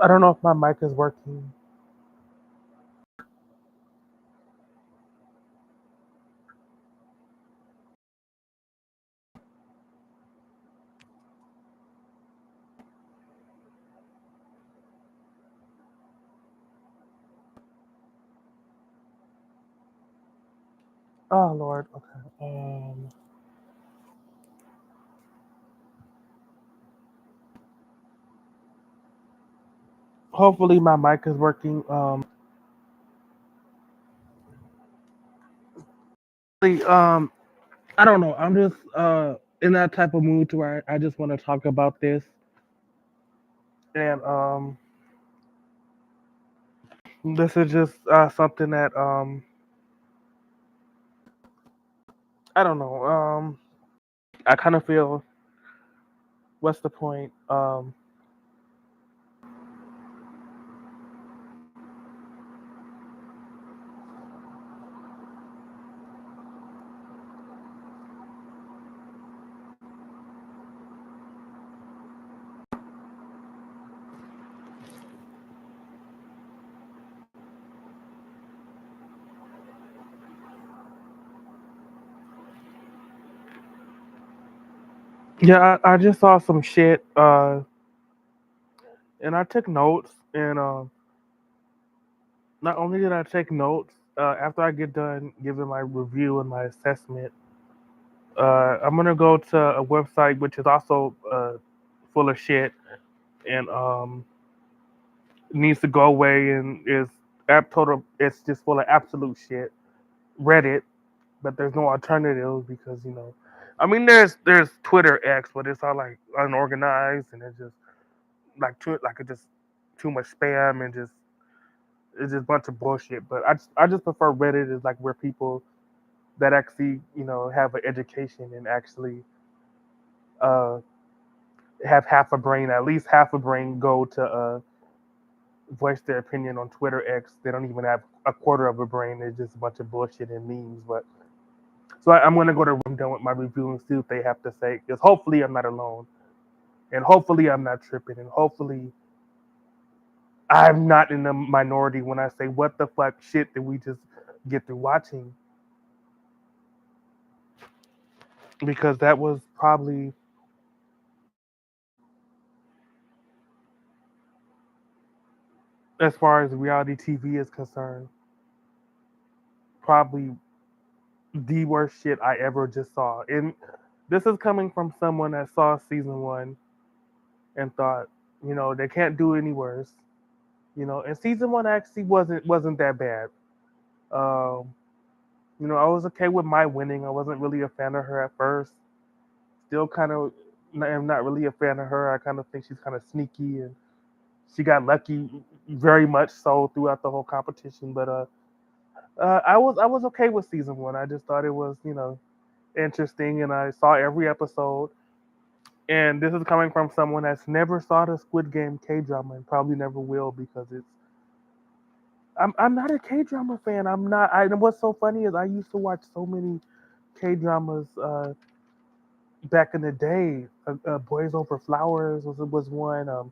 I don't know if my mic is working. Oh Lord. Okay. Hopefully my mic is working. I don't know. I'm just in that type of mood to where I just want to talk about this, and this is just something that I don't know. I kind of feel what's the point? Yeah, I just saw some shit, and I took notes, and not only did I take notes, after I get done giving my review and my assessment, I'm gonna go to a website which is also full of shit and needs to go away and is app total. It's just full of absolute shit. Reddit, but there's no alternatives because I mean, there's Twitter X, but it's all like unorganized and it's just like it's just too much spam and just it's just a bunch of bullshit. But I just prefer Reddit is like where people that actually have an education and actually uh have half a brain, at least half a brain, go to voice their opinion on Twitter X. They don't even have a quarter of a brain. It's just a bunch of bullshit and memes. But so I'm gonna go to I'm done with my review and see what they have to say. Because hopefully I'm not alone, and hopefully I'm not tripping, and hopefully I'm not in the minority when I say what the fuck shit did we just get through watching, because that was probably as far as reality TV is concerned, probably the worst shit I ever just saw. And this is coming from someone that saw season one and thought, they can't do any worse. And season one actually wasn't that bad. Um, I was okay with my winning. I wasn't really a fan of her at first. Still kind of am not really a fan of her. I kind of think she's kind of sneaky and she got lucky very much so throughout the whole competition. But I was okay with season one. I just thought it was interesting, and I saw every episode. And this is coming from someone that's never saw the Squid Game K drama and probably never will because it's. I'm not a K drama fan. I'm not. And what's so funny is I used to watch so many K dramas back in the day. Boys Over Flowers was one.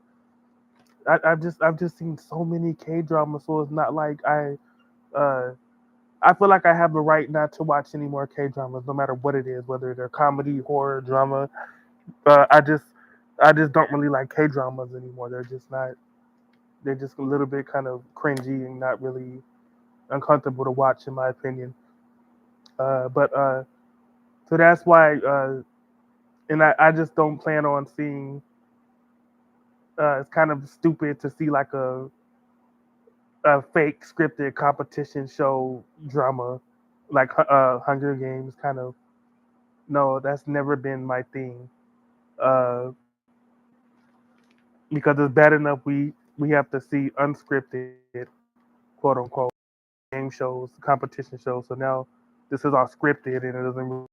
I've just seen so many K dramas, so it's not like uh, I feel like I have the right not to watch any more K dramas, no matter what it is, whether they're comedy, horror, drama. I just don't really like K dramas anymore. They're just not. They're just a little bit kind of cringy and not really uncomfortable to watch, in my opinion. But so that's why, and I just don't plan on seeing. It's kind of stupid to see like a fake scripted competition show drama, like Hunger Games. Kind of no, that's never been my thing. Uh, because it's bad enough we have to see unscripted, quote unquote, game shows, competition shows. So now this is all scripted, and it doesn't really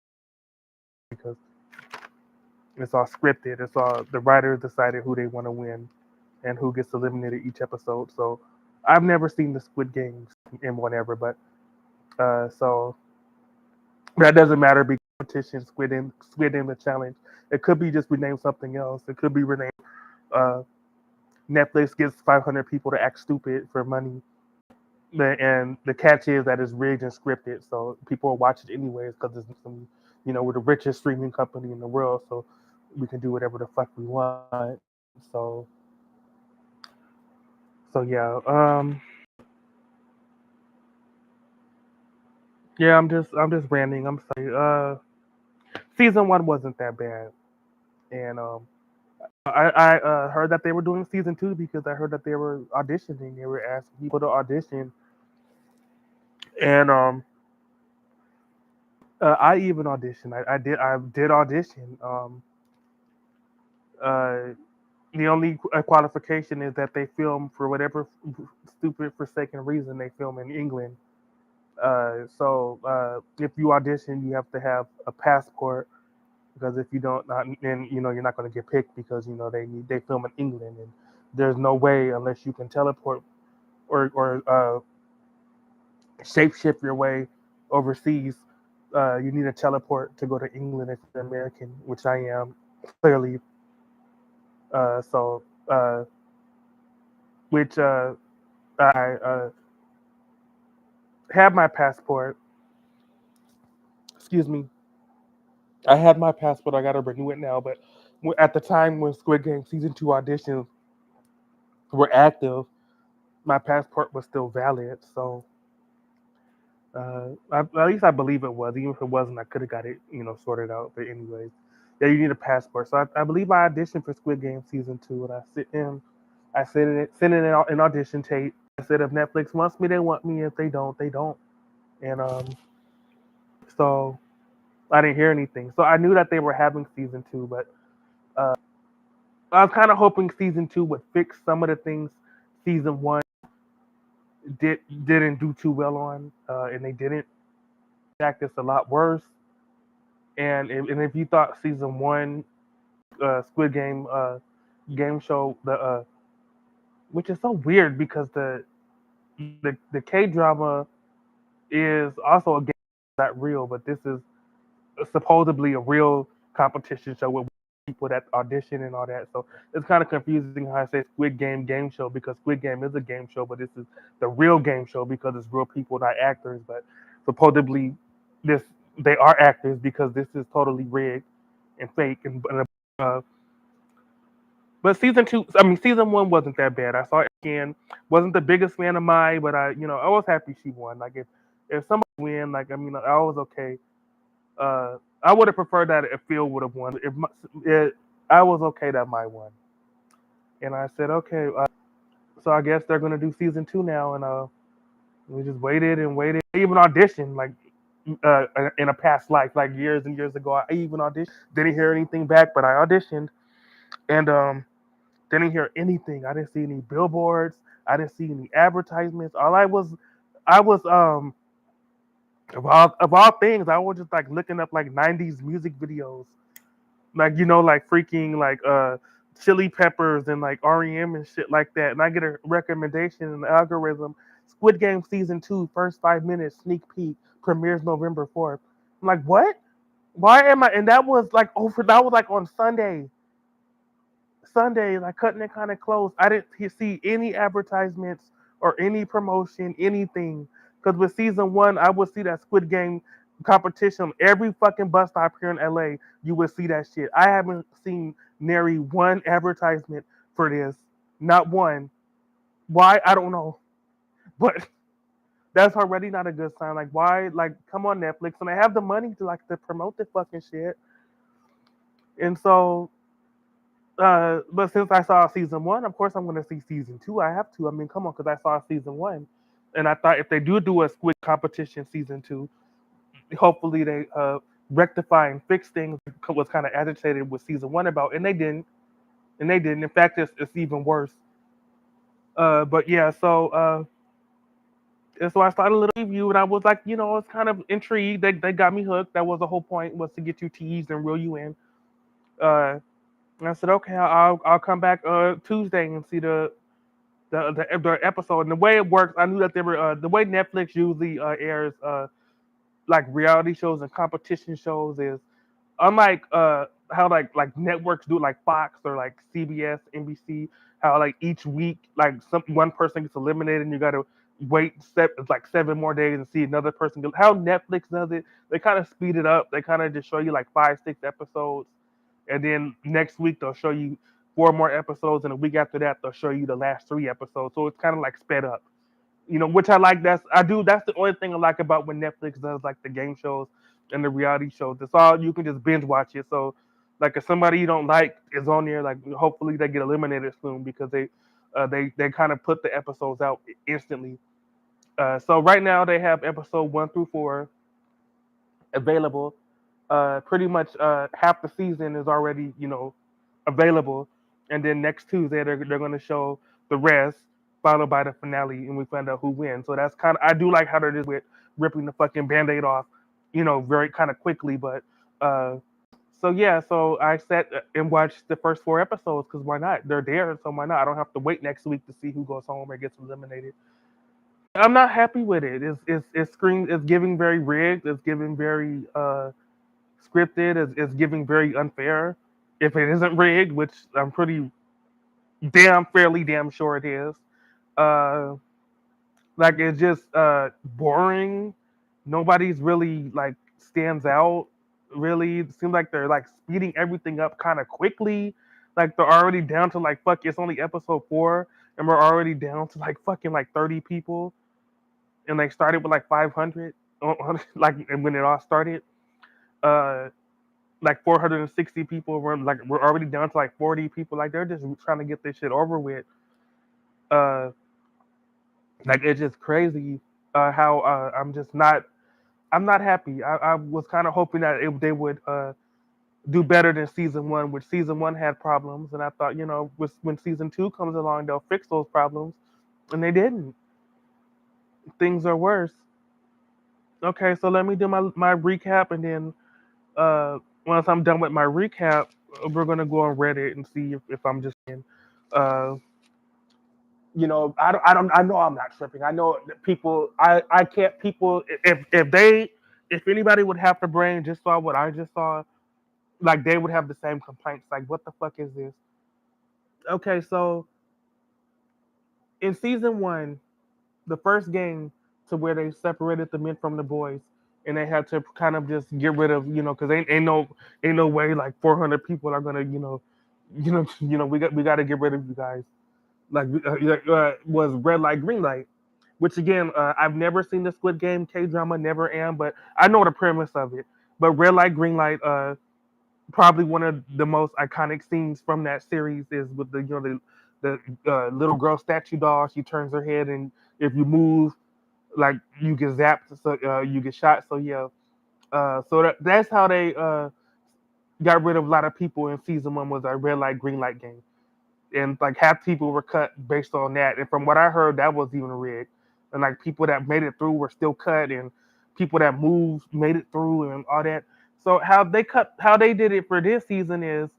because it's all scripted. It's all the writers decided who they want to win and who gets eliminated each episode. So I've never seen the Squid Games in whatever, but so that doesn't matter because competition Squid in the challenge. It could be just renamed something else. It could be renamed uh, Netflix gets 500 people to act stupid for money. And the catch is that it's rigged and scripted, so people will watch it anyways because it's some, we're the richest streaming company in the world, so we can do whatever the fuck we want. So yeah, yeah. I'm just ranting. I'm sorry. Season one wasn't that bad, and I heard that they were doing season two because I heard that they were auditioning. They were asking people to audition, and I even auditioned. I did audition. Uh, the only qualification is that they film for whatever stupid forsaken reason they film in England. So if you audition, you have to have a passport because if you don't, then you're not going to get picked because they film in England and there's no way unless you can teleport or shapeshift your way overseas. You need a teleport to go to England if you're American, which I am clearly. So which I had my passport. Excuse me. I had my passport. I got to renew it now. But at the time when Squid Game season two auditions were active, my passport was still valid. So at least I believe it was. Even if it wasn't, I could have got it, sorted out. But anyways, yeah, you need a passport. So I believe I auditioned for Squid Game season two, and I sent in an audition tape. I said if Netflix wants me, they want me. If they don't, they don't. And so I didn't hear anything. So I knew that they were having season two, but uh, I was kind of hoping season two would fix some of the things season one didn't do too well on, and they didn't. Fact, it's a lot worse. And if you thought season one Squid Game game show which is so weird because the K drama is also a game not real, but this is supposedly a real competition show with people that audition and all that. So it's kind of confusing how I say Squid Game show because Squid Game is a game show, but this is the real game show because it's real people, not actors. But supposedly this they are actors because this is totally rigged and fake. Uh, but season one wasn't that bad. I saw it again. Wasn't the biggest fan of Mai, but I was happy she won. Like if somebody win, like I was okay. I would have preferred that if Phil would have won. I was okay that Mai won, and I said okay. So I guess they're gonna do season two now, and we just waited and waited. I even auditioned like in a past life, like years and years ago. I even auditioned. Didn't hear anything back, but I auditioned, and didn't hear anything. I didn't see any billboards. I didn't see any advertisements. I was of all things, I was just like looking up like '90s music videos, like like freaking like Chili Peppers and like REM and shit like that. And I get a recommendation in the algorithm: Squid Game season two, first 5 minutes sneak peek, premieres November 4th. I'm like, what? Why am I? And that was like over. That was like on Sunday. Sunday, like cutting it kind of close. I didn't see any advertisements or any promotion, anything. Because with season one, I would see that Squid Game competition every fucking bus stop here in LA. You would see that shit. I haven't seen nary one advertisement for this, not one. Why? I don't know, but that's already not a good sign. Like why? Like come on Netflix, and I have the money to promote the fucking shit. And so but since I saw season one, of course I'm going to see season two. I have to. I mean, come on, because I saw season one, and I thought if they do a Squid competition season two, hopefully they rectify and fix things. Was kind of agitated with season one about, and they didn't. And they didn't. In fact, it's even worse. But yeah, and so I started a little review, and I was like, I was kind of intrigued. They got me hooked. That was the whole point, was to get you teased and reel you in. Uh, and I said, okay, I'll come back Tuesday and see the episode. And the way it works, I knew that they were the way Netflix usually airs like reality shows and competition shows is unlike how like networks do, like Fox or like CBS, NBC, how like each week like some one person gets eliminated and you gotta wait like 7 more days and see another person go. How Netflix does it, they kind of speed it up. They kind of just show you like 5, 6 episodes, and then next week they'll show you 4 more episodes, and a week after that they'll show you the last 3 episodes. So it's kind of like sped up, which I like. That's the only thing I like about when Netflix does like the game shows and the reality shows. It's all you can just binge watch it. So like if somebody you don't like is on there, like hopefully they get eliminated soon because they kind of put the episodes out instantly. So right now they have episode 1 through 4 available. Pretty much half the season is already available, and then next Tuesday they're going to show the rest, followed by the finale, and we find out who wins. So that's kind of, I do like how they're just with ripping the fucking band-aid off, very kind of quickly. But so yeah, so I sat and watched the first 4 episodes because why not? They're there, so why not? I don't have to wait next week to see who goes home or gets eliminated. I'm not happy with it. It's giving very rigged. It's giving very scripted. It's giving very unfair. If it isn't rigged, which I'm pretty fairly damn sure it is. Uh, like it's just boring. Nobody's really like stands out. Really, it seems like they're like speeding everything up kind of quickly. Like they're already down to like fuck. It's only episode 4, and we're already down to like fucking like 30 people, and they started with like 500. Like when it all started, uh, like 460 people. We're already down to like 40 people. Like they're just trying to get this shit over with. Uh, like it's just crazy how I'm not happy. I was kind of hoping that they would do better than season 1, which season 1 had problems, and I thought when season 2 comes along they'll fix those problems, and they didn't. Things are worse. Okay, so let me do my recap, and then once I'm done with my recap, we're gonna go on Reddit and see if I'm just in. Uh, I know I'm not tripping. I know that people. I can't. People, if anybody would have the brain, just saw what I just saw, like they would have the same complaints. Like, what the fuck is this? Okay, so in season 1, the first game to where they separated the men from the boys, and they had to kind of just get rid of, because ain't no way like 400 people are gonna, we got to get rid of you guys. Like was red light, green light. Which again, I've never seen the Squid Game K drama, never am, but I know the premise of it. But red light, green light, probably one of the most iconic scenes from that series is with the little girl statue doll. She turns her head, and if you move, like you get zapped, so you get shot. So yeah, so that's how they got rid of a lot of people in season 1 was a red light, green light game, and like half people were cut based on that. And from what I heard, that was even rigged. And like people that made it through were still cut, and people that moved made it through, and all that. So how they did it for this season is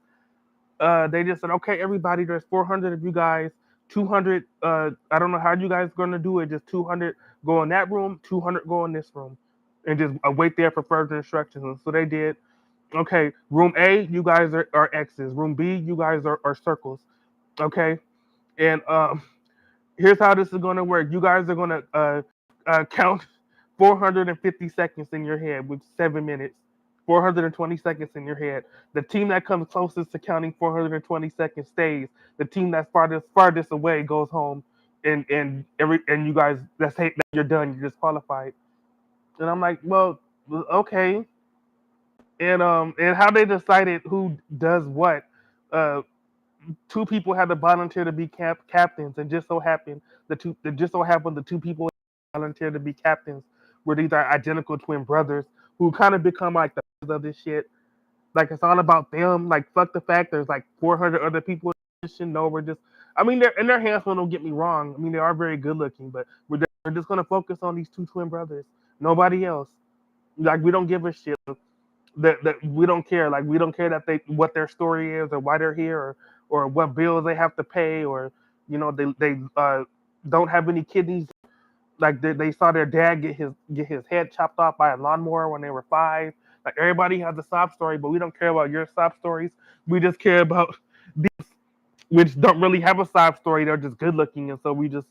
they just said, okay, everybody, there's 400 of you guys, 200. I don't know how you guys going to do it. Just 200 go in that room, 200 go in this room, and just wait there for further instructions. And so they did. Okay, room A, you guys are X's. Room B, you guys are circles. Okay, and here's how this is going to work. You guys are going to count 450 seconds in your head with 7 minutes. 420 seconds in your head. The team that comes closest to counting 420 seconds stays. The team that's farthest away goes home, and you guys, that's that you're done. You're disqualified. And I'm like, well, okay. And how they decided who does what. Uh, Two people had to volunteer to be captains, and just so happened the two people volunteered to be captains were these are identical twin brothers who kind of become like the of this shit. Like it's all about them. Like fuck the fact there's like 400 other people in this shit. No, we're just. I mean, they're in their hands. Don't get me wrong. I mean, they are very good looking, but we're just gonna focus on these two twin brothers. Nobody else. Like we don't give a shit that we don't care. Like we don't care that they what their story is or why they're here or what bills they have to pay or they don't have any kidneys. Like they saw their dad get his head chopped off by a lawnmower when they were 5. Like everybody has a sob story, but we don't care about your sob stories. We just care about these, which don't really have a sob story. They're just good looking, and so we just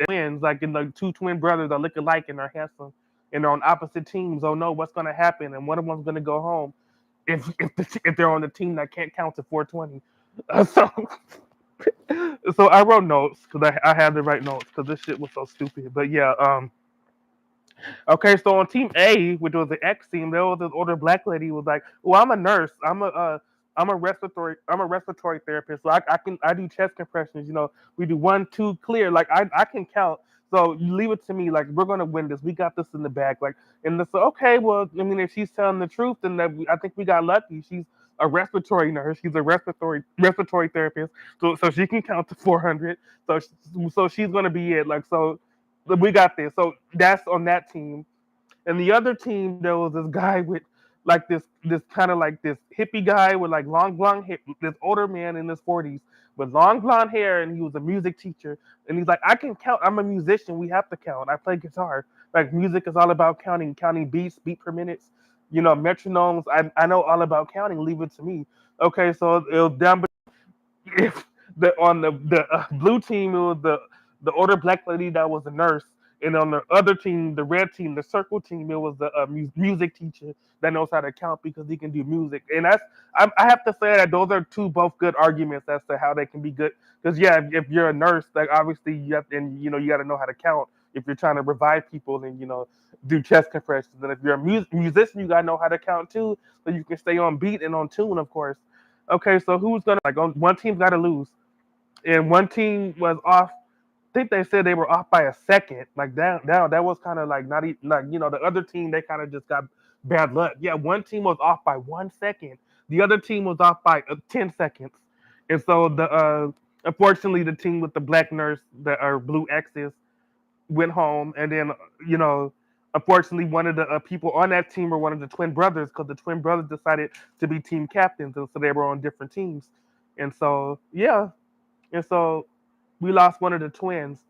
twins, like in the two twin brothers that look alike and are handsome, and they're on opposite teams. Oh no, what's gonna happen? And one of them's gonna go home if they're on the team that can't count to 420. So so I wrote notes because I had to write notes because this shit was so stupid. But yeah, okay, so on team A, which was the X team, there was this older black lady who was like, "Well, I'm a nurse. I'm a respiratory therapist. So I do chest compressions. You know, we do 1, 2, clear. Like I can count. So you leave it to me. Like we're gonna win this. We got this in the bag. Like and so okay, well, I mean, if she's telling the truth, then I think we got lucky. She's a respiratory nurse. She's a respiratory therapist. So she can count to 400. So so she's gonna be it. Like so we got this. So that's on that team. And the other team, there was this guy with like this kind of like this hippie guy with like long blonde hair, this older man in his 40s with long blonde hair, and he was a music teacher. And he's like, I can count. I'm a musician. We have to count. I play guitar. Like music is all about counting beats, beat per minutes. You know, metronomes. I know all about counting. Leave it to me. Okay, so it was down if the on the blue team it was the older black lady that was a nurse, and on the other team, the red team, the circle team, it was the music teacher that knows how to count because he can do music. And I have to say that those are two both good arguments as to how they can be good. Because yeah, if you're a nurse, like obviously you have and you know you got to know how to count. If you're trying to revive people, then you know do chest compressions. And if you're a musician, you got to know how to count too, so you can stay on beat and on tune, of course. Okay, so who's gonna like on one team's got to lose, and one team was off. I think they said they were off by a second. Like down that was kind of like not even like you know the other team they kind of just got bad luck. Yeah, one team was off by 1 second. The other team was off by 10 seconds, and so the unfortunately the team with the black nurse the blue X's went home, and then you know. Unfortunately, one of the people on that team were one of the twin brothers because the twin brothers decided to be team captains, and so they were on different teams. And so, yeah, and so we lost one of the twins.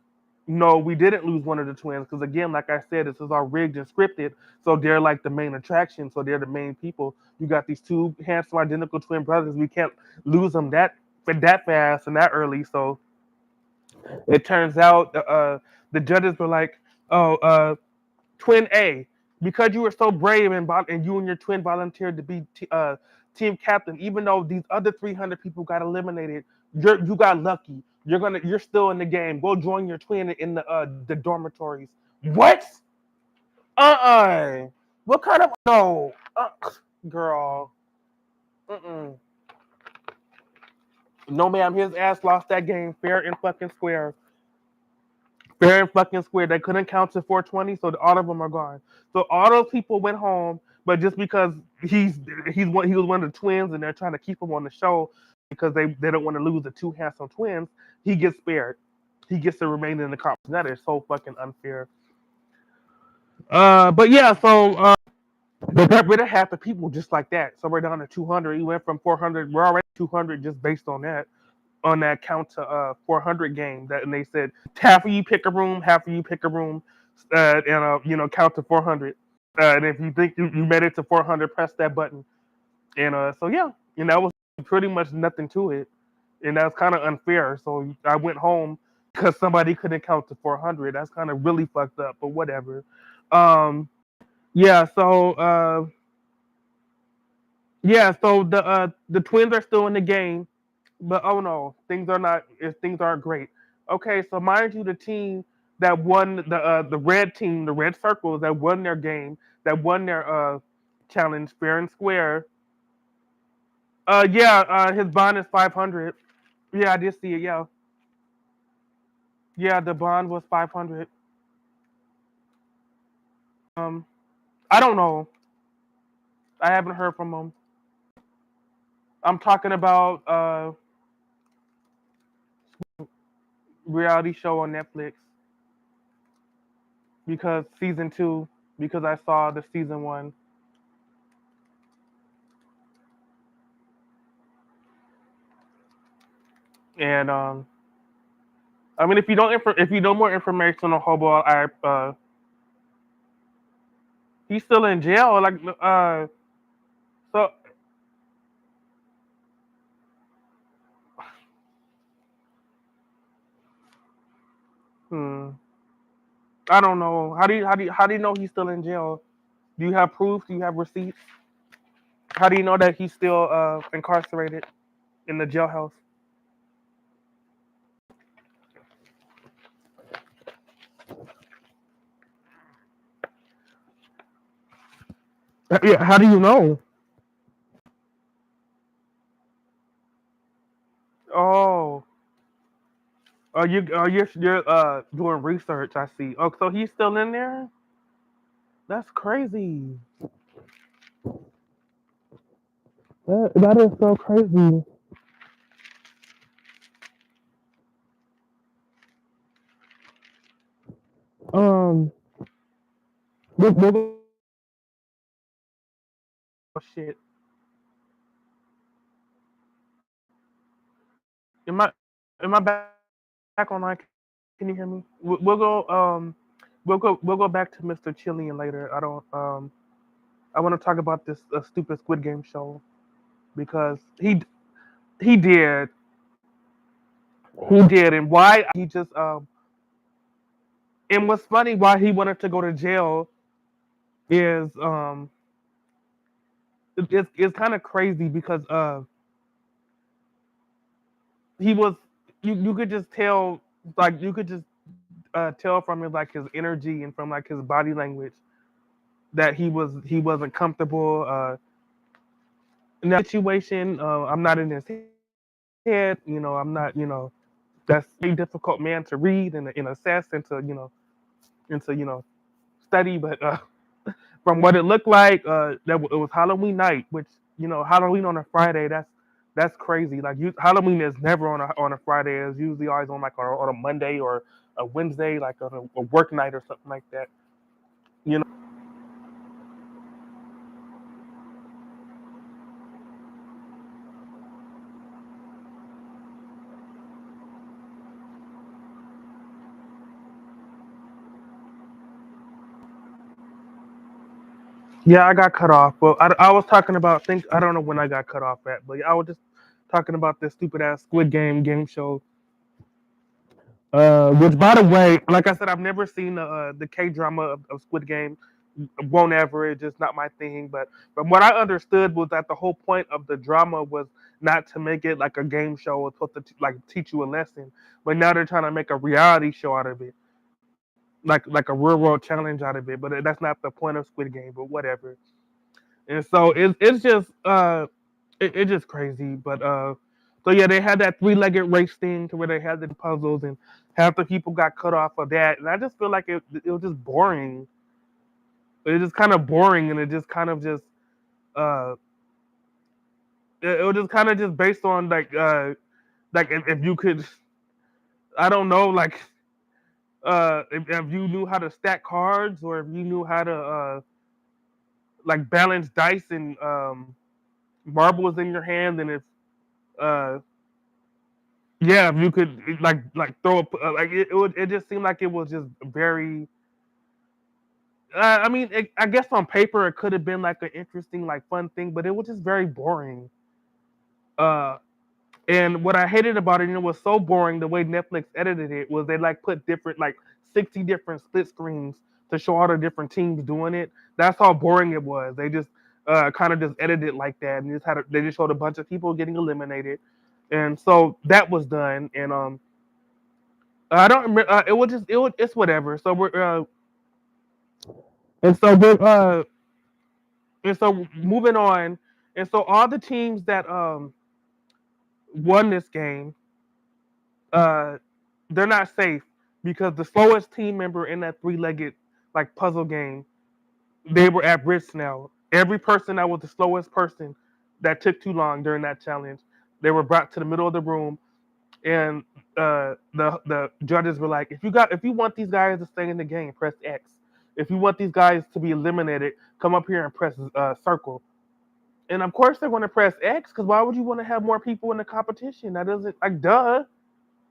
No, we didn't lose one of the twins because again, like I said, this is all rigged and scripted. So they're like the main attraction. So they're the main people. You got these two handsome identical twin brothers. We can't lose them that fast and that early. So it turns out the judges were like, "Oh, twin A, because you were so brave and you and your twin volunteered to be team captain, even though these other 300 people got eliminated, you got lucky. You're still in the game. Go join your twin in the dormitories. What? Uh-uh. What kind of no? Girl. Mm-mm. No, ma'am. His ass lost that game fair and fucking square. Fair and fucking square. They couldn't count to 420, so all of them are gone. So all those people went home, but just because he was one of the twins, and they're trying to keep him on the show because they don't want to lose the two handsome twins, he gets spared. He gets to remain in the competition. That is so fucking unfair. But yeah, so they got rid of half the people just like that. So we're down to 200. He went from 400. We're already 200 just based on that count to 400 game that and they said half of you pick a room, half of you pick a room, and you know count to 400. And if you think you made it to 400, press that button. And so yeah, and that was pretty much nothing to it, and that's kind of unfair. So I went home because somebody couldn't count to 400. That's kind of really fucked up, but whatever. Um, yeah, so yeah, so the twins are still in the game. But oh no, things aren't great. Okay, so mind you, the team that won the red team, the red circles that won their game, that won their challenge fair and square. Yeah, his bond is 500. Yeah, I did see it. Yeah, yeah, the bond was 500. Um, I don't know. I haven't heard from him. I'm talking about reality show on Netflix because season two because I saw the season one. And I mean, if you don't, if you know more information on Hobo, He's still in jail. Like, so, hmm, I don't know. How do you know he's still in jail? Do you have proof? Do you have receipts? How do you know that he's still incarcerated in the jailhouse? Yeah, how do you know? Oh, you're doing research. I see. Oh, so he's still in there? That's crazy. That is so crazy. Um, oh shit. Am I back online? Can you hear me? We'll go back to Mr. Chilean later. I don't I want to talk about this stupid Squid Game show because he did he did and why he just and what's funny why he wanted to go to jail is it's kind of crazy because he was you could just tell like you could just tell from his like his energy and from like his body language that he wasn't comfortable in that situation. I'm not in his head, I'm not, that's a difficult man to read and assess and to, study. But from what it looked like, it was Halloween night, which Halloween on a Friday. That's crazy. Like Halloween is never on a Friday. It's usually always on like on a Monday or a Wednesday, like on a work night or something like that. You know. Yeah, I got cut off. But I was talking about. Think I don't know when I got cut off at, but I was just talking about this stupid ass Squid Game show. Which, by the way, like I said, I've never seen the K drama of Squid Game. Won't ever. It's just not my thing. But from what I understood was that the whole point of the drama was not to make it like a game show or supposed to like teach you a lesson. But now they're trying to make a reality show out of it, like a real world challenge out of it. But that's not the point of Squid Game. But whatever. And so it's just it's just crazy. But so yeah, they had that three-legged race thing to where they had the puzzles and half the people got cut off of that, and I just feel like it was just boring. It was just kind of boring, and it just kind of just uh it was just kind of just based on like if you could I don't know like if you knew how to stack cards or if you knew how to like balance dice and marbles in your hand and if uh yeah, if you could like throw up like it just seemed like it was just very. I mean, I guess on paper it could have been like an interesting, like fun thing, but it was just very boring. Uh, and what I hated about it, and it was so boring. The way Netflix edited it was they like put different, like 60 different split screens to show all the different teams doing it. That's how boring it was. They just kind of just edited it like that, and they just showed a bunch of people getting eliminated, and so that was done. And I don't remember. It's whatever. So we're and so we're and so moving on, and so all the teams that won this game, uh, they're not safe because the slowest team member in that three-legged like puzzle game, they were at risk now. Every person that was the slowest person that took too long during that challenge, they were brought to the middle of the room and the judges were like, if you want these guys to stay in the game, press X. If you want these guys to be eliminated, come up here and press circle. And of course they're going to press X because why would you want to have more people in the competition? That doesn't like duh.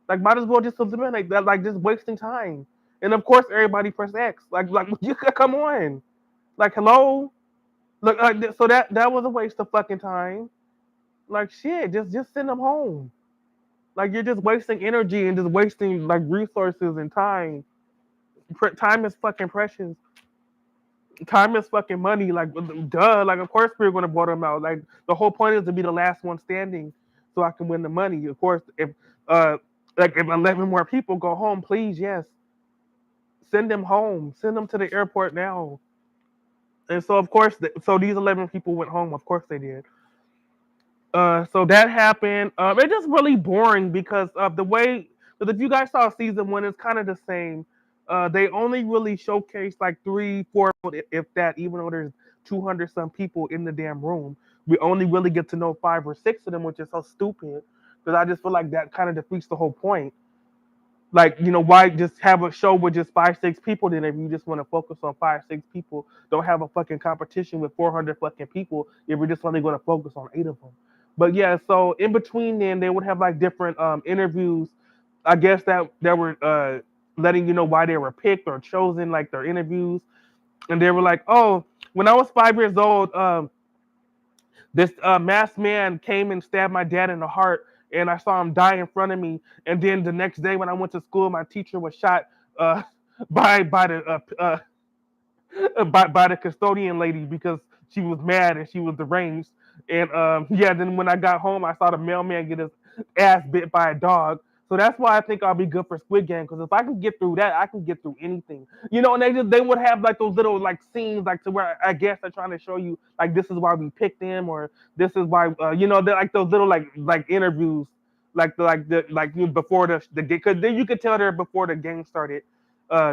Like might as well just eliminate that. Like just wasting time. And of course everybody press X. Like you come on. Like, hello, look, so that was a waste of fucking time. Like, shit, just send them home. Like, you're just wasting energy and just wasting like resources and time. Time is fucking precious. Time is fucking money. Like, duh. Like, of course we're gonna vote them out. Like, the whole point is to be the last one standing, so I can win the money. Of course, if uh, like if 11 more people go home, please, yes, send them home. Send them to the airport now. And so, of course, so these 11 people went home. Of course, they did. So that happened. It's just really boring because of the way. Because if you guys saw season one, it's kind of the same. They only really showcase like three, four, if that, even though there's 200 some people in the damn room. We only really get to know five or six of them, which is so stupid. Because I just feel like that kind of defeats the whole point. Like, why just have a show with just five, six people then if you just want to focus on five, six people? Don't have a fucking competition with 400 fucking people if we're just only going to focus on eight of them. But yeah, so in between then they would have like different interviews. I guess that were letting you know why they were picked or chosen, like their interviews. And they were like, oh, when I was 5 years old, this masked man came and stabbed my dad in the heart, and I saw him die in front of me. And then the next day when I went to school, my teacher was shot uh, by the by the custodian lady because she was mad and she was deranged. And yeah, then when I got home, I saw the mailman get his ass bit by a dog. So that's why I think I'll be good for Squid Game, because if I can get through that, I can get through anything. And they would have like those little like scenes like to where I guess they're trying to show you like this is why we picked them, or this is why they're like those little like interviews before the game, because then you could tell they're before the game started.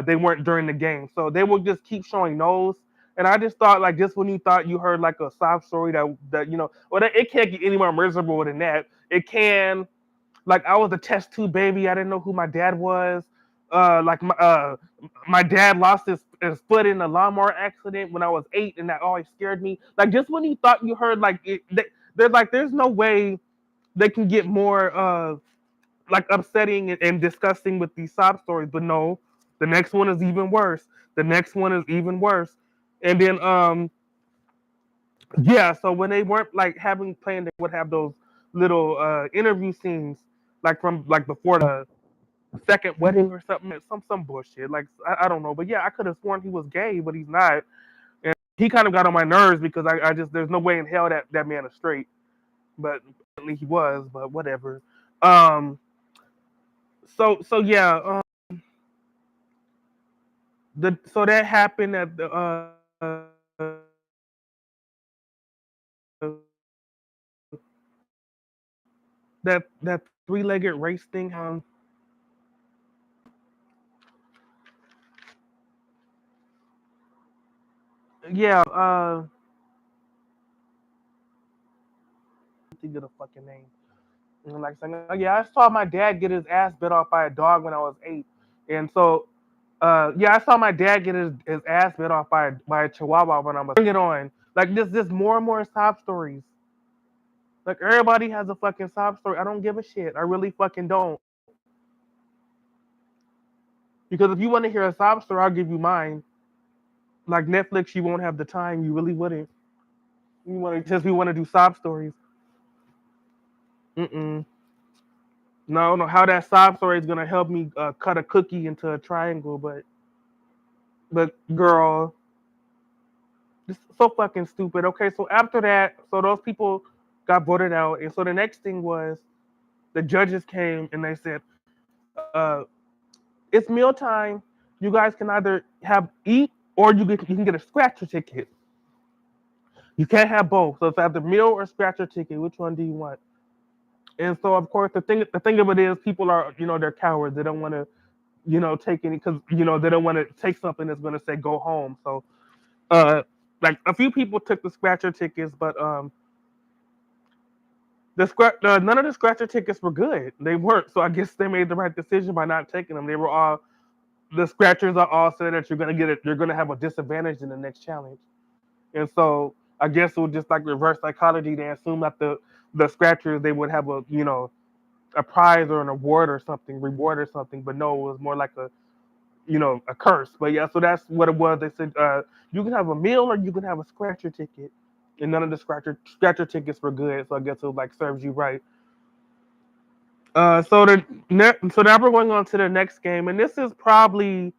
They weren't during the game, so they would just keep showing those. And I just thought, like, just when you thought you heard like a sob story well, it can't get any more miserable than that. It can, like, I was a test tube baby. I didn't know who my dad was. Like my dad lost his foot in a lawnmower accident when I was 8, and that always scared me. Like, just when you thought you heard like there's no way they can get more like upsetting and disgusting with these sob stories. But no, the next one is even worse. The next one is even worse. And then yeah, so when they weren't like having planned, they would have those little interview scenes like from like before the second wedding or something, some bullshit. Like, I don't know, but yeah, I could have sworn he was gay, but he's not. And he kind of got on my nerves because I just there's no way in hell that man is straight. But apparently he was, but whatever. Um, so yeah, so that happened at the that three-legged race thing. Yeah. Think of the fucking name. And like saying, oh, yeah, I saw my dad get his ass bit off by a dog when I was 8, and so yeah, I saw my dad get his ass bit off by a chihuahua when I was. Bring it on. Like this more and more sob stories. Like, everybody has a fucking sob story. I don't give a shit. I really fucking don't. Because if you want to hear a sob story, I'll give you mine. Like Netflix, you won't have the time. You really wouldn't. You want to just we want to do sob stories. Mm-mm. No, no. How that sob story is gonna help me cut a cookie into a triangle, but girl, this is so fucking stupid. Okay, so after that, so those people got voted out, and so the next thing was the judges came and they said, "It's mealtime. You guys can either have eat or you can get a scratcher ticket. You can't have both. So it's either meal or scratcher ticket. Which one do you want?" And so, of course, the thing of it is, people are they're cowards. They don't want to take any, because they don't want to take something that's going to say go home. So uh like a few people took the scratcher tickets, but none of the scratcher tickets were good. They weren't. So I guess they made the right decision by not taking them. They were all the scratchers are all saying that you're gonna have a disadvantage in the next challenge. And so I guess it was just like reverse psychology. They assumed that the scratchers, they would have a prize or an award or something, reward or something. But no, it was more like a curse. But yeah, so that's what it was. They said you can have a meal or you can have a scratcher ticket, and none of the scratcher tickets were good. So I guess it like serves you right. So now we're going on to the next game, and this is probably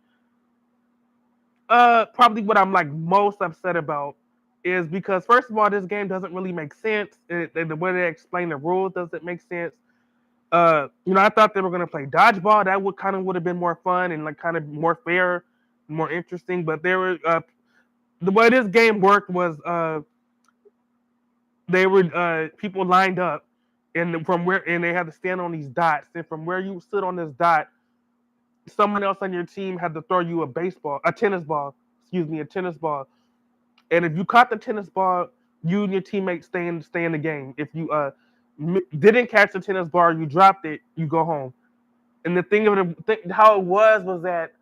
what I'm like most upset about is because first of all, this game doesn't really make sense. The way they explain the rules doesn't make sense. I thought they were gonna play dodgeball. That would have been more fun and like kind of more fair, more interesting. But the way this game worked was they were people lined up, and they had to stand on these dots, and from where you stood on this dot, someone else on your team had to throw you a tennis ball, excuse me, a tennis ball. And if you caught the tennis ball, you and your teammates stay in the game. If you didn't catch the tennis ball, you dropped it, you go home. And the thing of how it was that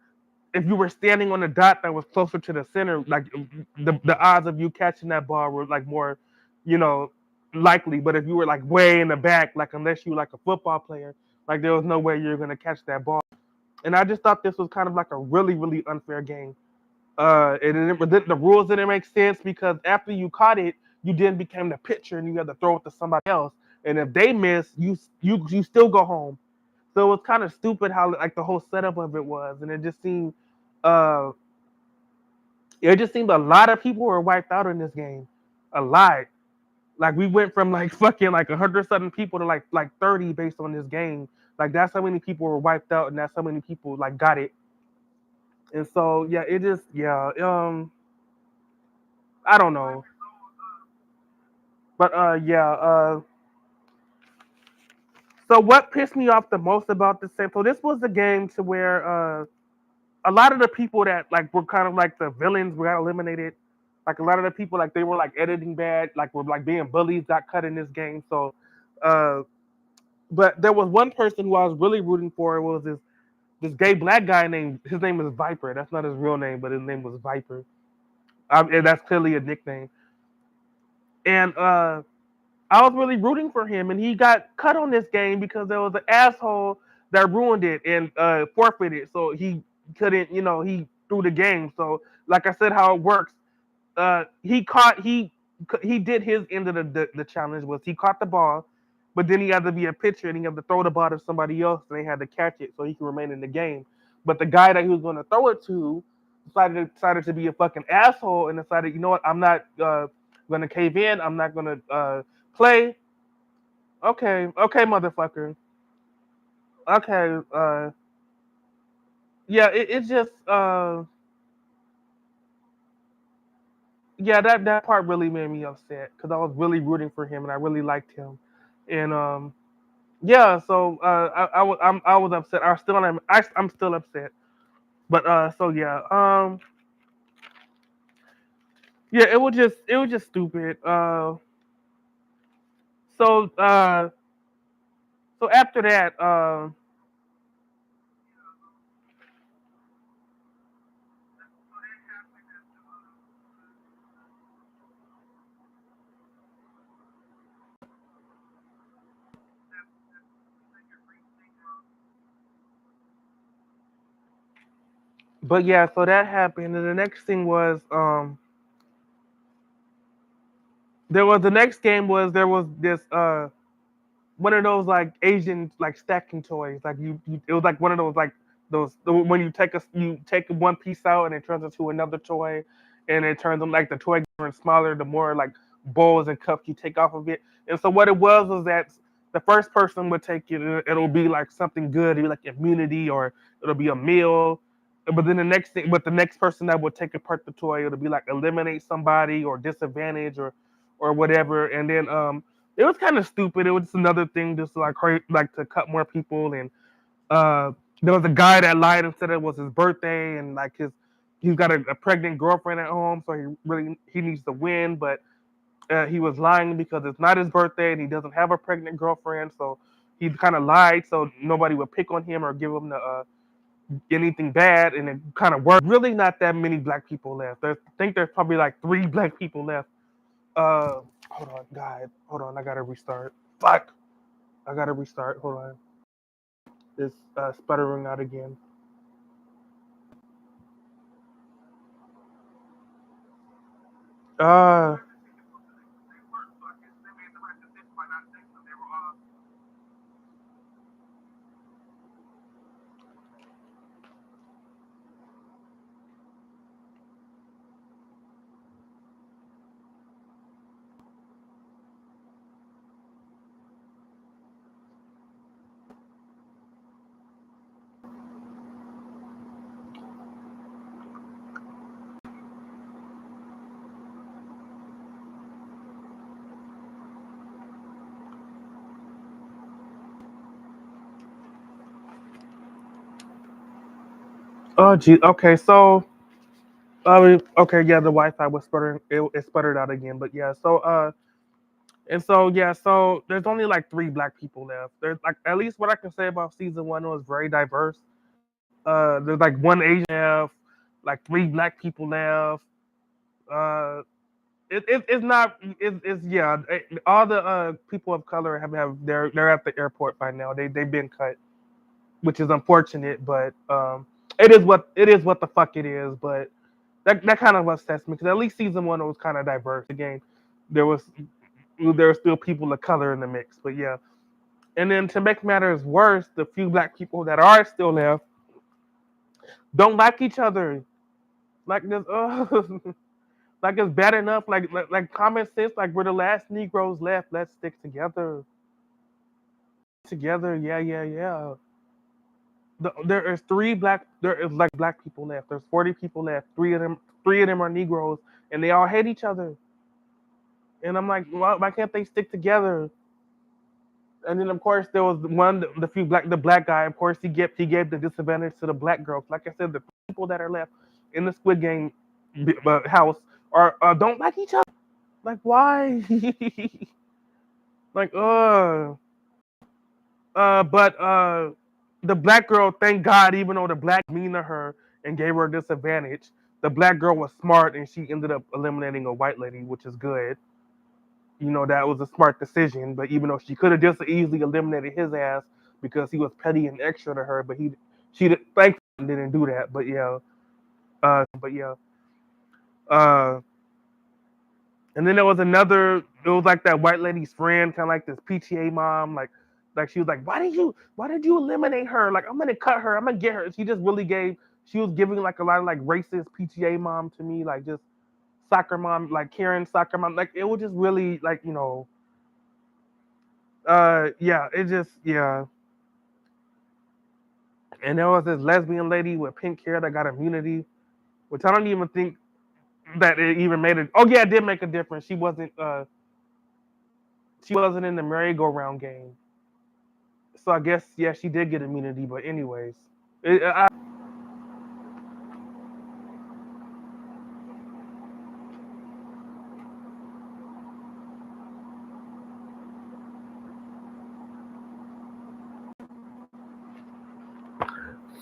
if you were standing on a dot that was closer to the center, like the odds of you catching that ball were like more, you know, likely. But if you were like way in the back, like unless you were like a football player, like there was no way you were gonna catch that ball. And I just thought this was kind of like a really, really unfair game. The rules didn't make sense because after you caught it, you then became the pitcher and you had to throw it to somebody else. And if they miss, you still go home. So it was kind of stupid how like the whole setup of it was, and uh, it just seemed a lot of people were wiped out in this game, a lot. Like we went from like fucking like 100 something people to like 30 based on this game. Like that's how many people were wiped out, and that's how many people like got it. And so yeah, it just yeah I don't know. But yeah. So what pissed me off the most about this game? So this was the game to where a lot of the people that like were kind of like the villains got eliminated. Like a lot of the people like they were like editing bad, like were like being bullies, got cut in this game. So, uh, but there was one person who I was really rooting for. It was this gay black guy named his name is Viper. That's not his real name, but his name was Viper. And that's clearly a nickname. And I was really rooting for him, and he got cut on this game because there was an asshole that ruined it and forfeited. So he couldn't, he threw the game. So, like I said, how it works, he did his end of the challenge was he caught the ball, but then he had to be a pitcher and he had to throw the ball to somebody else, and they had to catch it so he could remain in the game. But the guy that he was going to throw it to decided to be a fucking asshole and decided, you know what, I'm not going to cave in. I'm not going to play. Okay, okay, motherfucker. Okay, yeah, it's just yeah, that part really made me upset because I was really rooting for him and I really liked him, and yeah, so I was upset. I'm still upset, but so yeah, yeah, it was just stupid. So so after that, but yeah, so that happened, and the next thing was there was the next game was there was this one of those like Asian like stacking toys. Like it was like one of those like when you take one piece out and it turns into another toy, and it turns them like the toy getting smaller the more like bowls and cups you take off of it. And so what it was that the first person would take it, it'll be like something good, it'll be like immunity or it'll be a meal. But then the next person that would take apart the toy, it'll be like eliminate somebody or disadvantage or whatever. And then it was kind of stupid. It was just another thing, just like to cut more people. And uh, there was a guy that lied and said it was his birthday, and like he's got a pregnant girlfriend at home, so he needs to win. But he was lying because it's not his birthday and he doesn't have a pregnant girlfriend, so he kind of lied so nobody would pick on him or give him anything bad, and it kind of worked. Really, not that many black people left. I think there's probably like 3 black people left. Hold on, God. Hold on, I gotta restart. Fuck. I gotta restart. Hold on. It's sputtering out again. Uh, oh, gee. Okay, so okay, yeah, the Wi-Fi was sputtering. It sputtered out again, but yeah. So and so yeah, so there's only like three black people left. There's like at least what I can say about season one, it was very diverse. There's like one Asian left, like three black people left. Uh, it's not it's yeah. All the people of color have they're at the airport by now. They've been cut, which is unfortunate, but it is what the fuck it is. But that kind of upsets me because at least season one was kind of diverse. Again, there was there were still people of color in the mix, but yeah. And then to make matters worse, the few black people that are still left don't like each other. Like this, like it's bad enough. Like common sense. Like we're the last Negroes left. Let's stick together. Together, yeah, yeah, yeah. There is three black. There is like black people left. There's 40 people left. Three of them are Negroes, and they all hate each other. And I'm like, why can't they stick together? And then of course there was the black guy. Of course he gave the disadvantage to the black girls. Like I said, the people that are left in the Squid Game house are don't like each other. Like why? like but the black girl, thank God, even though the black mean to her and gave her a disadvantage, the black girl was smart and she ended up eliminating a white lady, which is good. You know, that was a smart decision. But even though she could have just easily eliminated his ass because he was petty and extra to her, but she thankfully didn't do that. But yeah, but yeah, uh, and then there was another. It was like that white lady's friend, kind of like this PTA mom, like she was like, why did you eliminate her? Like I'm gonna cut her, I'm gonna get her. She just really gave. She was giving like a lot of like racist PTA mom to me, like just soccer mom, like Karen soccer mom. Like it was just really like yeah, it just yeah. And there was this lesbian lady with pink hair that got immunity, which I don't even think that it even made it. Oh yeah, it did make a difference. She wasn't in the merry-go-round game, so I guess yeah, she did get immunity. But anyways, I,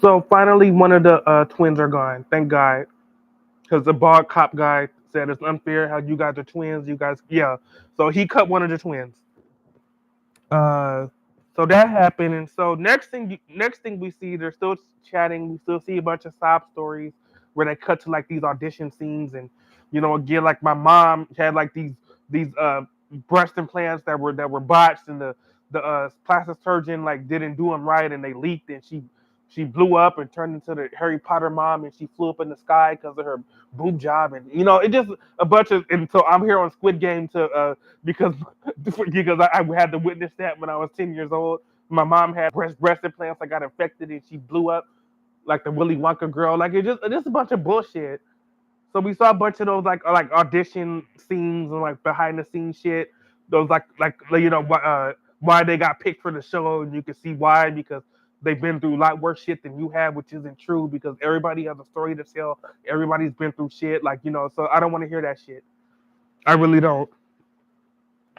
so finally one of the twins are gone. Thank God, because the bald cop guy said it's unfair how you guys are twins. You guys, yeah. So he cut one of the twins. Uh, so that happened, and so next thing we see, they're still chatting. We still see a bunch of sob stories where they cut to like these audition scenes, and again, like my mom had like these breast implants that were botched, and the plastic surgeon like didn't do them right, and they leaked, and she blew up and turned into the Harry Potter mom, and she flew up in the sky because of her boob job, and it just a bunch of. And so I'm here on Squid Game to because because I had to witness that when I was 10 years old. My mom had breast implants. I got infected and she blew up like the Willy Wonka girl. Like just a bunch of bullshit. So we saw a bunch of those like audition scenes and like behind the scenes shit. Those why they got picked for the show, and you can see why because they've been through a lot worse shit than you have, which isn't true because everybody has a story to tell. Everybody's been through shit, So I don't want to hear that shit. I really don't.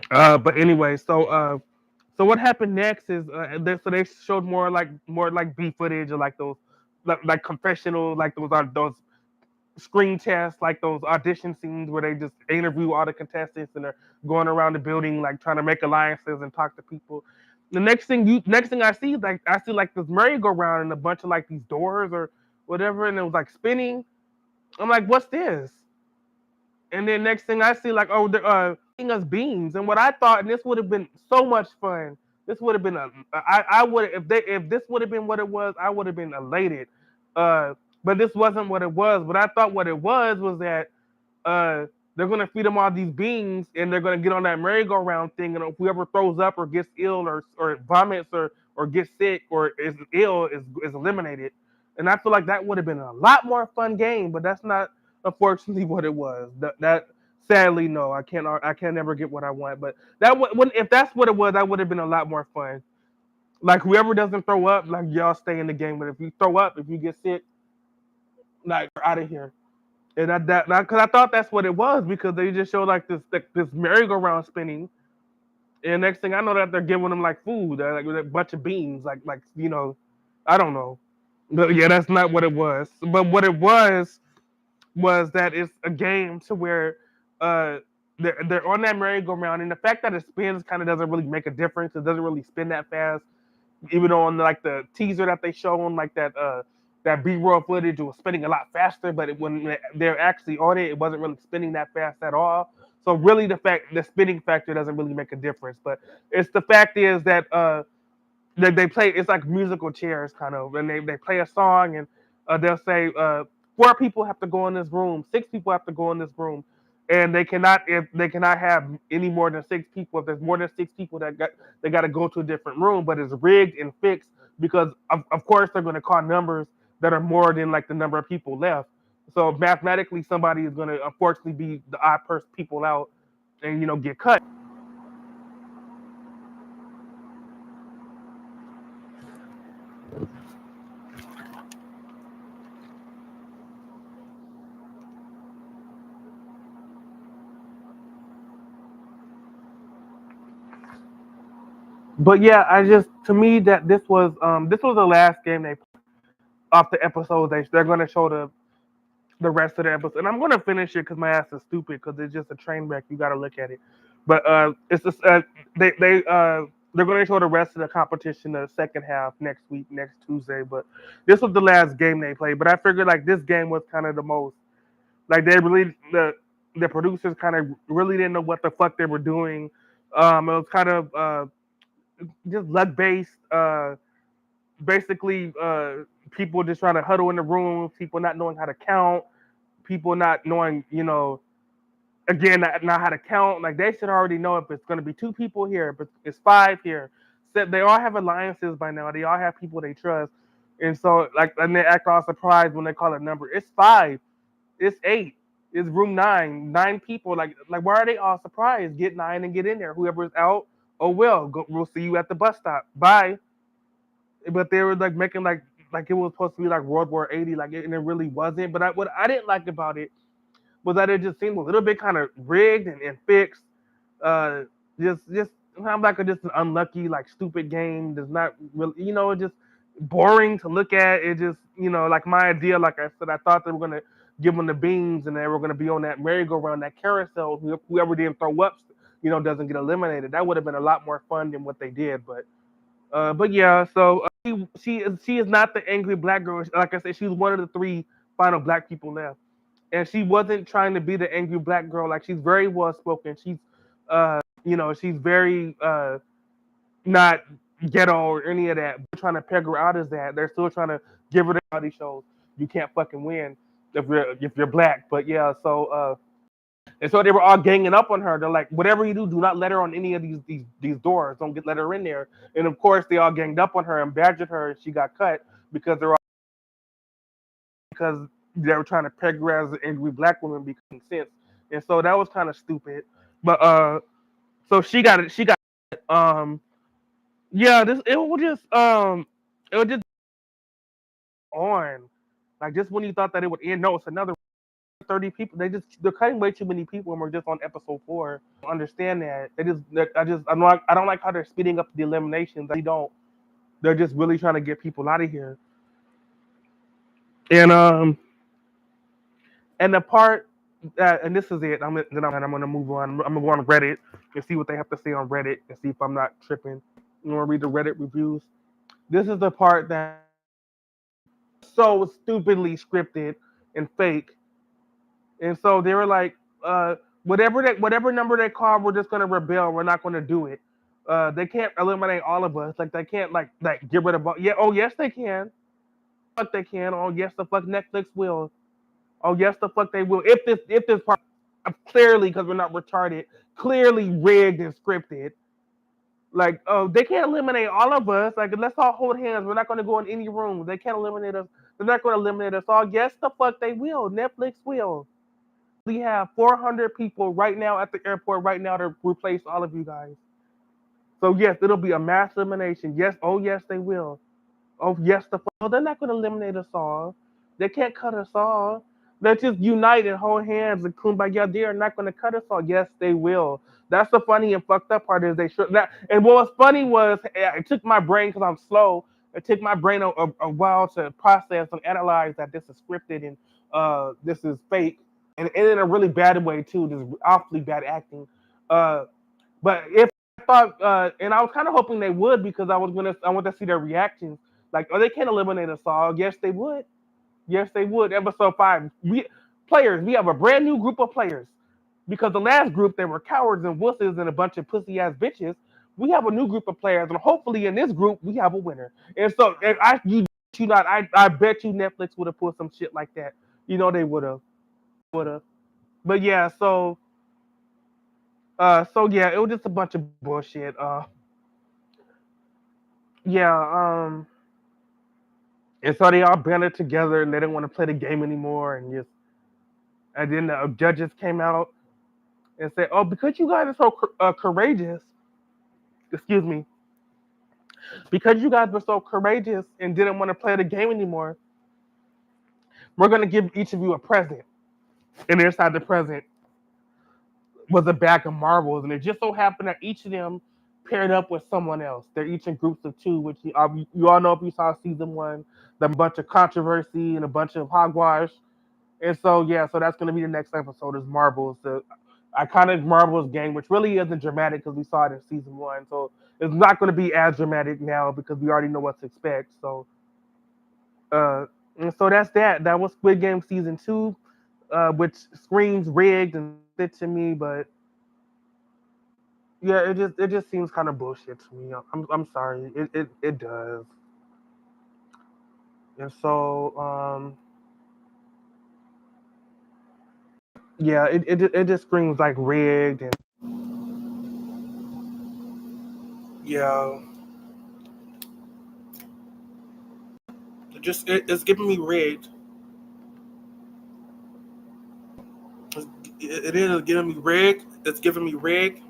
But anyway, so what happened next is so they showed more like B footage or like those like confessional like those screen tests like those audition scenes where they just interview all the contestants and they're going around the building like trying to make alliances and talk to people. The next thing I see is like I see like this merry-go-round and a bunch of like these doors or whatever, and it was like spinning. I'm like, what's this? And then next thing I see, like, oh, they're eating us beans. And what I thought, and this would have been so much fun. This would have been I would if this would have been what it was, I would have been elated. Uh, but this wasn't what it was. But I thought what it was that uh, they're gonna feed them all these beans, and they're gonna get on that merry-go-round thing, and whoever throws up or gets ill or vomits or gets sick or is ill is eliminated. And I feel like that would have been a lot more fun game, but that's not unfortunately what it was. That sadly no, I can't never get what I want. But that would if that's what it was, that would have been a lot more fun. Like whoever doesn't throw up, like y'all stay in the game. But if you throw up, if you get sick, like out of here. And because I thought that's what it was because they just showed like this merry-go-round spinning, and next thing I know that they're giving them like food, like with a bunch of beans, like I don't know, but yeah, that's not what it was. But what it was that it's a game to where uh they're on that merry-go-round, and the fact that it spins kind of doesn't really make a difference. It doesn't really spin that fast, even on like the teaser that they shown, like that B-roll footage was spinning a lot faster, but when they're actually on it, it wasn't really spinning that fast at all. So really, the spinning factor doesn't really make a difference. But it's the fact is that they play. It's like musical chairs kind of, and they play a song, and they'll say four people have to go in this room, six people have to go in this room, and they cannot have any more than six people. If there's more than six people they got to go to a different room, but it's rigged and fixed because of course they're going to call numbers that are more than like the number of people left. So mathematically, somebody is going to unfortunately be the odd person people out, and get cut. But yeah, I just to me that this was the last game they off the episode. They're gonna show the rest of the episode, and I'm gonna finish it because my ass is stupid because it's just a train wreck. You gotta look at it, but it's just they're gonna show the rest of the competition the second half next week, next Tuesday. But this was the last game they played. But I figured like this game was kind of the most like they really the producers kind of really didn't know what the fuck they were doing. It was kind of just luck based. Basically, people just trying to huddle in the room, people not knowing how to count, people not knowing, again, not how to count. Like they should already know if it's going to be two people here, but it's five here. So they all have alliances by now. They all have people they trust, and so like, and they act all surprised when they call a number. It's five. It's eight. It's room nine. Nine people. Like why are they all surprised? Get nine and get in there. Whoever's out, oh well. We'll see you at the bus stop. Bye. But they were like making like it was supposed to be like World War 80, and it really wasn't. But what I didn't like about it was that it just seemed a little bit kind of rigged and fixed. Uh, just I'm like just an unlucky like stupid game. Does not really just boring to look at. It just like my idea. Like I said, I thought they were gonna give them the beans and they were gonna be on that merry-go-round, that carousel. Whoever didn't throw up, doesn't get eliminated. That would have been a lot more fun than what they did. But yeah, so she is not the angry black girl. Like I said, she's one of the three final black people left, and she wasn't trying to be the angry black girl. Like she's very well spoken. She's very not ghetto or any of that. They're trying to peg her out as that. They're still trying to give her the reality shows. You can't fucking win if you're black. But yeah, and so they were all ganging up on her. They're like, whatever you do not let her on any of these doors. Don't let her in there. And of course, they all ganged up on her and badgered her, and she got cut because they were trying to peg her as an angry black woman because sense. And so that was kind of stupid. But so she got it. She got yeah. It was just on like just when you thought that it would end. No, it's another 30 people. They're cutting way too many people, and we're just on episode 4. I don't understand that. I don't like how they're speeding up the eliminations. They don't. They're just really trying to get people out of here. And the part and this is it. I'm gonna move on. I'm gonna go on Reddit and see what they have to say on Reddit and see if I'm not tripping. I'm gonna read the Reddit reviews. This is the part that so stupidly scripted and fake. And so they were like, whatever number they call, we're just gonna rebel. We're not gonna do it. They can't eliminate all of us. Like they can't like get rid of all. Yeah. Oh yes, they can. Fuck they can. Oh yes, the fuck Netflix will. Oh yes, the fuck they will. If this part clearly because we're not retarded, clearly rigged and scripted. Like, oh, they can't eliminate all of us. Like, let's all hold hands. We're not going to go in any room. They can't eliminate us. They're not going to eliminate us all. Yes, the fuck they will. Netflix will. We have 400 people right now at the airport right now to replace all of you guys. So yes, it'll be a mass elimination. Yes, oh yes, they will. Oh yes, they're not going to eliminate us all. They can't cut us all. Let's just unite and hold hands and kumbaya. They are not going to cut us all. Yes, they will. That's the funny and fucked up part is they should that. And what was funny was it took my brain because I'm slow. It took my brain a while to process and analyze that this is scripted and this is fake and in a really bad way too. This awfully bad acting. Uh, but if I thought, and I was kind of hoping they would because I want to see their reactions. Like, oh, they can't eliminate us all. Yes, they would. Yes, they would. Episode 5, we have a brand new group of players because the last group they were cowards and wusses and a bunch of pussy ass bitches. We have a new group of players, and hopefully in this group we have a winner. And so, and I bet you Netflix would have put some shit like that. You know they would have. But yeah, so yeah, it was just a bunch of bullshit. Yeah, and so they all banded together and they didn't want to play the game anymore, and then the judges came out and said, "Oh, because you guys are so courageous, excuse me, because you guys were so courageous and didn't want to play the game anymore, we're gonna give each of you a present." And inside the present was a bag of marbles, and it just so happened that each of them paired up with someone else. They're each in groups of two, which you all know if you saw season 1, the bunch of controversy and a bunch of hogwash. And so yeah, so that's gonna be the next episode is Marbles, the iconic Marbles game, which really isn't dramatic because we saw it in season 1. So it's not gonna be as dramatic now because we already know what to expect. So and so that's that. That was Squid Game season 2, which screams rigged and it to me, but yeah, it just seems kind of bullshit to me. I'm sorry, it does. And so yeah, it just screams like rigged and yeah. It's giving me rigged. It is giving me rigged. It's giving me rigged.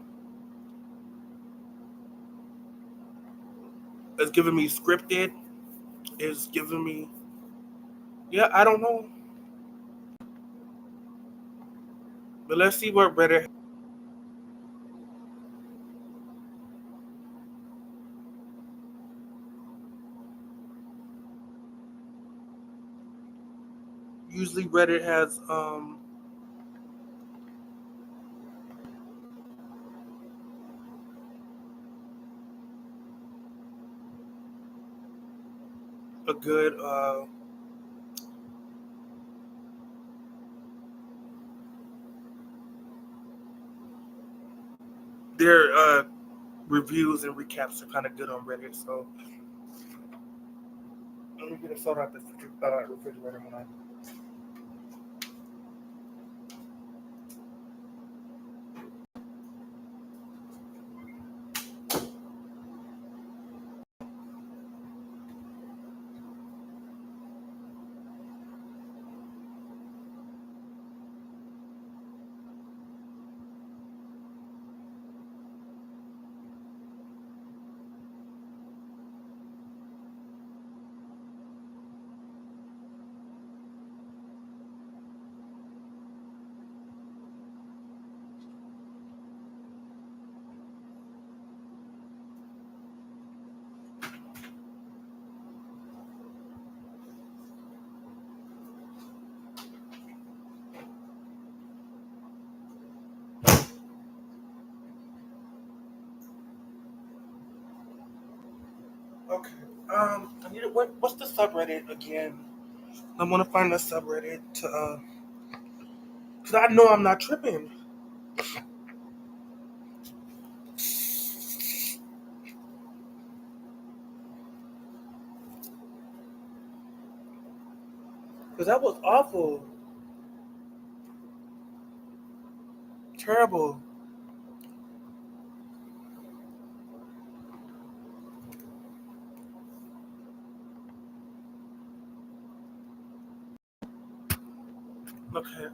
It's giving me scripted. It's giving me yeah. I don't know, but let's see what Reddit usually Reddit has a good their reviews and recaps are kind of good on Reddit. So let me get a soda out the refrigerator. Hold on. Okay. What's the subreddit again? I want to find the subreddit to I know I'm not tripping. Because that was awful. Terrible. Okay.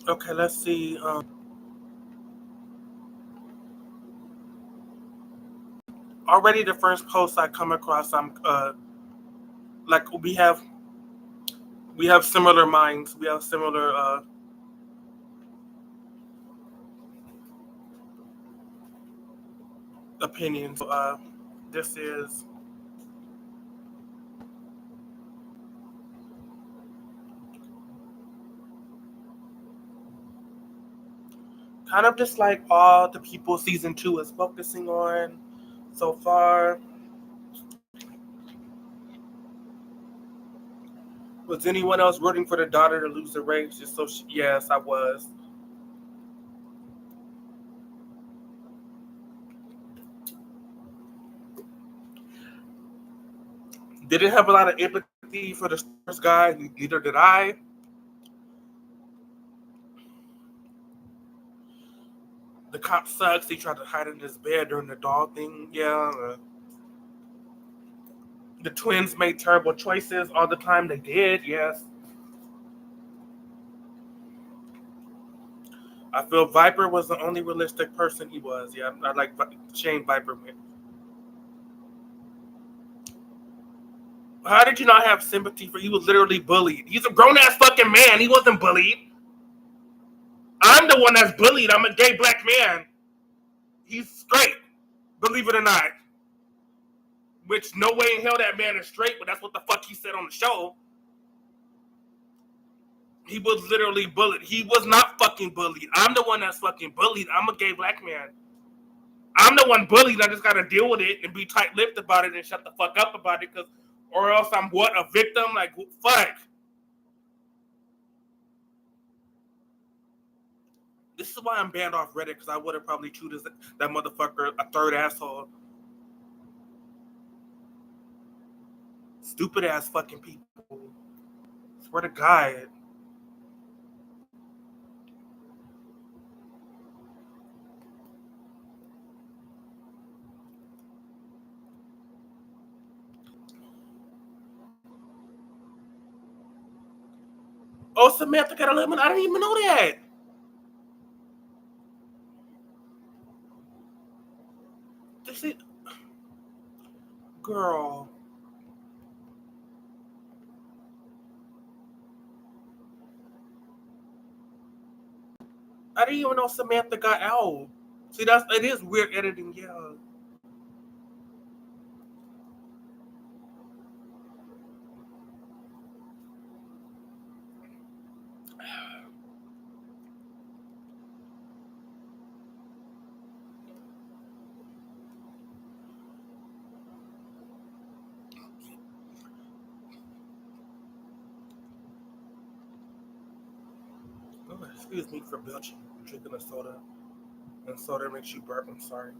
Okay, let's see. Already the first post I come across, I'm like we have similar minds. We have similar opinions. So, this is kind of just like all the people season 2 is focusing on so far. Was anyone else rooting for the daughter to lose the race? Just so yes, I was. Didn't have a lot of empathy for the first guy. Neither did I. The cop sucks. He tried to hide in his bed during the dog thing. Yeah. The twins made terrible choices all the time. They did. Yes. I feel Viper was the only realistic person he was. Yeah, I like Shane Viper. How did you not have sympathy for? He was literally bullied. He's a grown ass fucking man. He wasn't bullied. I'm the one that's bullied. I'm a gay black man. He's straight, believe it or not. Which no way in hell that man is straight, but that's what the fuck he said on the show. He was literally bullied. He was not fucking bullied. I'm the one that's fucking bullied. I'm a gay black man. I'm the one bullied. I just gotta deal with it and be tight-lipped about it and shut the fuck up about it, because, or else I'm what, a victim? Like, fuck. This is why I'm banned off Reddit, because I would have probably chewed that motherfucker a third asshole. Stupid ass fucking people. Swear to God. Oh, Samantha got a lemon. I didn't even know that. This is, girl. I didn't even know Samantha got out. See, it is weird editing. Yeah. Oh, excuse me for belching. I'm drinking a soda, and soda makes you burp. I'm sorry.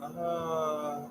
Uh,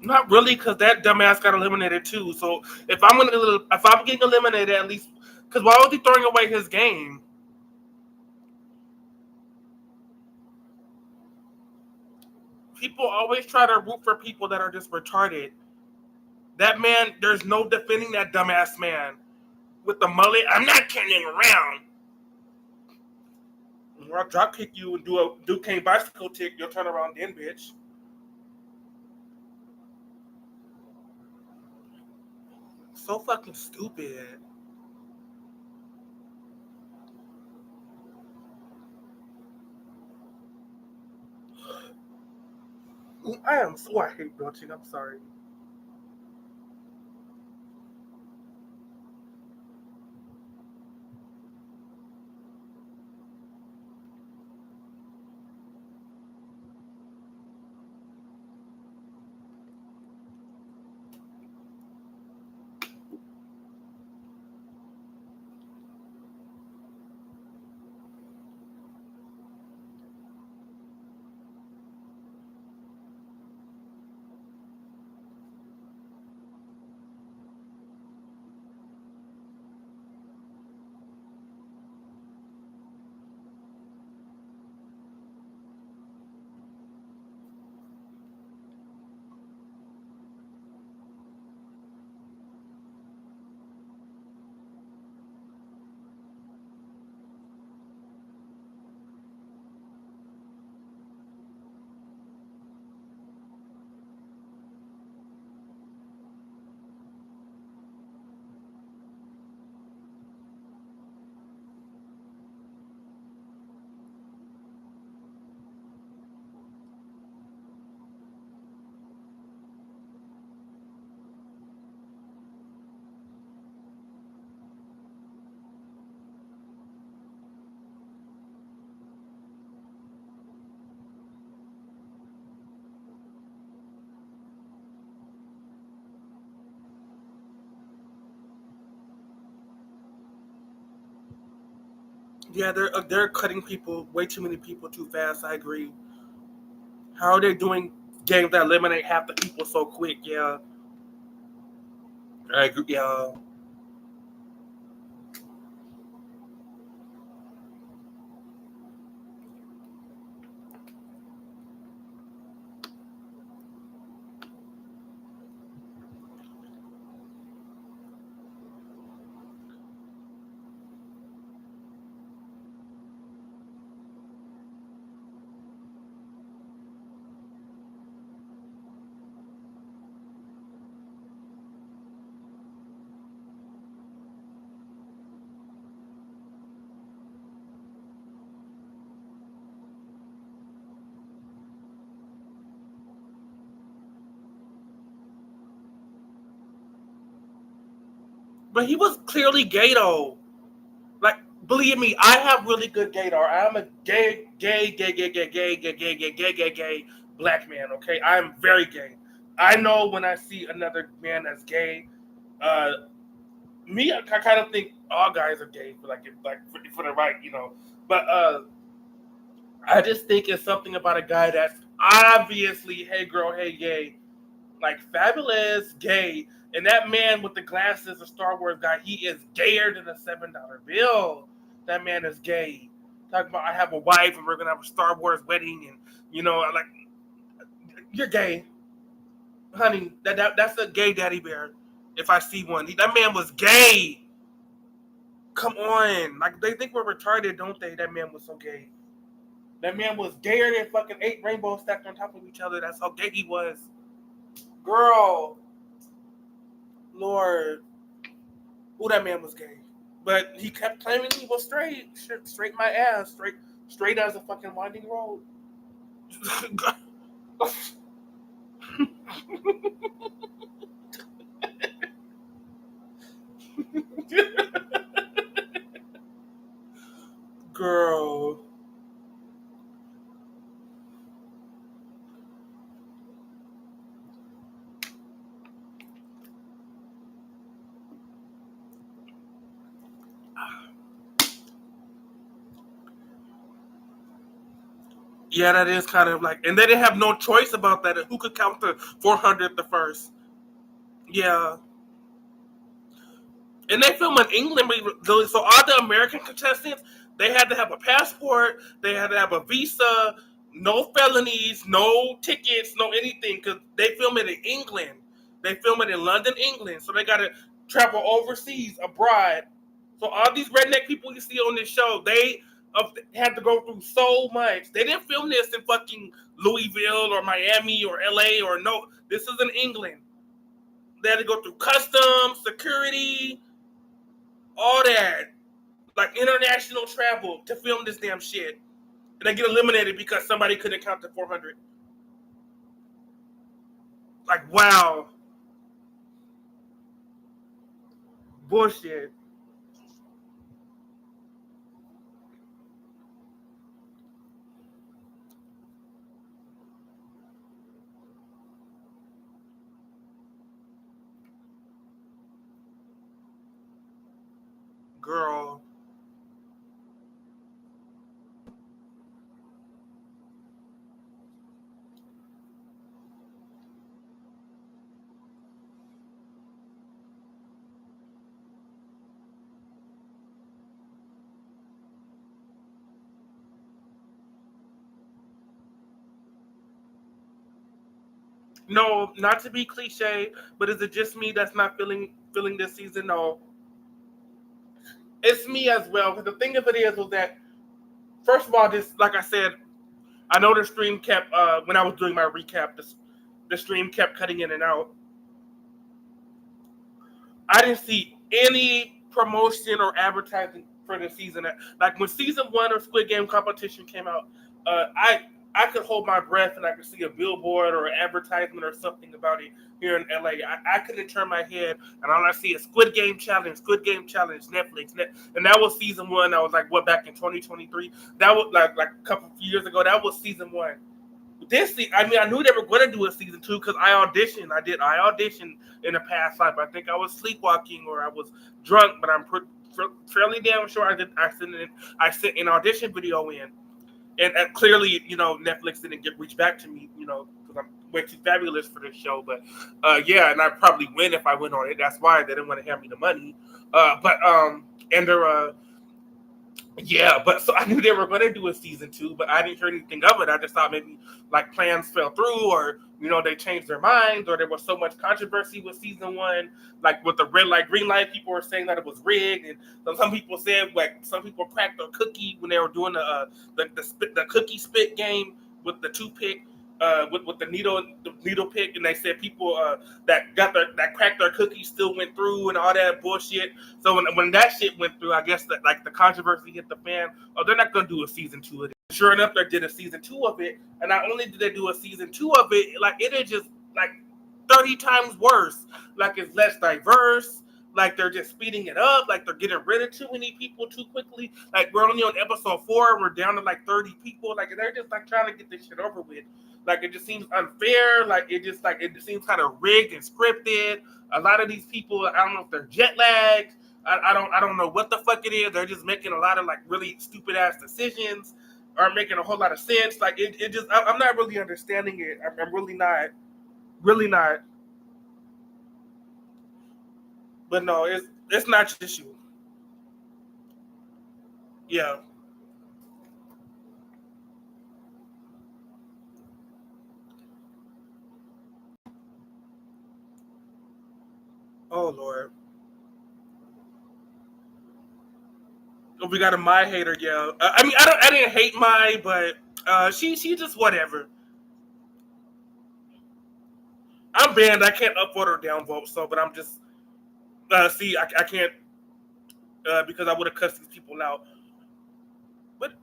Not really, because that dumbass got eliminated too. So if I'm getting eliminated, at least because why was he throwing away his game? People always try to root for people that are just retarded. That man, there's no defending that dumbass man with the mullet. I'm not turning around. Or I'll drop kick you and do a Duquesne bicycle tick. You'll turn around then, bitch. So fucking stupid. I am so I hate belching. I'm sorry. Yeah, they're cutting people way too many people too fast. I agree. How are they doing games that eliminate half the people so quick? Yeah, I agree. Yeah, but he was clearly gay though. Like, believe me, I have really good gaydar. I'm a gay black man. Okay, I'm very gay. I know when I see another man that's gay. Uh, me, I kind of think all guys are gay for for the right, you know. But I just think it's something about a guy that's obviously, hey girl, hey gay, like fabulous gay, and that man with the glasses, a Star Wars guy, he is gayer than a $7 bill. That man is gay. Talking about I have a wife and we're gonna have a Star Wars wedding, and I'm like, you're gay, honey. That's a gay daddy bear. If I see one, that man was gay. Come on, like they think we're retarded, don't they? That man was so gay. That man was gayer than fucking 8 rainbows stacked on top of each other. That's how gay he was. Girl, Lord, who that man was gay. But he kept claiming he was straight. Shit, straight my ass. Straight as a fucking winding road. Girl. Yeah, that is kind of like, and they didn't have no choice about that. Who could count to 400 the first? Yeah, and they film in England, so all the American contestants they had to have a passport, they had to have a visa, no felonies, no tickets, no anything, because they film it in England. They film it in London, England, so they got to travel overseas, abroad. So all these redneck people you see on this show, they had to go through so much. They didn't film this in fucking Louisville or Miami or LA or no. This is in England. They had to go through customs, security, all that, like international travel to film this damn shit, and they get eliminated because somebody couldn't count to 400. Like, wow, bullshit, girl. No, not to be cliche, but is it just me that's not feeling this season? No, it's me as well. Because the thing of it is, was that first of all, this like I said, I know the stream kept when I was doing my recap, the stream kept cutting in and out. I didn't see any promotion or advertising for the season. Like when season one of Squid Game competition came out, I could hold my breath and I could see a billboard or an advertisement or something about it here in LA. I couldn't turn my head and all I see is Squid Game Challenge, Netflix, and that was season one. I was like, what, back in 2023? That was like a couple of years ago. That was season one. I mean, I knew they were going to do a season two because I auditioned in a past life. I think I was sleepwalking or I was drunk, but I'm fairly damn sure I did. I sent an audition video in, and clearly, Netflix didn't get reach back to me, because I'm way too fabulous for this show. But yeah, and I'd probably win if I went on it. That's why they didn't want to hand me the money. But and they're yeah, but so I knew they were going to do a season two, but I didn't hear anything of it. I just thought maybe like plans fell through, or they changed their minds, or there was so much controversy with season one, like with the red light, green light. People were saying that it was rigged, and some people said like some people cracked their cookie when they were doing the cookie spit game with the toothpick. With the needle pick, and they said people that cracked their cookies still went through and all that bullshit. So when that shit went through, I guess that like the controversy hit the fan. Oh, they're not gonna do a season two of it. Sure enough, they did a season two of it, and not only did they do a season two of it, like it is just like 30 times worse. Like it's less diverse. Like they're just speeding it up. Like they're getting rid of too many people too quickly. Like we're only on episode 4, and we're down to like 30 people. Like they're just like trying to get this shit over with. Like it just seems unfair. It just seems kind of rigged and scripted. A lot of these people, I don't know if they're jet lagged. I don't know what the fuck it is. They're just making a lot of like really stupid ass decisions, or making a whole lot of sense. Like it just I'm not really understanding it. I'm really not, really not. But no, it's not just you. Yeah. Oh Lord. Oh, we got a my hater. Yeah. I mean, I didn't hate my, but she just whatever. I'm banned. I can't upvote or downvote. So, but I'm just see, I can't because I would have cussed these people out. But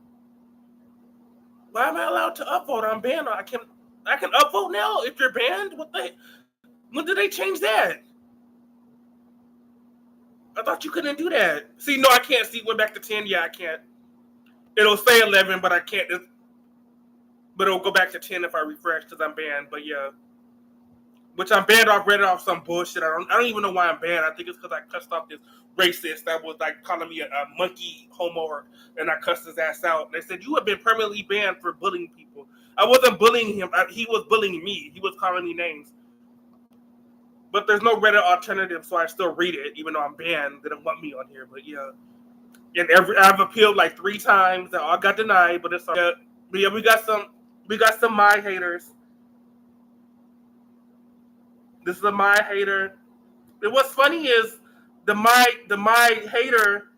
why am I allowed to upvote? I'm banned. I can upvote now if you're banned. What the? When did they change that? I thought you couldn't do that. See, no, I can't. See, went back to 10. Yeah, I can't. It'll say 11, but I can't. But it'll go back to 10 if I refresh because I'm banned. But yeah, which I'm banned off Reddit off some bullshit. I don't even know why I'm banned. I think it's because I cussed off this racist that was like calling me a monkey homo, and I cussed his ass out. And they said you have been permanently banned for bullying people. I wasn't bullying him. He was bullying me. He was calling me names. But there's no Reddit alternative, so I still read it, even though I'm banned. They don't want me on here. But yeah, and I've appealed like 3 times. That all got denied. But it's all yeah. But yeah, we got some my haters. This is a my hater. And what's funny is the my hater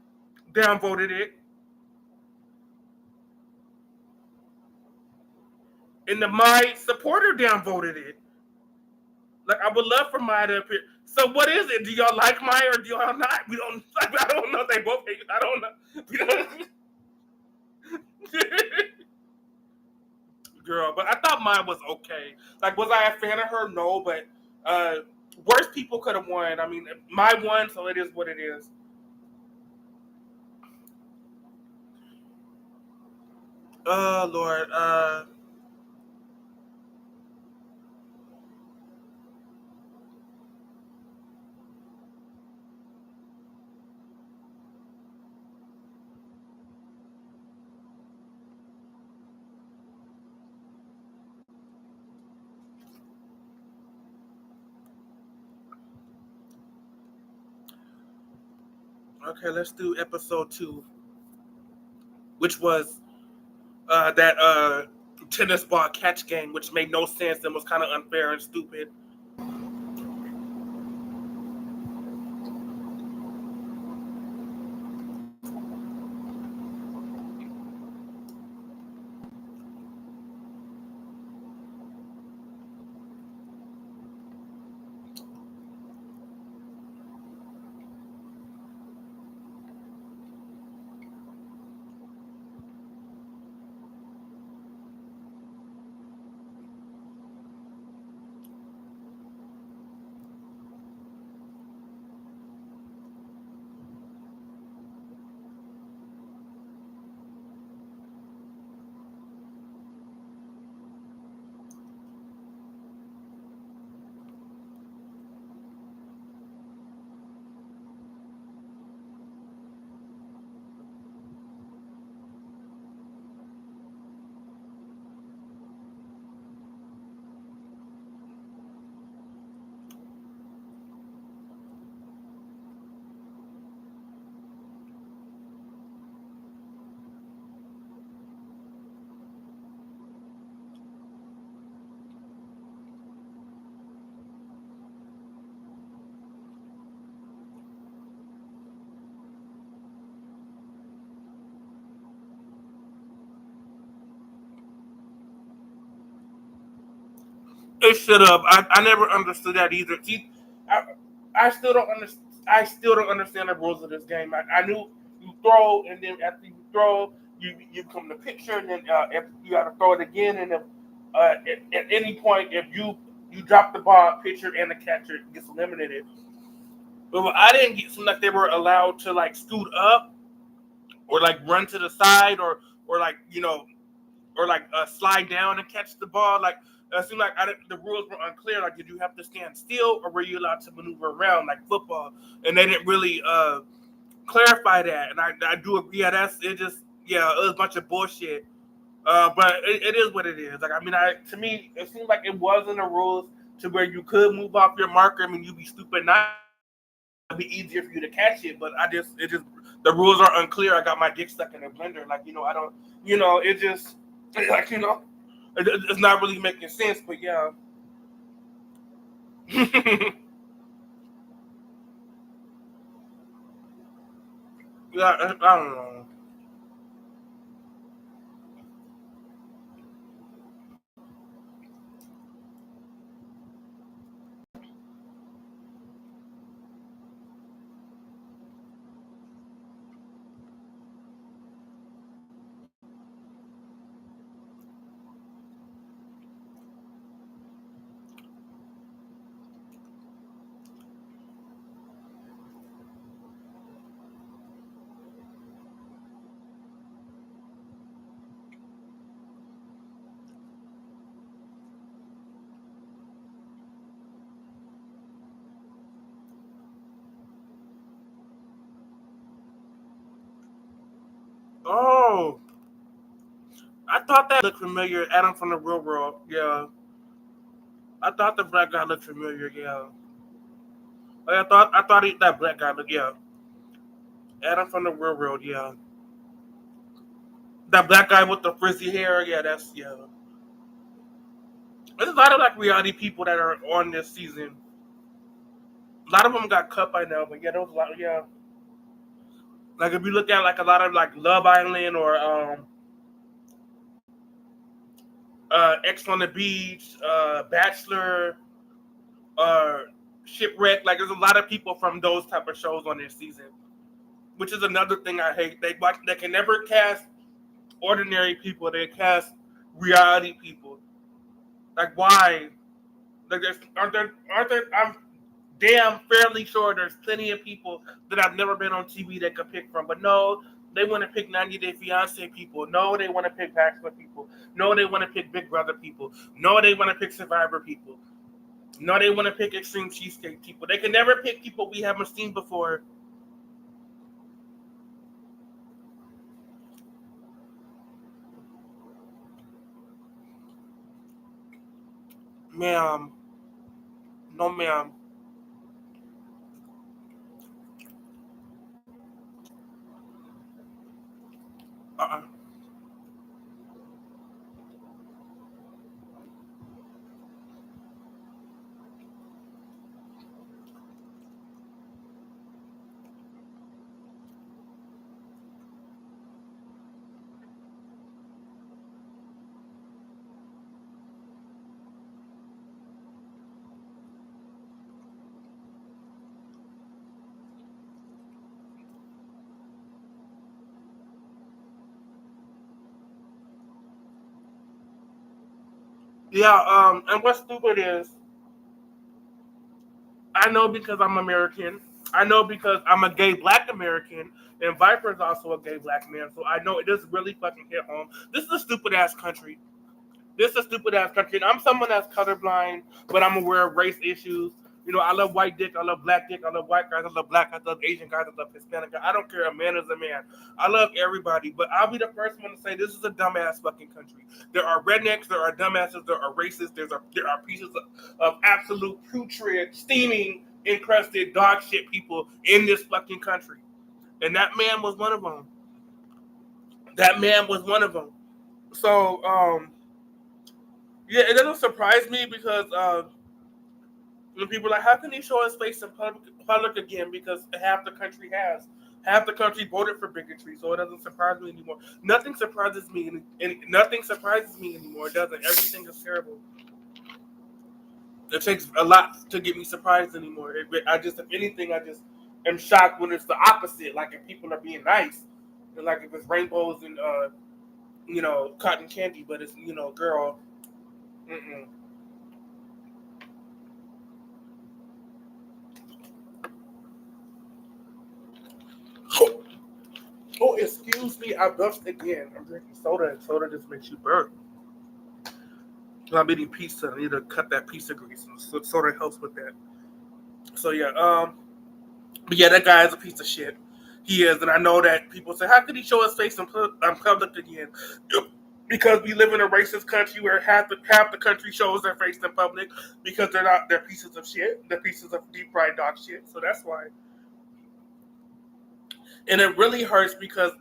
downvoted it, and the my supporter downvoted it. Like I would love for Maya to appear. So what is it? Do y'all like Maya or do y'all not? We don't. Like, I don't know. They both hate. I don't know. We don't- Girl, but I thought Maya was okay. Like, was I a fan of her? No, but uh, worse people could have won. I mean, my won, so it is what it is. Oh Lord. Okay, let's do episode 2, which was that tennis ball catch game, which made no sense and was kind of unfair and stupid. It should have. I never understood that either. See, I, I still don't understand. I still don't understand the rules of this game. I knew you throw, and then after you throw, you come to picture, and then if you got to throw it again, and if at any point if you drop the ball, pitcher and the catcher gets eliminated. But what I didn't get seemed like they were allowed to like scoot up or like run to the side or like or like slide down and catch the ball. Like it seemed like the rules were unclear. Like, did you have to stand still, or were you allowed to maneuver around like football? And they didn't really clarify that. And I do agree. Yeah, that's it. Just yeah, it was a bunch of bullshit. But it is what it is. Like I mean, to me, it seemed like it wasn't a rules to where you could move off your marker. I mean, you'd be stupid not. It'd be easier for you to catch it, but it just the rules are unclear. I got my dick stuck in a blender. Like I don't. It just like it's not really making sense. But yeah, yeah, I don't know. Oh, I thought that looked familiar. Adam from the Real World. Yeah, I thought the black guy looked familiar. Yeah, like, that black guy looked. Yeah, Adam from the Real World. Yeah, that black guy with the frizzy hair. Yeah, that's yeah. There's a lot of like reality people that are on this season. A lot of them got cut by now, but yeah, there was a lot. Yeah, like if you look at like a lot of like Love Island or X on the Beach, Bachelor, uh, Shipwreck. Like there's a lot of people from those type of shows on this season, which is another thing I hate. They can never cast ordinary people. They cast reality people. Like why? Like there's aren't there? I'm damn fairly sure there's plenty of people that I've never been on TV that could pick from. But no, they want to pick 90 Day Fiance people. No, they want to pick Bachelor people. No, they want to pick Big Brother people. No, they want to pick Survivor people. No, they want to pick Extreme Cheesecake people. They can never pick people we haven't seen before. Ma'am. No, ma'am. Uh-uh. Yeah, and what's stupid is I know because I'm American. I know because I'm a gay black American, and Viper is also a gay black man. So I know it does really fucking hit home. This is a stupid ass country. This is a stupid ass country. And I'm someone that's colorblind, but I'm aware of race issues. You know, I love white dick, I love black dick, I love white guys, I love black guys, I love Asian guys, I love Hispanic guys. I don't care. A man is a man. I love everybody, but I'll be the first one to say this is a dumbass fucking country. There are rednecks, there are dumbasses, there are racists, there are pieces of absolute putrid, steaming, encrusted dog shit people in this fucking country. And that man was one of them. That man was one of them. So, yeah, it doesn't surprise me because when people are like, how can he show his face in public again? Because half the country has. Half the country voted for bigotry, so it doesn't surprise me anymore. Nothing surprises me, and nothing surprises me anymore. It doesn't. Everything is terrible. It takes a lot to get me surprised anymore. If anything, I just am shocked when it's the opposite. Like if people are being nice, and like if it's rainbows and cotton candy, but it's girl. Mm-mm. Oh, excuse me, I burped again. I'm drinking soda, and soda just makes you burp. I'm eating pizza. I need to cut that pizza grease, and soda helps with that. So yeah, but yeah, that guy is a piece of shit. He is, and I know that people say, "How could he show his face in public again?" Because we live in a racist country where half the country shows their face in public because they're pieces of shit. They're pieces of deep fried dog shit. So that's why. And it really hurts because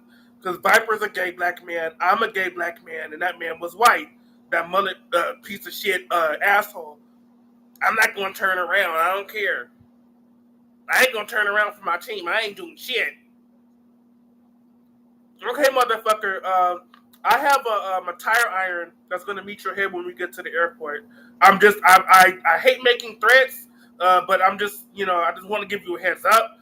Viper's a gay black man, I'm a gay black man, and that man was white. That mullet piece of shit asshole. I'm not gonna turn around. I don't care. I ain't gonna turn around for my team. I ain't doing shit. Okay, motherfucker. I have a tire iron that's gonna meet your head when we get to the airport. I hate making threats, but I just want to give you a heads up.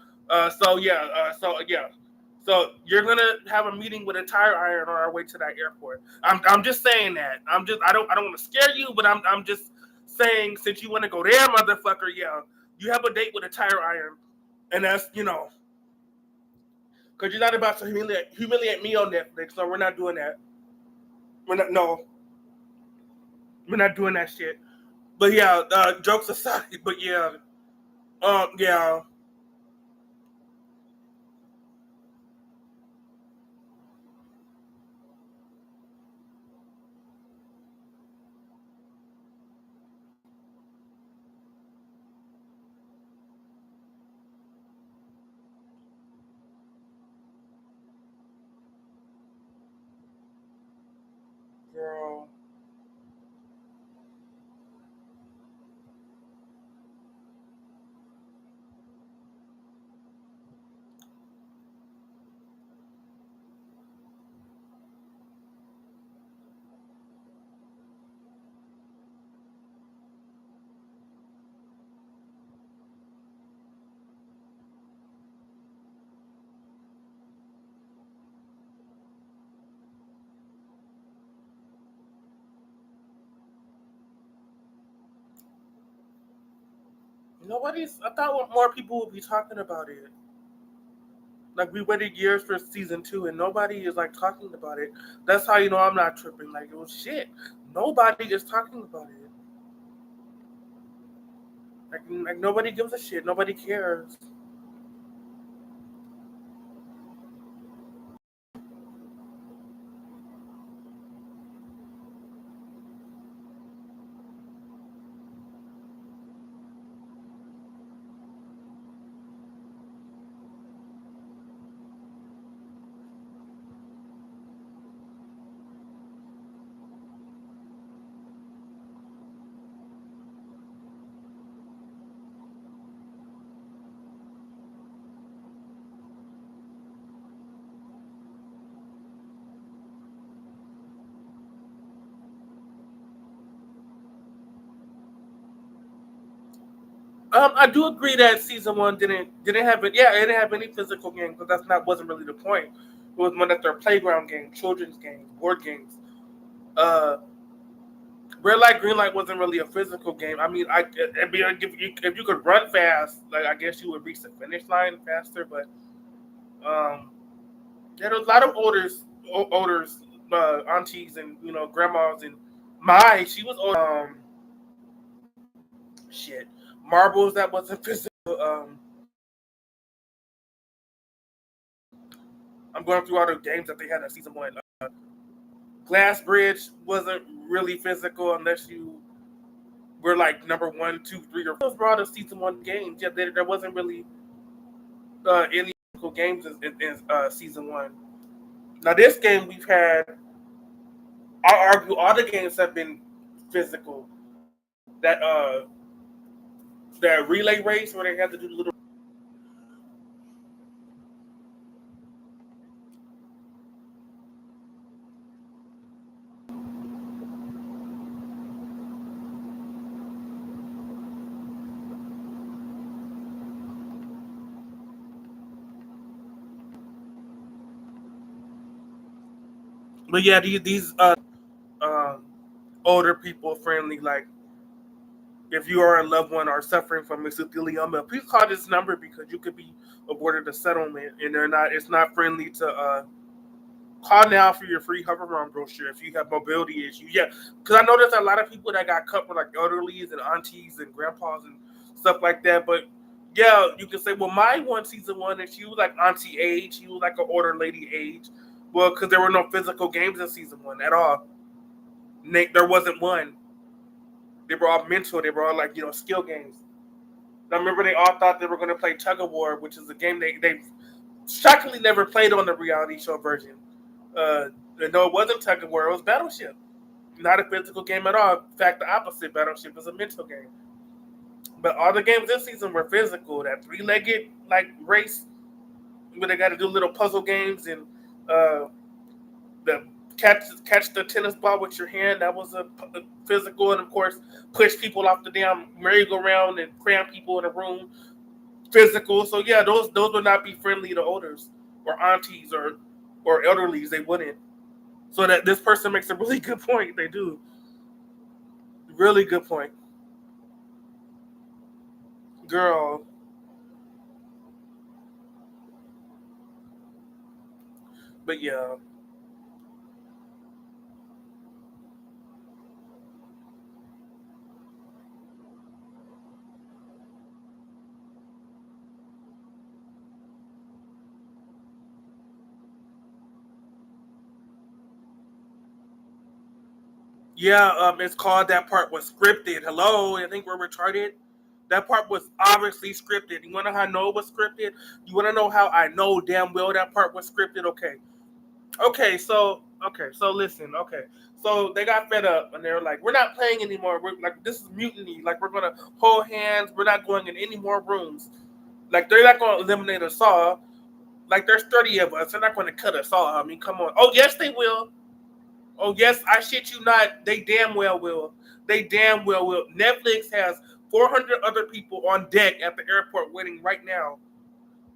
So you're gonna have a meeting with a tire iron on our way to that airport. I'm just saying that. I don't want to scare you, but I'm just saying since you want to go there, motherfucker. Yeah, you have a date with a tire iron, and that's because you're not about to humiliate me on Netflix. So we're not doing that. We're not no. We're not doing that shit. But yeah, jokes aside. But yeah, yeah. Girl. Nobody's. I thought more people would be talking about it. Like we waited years for season two, and nobody is like talking about it. That's how you know I'm not tripping. Like it was shit. Nobody is talking about it. Like nobody gives a shit. Nobody cares. I do agree that season one didn't have it. Yeah, it didn't have any physical games, but that's not wasn't really the point. It was one of their playground games, children's games, board games. Uh, Red light, green light wasn't really a physical game. I mean, if you could run fast, like I guess you would reach the finish line faster. But um, there was a lot of olders, aunties, and grandmas, and she was old. Shit, marbles that wasn't physical. I'm going through all the games that they had in season one. Glass Bridge wasn't really physical unless you were like number one, two, three, or those were all the season one games. Yeah, there wasn't really any physical games in season one. Now this game we've had, I argue all the games have been physical. That that relay race where they had to do the little. But yeah, these um, older people friendly. Like if you are a loved one or suffering from mesothelioma, please call this number because you could be awarded a settlement, and they're not. It's not friendly to call now for your free hoverboard brochure if you have mobility issues. Yeah, because I know there's a lot of people that got cut for like elderlies and aunties and grandpas and stuff like that. But yeah, you can say, well, my one season one, and she was like auntie age, she was like an older lady age. Well, because there were no physical games in season one at all. There wasn't one. They were all mental. They were all like skill games. I remember they all thought they were going to play tug of war, which is a game they shockingly never played on the reality show version. Uh, no, it wasn't tug of war. It was Battleship. Not a physical game at all. In fact, the opposite. Battleship is a mental game. But all the games this season were physical. That three-legged like race where they got to do little puzzle games and uh, the catch the tennis ball with your hand. That was a physical, and of course push people off the damn merry-go-round and cram people in a room. Physical. So yeah, those would not be friendly to elders or aunties or elderlies. They wouldn't. So that this person makes a really good point. They do. Really good point. Girl. But yeah. Yeah, it's called that part was scripted. Hello, I think we're retarded. That part was obviously scripted. You wanna know how I know it was scripted? You wanna know how I know damn well that part was scripted? Okay. Okay, so Okay, so listen. Okay, so they got fed up and they were like, "We're not playing anymore. We're like, this is mutiny. Like, we're gonna hold hands. We're not going in any more rooms. Like, they're not gonna eliminate us all. Like, there's 30 of us. They're not gonna cut us all. I mean, come on. Oh yes, they will. Oh yes, I shit you not. They damn well will. They damn well will. Netflix has 400 other people on deck at the airport waiting right now.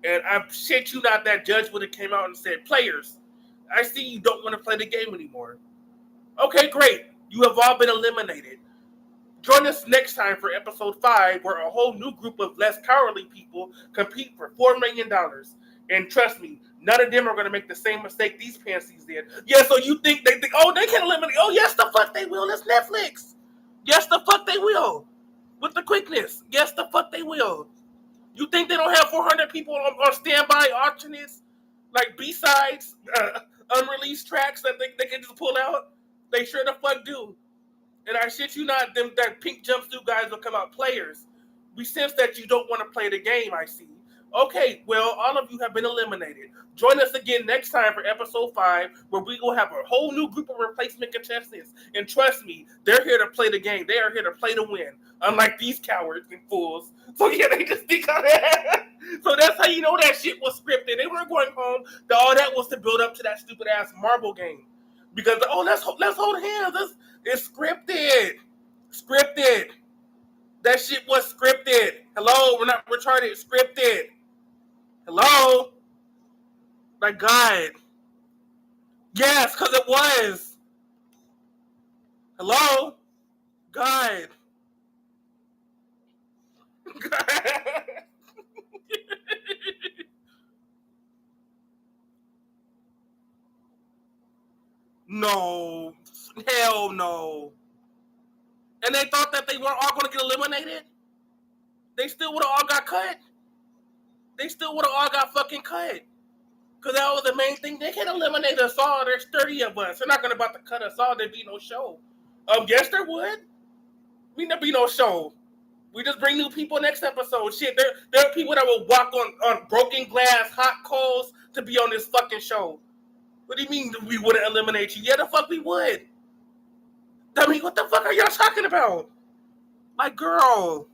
And I shit you not, that judge would have came out and said, "Players, I see you don't want to play the game anymore. Okay, great. You have all been eliminated. Join us next time for episode 5, where a whole new group of less cowardly people compete for $4 million. And trust me, none of them are going to make the same mistake these pansies did. Yeah, so you think they think, oh, they can eliminate? Oh, yes, the fuck they will. It's Netflix. Yes, the fuck they will. With the quickness. Yes, the fuck they will. You think they don't have 400 people on standby alternates, like B-sides, unreleased tracks that they can just pull out? They sure the fuck do. And I shit you not, them that pink jumpsuit guys will come out. Players, we sense that you don't want to play the game, I see. Okay, well, all of you have been eliminated. Join us again next time for episode 5, where we will have a whole new group of replacement contestants. And trust me, they're here to play the game. They are here to play to win, unlike these cowards and fools. So yeah, they just think of that. So that's how you know that shit was scripted. They weren't going home. All that was to build up to that stupid ass marble game. Because let's hold hands. It's scripted. Scripted. That shit was scripted. Hello, we're not retarded. Scripted. Hello? My God. Yes, because it was. Hello? God. No. Hell no. And they thought that they weren't all going to get eliminated? They still would have all got cut? They still would have all got fucking cut. Because that was the main thing. They can't eliminate us all. There's 30 of us. They're not going to about to cut us all. There'd be no show. Yes, there would. I mean, there'd be no show. We just bring new people next episode. Shit, there are people that will walk on broken glass, hot coals to be on this fucking show. What do you mean we wouldn't eliminate you? Yeah, the fuck we would. I mean, what the fuck are y'all talking about? Like, girl.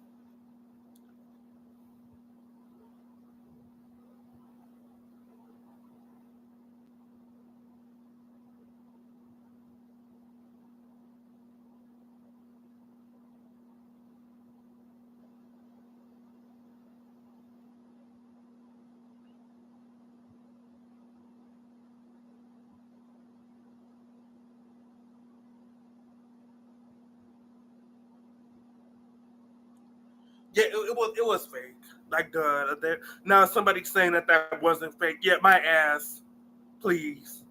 Yeah, it was fake. Like now somebody's saying that wasn't fake. Yeah, my ass, please.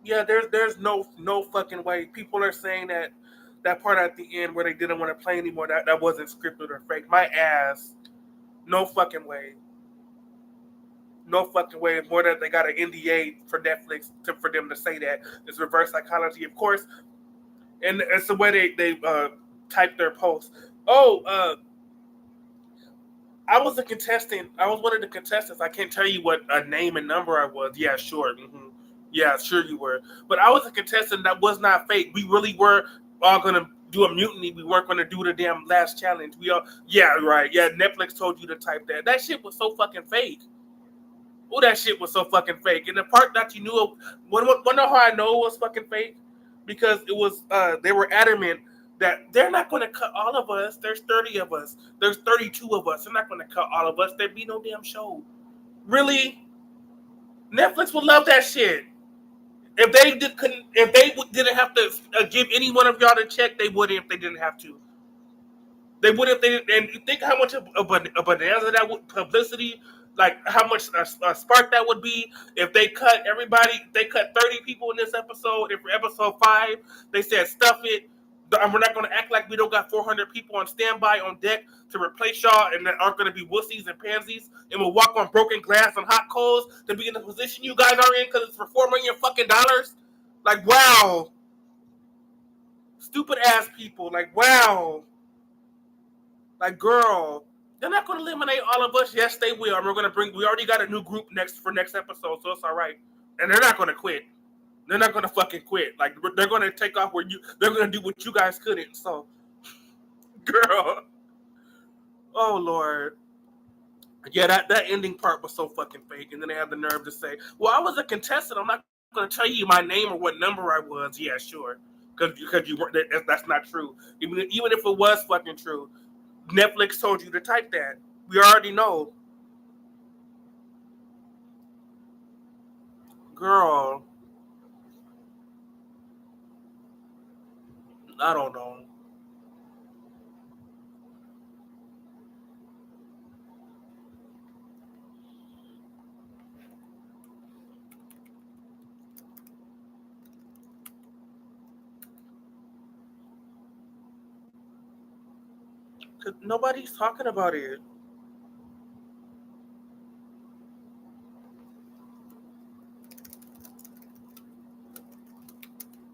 Yeah, there's no fucking way. People are saying that that part at the end where they didn't want to play anymore, that wasn't scripted or fake. My ass. No fucking way. No fucking way. More that they got an NDA for Netflix for them to say that. It's reverse psychology, of course. And it's the way they type their posts. Oh, I was a contestant. I was one of the contestants. I can't tell you what a name and number I was. Yeah, sure. Yeah, sure you were. But I was a contestant that was not fake. We really were all gonna do a mutiny. We weren't gonna do the damn last challenge. We all, yeah, right. Yeah, Netflix told you to type that. That shit was so fucking fake. Oh, that shit was so fucking fake. And the part that you knew, wonder how I know it was fucking fake? Because it was, they were adamant that they're not going to cut all of us. There's 30 of us. There's 32 of us. They're not going to cut all of us. There'd be no damn show. Really? Netflix would love that shit. If they couldn't, if they didn't have to give any one of y'all to check, they wouldn't if they didn't have to. They would if they didn't. And you think how much a bonanza that would publicity, like how much a spark that would be if they cut everybody. They cut 30 people in this episode. If for episode 5 they said stuff it, and we're not going to act like we don't got 400 people on standby on deck to replace y'all, and that aren't going to be wussies and pansies, and will walk on broken glass and hot coals to be in the position you guys are in because it's for $4 million fucking dollars. Like wow, stupid ass people. Like wow. Like, girl, they're not going to eliminate all of us. Yes, they will. And we're going to bring. We already got a new group next episode, so it's all right. And they're not going to quit. They're not going to fucking quit. Like they're going to take off where you. They're going to do what you guys couldn't. So, girl, oh Lord, yeah, that ending part was so fucking fake. And then they have the nerve to say, "Well, I was a contestant. I'm not going to tell you my name or what number I was." Yeah, sure, because you weren't. That's not true. Even if it was fucking true. Netflix told you to type that. We already know. Girl, I don't know. Cause nobody's talking about it.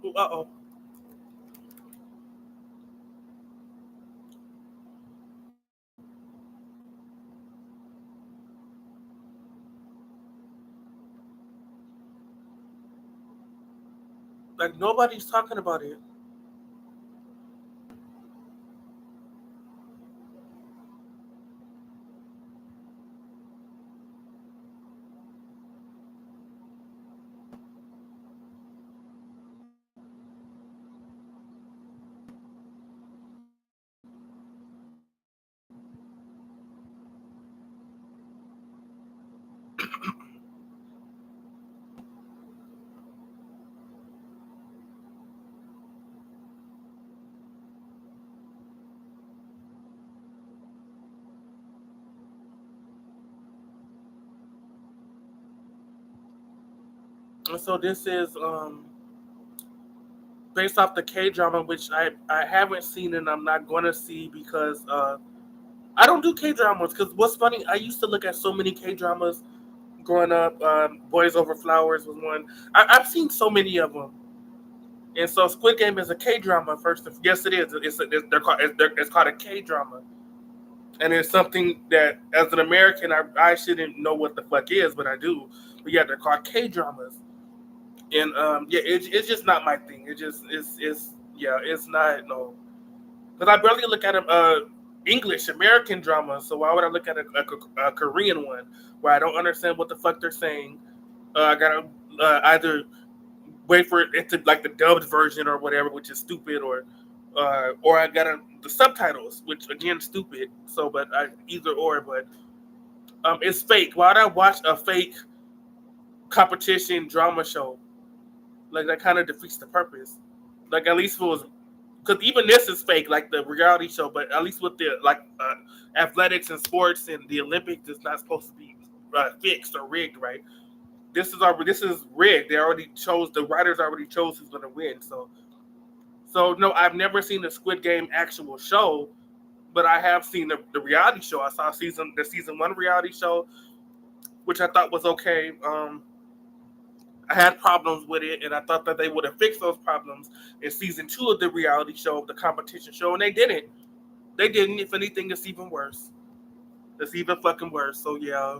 Uh-oh. Like nobody's talking about it. And so this is based off the K drama, which I haven't seen and I'm not gonna see because I don't do K dramas. Because what's funny, I used to look at so many K dramas growing up. Boys Over Flowers was one. I've seen so many of them. And so Squid Game is a K drama. First, yes, it is. It's called a K drama, and it's something that, as an American, I shouldn't know what the fuck is, but I do. But yeah, they're called K dramas, and yeah, it's just not my thing. It just it's yeah, it's not no. Because I barely look at English American drama, so why would I look at a Korean one where I don't understand what the fuck they're saying? I gotta either wait for it to like the dubbed version or whatever, which is stupid, or I got the subtitles, which again stupid. So, but I either or, but it's fake. Why would I watch a fake competition drama show? Like that kind of defeats the purpose. Like at least if it was, because even this is fake, like the reality show. But at least with the like athletics and sports and the Olympics, it's not supposed to be fixed or rigged, right? this is rigged. The writers already chose who's gonna win. So no, I've never seen the Squid Game actual show, but I have seen the reality show. I saw the season one reality show, which I thought was okay. I had problems with it, and I thought that they would have fixed those problems in season two of the reality show, the competition show, and they didn't. They didn't. If anything, it's even worse. It's even fucking worse. So yeah,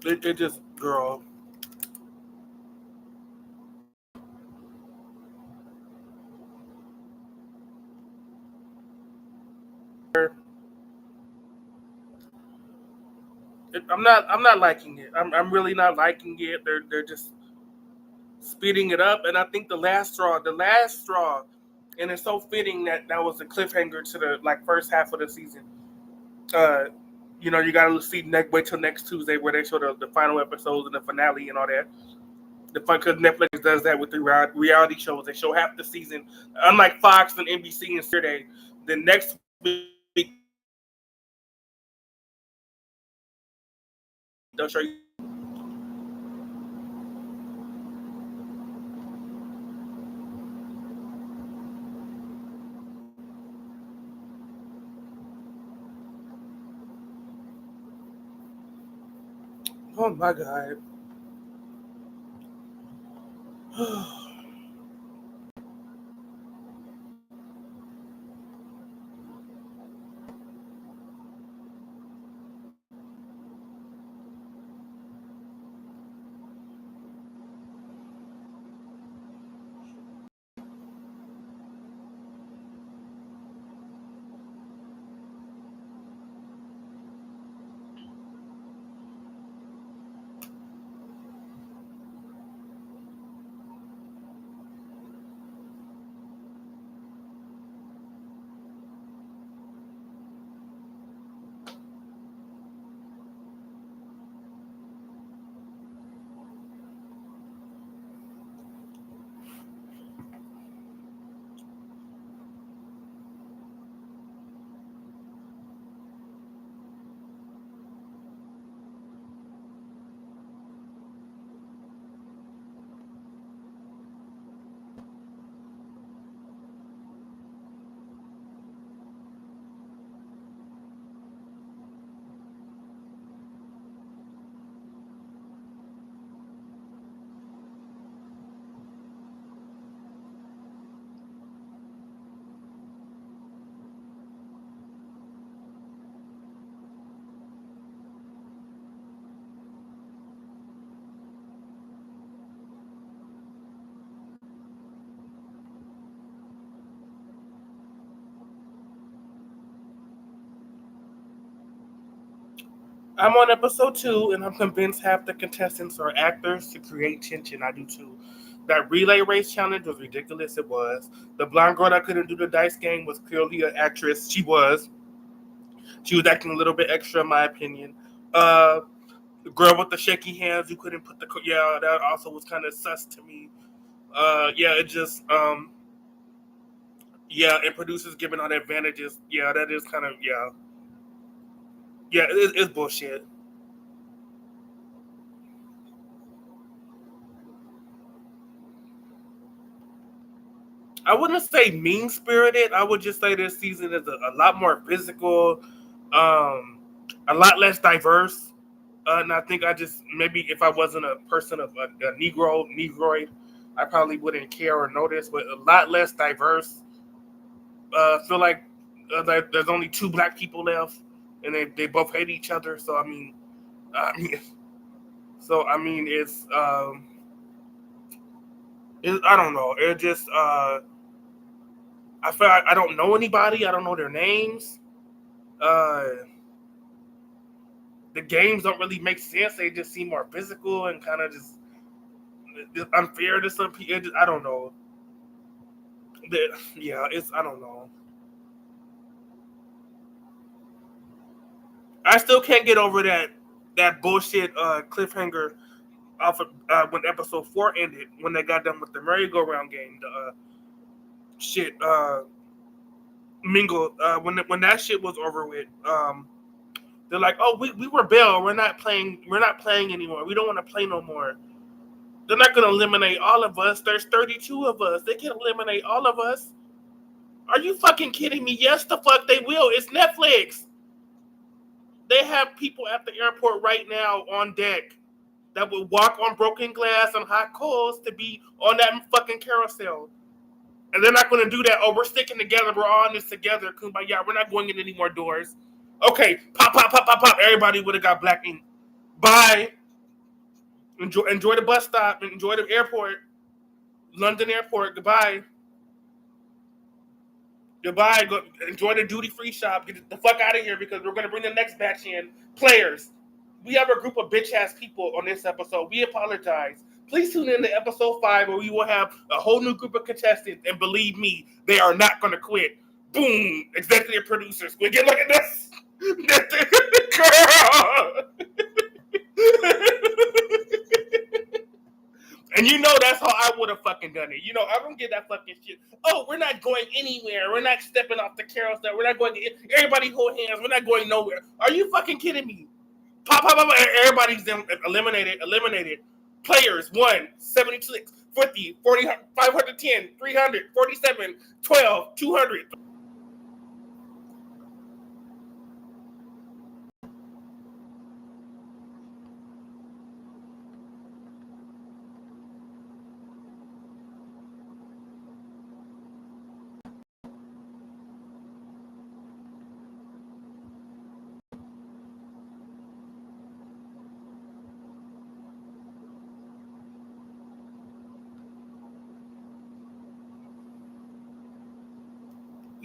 it just girl. I'm not liking it. I'm really not liking it. They're just speeding it up, and I think the last straw, and it's so fitting that that was the cliffhanger to the like first half of the season. Uh, you gotta wait till next Tuesday where they show the final episodes and the finale and all that. The fun because Netflix does that with the reality shows. They show half the season, unlike Fox and NBC and Saturday. The next week they'll show you. Oh my god. I'm on episode two, and I'm convinced half the contestants are actors to create tension. I do too. That relay race challenge was ridiculous. It was. The blonde girl that couldn't do the dice game was clearly an actress. She was. She was acting a little bit extra, in my opinion. Uh, the girl with the shaky hands who couldn't put yeah, that also was kind of sus to me. Yeah, it just yeah, and producers giving all the advantages. Yeah, that is kind of yeah, it's bullshit. I wouldn't say mean spirited. I would just say this season is a lot more physical, um, a lot less diverse. And I think I just maybe if I wasn't a person of a negroid, I probably wouldn't care or notice. But a lot less diverse. Feel like there's only two black people left, and they both hate each other. So I mean, I don't know. It just I feel like I don't know anybody. I don't know their names. Uh, the games don't really make sense. They just seem more physical and kind of just unfair to some people. I don't know. Yeah, it's I don't know. I still can't get over that bullshit cliffhanger off of when episode four ended when they got done with the merry-go-round game. The shit mingle when that shit was over with. They're like, oh, we rebel. We're not playing. We're not playing anymore. We don't want to play no more. They're not going to eliminate all of us. There's 32 of us. They can eliminate all of us. Are you fucking kidding me? Yes, the fuck they will. It's Netflix. They have people at the airport right now on deck that would walk on broken glass and hot coals to be on that fucking carousel. And they're not going to do that. Oh, we're sticking together. We're all in this together. Kumbaya. We're not going in any more doors. Okay, pop, pop, pop, pop, pop. Everybody would have got black ink. Bye. Enjoy the bus stop. Enjoy the airport. London airport. Goodbye. Goodbye. Go, enjoy the duty-free shop. Get the fuck out of here because we're going to bring the next batch in. Players. We have a group of bitch-ass people on this episode. We apologize. Please tune in to episode 5 where we will have a whole new group of contestants. And believe me, they are not going to quit. Boom. Executive producers. We get look at this. Girl. And you know that's how I would have fucking done it. You know, I don't get that fucking shit. Oh, we're not going anywhere. We're not stepping off the carousel. We're not going to... Everybody hold hands. We're not going nowhere. Are you fucking kidding me? Pop, pop, pop. Everybody's eliminated. Players, 1, 76, 50, 40, 510, 300, 47, 12, 200.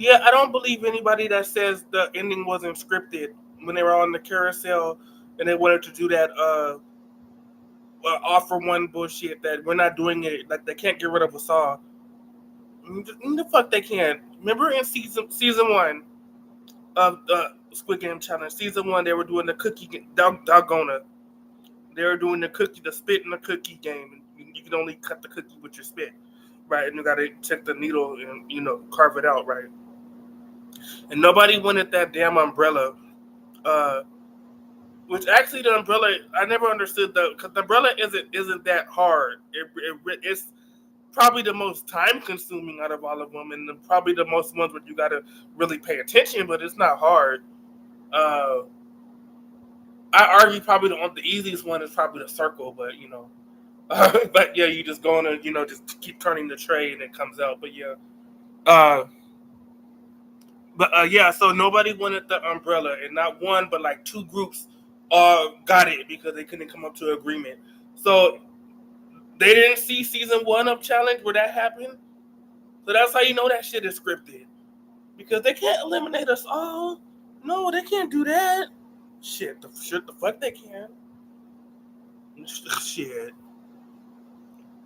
Yeah, I don't believe anybody that says the ending wasn't scripted when they were on the carousel and they wanted to do that offer one bullshit that we're not doing it. Like they can't get rid of us all. The fuck they can't. Remember in season 1 of the Squid Game Challenge, season 1 they were doing the cookie doggone. They were doing the spit in the cookie game. You can only cut the cookie with your spit, right? And you gotta take the needle and carve it out, right? And nobody wanted that damn umbrella. Uh, which actually the umbrella, I never understood because the umbrella isn't that hard. It's probably the most time consuming out of all of them, and probably the most ones where you gotta really pay attention. But it's not hard. Uh, I argue probably the easiest one is probably the circle, but but yeah, you just go on and just keep turning the tray and it comes out. But yeah, uh, yeah, so nobody wanted the umbrella, and not one, but like 2 groups got it because they couldn't come up to an agreement. So they didn't see season 1 of Challenge where that happened. So that's how you know that shit is scripted. Because they can't eliminate us all. No, they can't do that. Shit, the fuck they can. Shit.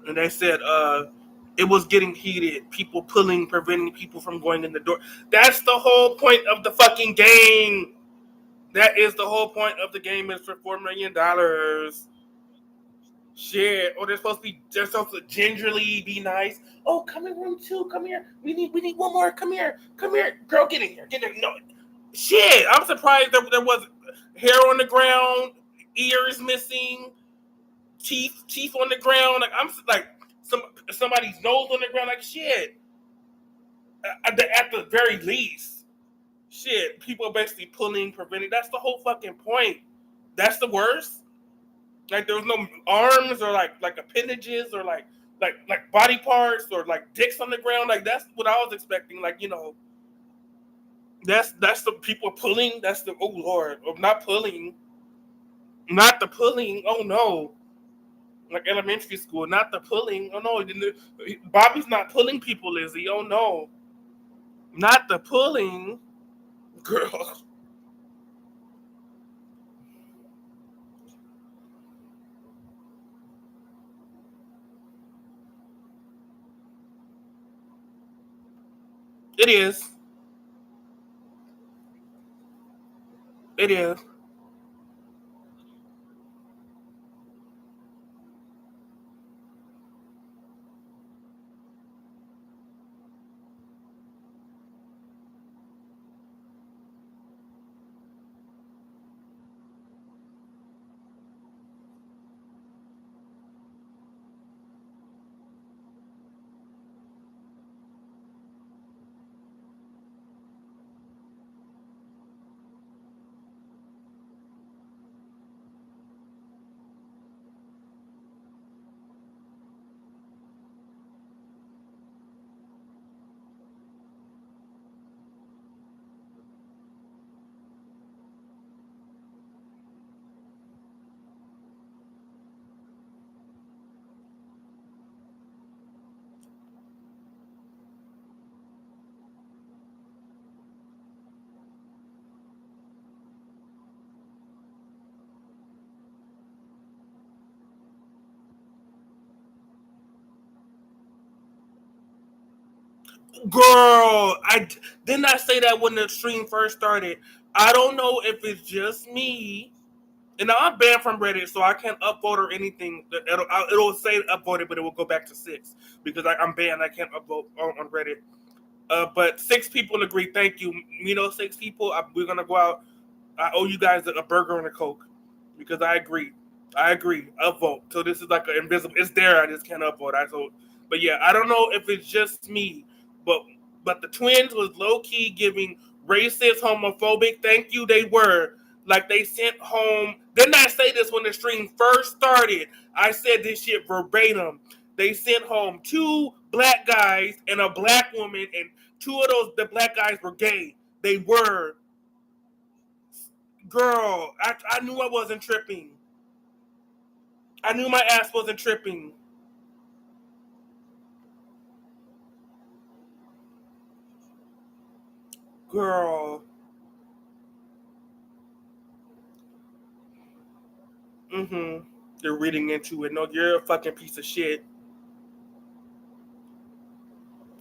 And they said it was getting heated. People pulling, preventing people from going in the door. That's the whole point of the fucking game. That is the whole point of the game is for $4 million. Shit. Or they're supposed to gingerly be nice. Oh, come in room 2. Come here. We need one more. Come here. Girl, get in here. Get in. No. Shit. I'm surprised there was hair on the ground, ears missing, teeth on the ground. Like I'm like somebody's nose on the ground. Like shit. At the very least, shit. People are basically pulling, preventing. That's the whole fucking point. That's the worst. Like there was no arms or like appendages or like body parts or like dicks on the ground. Like that's what I was expecting. Like that's the people pulling. That's the oh lord, or not pulling, not the pulling. Oh no. Like elementary school, not the pulling. Oh no, Bobby's not pulling people, Lizzie. Oh no, not the pulling, girl. It is. It is. Girl, I did not say that when the stream first started. I don't know if it's just me. And now I'm banned from Reddit, so I can't upvote or anything. It'll say upvoted, but it will go back to 6 because I'm banned. I can't upvote on Reddit. But 6 people agree. Thank you. 6 people. We're gonna go out. I owe you guys a burger and a Coke because I agree. I agree. Upvote. So this is like an invisible. It's there. I just can't upvote. But yeah, I don't know if it's just me, but the twins was low key giving racist, homophobic. Thank you. They were like they sent home. Didn't I say this when the stream first started? I said this shit verbatim. They sent home 2 black guys and a black woman, and 2 of the black guys were gay. They were. Girl, I knew I wasn't tripping. I knew my ass wasn't tripping. Girl. Mm-hmm. You're reading into it. No, you're a fucking piece of shit.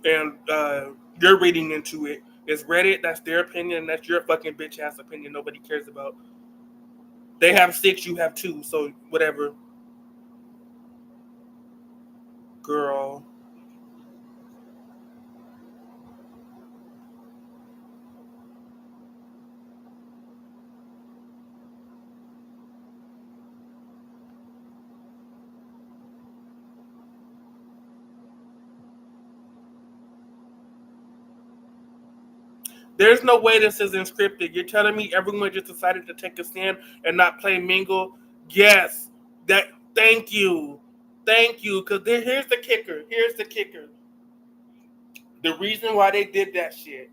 And you're reading into it. It's Reddit, that's their opinion, that's your fucking bitch ass opinion nobody cares about. They have 6, you have 2, so whatever. Girl. There's no way this is scripted. You're telling me everyone just decided to take a stand and not play Mingle? Yes. That. Thank you. Thank you. Because here's the kicker. Here's the kicker. The reason why they did that shit.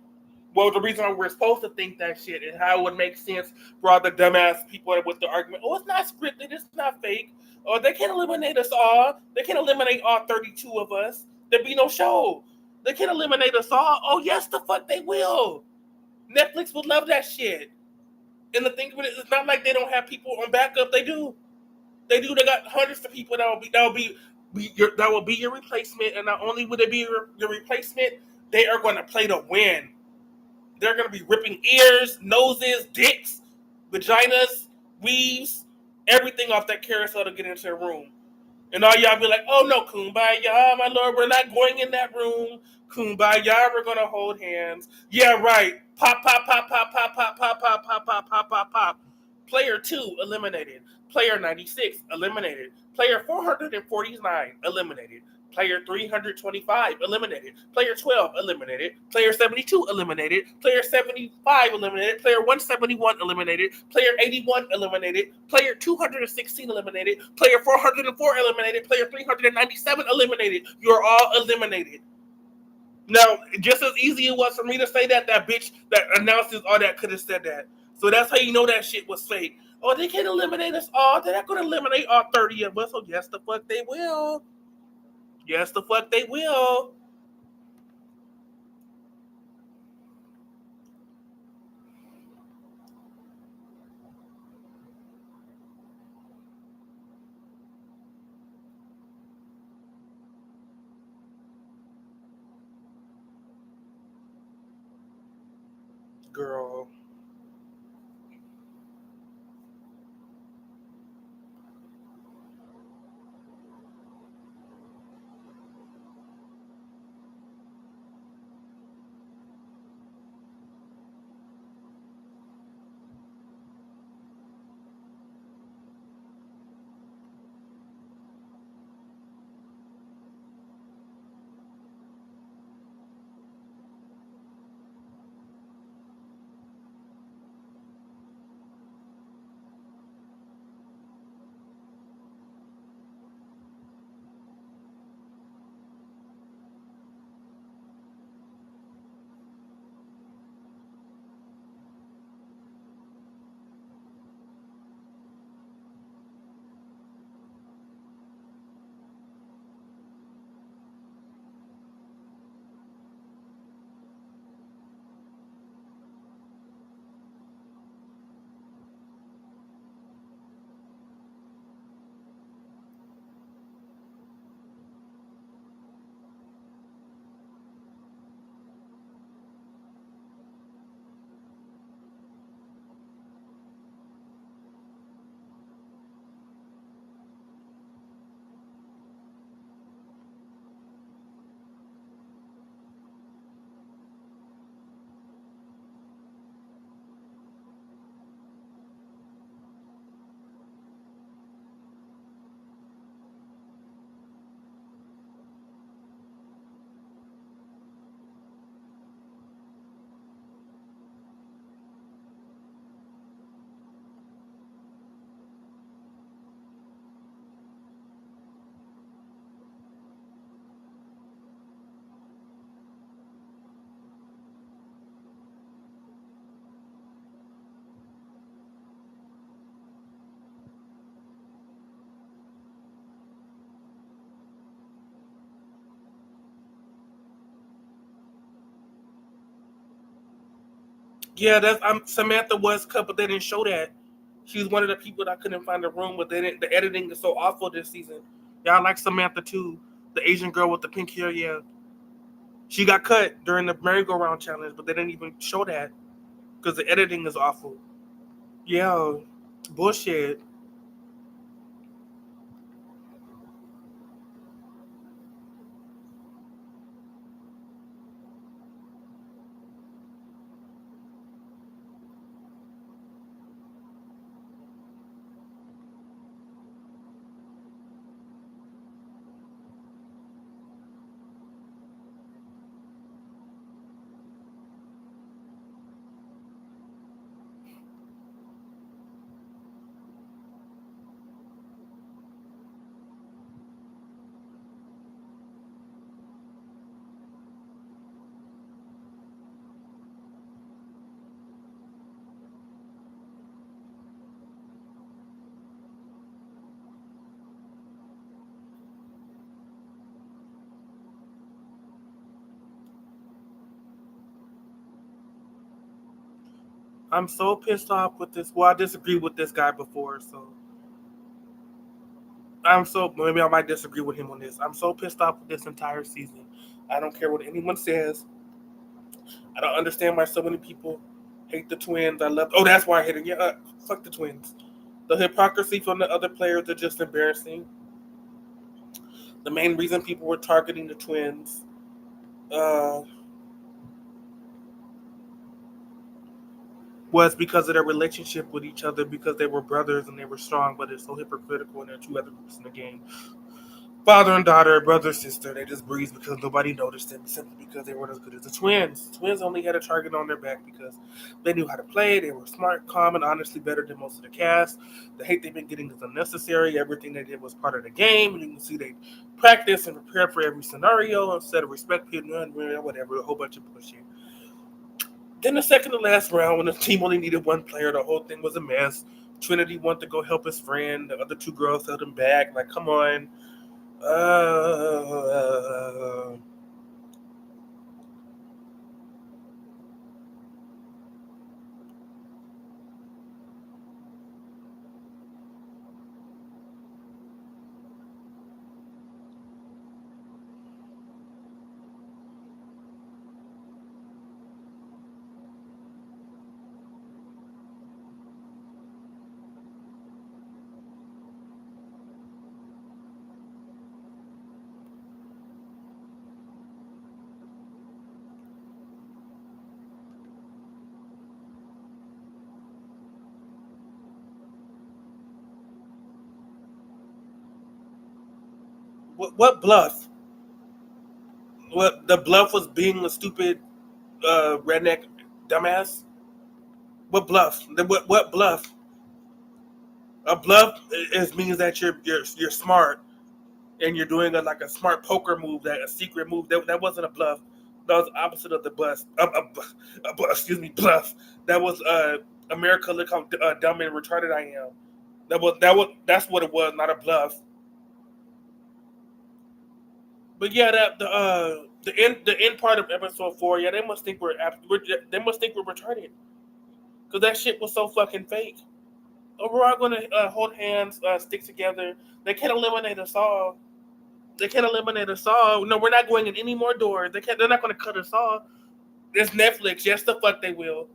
Well, the reason why we're supposed to think that shit and how it would make sense for all the dumbass people with the argument. Oh, it's not scripted. It's not fake. Or they can't eliminate us all. They can't eliminate all 32 of us. There'd be no show. They can't eliminate us all. Oh, yes, the fuck they will. Netflix would love that shit. And the thing with it, it's not like they don't have people on backup. They do. They do. They got hundreds of people that will be your replacement. And not only would it be your replacement, they are going to play to win. They're going to be ripping ears, noses, dicks, vaginas, weaves, everything off that carousel to get into their room. And all y'all be like, oh no, kumbaya, my lord, we're not going in that room. Kumbaya, we're gonna hold hands. Yeah, right. Pop, pop, pop, pop, pop, pop, pop, pop, pop, pop, pop, pop, pop. Player 2 eliminated. Player 96 eliminated. Player 449 eliminated. Player 325 eliminated. Player 12 eliminated. Player 72 eliminated. Player 75 eliminated. Player 171 eliminated. Player 81 eliminated. Player 216 eliminated. Player 404 eliminated. Player 397 eliminated. You're all eliminated. Now, just as easy it was for me to say that, that bitch that announces all that could have said that. So that's how you know that shit was fake. Oh, they can't eliminate us all. They're not going to eliminate all 30 of us. So yes, the fuck they will. Yes, the fuck they will. Girl. Yeah, that's Samantha was cut, but they didn't show that. She was one of the people that couldn't find a room, but they didn't. The editing is so awful this season. Yeah, I like Samantha too, the Asian girl with the pink hair. Yeah, she got cut during the merry-go-round challenge, but they didn't even show that because the editing is awful. Yeah, bullshit. I'm so pissed off with this. Well, I disagree with this guy before, so I'm so maybe I might disagree with him on this. I'm so pissed off with this entire season. I don't care what anyone says. I don't understand why so many people hate the twins. I love. Oh, that's why I hate it. Yeah, fuck the twins. The hypocrisy from the other players are just embarrassing. The main reason people were targeting the twins uh, was because of their relationship with each other, because they were brothers and they were strong, but it's so hypocritical and there are two other groups in the game. Father and daughter, brother, sister, they just breezed because nobody noticed them simply because they weren't as good as the twins. The twins only had a target on their back because they knew how to play, they were smart, calm, and honestly better than most of the cast. The hate they've been getting is unnecessary. Everything they did was part of the game, and you can see they practice and prepare for every scenario instead of respect people and whatever, a whole bunch of bullshit. Then the second to last round, when the team only needed one player, the whole thing was a mess. Trinity wanted to go help his friend. The other two girls held him back. Like, come on. Uh, what bluff? What the bluff was being a stupid redneck dumbass? What bluff? What bluff? A bluff is means that you're smart and you're doing like a smart poker move, that a secret move. That wasn't a bluff. That was the opposite of the bluff. Excuse me, bluff. That was America. Look how dumb and retarded I am. That's what it was, not a bluff. But yeah, that the end part of episode 4. Yeah, they must think we're retarded because that shit was so fucking fake. We're all gonna hold hands, stick together. They can't eliminate us all. They can't eliminate us all. No, we're not going in any more doors. They can't. They're not gonna cut us off. It's Netflix. Yes, the fuck they will.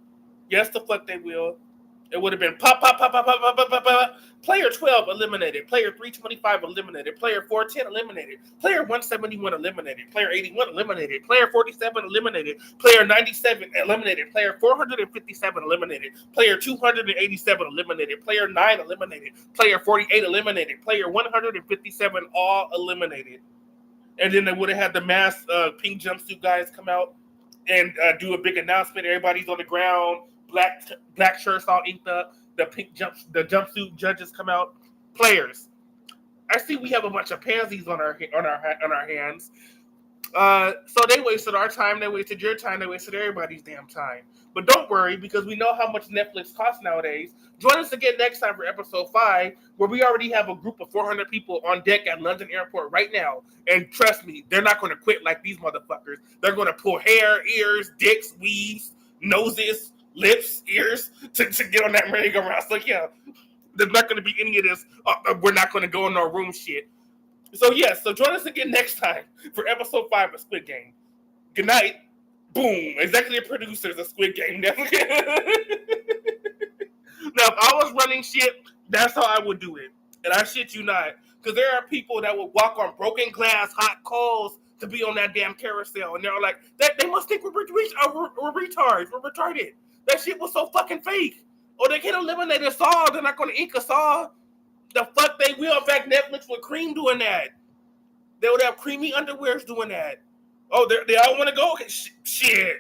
Yes, the fuck they will. It would have been pop, pop, pop, pop, pop, pop, pop, pop, pop. Player 12 eliminated. Player 325 eliminated. Player 410 eliminated. Player 171 eliminated. Player 81 eliminated. Player 47 eliminated. Player 97 eliminated. Player 457 eliminated. Player 287 eliminated. Player 9 eliminated. Player 48 eliminated. Player 157 all eliminated. And then they would have had the mass pink jumpsuit guys come out and do a big announcement. Everybody's on the ground, black shirts all inked up. The jumpsuit judges come out. Players, I see we have a bunch of pansies on our hands. So they wasted our time, they wasted your time, they wasted everybody's damn time. But don't worry, because we know how much Netflix costs nowadays. Join us again next time for episode 5, where we already have a group of 400 people on deck at London Airport right now. And trust me, they're not going to quit like these motherfuckers. They're going to pull hair, ears, dicks, weaves, noses, lips, ears to get on that merry-go-round. So yeah, there's not going to be any of this. We're not going to go in our room shit. So yeah, so join us again next time for episode 5 of Squid Game. Good night. Boom. Executive producers of Squid Game. Now, if I was running shit, that's how I would do it. And I shit you not. Because there are people that would walk on broken glass, hot coals to be on that damn carousel. And they're like, they must think we're retards. We're retarded. That shit was so fucking fake. Or they can't eliminate a saw. They're not going to ink a saw. The fuck they will. In fact, Netflix with Cream doing that. They would have creamy underwears doing that. Oh, they all want to go? Okay, shit.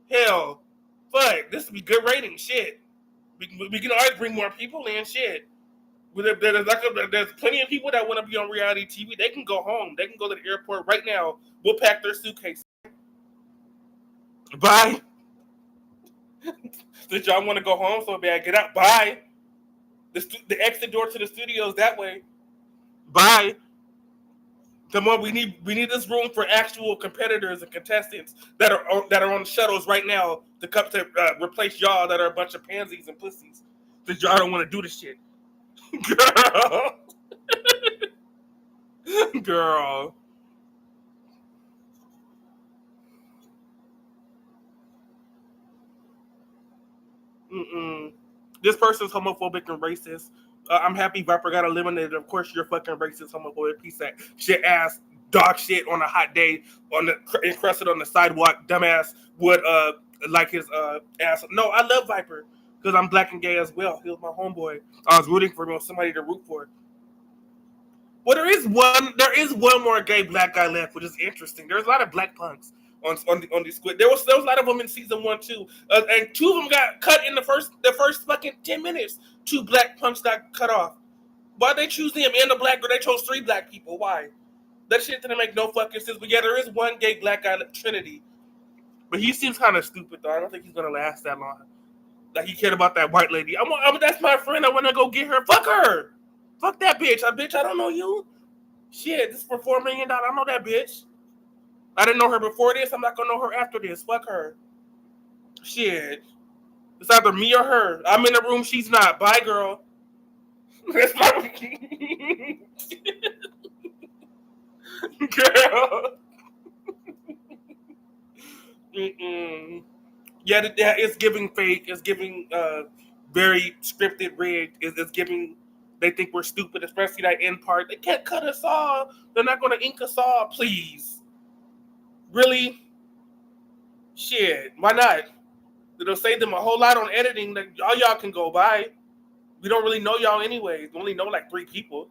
Hell. Fuck. This would be good rating. Shit. We can always bring more people in. Shit. There's plenty of people that want to be on reality TV. They can go home. They can go to the airport right now. We'll pack their suitcase. Bye. Since y'all want to go home so bad, get out. Bye. The exit door to the studio is that way. Bye. Come on, we need this room for actual competitors and contestants that are on shuttles right now to come to replace y'all that are a bunch of pansies and pussies. Because y'all don't want to do this shit. Girl. This person's homophobic and racist. I'm happy Viper got eliminated. Of course, you're fucking racist, homophobic piece of shit ass dog shit on a hot day encrusted on the sidewalk. Dumbass would like his ass. No, I love Viper because I'm black and gay as well. He was my homeboy. I was rooting for him, somebody to root for. Well, there is one more gay black guy left, which is interesting. There's a lot of black punks on the Squid. There was a lot of them in season 1 too, and 2 of them got cut in the first fucking 10 minutes. 2 black punks got cut off. Why they choose them and the black girl? They chose 3 black people. Why? That shit didn't make no fucking sense. But yeah, there is one gay black guy, Trinity, but he seems kind of stupid though. I don't think he's gonna last that long. Like he cared about that white lady. That's my friend. I want to go get her. Fuck her. Fuck that bitch. I don't know you. Shit, this is for $4 million. I don't know that bitch. I didn't know her before this. I'm not gonna know her after this. Fuck her. Shit. It's either me or her. I'm in the room. She's not. Bye, girl. That's my girl. Yeah, it's giving fake. It's giving very scripted, rigged. It's giving. They think we're stupid, especially that end part. They can't cut us off. They're not going to ink us off. Please. Really? Shit. Why not? It'll save them a whole lot on editing. That all y'all can go by. We don't really know y'all anyways. We only know like 3 people.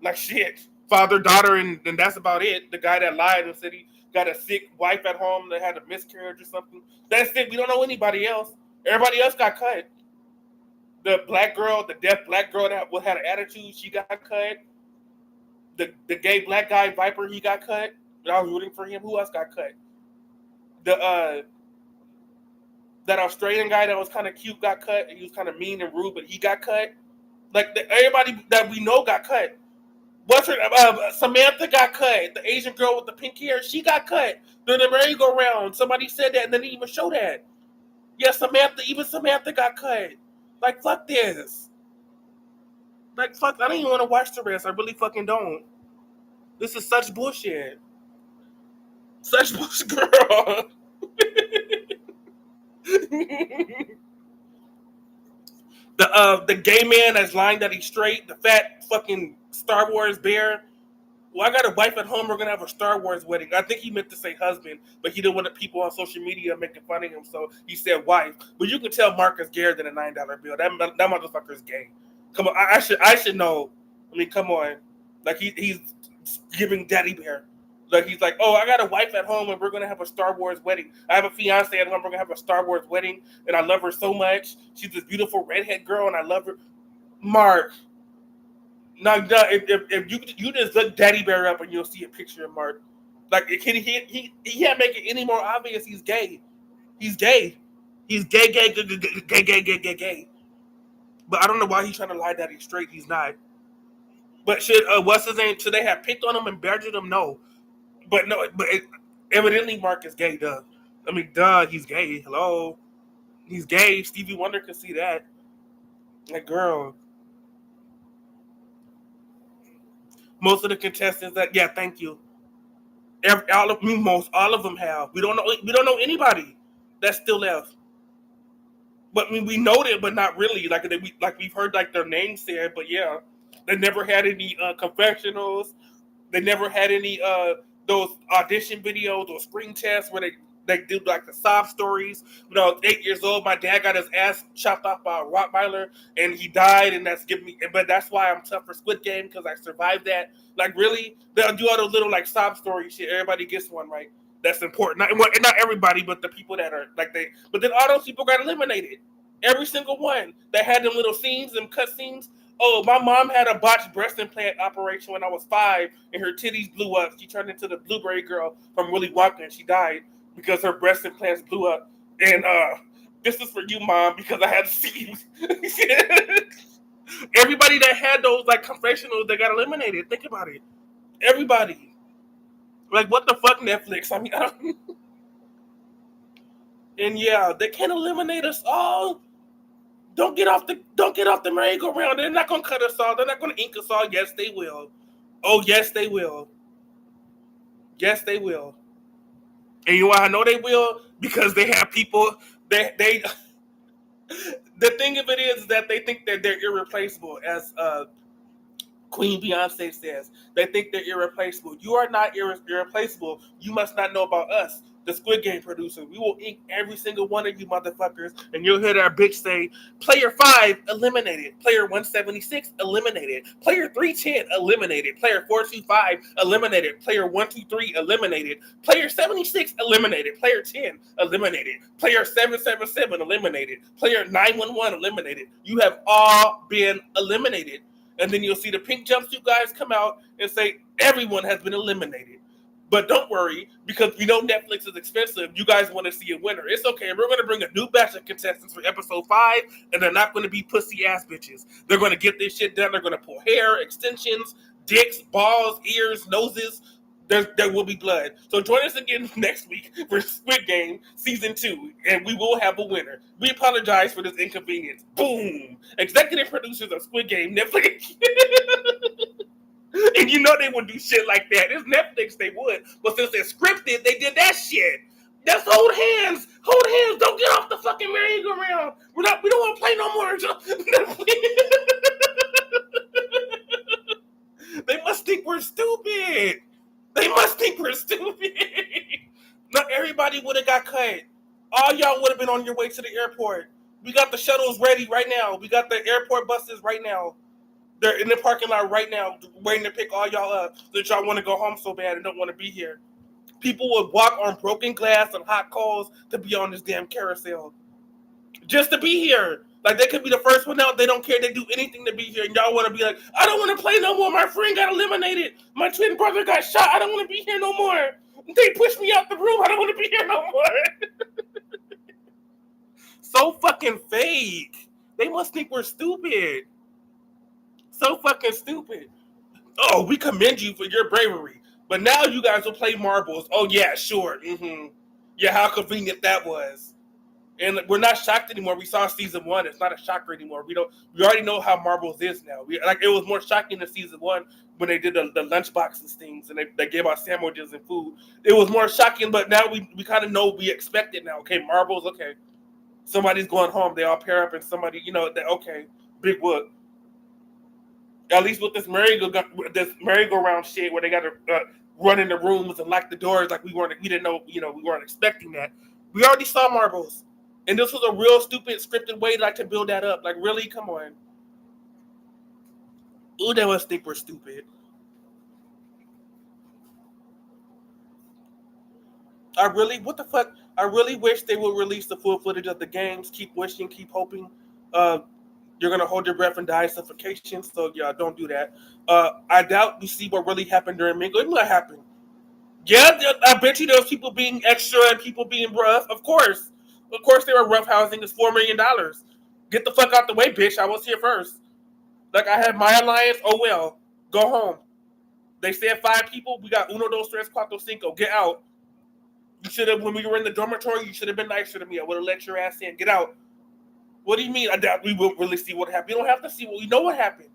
Like shit. Father, daughter, and that's about it. The guy that lied and said he got a sick wife at home that had a miscarriage or something. That's it. We don't know anybody else. Everybody else got cut. The black girl, the deaf black girl that had an attitude, she got cut. The gay black guy, Viper, he got cut. I was rooting for him. Who else got cut? That Australian guy that was kind of cute got cut. He was kind of mean and rude, but he got cut. Like everybody that we know got cut. What's her? Samantha got cut. The Asian girl with the pink hair, she got cut during the merry-go-round. Somebody said that, and they didn't even show that. Yeah, Samantha got cut. Like, fuck this. Like, fuck, I don't even want to watch the rest. I really fucking don't. This is such bullshit. Such bullshit, girl. The gay man that's lying that he's straight, the fat fucking Star Wars bear. Well, I got a wife at home. We're gonna have a Star Wars wedding. I think he meant to say husband, but he didn't want the people on social media making fun of him, so he said wife. But you can tell Mark is gayer than a $9 bill. That motherfucker's gay. Come on, I should know. I mean, come on. Like he's giving daddy bear. Like he's like, oh, I got a wife at home and we're gonna have a Star Wars wedding. I have a fiance at home. We're gonna have a Star Wars wedding, and I love her so much. She's this beautiful redhead girl, and I love her. Mark. No, if you just look Daddy Bear up and you'll see a picture of Mark. Like he can't make it any more obvious. He's gay. He's gay. He's gay. But I don't know why he's trying to lie that he's straight. He's not. But what's his name? Should they have picked on him and badgered him? No. But evidently Mark is gay. Duh. I mean, duh. He's gay. Hello. He's gay. Stevie Wonder could see that. Like, girl, most of the contestants that, yeah, thank you. All of them have. We don't know. We don't know anybody that's still left. But I mean, we know them, but not really. Like we've heard like their names said, but yeah, they never had any confessionals. They never had any those audition videos or screen tests where they do like the sob stories. You know, 8 years old, my dad got his ass chopped off by a Rottweiler and he died, and that's giving me. But that's why I'm tough for Squid Game because I survived that. Like really, they'll do all those little like sob story shit. Everybody gets one right. That's important. Not everybody, but the people that are like they. But then all those people got eliminated. Every single one that had them little scenes, them cut scenes. Oh, my mom had a botched breast implant operation when I was 5, and her titties blew up. She turned into the Blueberry Girl from Willy Wonka, and she died because her breast implants blew up. And this is for you, Mom, because I had to see. Everybody that had those like confessionals, they got eliminated. Think about it. Everybody. Like, what the fuck, Netflix? I mean, and yeah, they can't eliminate us all. Don't get off the merry-go-round. They're not gonna cut us off. They're not gonna ink us all. Yes, they will. Oh, yes, they will. Yes, they will. And you know why I know they will? Because they have people. They the thing of it is that they think that they're irreplaceable, as Queen Beyonce says. They think they're irreplaceable. You are not irreplaceable. You must not know about us, the Squid Game producers. We will ink every single one of you motherfuckers, and you'll hear that bitch say, Player 5 eliminated. Player 176 eliminated. Player 310 eliminated. Player 425 eliminated. Player 123 eliminated. Player 76 eliminated. Player 10 eliminated. Player 777 eliminated. Player 911 eliminated. You have all been eliminated. And then you'll see the pink jumpsuit guys come out and say everyone has been eliminated. But don't worry, because we know Netflix is expensive. You guys want to see a winner. It's okay. We're going to bring a new batch of contestants for episode 5, and they're not going to be pussy ass bitches. They're going to get this shit done. They're going to pull hair, extensions, dicks, balls, ears, noses. There will be blood. So join us again next week for Squid Game Season 2, and we will have a winner. We apologize for this inconvenience. Boom! Executive producers of Squid Game, Netflix. And you know they would do shit like that. It's Netflix, they would. But since they're scripted, they did that shit. That's hold hands. Hold hands. Don't get off the fucking merry-go-round. We don't want to play no more. They must think we're stupid. They must think we're stupid. Not everybody would have got cut. All y'all would have been on your way to the airport. We got the shuttles ready right now. We got the airport buses right now. They're in the parking lot right now, waiting to pick all y'all up. That y'all want to go home so bad and don't want to be here. People would walk on broken glass and hot coals to be on this damn carousel. Just to be here. Like, they could be the first one out. They don't care. They do anything to be here. And y'all want to be like, I don't want to play no more. My friend got eliminated. My twin brother got shot. I don't want to be here no more. They pushed me out the room. I don't want to be here no more. So fucking fake. They must think we're stupid. So fucking stupid. Oh, we commend you for your bravery. But now you guys will play marbles. Oh, yeah, sure. Mm-hmm. Yeah, how convenient that was. And we're not shocked anymore. We saw season 1. It's not a shocker anymore. We already know how marbles is now. It was more shocking in season 1 when they did the lunch boxes things and they gave out sandwiches and food. It was more shocking, but now we kind of know we expect it now. Okay, marbles, okay. Somebody's going home. They all pair up and somebody, okay, big whoop. At least with this merry-go-round shit where they got to run in the rooms and lock the doors like we didn't know, we weren't expecting that. We already saw marbles. And this was a real stupid scripted way to build that up. Like, really? Come on. Ooh, they must think we're stupid. What the fuck? I really wish they would release the full footage of the games. Keep wishing, keep hoping. You're going to hold your breath and die of suffocation. So, yeah, don't do that. I doubt we see what really happened during Mingle. It might happen. Yeah, I bet you there was people being extra and people being rough. Of course. Of course they were roughhousing. It's $4 million. Get the fuck out the way, bitch. I was here first. Like, I had my alliance. Oh, well. Go home. They said 5 people. We got uno, dos, tres, cuatro, cinco. Get out. You should have, when we were in the dormitory, you should have been nicer to me. I would have let your ass in. Get out. What do you mean? I doubt we won't really see what happened. You don't have to see what we know what happened.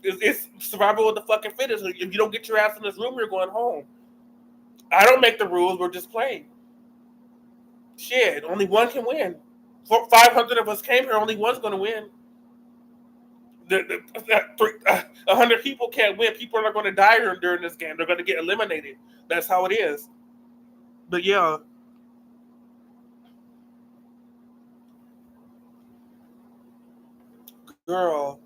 It's survival of the fucking fittest. If you don't get your ass in this room, you're going home. I don't make the rules. We're just playing. Shit, only one can win. 500 of us came here. Only one's going to win. 100 people can't win. People are going to die during this game. They're going to get eliminated. That's how it is. But yeah, girl.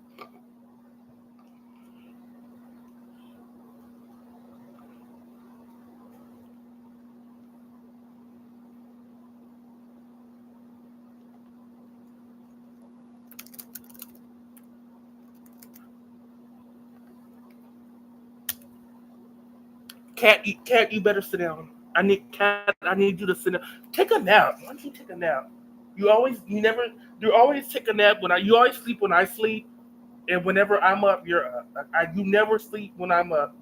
Cat, you better sit down. Cat, I need you to sit down. Take a nap. Why don't you take a nap? You always take a nap you always sleep when I sleep, and whenever I'm up, you're up. You never sleep when I'm up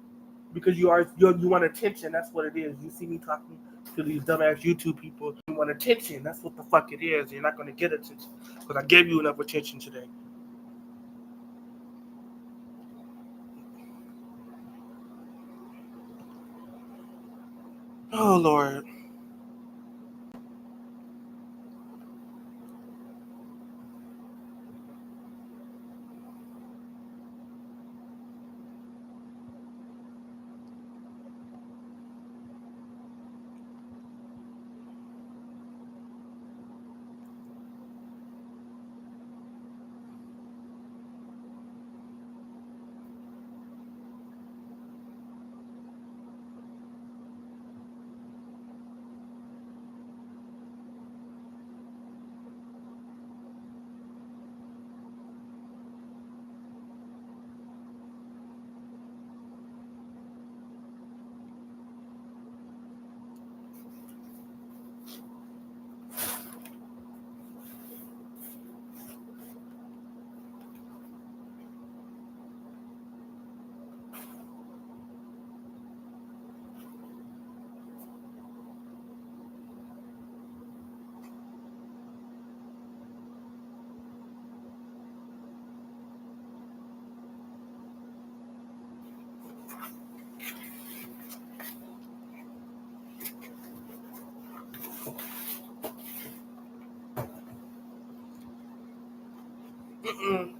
because you want attention. That's what it is. You see me talking to these dumbass YouTube people. You want attention. That's what the fuck it is. You're not going to get attention because I gave you enough attention today. Oh Lord. Mm-mm.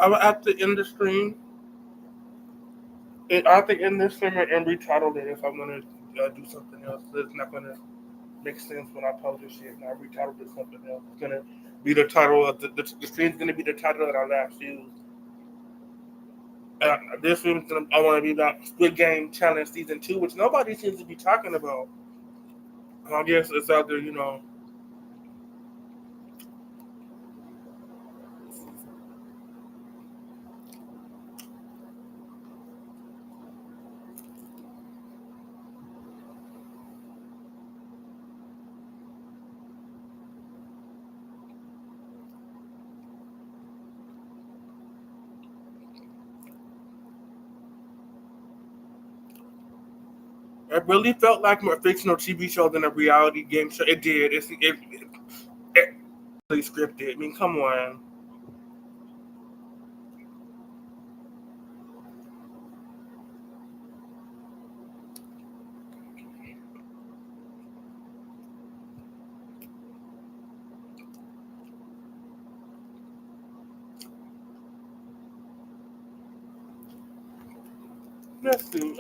I have to end the stream. I have to end this stream and retitle it if I'm gonna do something else. It's not gonna make sense when I publish it and I retitled it something else. It's gonna be the title of the stream's gonna be the title that I last used. This stream's gonna I want to be about Squid Game Challenge Season 2, which nobody seems to be talking about. I guess it's out there, It really felt like more fictional TV show than a reality game show. It did. It really scripted. I mean, come on. Let's see.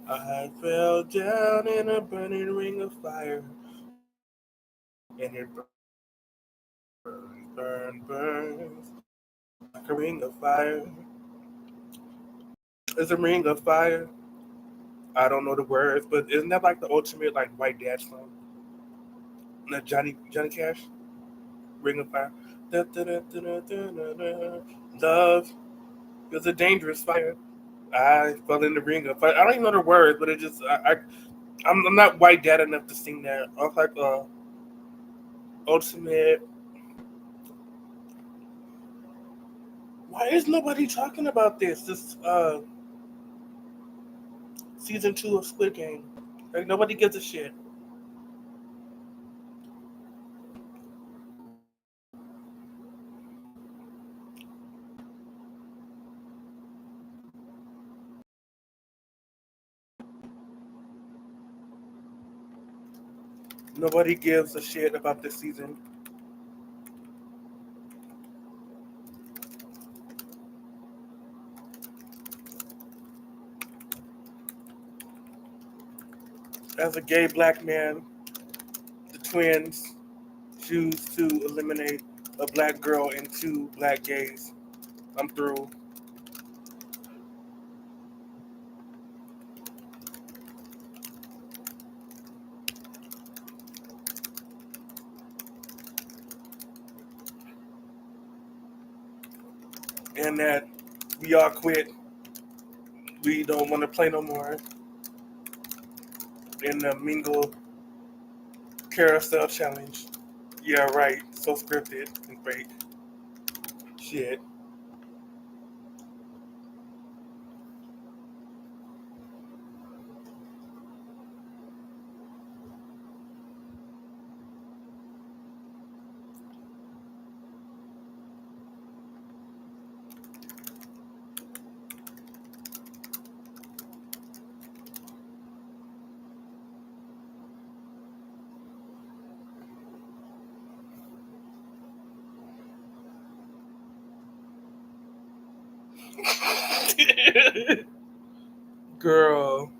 I fell down in a burning ring of fire, and it burns like a ring of fire. It's a ring of fire. I don't know the words, but isn't that like the ultimate like white dad song? The Johnny Cash, Ring of Fire. Da, da, da, da, da, da, da. Love is a dangerous fire. I fell in the ring of fire. I don't even know the words, but it just I'm not white dad enough to sing that. I was like ultimate. Why is nobody talking about this? This season 2 of Squid Game. Like nobody gives a shit. Nobody gives a shit about this season. As a gay black man, the twins choose to eliminate a black girl and two black gays. I'm through. And that we all quit. We don't want to play no more in the Mingle Carousel Challenge. Yeah, right. So scripted and fake. Shit. Girl.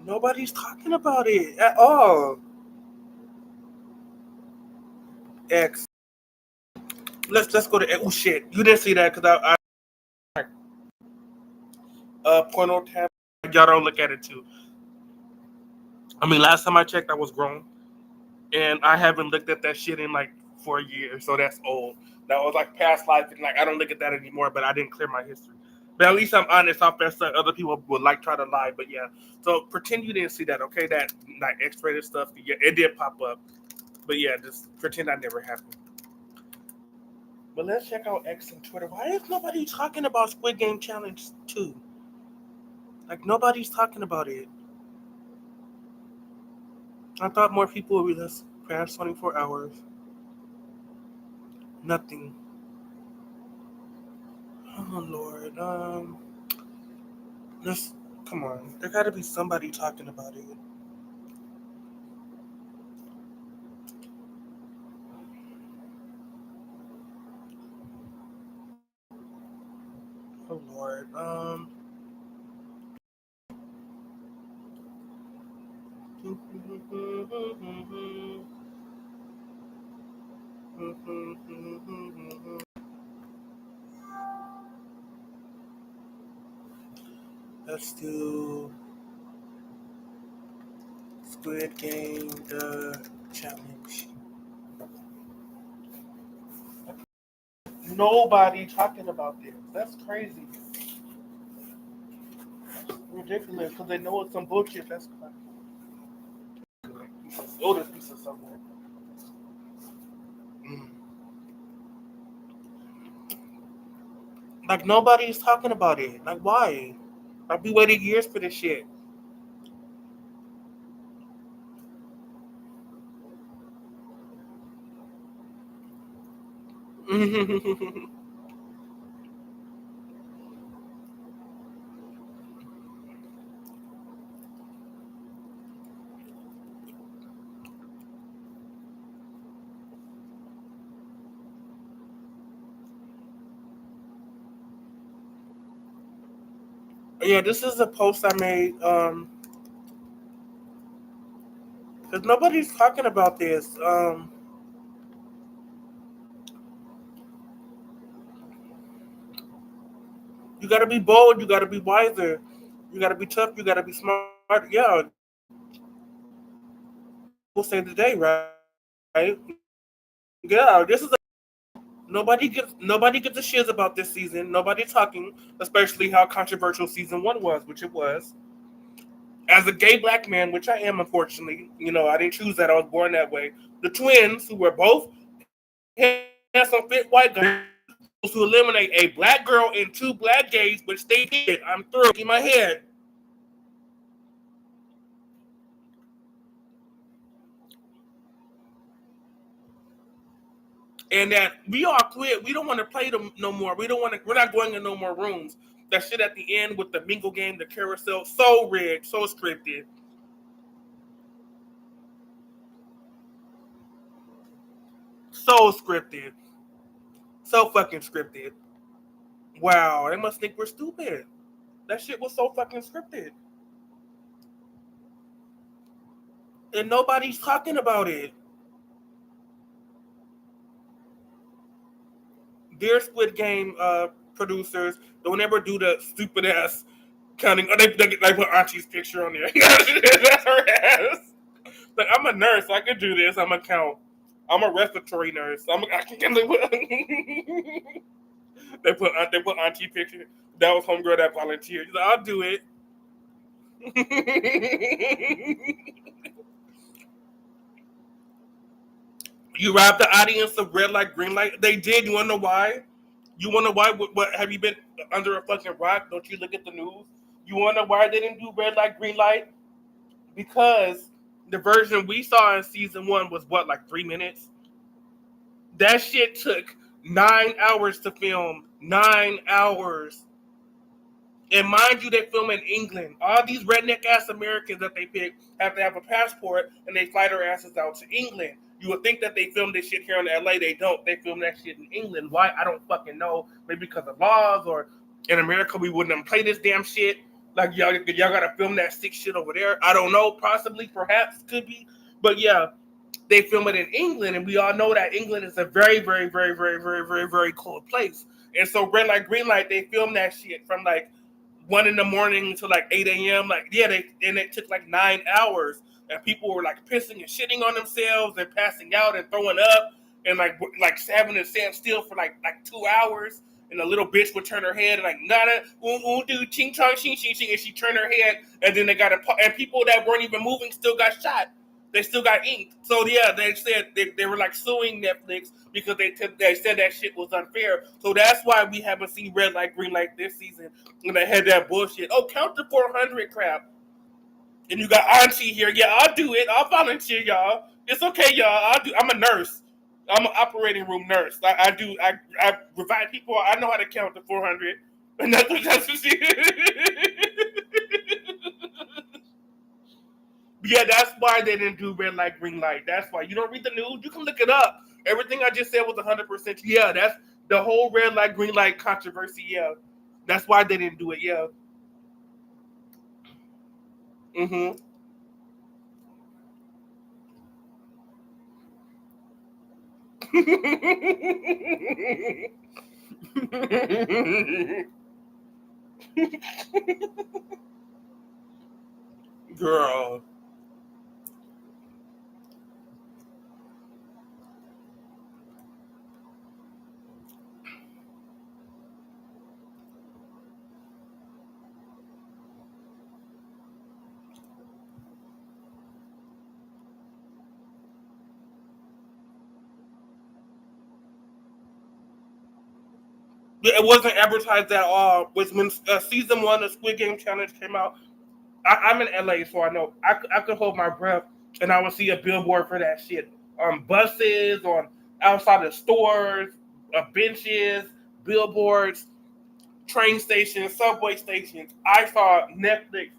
Nobody's talking about it at all. X. Let's go to oh shit. You didn't see that because I porno tab. Y'all don't look at it too. I mean, last time I checked, I was grown, and I haven't looked at that shit in like 4 years, so that's old. That was like past life, and like I don't look at that anymore. But I didn't clear my history. But at least I'm honest. Off that stuff, other people would like try to lie. But yeah, so pretend you didn't see that, okay? That like X-rated stuff, yeah, it did pop up. But yeah, just pretend that never happened. But let's check out X and Twitter. Why is nobody talking about Squid Game Challenge 2? Like nobody's talking about it. I thought more people would be this past 24 hours. Nothing. Oh Lord. Let's come on. There got to be somebody talking about it. Oh Lord. Let's do Squid Game the challenge. Nobody talking about this. That's crazy. Ridiculous because they know it's some bullshit. That's oldest piece of somewhere. Mm. Like nobody's talking about it. Like why? I've been waiting years for this shit. Yeah, this is a post I made. Because nobody's talking about this. You gotta be bold. You gotta be wiser. You gotta be tough. You gotta be smart. Yeah, we'll say today, right? Yeah, this is nobody gives a shiz about this season. Nobody talking, especially how controversial season one was, which it was. As a gay black man, which I am, unfortunately, I didn't choose that. I was born that way. The twins, who were both handsome, fit white guys, to eliminate a black girl and two black gays, which they did. I'm through. In my head. And that we all quit. We don't want to play them no more. We don't want to. We're not going in no more rooms. That shit at the end with the mingle game, the carousel, so rigged, so scripted, so scripted, so fucking scripted. Wow, they must think we're stupid. That shit was so fucking scripted, and nobody's talking about it. Dear Squid Game producers, don't ever do the stupid ass counting. Oh, they put Auntie's picture on there. That's her ass. Like I'm a nurse, so I can do this. I'm a count. I'm a respiratory nurse. I can do it. They put Auntie picture. That was homegirl that volunteered. She's like, I'll do it. You robbed the audience of red light, green light. They did. You wanna know why? You wanna know why? What have you been under a fucking rock? Don't you look at the news? You wanna know why they didn't do red light, green light? Because the version we saw in season one was what, like 3 minutes? That shit took 9 hours to film. 9 hours. And mind you, they film in England. All these redneck ass Americans that they pick have to have a passport and they fly their asses out to England. You would think that they film this shit here in LA. They don't. They film that shit in England. Why? I don't fucking know. Maybe because of laws, or in America we wouldn't have played this damn shit. Like y'all gotta film that sick shit over there. I don't know. Possibly, perhaps, could be. But yeah, they film it in England, and we all know that England is a very, very, very, very, very, very, very cold place. And so red light, green light, they film that shit from like 1 in the morning to like 8 a.m. Like yeah, it took like 9 hours, and people were like pissing and shitting on themselves and passing out and throwing up and like having to stand still for like 2 hours. And the little bitch would turn her head and like nada, do ching chong ching ching ching, and she turned her head, and then and people that weren't even moving still got shot. They still got inked. So yeah, they said they were like suing Netflix because they said that shit was unfair. So that's why we haven't seen red light, green light this season. And they had that bullshit. Oh, count to 400 crap. And you got Auntie here. Yeah, I'll do it. I'll volunteer, y'all. It's okay, y'all. I'm a nurse. I'm an operating room nurse. I revive people. I know how to count to 400. And that's what she. Yeah, that's why they didn't do red light, green light. That's why you don't read the news. You can look it up. Everything I just said was 100%. Yeah, that's the whole red light, green light controversy. Yeah, that's why they didn't do it. Yeah. Mhm. Girl. It wasn't advertised at all. Was when season one of Squid Game Challenge came out. I'm in LA, so I know I could hold my breath, and I would see a billboard for that shit on buses, on outside of stores, benches, billboards, train stations, subway stations. I saw Netflix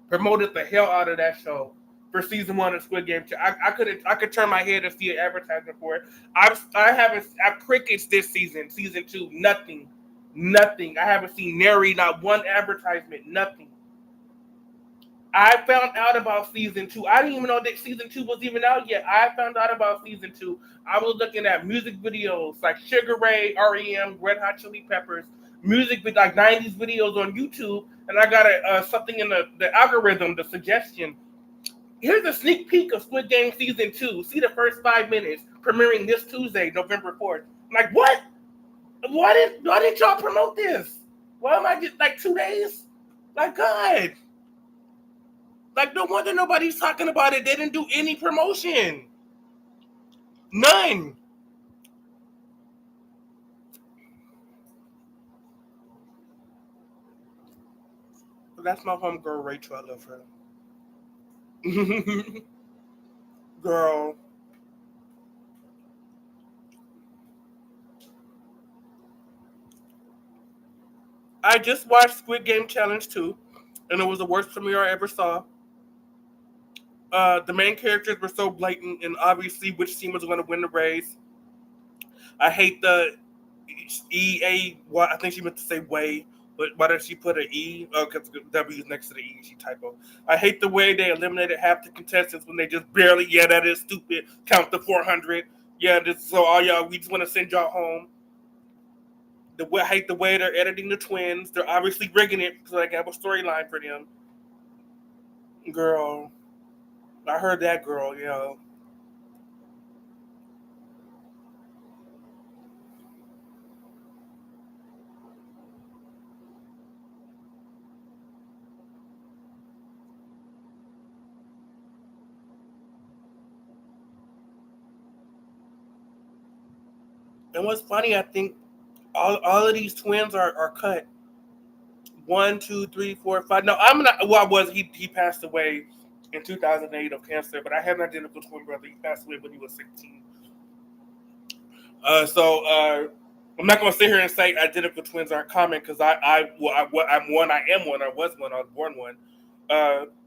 promoted the hell out of that show for season one of Squid Game. I could turn my head and see an advertisement for it. I've crickets this season two, nothing, nothing. I haven't seen nary not one advertisement, nothing. I found out about season two. I didn't even know that season two was even out yet. I found out about season two. I was looking at music videos like Sugar Ray, REM, Red Hot Chili Peppers, music with like 90s videos on YouTube, and I got something in the algorithm, the suggestion. Here's a sneak peek of Squid Game season two. See the first 5 minutes, premiering this Tuesday, November 4th. I'm like, what? Why didn't y'all promote this? Why am I just like 2 days? Like, God. Like, no wonder nobody's talking about it. They didn't do any promotion. None. That's my homegirl, Rachel. I love her. Girl, I just watched Squid Game Challenge 2, and it was the worst premiere I ever saw. The main characters were so blatant, and obviously which team was going to win the race. I hate the EA. Well, I think she meant to say way, but why did she put an E? Oh, because the W is next to the E. She typo. I hate the way they eliminated half the contestants when they just barely. Yeah, that is stupid. Count the 400. Yeah, so all y'all. We just want to send y'all home. I hate the way they're editing the twins. They're obviously rigging it so they can have a storyline for them. Girl, I heard that girl. Yeah, and what's funny, I think all of these twins are cut. One, two, three, four, five. No, I'm not. Well, I was. He passed away in 2008 of cancer, but I have an identical twin brother. He passed away when he was 16. So I'm not going to sit here and say identical twins aren't common because I'm one. I am one. I was one. I was born one.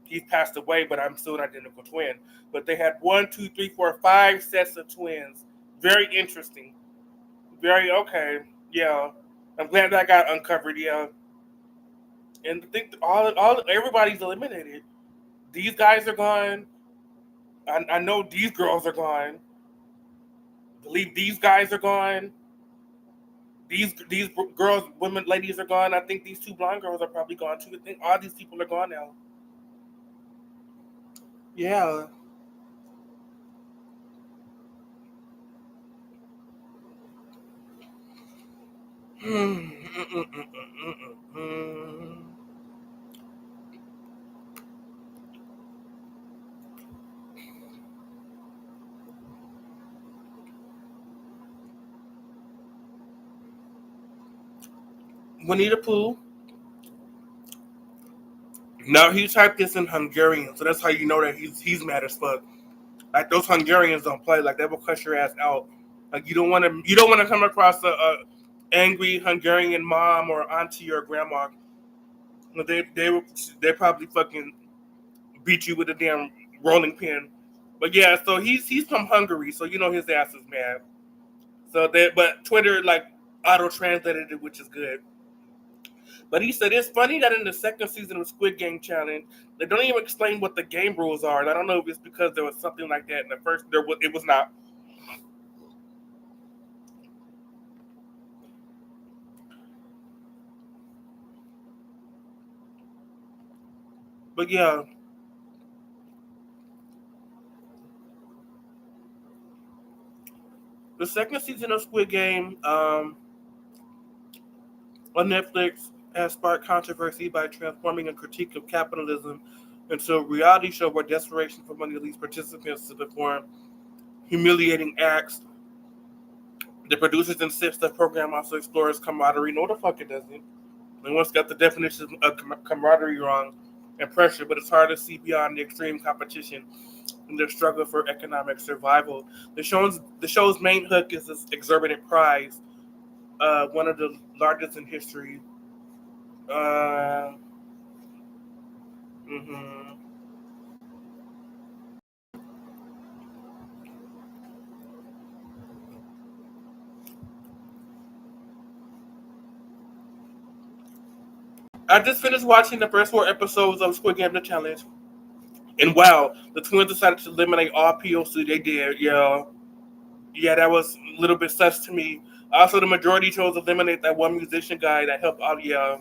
He's passed away, but I'm still an identical twin. But they had one, two, three, four, five sets of twins. Very interesting. Very okay. Yeah, I'm glad that got uncovered. Yeah, and I think all everybody's eliminated. These guys are gone. I know these girls are gone. I believe these guys are gone. these girls, women, ladies are gone. I think these two blonde girls are probably gone too. I think all these people are gone now. Yeah. Winnie the Pooh. Now he typed this in Hungarian, so that's how you know that he's mad as fuck. Like those Hungarians don't play. Like they will cuss your ass out. Like you don't want to come across a angry Hungarian mom or auntie or grandma. They probably fucking beat you with a damn rolling pin. But yeah, so he's from Hungary, so you know his ass is mad. But Twitter like auto translated it, which is good. But he said it's funny that in the second season of Squid Game Challenge, they don't even explain what the game rules are. And I don't know if it's because there was something like that in the first. It was not. But yeah, the second season of Squid Game on Netflix has sparked controversy by transforming a critique of capitalism into a reality show where desperation for money leads participants to perform humiliating acts. The producers insist the program also explores camaraderie. No, the fuck it doesn't. And once got the definition of camaraderie wrong and pressure, but it's hard to see beyond the extreme competition and their struggle for economic survival. The show's main hook is this exorbitant prize, one of the largest in history. Uh, mhm. I just finished watching the first four episodes of Squid Game: The Challenge, and wow, the twins decided to eliminate all POC. They did, yeah, yeah, that was a little bit sus to me. Also, the majority chose to eliminate that one musician guy that helped out. Yeah,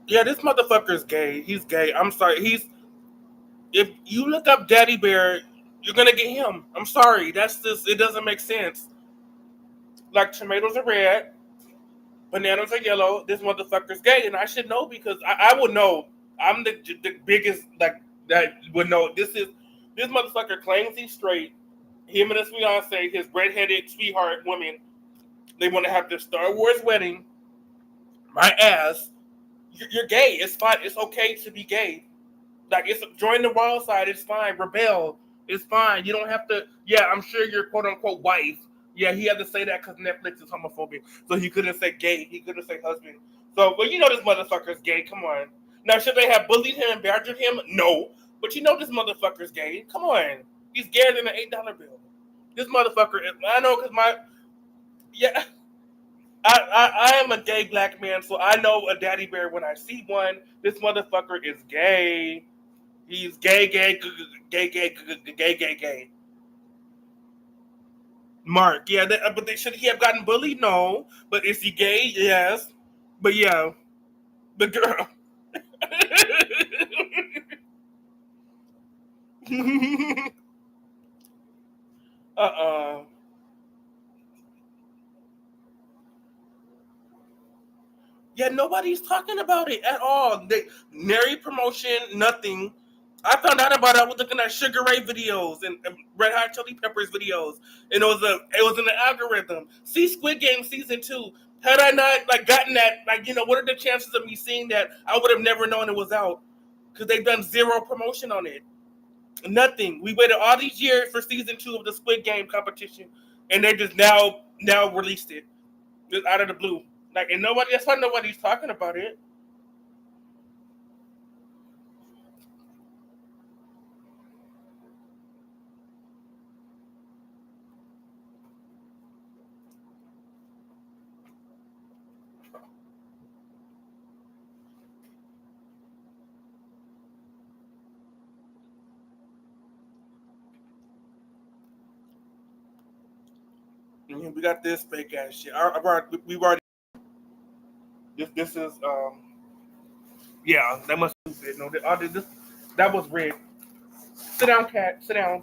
yeah, this motherfucker's gay. He's gay. I'm sorry. If you look up Daddy Bear, you're gonna get him. I'm sorry. That's just it doesn't make sense. Like tomatoes are red, bananas are yellow. This motherfucker's gay, and I should know because I would know. I'm the biggest like that would know. This motherfucker claims he's straight. Him and his fiance, his redheaded sweetheart woman, they want to have this Star Wars wedding. My ass, you're gay. It's fine. It's okay to be gay. Like it's join the wild side. It's fine. Rebel. It's fine. You don't have to. Yeah, I'm sure your quote unquote wife. Yeah, he had to say that because Netflix is homophobic, so he couldn't say gay. He couldn't say husband. So, well, you know this motherfucker's gay. Come on. Now, should they have bullied him and badgered him? No. But you know this motherfucker's gay. Come on. He's gayer than an $8 bill. This motherfucker. I know because my yeah. I am a gay black man, so I know a daddy bear when I see one. This motherfucker is gay. He's gay, gay, gay, gay, gay, gay, gay. Mark, yeah, but should he have gotten bullied? No. But is he gay? Yes. But yeah, the girl. uh-uh. Yeah, nobody's talking about it at all. Nary promotion, nothing. I found out about it. I was looking at Sugar Ray videos and Red Hot Chili Peppers videos, and it was in the algorithm. See Squid Game season 2. Had I not like gotten that, like what are the chances of me seeing that? I would have never known it was out because they've done zero promotion on it. Nothing. We waited all these years for season 2 of the Squid Game competition, and they just now released it just out of the blue. Like, and nobody. That's why nobody's talking about it. We got this fake ass shit. We've already. This is yeah. That must be stupid. No, that was red. Sit down, cat. Sit down.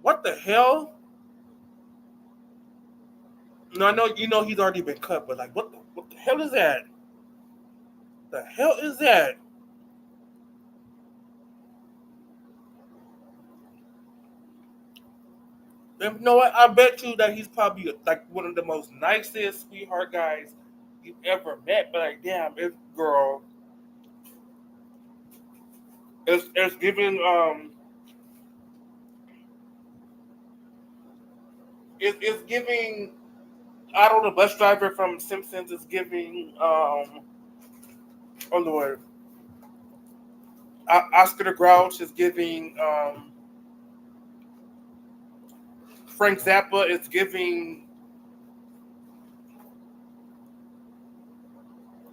What the hell? No, I know he's already been cut, but like, what the hell is that? The hell is that? You know what? I bet you that he's probably like one of the most nicest sweetheart guys you've ever met. But like, damn, this girl is giving is giving. I don't know. Bus driver from Simpsons is giving. Oh Lord, Oscar the Grouch is giving. Frank Zappa is giving.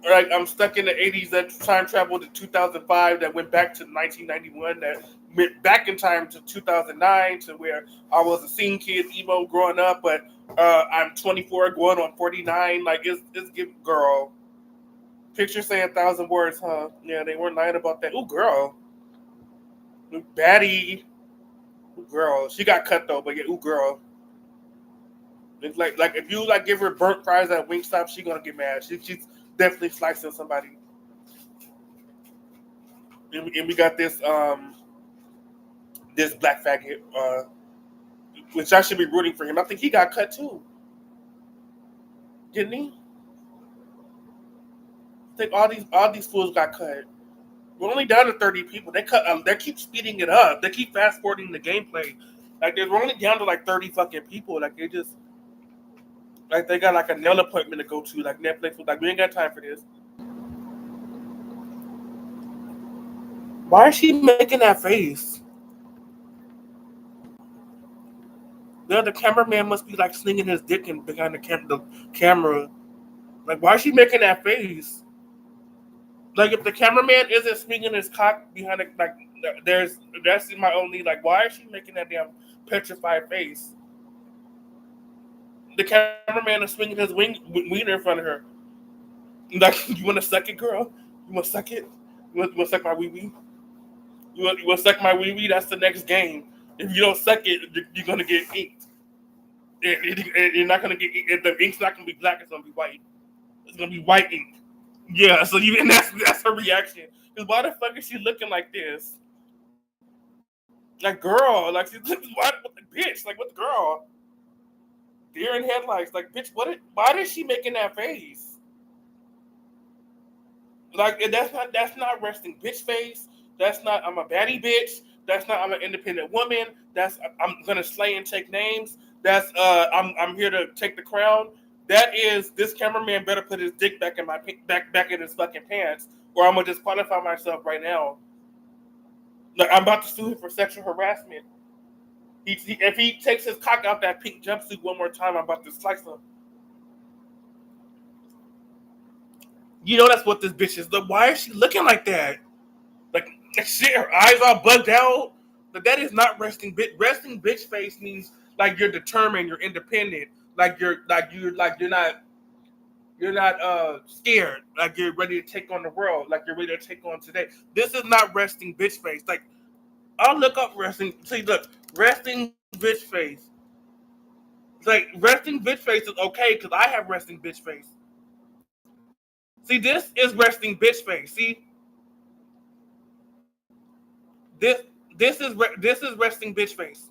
Like, I'm stuck in the '80s that time traveled to 2005 that went back to 1991 that went back in time to 2009 to where I was a scene kid emo growing up, but I'm 24 going on 49. Like, it's give girl. Picture say 1,000 words, huh? Yeah, they weren't lying about that. Ooh, girl. Ooh, baddie. Ooh, girl. She got cut though, but yeah, ooh, girl. It's like if you like give her burnt fries at Wingstop, she gonna get mad. She's definitely slicing somebody. And we got this black faggot, which I should be rooting for him. I think he got cut too, didn't he? I think all these fools got cut. We're only down to 30 people. They cut. They keep speeding it up. They keep fast forwarding the gameplay. Like, we're only down to like 30 fucking people. Like, they just like they got like a nail appointment to go to. Like, Netflix was like, we ain't got time for this. Why is she making that face? The cameraman must be like slinging his dick in behind the camera. Like, why is she making that face? Like, if the cameraman isn't swinging his cock behind it, like, that's my only, like, why is she making that damn petrified face? The cameraman is swinging his wiener in front of her. Like, you want to suck it, girl? You want to suck it? You want to suck my wee wee? You want to suck my wee wee? That's the next game. If you don't suck it, you're gonna get inked. You're not gonna get inked. The ink's not gonna be black. It's gonna be white. It's gonna be white ink. Yeah. So even that's her reaction. Because why the fuck is she looking like this? Like, girl, like, she's why, what the bitch? Like, what the girl? Deer in headlights. Like, bitch, why is she making that face? Like, that's not resting bitch face. That's not I'm a baddie bitch. That's not I'm an independent woman. That's I'm gonna slay and take names. That's I'm here to take the crown. That is this cameraman better put his dick back in my back in his fucking pants, or I'm gonna disqualify myself right now. Like I'm about to sue him for sexual harassment. If he takes his cock out that pink jumpsuit one more time, I'm about to slice him. You know that's what this bitch is. Look, why is she looking like that? Like shit, her eyes all bugged out. But that is not resting bitch. Resting bitch face means like you're determined, you're independent, you're not scared, like you're ready to take on the world, like you're ready to take on today. This is not resting bitch face. Like I'll look up resting. See, look, resting bitch face. Like resting bitch face is okay because I have resting bitch face. See, this is resting bitch face. See, this this is resting bitch face.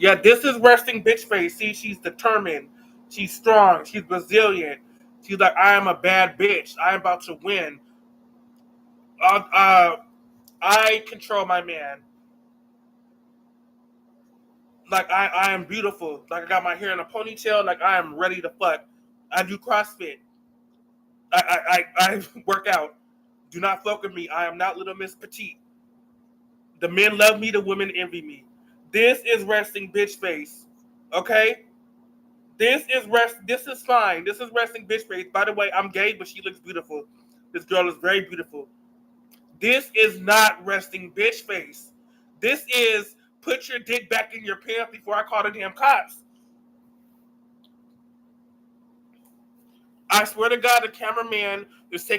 Yeah, this is resting bitch face. See, she's determined. She's strong. She's resilient. She's like, I am a bad bitch. I am about to win. Uh, uh, I control my man. Like I am beautiful. Like I got my hair in a ponytail. Like I am ready to fuck. I do CrossFit. I work out. Do not fuck with me. I am not Little Miss Petite. The men love me. The women envy me. This is resting bitch face. Okay. This is fine. This is resting bitch face. By the way, I'm gay, but she looks beautiful. This girl is very beautiful. This is not resting bitch face. This is put your dick back in your pants before I call the damn cops. I swear to God, the cameraman is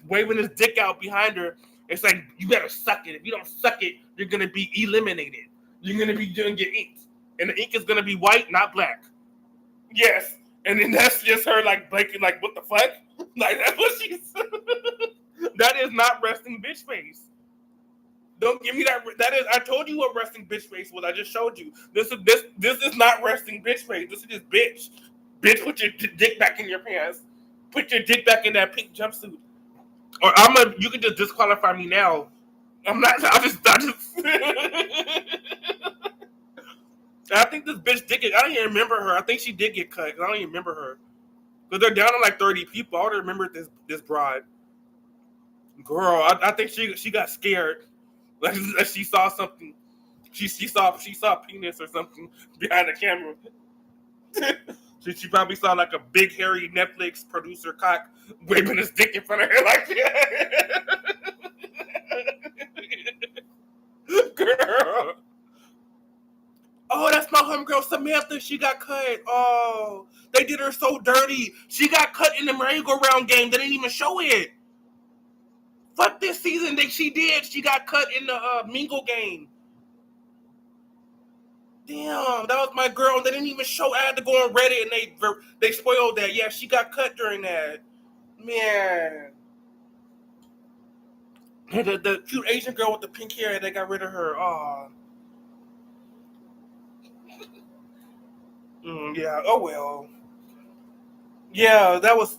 waving his dick out behind her. It's like, you better suck it. If you don't suck it, you're gonna be eliminated. You're gonna be doing your ink. And the ink is gonna be white, not black. Yes. And then that's just her like blinking like what the fuck? Like that's what she's that is not resting bitch face. Don't give me that. That is. I told you what resting bitch face was. I just showed you. This is not resting bitch face. This is just bitch. Bitch, put your dick back in your pants. Put your dick back in that pink jumpsuit. Or You can just disqualify me now. I'm not. I just. I think this bitch did get. I don't even remember her. I think she did get cut. I don't even remember her. Because they're down to like 30 people. I would remember this broad. Girl, I think she got scared. Like she saw something. She saw penis or something behind the camera. She probably saw like a big hairy Netflix producer cock waving his dick in front of her like that. Girl. Oh, that's my homegirl Samantha. She got cut. Oh, they did her so dirty. She got cut in the merry-go-round game. They didn't even show it. Fuck this season that she did. She got cut in the Mingle game. Damn, that was my girl. They didn't even show. I had to go on Reddit and they spoiled that. Yeah, she got cut during that. Man, the cute Asian girl with the pink hair. They got rid of her. Oh, yeah. Oh well. Yeah, that was.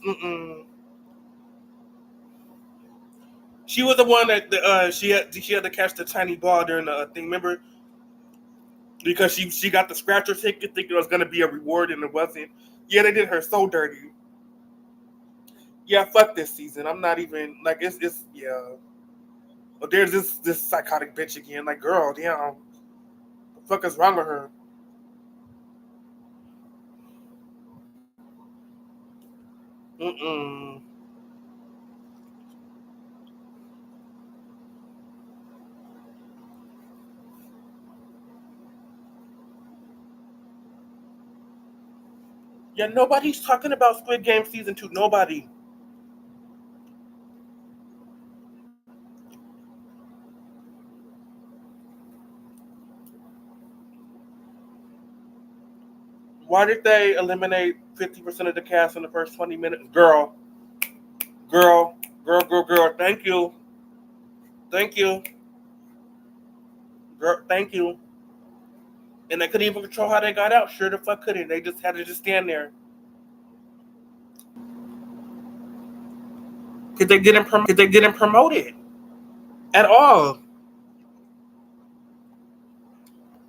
She was the one that she had to catch the tiny ball during the thing. Remember? Because she got the scratcher ticket thinking it was gonna be a reward and it wasn't. Yeah, they did her so dirty. Yeah, fuck this season. I'm not even like it's yeah. But there's this psychotic bitch again. Like, girl, damn, what the fuck is wrong with her? Mm-mm. Yeah, nobody's talking about Squid Game season 2. Nobody. Why did they eliminate 50% of the cast in the first 20 minutes? Girl, girl. Thank you, thank you, girl. Thank you. And they couldn't even control how they got out. Sure the fuck couldn't. They just had to just stand there. Because they didn't promote it at all.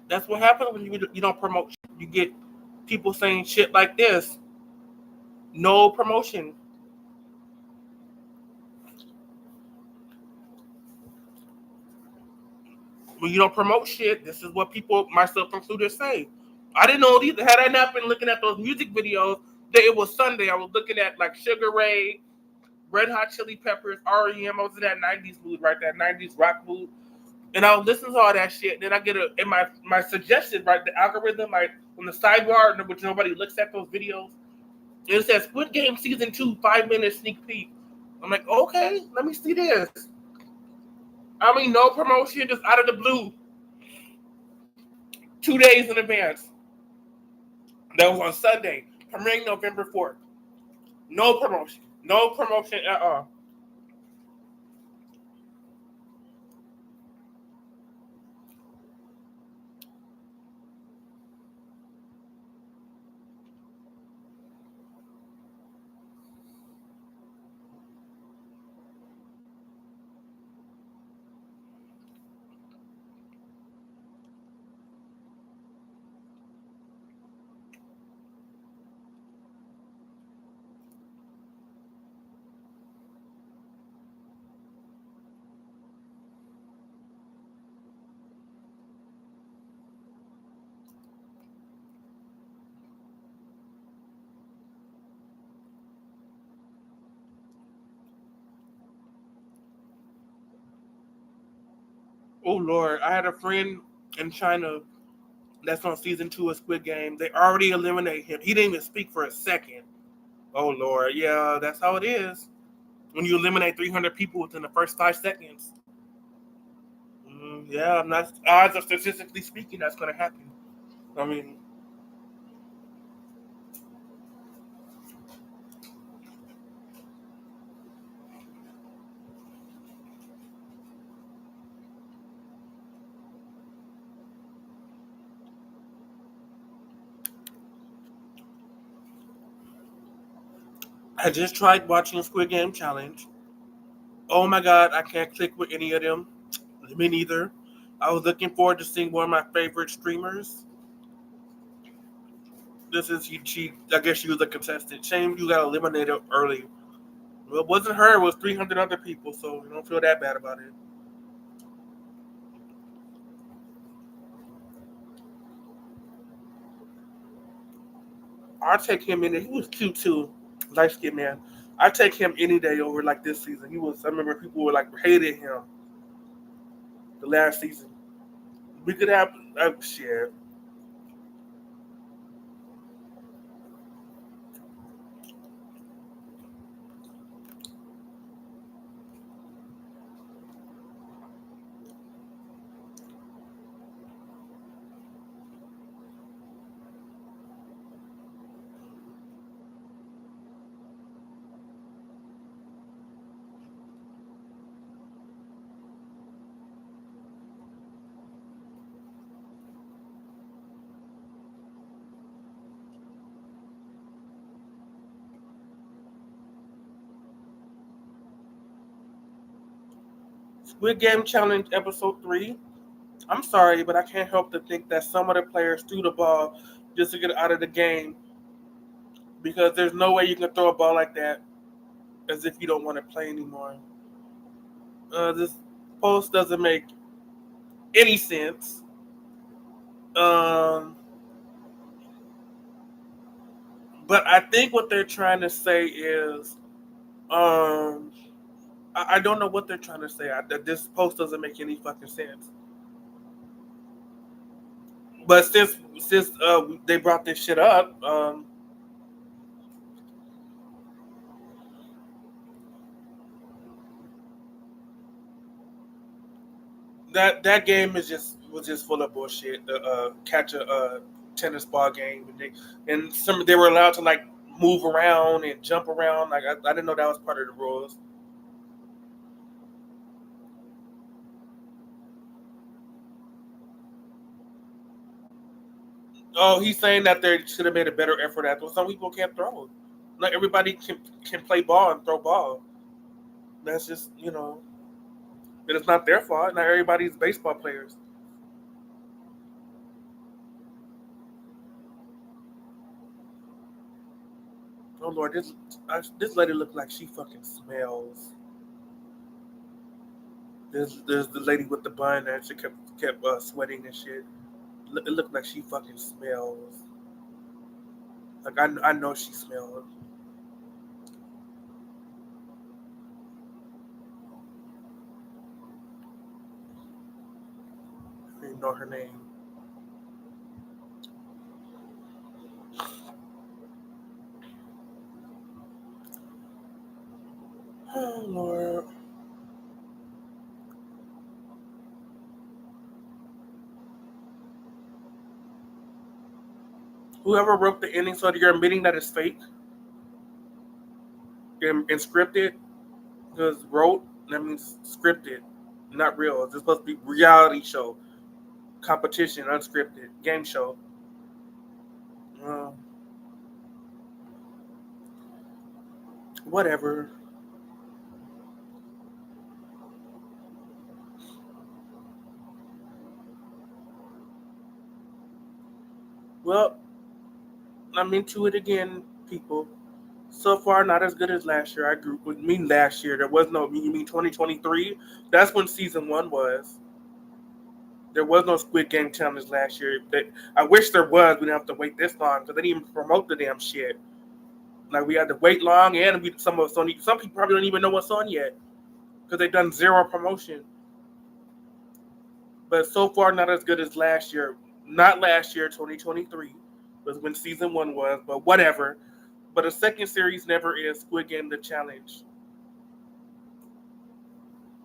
That's what happens when you don't promote shit. You get people saying shit like this. No promotion. When you don't promote shit, this is what people, myself included, say. I didn't know it either. Had I not been looking at those music videos, that it was Sunday. I was looking at like Sugar Ray, Red Hot Chili Peppers, REM. I was in that 90s mood, right? That 90s rock mood. And I was listening to all that shit. And then I get in my suggestion, right? The algorithm, like on the sidebar, which nobody looks at those videos. And it says Squid Game Season 2, 5 minute sneak peek. I'm like, okay, let me see this. I mean, no promotion, just out of the blue. 2 days in advance. That was on Sunday, premiering November 4th. No promotion. No promotion at all. Oh Lord, I had a friend in China that's on season 2 of Squid Game. They already eliminated him. He didn't even speak for a second. Oh Lord, yeah, that's how it is. When you eliminate 300 people within the first 5 seconds. Yeah, not odds of statistically speaking, that's going to happen. I mean, I just tried watching Squid Game Challenge. Oh my God, I can't click with any of them. Me neither. I was looking forward to seeing one of my favorite streamers. This is she. I guess she was a contestant. Shame you got eliminated early. Well, it wasn't her. It was 300 other people. So you don't feel that bad about it. I'll take him in. He was cute too, light skinned man. I take him any day over like this season. He was. I remember people were like hated him the last season. We could have shit. Squid Game Challenge Episode 3. I'm sorry, but I can't help to think that some of the players threw the ball just to get out of the game because there's no way you can throw a ball like that as if you don't want to play anymore. This post doesn't make any sense. Um, but I think what they're trying to say is, um, I don't know what they're trying to say. This post doesn't make any fucking sense. But since they brought this shit up, that game is just was just full of bullshit. Catch a tennis ball game, and some they were allowed to like move around and jump around. Like I didn't know that was part of the rules. Oh, he's saying that they should have made a better effort at it. Some people can't throw. Not everybody can play ball and throw ball. That's just it's not their fault. Not everybody's baseball players. Oh Lord, this lady looked like she fucking smells. There's the lady with the bun that she kept sweating and shit. It looked like she fucking smells. Like I know she smells. I didn't know her name. Oh Lord. Whoever wrote the ending, so you're admitting that it's fake and scripted. Because wrote, that means scripted, not real. It's supposed to be reality show, competition, unscripted, game show. Uh, Whatever. Well, I'm into it again, people. So far, not as good as last year. I agree with me last year. There was no, you mean 2023? That's when season one was. There was no Squid Game challenge last year. I wish there was. We didn't have to wait this long because they didn't even promote the damn shit. Like we had to wait long, and some of us don't. Some people probably don't even know what's on yet because they've done zero promotion. But so far, not as good as last year. Not last year, 2023 was when season one was. But whatever. But a second series never is Squid Game: The Challenge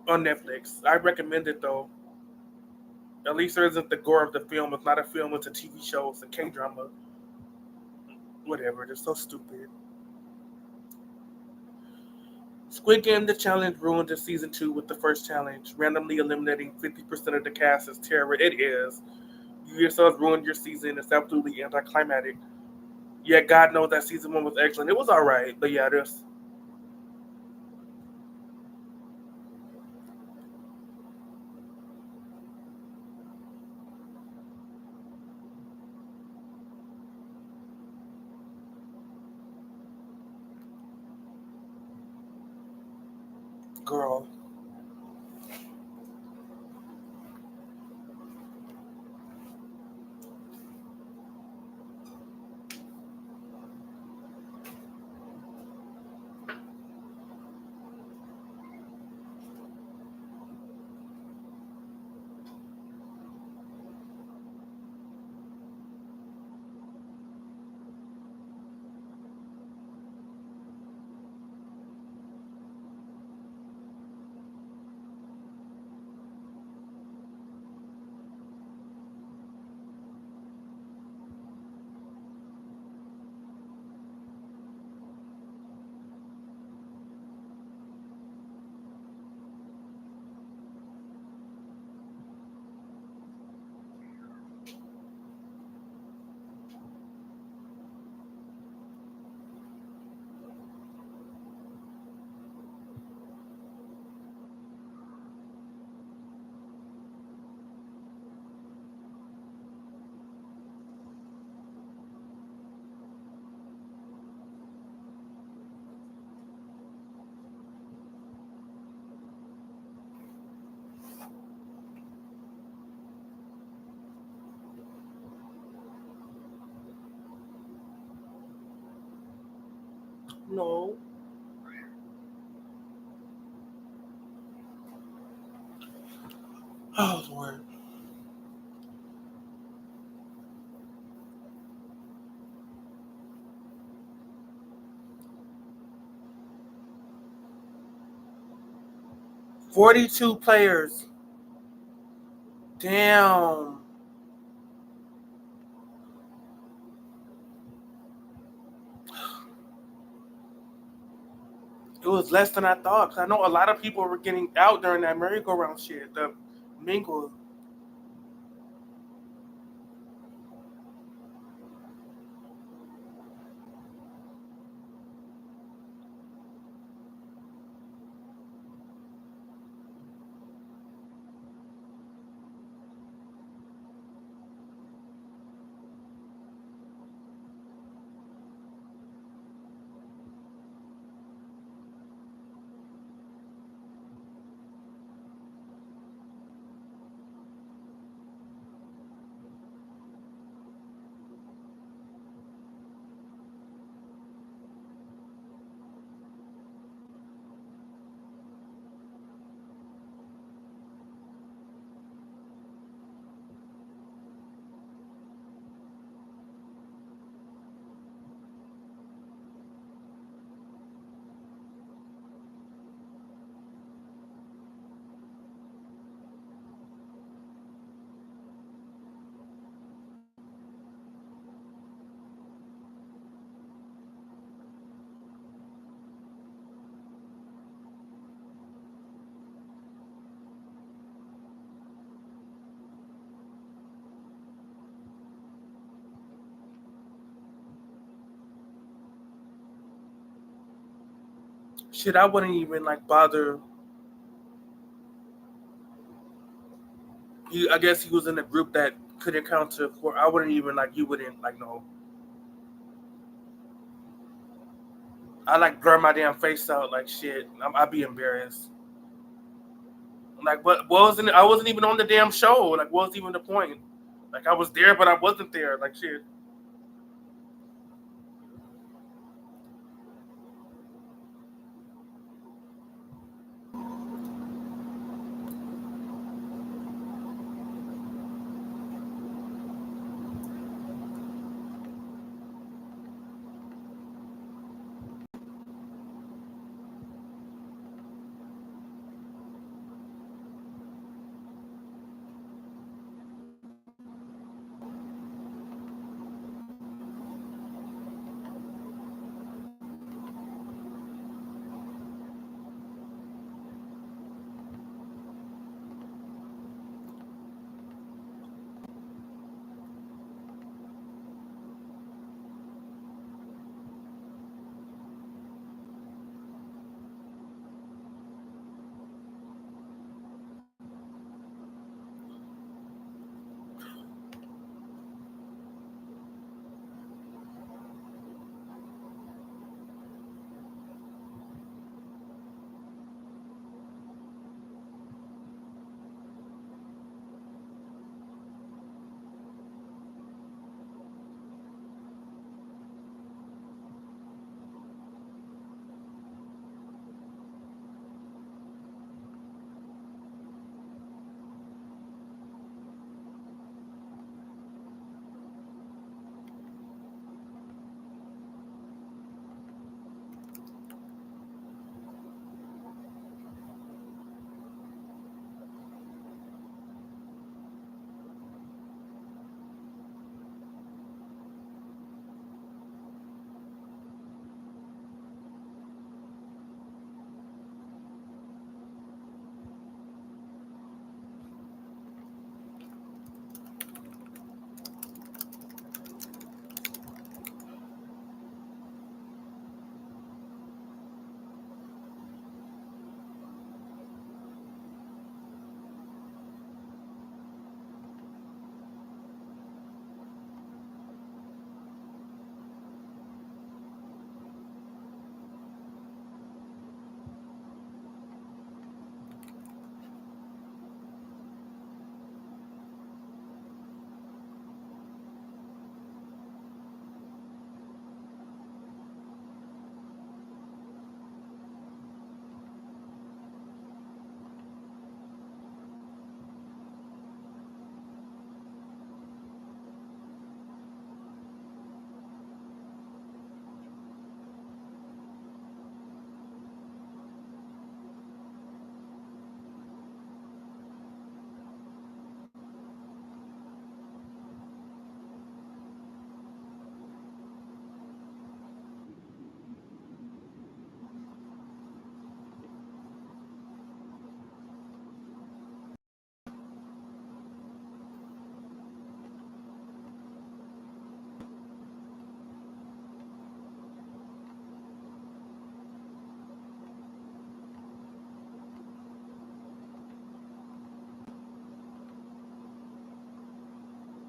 on Netflix. I recommend it though. At least there isn't the gore of the film. It's not a film. It's a TV show. It's a K drama. Whatever. They're so stupid. Squid Game: The Challenge ruined the season two with the first challenge, randomly eliminating 50% of the cast as terror. It is. You yourselves ruined your season. It's absolutely anticlimactic. Yeah, God knows that season one was excellent. It was all right, but yeah, there's girl. No. Oh Lord. 42 players. Damn. It was less than I thought. 'Cause I know a lot of people were getting out during that merry-go-round shit. The mingle. Shit, I wouldn't even like bother. I guess he was in a group that could encounter. I wouldn't even like. You wouldn't like no. I like blur my damn face out like shit. I'd be embarrassed. Like what wasn't I wasn't even on the damn show. Like what was even the point? Like I was there, but I wasn't there. Like shit.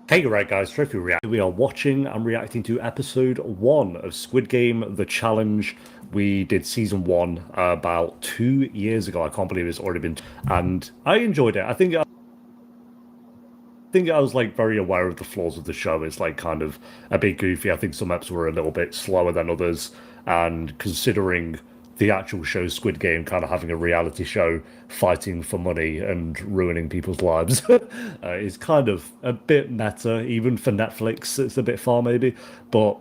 Hey, right, guys, Trophy React. We are watching and reacting to episode 1 of Squid Game The Challenge. We did season 1 about 2 years ago. I can't believe it's already been. And I enjoyed it. I think I was like very aware of the flaws of the show. It's like kind of a bit goofy. I think some episodes were a little bit slower than others. And considering the actual show Squid Game kind of having a reality show fighting for money and ruining people's lives is kind of a bit meta, even for Netflix. It's a bit far maybe, but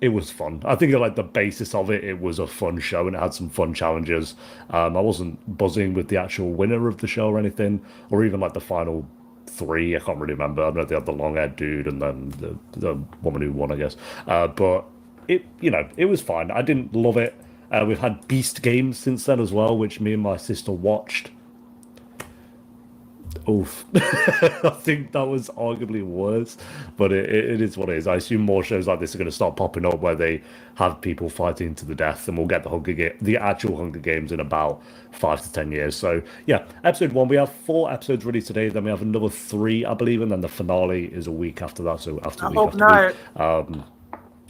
it was fun. I think like the basis of it, it was a fun show and it had some fun challenges. I wasn't buzzing with the actual winner of the show or anything, or even like the final three. I can't really remember. I know they had the long-haired dude and then the woman who won, I guess. But it was fine. I didn't love it. We've had Beast games since then as well, which me and my sister watched. Oof. I think that was arguably worse, but it is what it is. I assume more shows like this are going to start popping up where they have people fighting to the death, and we'll get the actual Hunger Games in about 5 to 10 years. So yeah, episode 1. We have 4 episodes ready today. Then we have another 3, I believe, and then the finale is a week after that. So after I week hope after not. week.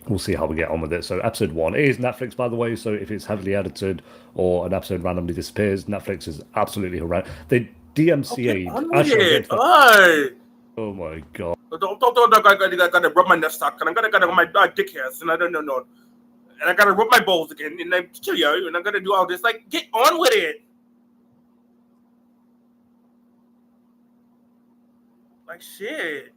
We'll see how we get on with it. So episode 1 is Netflix, by the way. So if it's heavily edited or an episode randomly disappears, Netflix is absolutely horrendous. They DMCA'd. Actually, I'll get to that. Alright. Oh my god. Don't I gotta rub my nuts and I gotta my dick hairs and I don't know. And I gotta rub my balls again and then chill you and I'm gonna do all this. Like, get on with it. Like shit.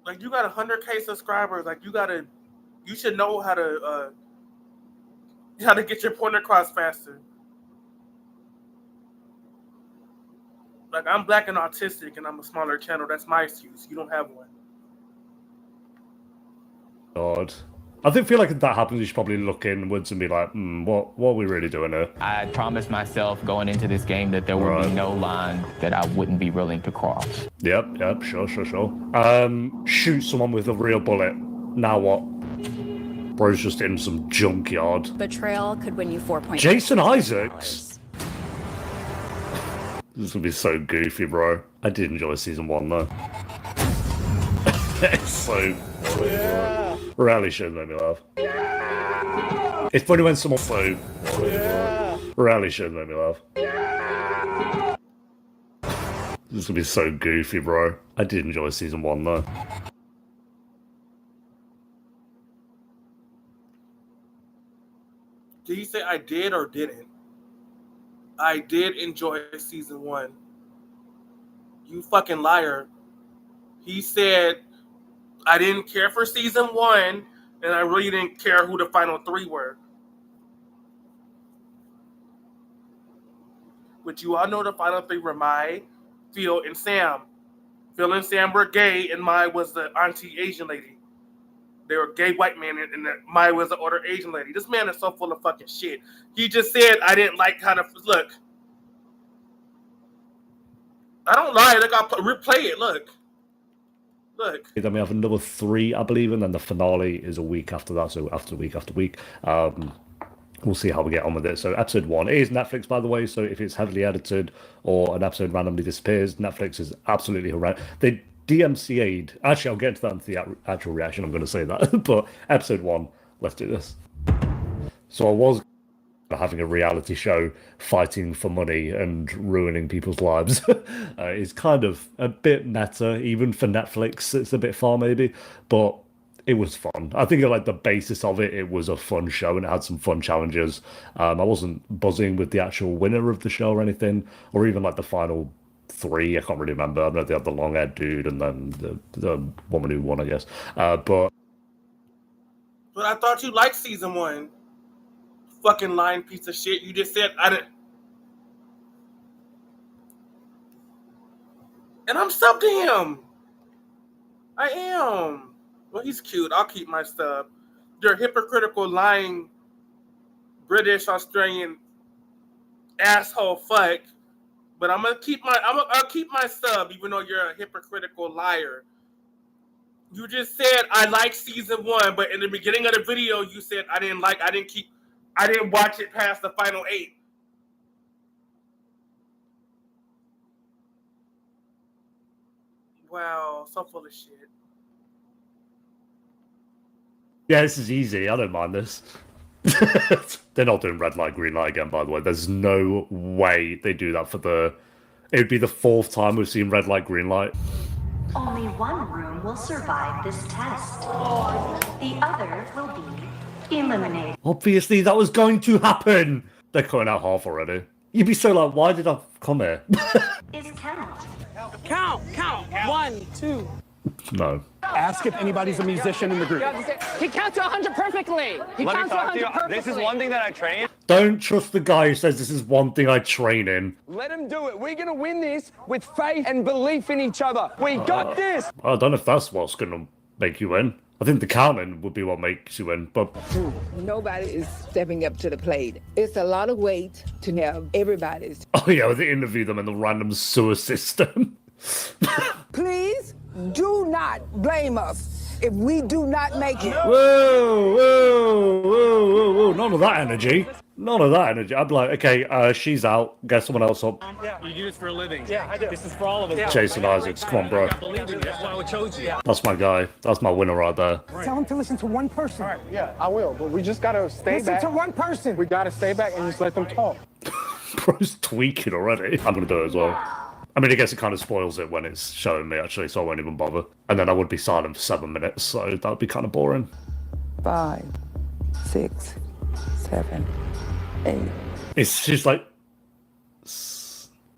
Like you got 100K subscribers. Like you should know how to get your point across faster. Like I'm black and autistic and I'm a smaller channel. That's my excuse. You don't have one. God. I feel like if that happens, you should probably look inwards and be like, what are we really doing here? I promised myself going into this game that there would be no line that I wouldn't be willing to cross. Yep, sure. Shoot someone with a real bullet. Now what? Bro's just in some junkyard. Betrayal could win you 4 points. Jason Isaacs? This is gonna be so goofy, bro. I did enjoy season 1 though. It's so funny, bro. Rally should make me laugh. It's funny when someone so Rally should make me laugh. This is gonna be so goofy, bro. I did enjoy season 1 though. Did he say I did or didn't? I did enjoy season 1. You fucking liar. He said I didn't care for season 1 and I really didn't care who the final 3 were. But you all know the final 3 were Mai, Phil, and Sam. Phil and Sam were gay and Mai was the auntie Asian lady. They were gay white men and Mai was the older Asian lady. This man is so full of fucking shit. He just said I didn't like how to look. I don't lie. Look, I'll replay it. Look. Then we have another 3, I believe, and then the finale is a week after that. So after week after week. We'll see how we get on with it. So episode 1 is Netflix, by the way. So if it's heavily edited or an episode randomly disappears, Netflix is absolutely horrendous. They DMCA'd. Actually, I'll get into that in the actual reaction. I'm going to say that. But episode 1, let's do this. So I was having a reality show fighting for money and ruining people's lives. It's kind of a bit meta, even for Netflix. It's a bit far, maybe. But it was fun. I think like the basis of it, it was a fun show and it had some fun challenges. I wasn't buzzing with the actual winner of the show or anything, or even like the final 3. I can't really remember. I know they had the long-haired dude and then the woman who won, I guess. But I thought you liked season 1. Fucking lying piece of shit. You just said I didn't. And I'm sub to him. I am. Well, he's cute. I'll keep my sub. You're hypocritical, lying, British, Australian asshole fuck. But I'll keep my sub, even though you're a hypocritical liar. You just said I like season 1, but in the beginning of the video, you said I didn't watch it past the final 8. Wow, so full of shit. yeah, this is easy. I don't mind this. They're not doing red light, green light again, by the way. There's no way they do that for the... It would be the 4th time we've seen red light, green light. Only one room will survive this test. The other will be eliminated. Obviously, that was going to happen. They're cutting out half already. You'd be so like, why did I come here? Is count. Count. 1, 2. No. Ask if anybody's a musician in the group. He counts to 100 perfectly. He Let me counts to talk to 100 you. perfectly. This is one thing that I train. Don't trust the guy who says this is one thing I train in. Let him do it. We're going to win this with faith and belief in each other. We got this. I don't know if that's what's going to make you win. I think the counting would be what makes you win, but Nobody is stepping up to the plate. It's a lot of weight to have everybody's. oh yeah, they interview them in the random sewer system. Please do not blame us if we do not make it. Whoa, whoa, whoa, whoa, whoa! None of that energy. None of that energy. I'd be like, okay, she's out. Get someone else up. You do this for a living. Yeah, I do. This is for all of us. Jason Isaacs, come on, bro. I believe in you. That's why I chose you. That's my guy. That's my winner right there. Tell him to listen to one person. All right, yeah, I will, but we just gotta stay Listen back. to one person. We gotta stay back and just let them talk. Bro's tweaking already. I'm gonna do it as well. I mean, I guess it kind of spoils it when it's showing me, actually, so I won't even bother. And then I would be silent for 7 minutes, so that would be kind of boring. 5, 6, 7, 8. It's just like,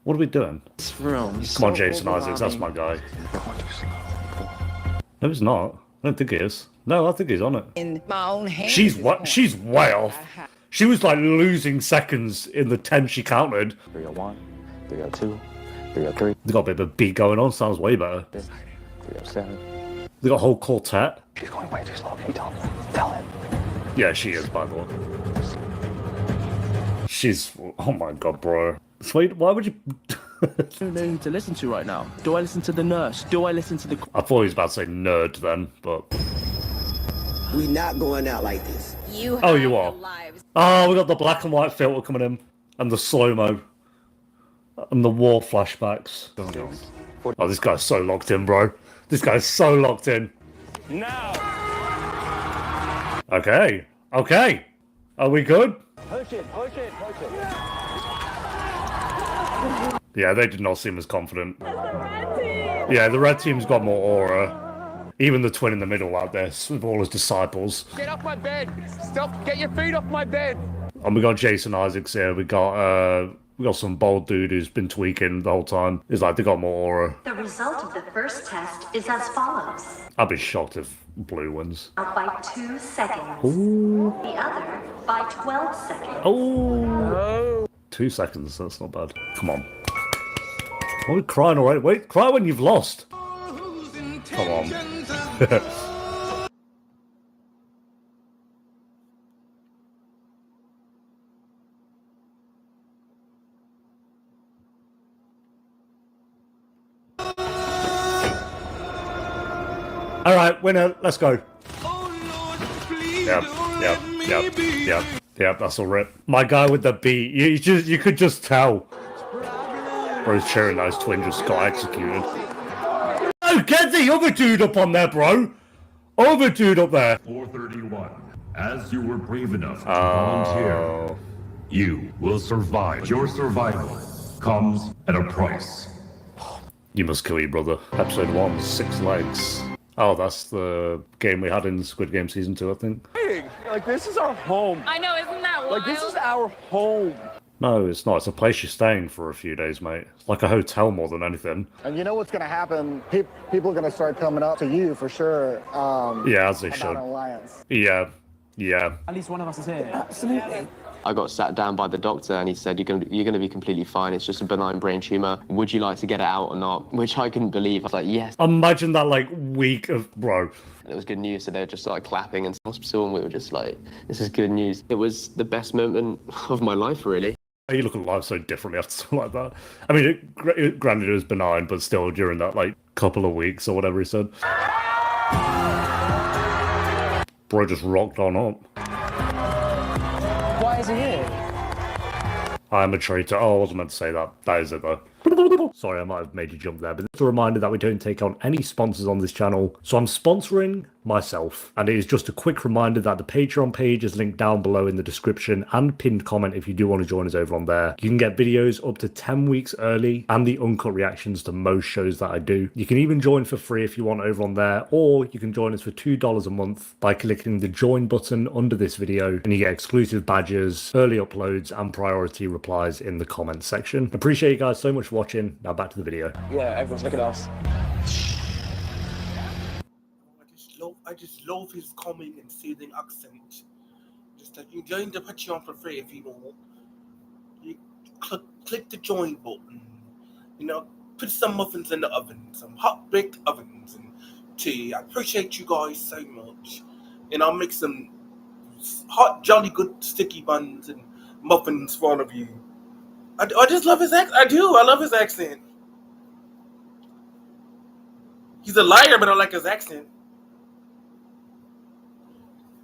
what are we doing? This room. Come on, Jason Isaacs, that's my guy. No, he's not. I don't think he is. No, I think he's on it. In my own hands. She's way off. She was like losing seconds in the 10 she counted. 301, 302, 303. They got a bit of a beat going on, sounds way better. 307. They got a whole quartet. She's going way too slow. Can you tell him? Yeah, she is, by the way. She's, oh my god, bro. Sweet, why would you... Nothing to listen to right now. Do I listen to the nurse? Do I listen to the... I thought he was about to say nerd then, but... We not going out like this. You have Oh, you are. lives. Oh, we got the black and white filter coming in. And the slow-mo. And the war flashbacks. Oh, this guy's so locked in, bro. This guy's so locked in. Now! Okay. Okay. Are we good? Push it, push it, push it. Yeah, they did not seem as confident. Yeah, the red team's got more aura. Even the twin in the middle like this, with all his disciples. Get off my bed. Stop. Get your feet off my bed. And we got Jason Isaacs here. We got some bald dude who's been tweaking the whole time. It's like they got more aura. The result of the first test is as follows. I'd be shocked if blue wins. Out by 2 seconds. Ooh. The other by 12 seconds. Oh. 2 seconds, that's not bad. Come on. Why are we crying already? Wait, cry when you've lost. Come on. All right, winner, let's go. Yep, that's all right. My guy with the beat, you could just tell. Bro's cheering those twins just got executed. Oh, get the other dude up on there, bro. Other dude up there. 431. As you were brave enough to volunteer, you will survive. Your survival comes at a price. You must kill your brother. Episode 1, 6 legs. Oh, that's the game we had in Squid Game Season 2, I think. Like, this is our home. I know, isn't that wild? Like, this is our home. No, it's not. It's a place you're staying for a few days, mate. It's like a hotel more than anything. And you know what's gonna happen? People are gonna start coming up to you for sure. Yeah, as they about should. an alliance. Yeah. At least one of us is here. Absolutely. I got sat down by the doctor and he said, you're gonna be completely fine. It's just a benign brain tumor. Would you like to get it out or not? Which I couldn't believe. I was like, yes. Imagine that, like, week of, bro. It was good news, so they just started clapping in the hospital and we were just like, this is good news. It was the best moment of my life, really. You look at life so differently after something like that. I mean, granted it was benign, but still during that, like, couple of weeks or whatever he said. Bro just rocked on up. Why is he here? I'm a traitor. Oh, I wasn't meant to say that. That is it, though. Sorry, I might have made you jump there, but just a reminder that we don't take on any sponsors on this channel. So I'm sponsoring myself, and it is just a quick reminder that the Patreon page is linked down below in the description and pinned comment if you do want to join us over on there. You can get videos up to 10 weeks early and the uncut reactions to most shows that I do. You can even join for free if you want over on there, or you can join us for $2 a month by clicking the join button under this video, and you get exclusive badges, early uploads, and priority replies in the comments section. Appreciate you guys so much for watching. Now back to the video. Yeah, everyone's look at us. I just love his calming and soothing accent. Just like you join the Patreon for free if you want. You click the join button. You know, put some muffins in the oven, some hot baked ovens, and tea. I appreciate you guys so much. And I'll make some hot, jolly good sticky buns and muffins for all of you. I just love his accent. I do. I love his accent. He's a liar, but I like his accent.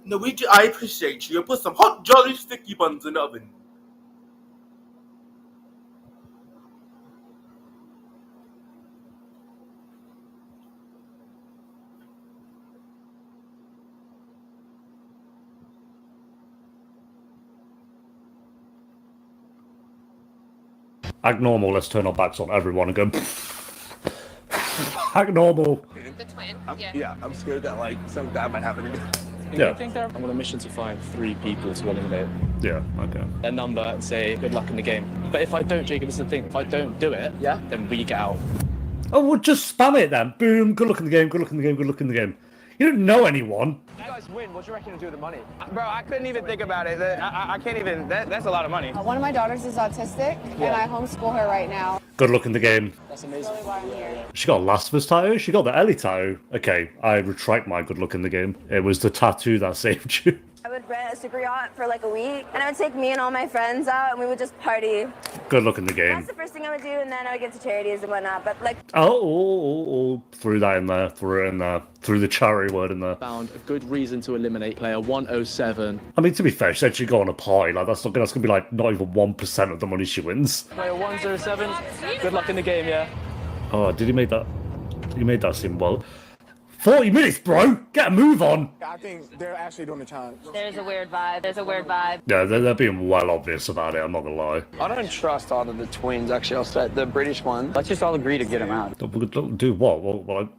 No, I appreciate you. I put some hot, jolly, sticky buns in the oven. Act normal, let's turn our backs on everyone and go. Act normal. The twin. Yeah, I'm scared that like something bad might happen to me. Yeah. I'm on a mission to find 3 people to eliminate. Yeah, okay. A number and say good luck in the game. But if I don't, Jacob, this is the thing. If I don't do it, then we get out. Oh, well, just spam it then. Boom, good luck in the game, good luck in the game, good luck in the game. You don't know anyone. You guys win. What you reckon to do with the money? Bro, I couldn't even think about it. I can't even. That's a lot of money. One of my daughters is autistic, and I homeschool her right now. Good luck in the game. That's amazing. That's really why I'm here. She got a Last of Us tattoo? She got the Ellie tattoo. Okay, I retract my good luck in the game. It was the tattoo that saved you. I would rent a super yacht for like a week, and I would take me and all my friends out, and we would just party. Good luck in the game. That's the first thing I would do, and then I would get to charities and whatnot. But like, Threw that in there, threw it in there, threw the charity word in there. Found a good reason to eliminate player 107. I mean, to be fair, she said she'd go on a party. Like that's gonna be like not even 1% of the money she wins. Player 107. Good luck in the game, yeah. Oh, did he make that? He made that seem well. 40 minutes, bro! Get a move on! I think they're actually doing the challenge. there's a weird vibe. There's a weird vibe. Yeah, they're being well obvious about it, I'm not gonna lie. I don't trust all of the twins. Actually, I'll say the British one. Let's just all agree to get him out. Do what?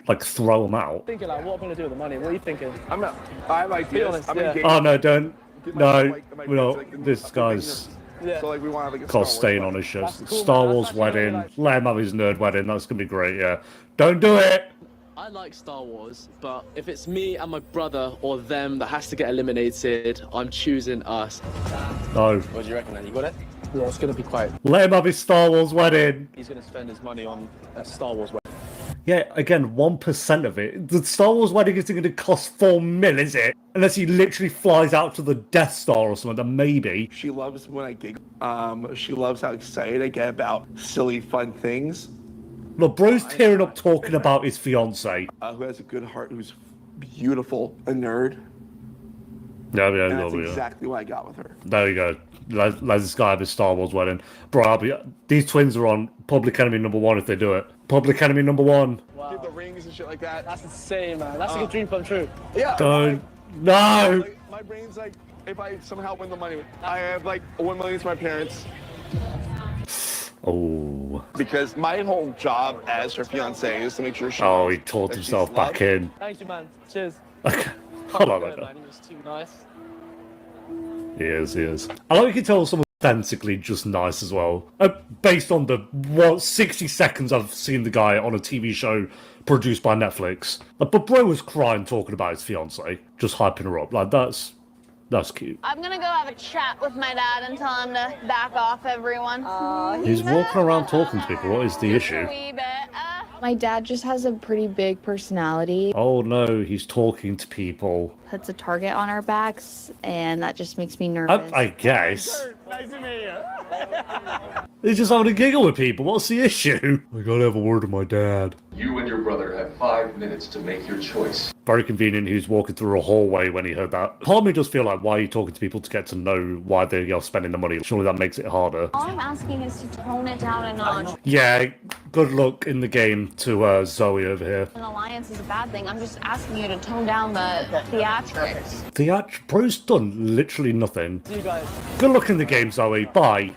Like throw them out? Thinking like, what am I gonna do with the money? What are you thinking? I like Be honest, yeah. Oh no, don't. No, this guy's Yeah. So like we want to have like a got Star staying Wars on his show. That's cool, Star man. Wars That's actually wedding. really Let him have his nerd wedding. That's gonna be great. Yeah. Don't do it. I like Star Wars, but if it's me and my brother or them that has to get eliminated, I'm choosing us. No. What do you reckon, then? You got it? Yeah, it's gonna be quite. Let him have his Star Wars wedding. He's gonna spend his money on a Star Wars wedding. Yeah, again, 1% of it. The Star Wars wedding isn't going to cost $4 million, is it? Unless he literally flies out to the Death Star or something, then maybe. She loves when I giggle. She loves how excited I get about silly, fun things. Look, bro's tearing up talking about his fiance. Who has a good heart, who's beautiful, a nerd. Yeah, And that's exactly what I got with her. There you go. Let this guy have his Star Wars wedding. Bro, these twins are on Public Enemy #1 if they do it. Public Enemy #1. Wow. Give the rings and shit like that. That's insane, man. That's like a dream come true. Yeah. Don't. No! Like, my brain's like, if I somehow win the money, I have like $1 million to my parents. Oh. Because my whole job as her fiance is to make sure she. Oh, he talked himself back in. Thank you, man. Cheers. Okay. Hold on, man. man. He was too nice. He is. I like you can tell someone's authentically just nice as well. Based on the 60 seconds I've seen the guy on a TV show produced by Netflix. But bro was crying talking about his fiance, just hyping her up. Like, that's cute. I'm gonna go have a chat with my dad and tell him to back off everyone. He's walking around talking to people. What is the issue? My dad just has a pretty big personality. Oh no, he's talking to people. Puts a target on our backs, and that just makes me nervous. I guess. Nice to meet you. He's just having a giggle with people. What's the issue? I gotta have a word with my dad. You and your brother have 5 minutes to make your choice. Very convenient he was walking through a hallway when he heard that. Part of me does feel like, why are you talking to people to get to know why they're spending the money? Surely that makes it harder. All I'm asking is to tone it down a notch. Yeah, good luck in the game to Zoe over here. An alliance is a bad thing. I'm just asking you to tone down the theatrics. Bro's done literally nothing. See you guys. Good luck in the game, Zoe. Bye.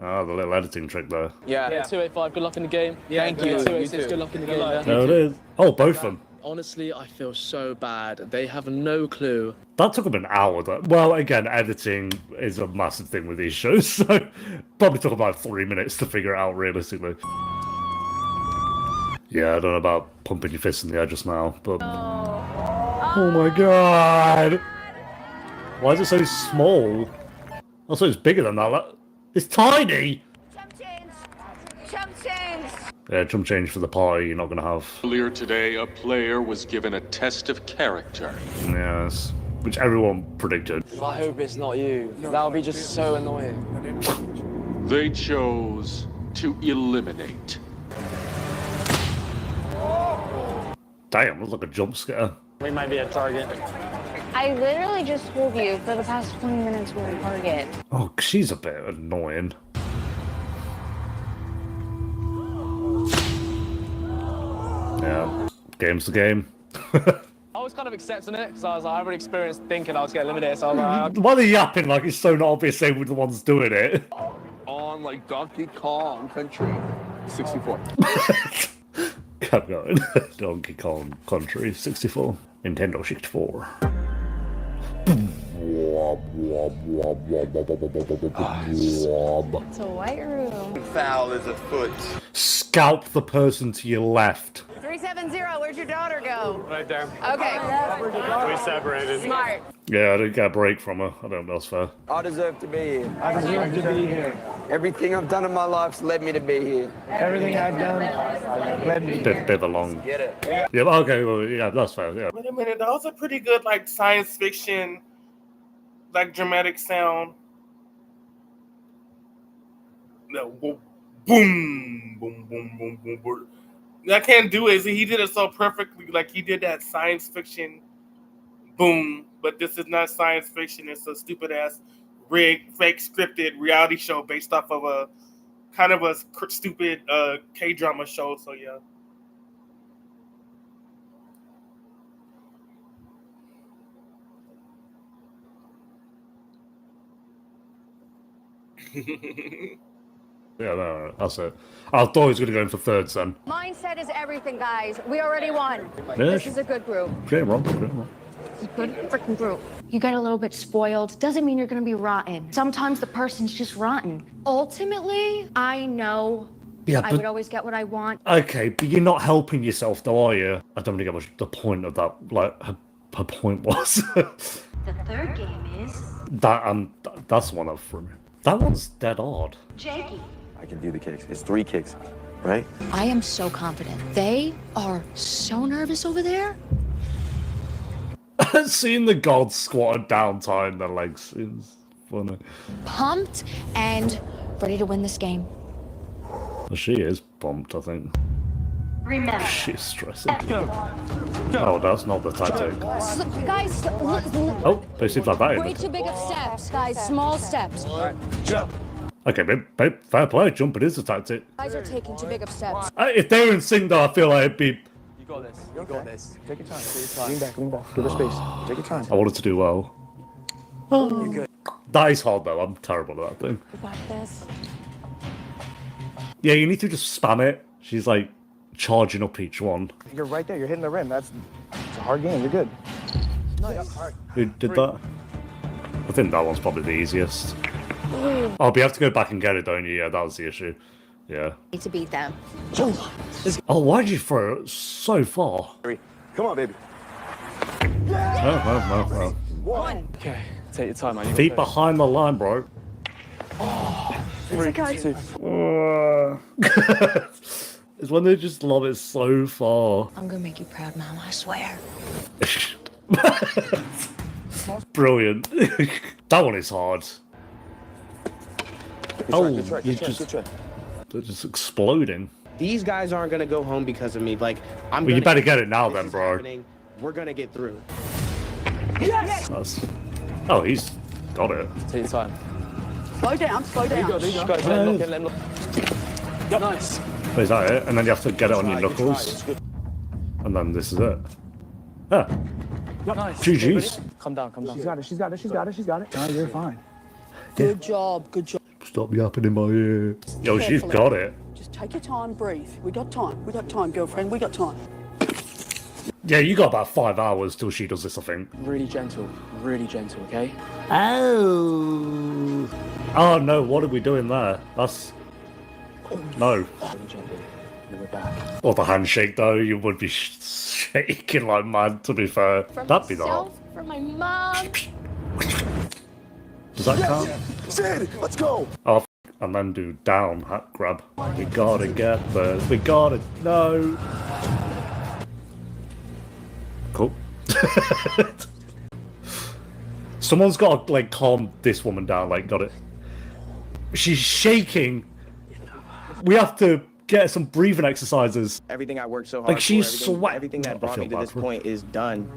Oh, the little editing trick there. Yeah. 285, good luck in the game. Yeah, Thank you. 286, good luck in the game. Yeah. There it is. Oh, both of them. Honestly, I feel so bad. They have no clue. That took them an hour, though. Well, again, editing is a massive thing with these shows, so probably took about 3 minutes to figure it out, realistically. Yeah, I don't know about pumping your fist in the air just now, but... Oh my god! Why is it so small? Also, it's bigger than that. It's tiny! Chump change! Yeah, jump change for the party you're not going to have. Earlier today, a player was given a test of character. Yes, which everyone predicted. I hope it's not you. That would be just so annoying. They chose to eliminate. Damn, looks like a jump scare. We might be a target. I literally just told you for the past 20 minutes we're a target. Oh, she's a bit annoying. Yeah, game's the game. I was kind of accepting it because I was like, I already experienced thinking I was getting eliminated, so I was like, Why are they yapping like it's so not obvious they were the ones doing it? On like Donkey Kong Country 64. Kept going. Donkey Kong Country 64. Nintendo 64. It's a white room. Foul is afoot. Scalp the person to your left. 370, where'd your daughter go? right there. Okay. We separated. Smart. Yeah, I didn't get a break from her. I don't know if that's fair. I deserve to be here. I deserve to be here. Everything I've done in my life's led me to be here. Everything I've done led me. Bit of a long. Get it? Yeah, okay, well, yeah, that's fair. Yeah. Wait a minute, that was a pretty good like science fiction, like dramatic sound. No, boom, boom, boom, boom, boom, boom, boom. I can't do it. He did it so perfectly. Like he did that science fiction boom, but this is not science fiction. It's a stupid ass rigged, fake scripted reality show based off of a kind of a stupid K-drama show. So yeah. Yeah, no, that's it. I thought he was going to go in for third, son. Mindset is everything, guys. We already won. Yeah. This is a good group. Okay, wrong, okay, wrong. Good freaking group. You get a little bit spoiled. Doesn't mean you're gonna be rotten. Sometimes the person's just rotten. Ultimately, I know Yeah, I but- would always get what I want. Okay, but you're not helping yourself, though, are you? I don't really get what the point of that. Like, her point was. The third game is that's the one I've thrown. That one's dead odd. Jakey. I can do the kicks. It's 3 kicks, right? I am so confident. They are so nervous over there. Seeing the gods squatted down, tying their legs is funny. Pumped and ready to win this game. Well, she is pumped, I think. Remember. She's stressing. Oh, that's not the tactic. Guys, look. Oh, they seem like that. Way too big of steps, guys. Small steps. Okay, babe, fair play. Jumping is the tactic. Guys are taking too big of steps. If they were in sync, though, I feel like it'd be. You got this. You got this. Take your time. Take your time. Lean back. Give her space. Take your time. I wanted to do well. You're good. That is hard, though. I'm terrible at that thing. You got this. Yeah, you need to just spam it. She's like charging up each one. You're right there. You're hitting the rim. It's a hard game. You're good. Nice. Who did that? I think that one's probably the easiest. Oh, but you have to go back and get it, don't you? Yeah, that was the issue. Yeah. Need to beat them. Oh, why did you throw it so far? Come on, baby. Oh. One. Okay, take your time, man. Feet behind the line, bro. Three, two. It's when they just lob it so far. I'm gonna make you proud, Mom. I swear. Brilliant. That one is hard. Good try. They're just exploding. These guys aren't gonna go home because of me. Like, Well, you better get it now, then, bro. happening. We're gonna get through. That's... Oh, he's got it. Take your time. Slow down. There you go. Yeah. Let him look. Yep. Nice. Is that it? And then you have to get it on your knuckles. And then this is it. Yeah. Nice. GG's. Calm down. She's got it. No, you're fine. Good job. Stop yapping in my ear. Yo, she's got it. Just take your time, breathe. We got time, girlfriend. We got time. Yeah, you got about 5 hours till she does this, I think. Really gentle, okay? Oh. Oh, no, what are we doing there? That's... No. Really gently. Then we're back. Or the handshake, though, you would be shaking like mad, to be fair. That'd be the hard. For my mom. Does that count? Sid, let's go. Oh, and then do down hat grab. We gotta get there. We gotta no. Cool. Someone's got to like calm this woman down. Like, got it. She's shaking. We have to get some breathing exercises. Everything I worked so hard Like she's for, sweating. everything that brought me to this point is done.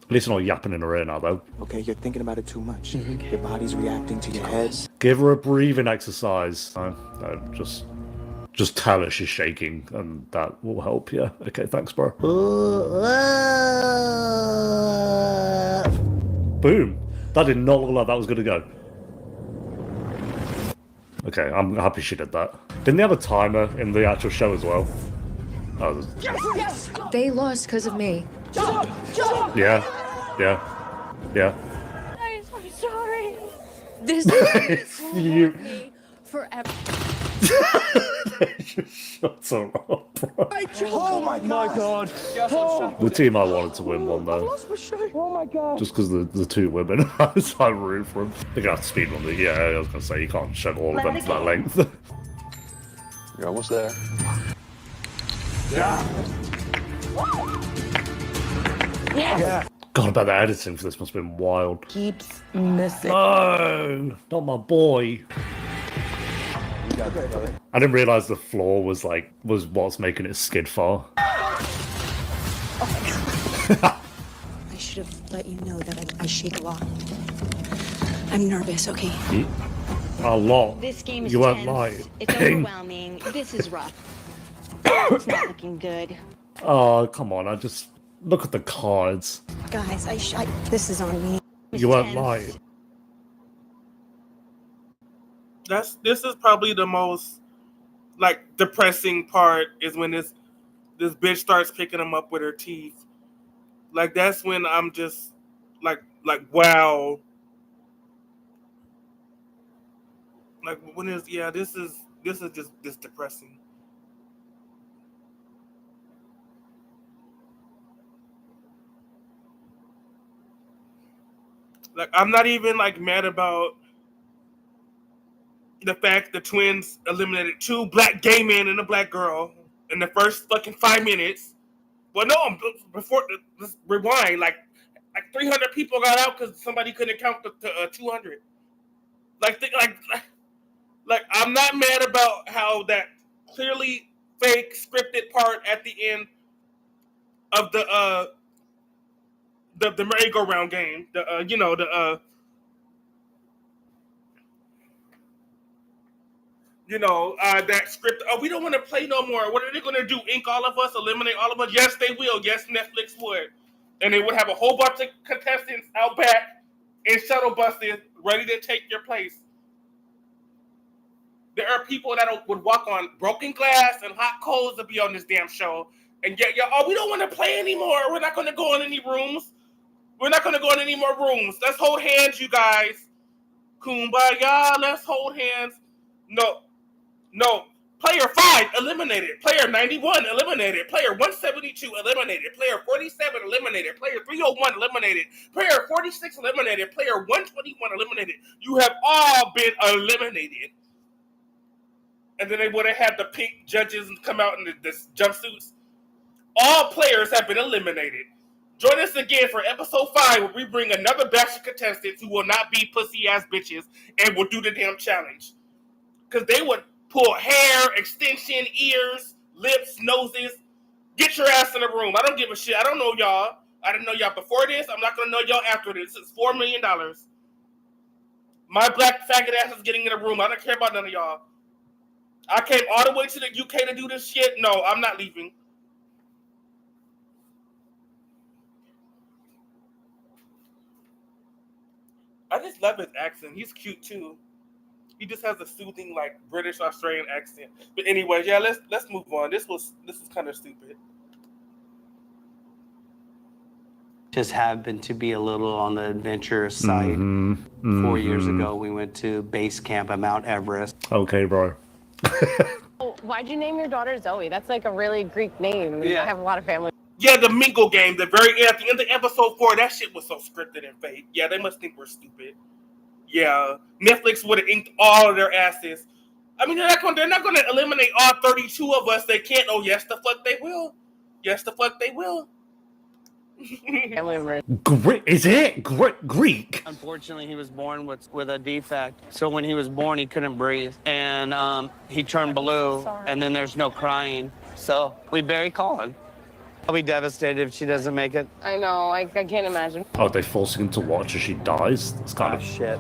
At least not yapping in her ear now, though. Okay, you're thinking about it too much. Your body's reacting to your head. Give her a breathing exercise. No, just tell her she's shaking, and that will help. Yeah. Okay. Thanks, bro. Boom. That did not look like that was gonna go. Okay, I'm happy she did that. Didn't they have a timer in the actual show as well? Oh, Yes! They lost because of me. yeah. I'm sorry. This is You. forever. Shut up, bro. Oh my god! The team I wanted to win won though. Oh my god! Just because the two women, I was rooting for them. They're gonna have to speed run. Yeah, I was gonna say you can't shove all of them to that length. You're almost there. Yeah. God, about the editing for this must have been wild. Keeps missing. No, not my boy. I didn't realize the floor was what's making it skid far. I should have let you know that I shake a lot. I'm nervous, okay? A lot. This game is You weren't tense. lying. It's overwhelming. This is rough. It's not looking good. Oh, come on. I just look at the cards. Guys, this is on me. You weren't lying. This is probably the most like depressing part is when this bitch starts picking them up with her teeth. Like that's when I'm just like wow. Like when is this is just this depressing. Like I'm not even like mad about the fact the twins eliminated 2 black gay men and a black girl in the first fucking 5 minutes. Well, no, before let's rewind. Like 300 people got out because somebody couldn't count to 200. Like I'm not mad about how that clearly fake scripted part at the end of the merry-go-round game. That script. Oh, we don't want to play no more. What are they going to do? Ink all of us? Eliminate all of us? Yes, they will. Yes, Netflix would. And they would have a whole bunch of contestants out back in shuttle buses ready to take your place. There are people that would walk on broken glass and hot coals to be on this damn show. And yet, we don't want to play anymore. We're not going to go in any rooms. We're not going to go in any more rooms. Let's hold hands, you guys. Kumbaya, let's hold hands. No. Player 5 eliminated. Player 91 eliminated. Player 172 eliminated. Player 47 eliminated. Player 301 eliminated. Player 46 eliminated. Player 121 eliminated. You have all been eliminated. And then they would have had the pink judges come out in the jumpsuits. All players have been eliminated. Join us again for episode 5 where we bring another batch of contestants who will not be pussy-ass bitches and will do the damn challenge. Because they would pull hair, extension, ears, lips, noses. Get your ass in the room. I don't give a shit. I don't know y'all. I didn't know y'all before this. I'm not going to know y'all after this. It's $4 million. My black faggot ass is getting in the room. I don't care about none of y'all. I came all the way to the UK to do this shit. No, I'm not leaving. I just love his accent. He's cute too. He just has a soothing, like British Australian accent. But anyway, yeah, let's move on. This is kind of stupid. Just happened to be a little on the adventurous side. 4 years ago, we went to base camp at Mount Everest. Okay, bro. Why'd you name your daughter Zoe? That's like a really Greek name. Yeah. I have a lot of family. Yeah, the Mingle game, at the end of episode 4, that shit was so scripted and fake. Yeah, they must think we're stupid. Yeah, Netflix would have inked all of their asses. I mean, they're not going to eliminate all 32 of us. They can't. Oh, yes, the fuck they will. Yes, the fuck they will. Is it Greek? Unfortunately, he was born with a defect. So when he was born, he couldn't breathe, and he turned blue. And then there's no crying. So we bury Colin. I'll be devastated if she doesn't make it. I know. I can't imagine. Oh, they forcing him to watch as she dies? It's kind of shit.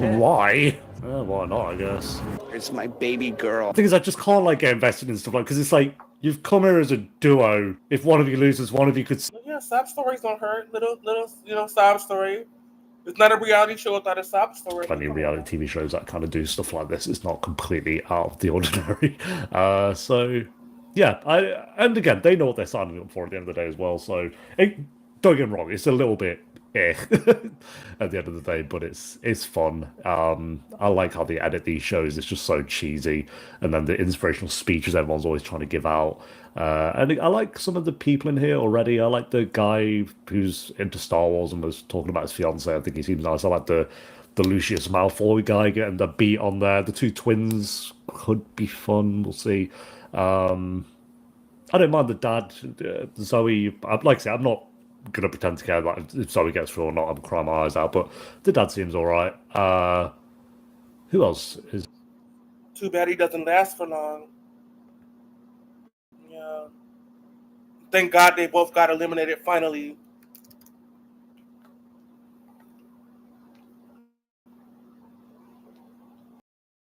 why? Why not? I guess. It's my baby girl. The thing is, I just can't like get invested in stuff like because it's like you've come here as a duo. If one of you loses, one of you could. Yeah, sob stories don't hurt. Little, sob story. It's not a reality show without a sob story. Plenty of reality TV shows that kind of do stuff like this. It's not completely out of the ordinary. So, yeah. And again, they know what they're signing up for at the end of the day as well. So, don't get me wrong, it's a little bit at the end of the day, but it's fun. I like how they edit these shows. It's just so cheesy, and then the inspirational speeches everyone's always trying to give out. And I like some of the people in here already. I like the guy who's into Star Wars and was talking about his fiance. I think he seems nice. I like the Lucius Malfoy guy getting the beat on there. The two twins could be fun. We'll see. I don't mind the dad, Zoe. Like I say, I'm not gonna pretend to care like if Zoe gets through or not. I'm crying my eyes out, but the dad seems all right. Who else is? Too bad he doesn't last for long. Yeah. Thank God they both got eliminated finally. You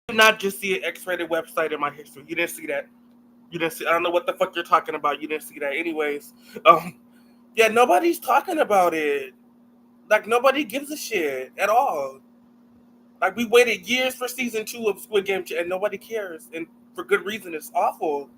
did not just see an X-rated website in my history. You didn't see that. You didn't see. I don't know what the fuck you're talking about. You didn't see that, anyways. Yeah, nobody's talking about it. Like, nobody gives a shit at all. Like, we waited years for season 2 of Squid Game, and nobody cares. And for good reason. It's awful.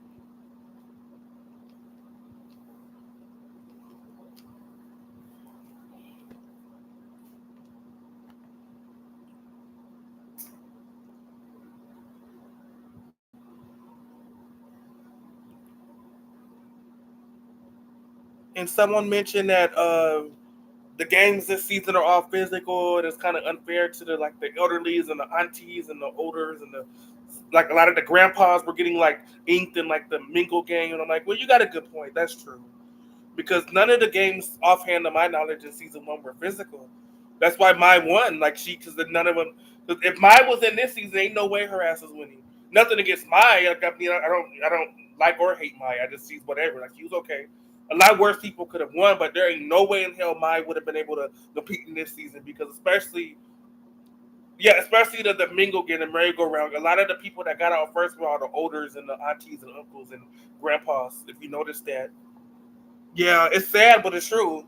And someone mentioned that the games this season are all physical, and it's kind of unfair to the elderlies and the aunties and the olders and a lot of the grandpas were getting inked in the mingle game, and I'm like, well, you got a good point. That's true, because none of the games, offhand to my knowledge, in season 1 were physical. That's why Mai won. Because none of them. Because if Mai was in this season, ain't no way her ass is winning. Nothing against Mai. I don't like or hate Mai. I just see whatever. She was okay. A lot worse people could have won, but there ain't no way in hell Mai would have been able to compete in this season, because especially the mingle game, the merry-go-round, a lot of the people that got out first were all the elders and the aunties and uncles and grandpas, if you noticed that. Yeah, it's sad, but it's true.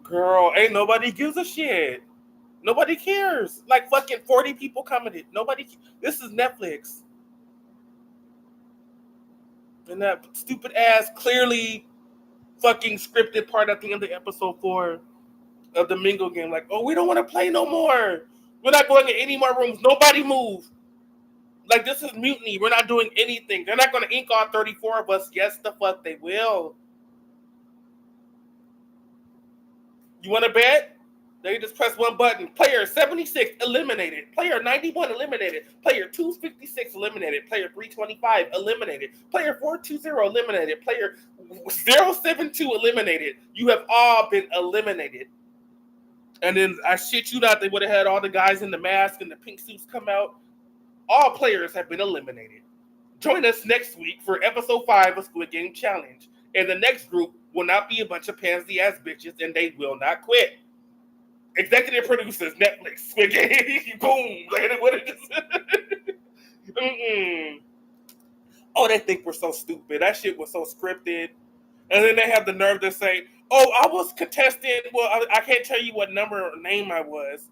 Girl, ain't nobody gives a shit. Nobody cares. Fucking 40 people commented. This is Netflix. And that stupid ass, clearly fucking scripted part at the end of episode 4 of the Mingle game. Oh, we don't want to play no more. We're not going in any more rooms. Nobody move. This is mutiny. We're not doing anything. They're not going to ink all 34 of us. Yes, the fuck they will. You want to bet? They just press one button. Player 76 eliminated. Player 91 eliminated. Player 256 eliminated. Player 325 eliminated. Player 420 eliminated. Player 072 eliminated. You have all been eliminated. And then, I shit you not, they would have had all the guys in the mask and the pink suits come out. All players have been eliminated. Join us next week for episode 5 of Squid Game Challenge. And the next group will not be a bunch of pansy-ass bitches, and they will not quit. Executive producers, Netflix, Squid Game, boom. What it is. Oh, they think we're so stupid. That shit was so scripted. And then they have the nerve to say, oh, I was contestant. Well, I can't tell you what number or name I was.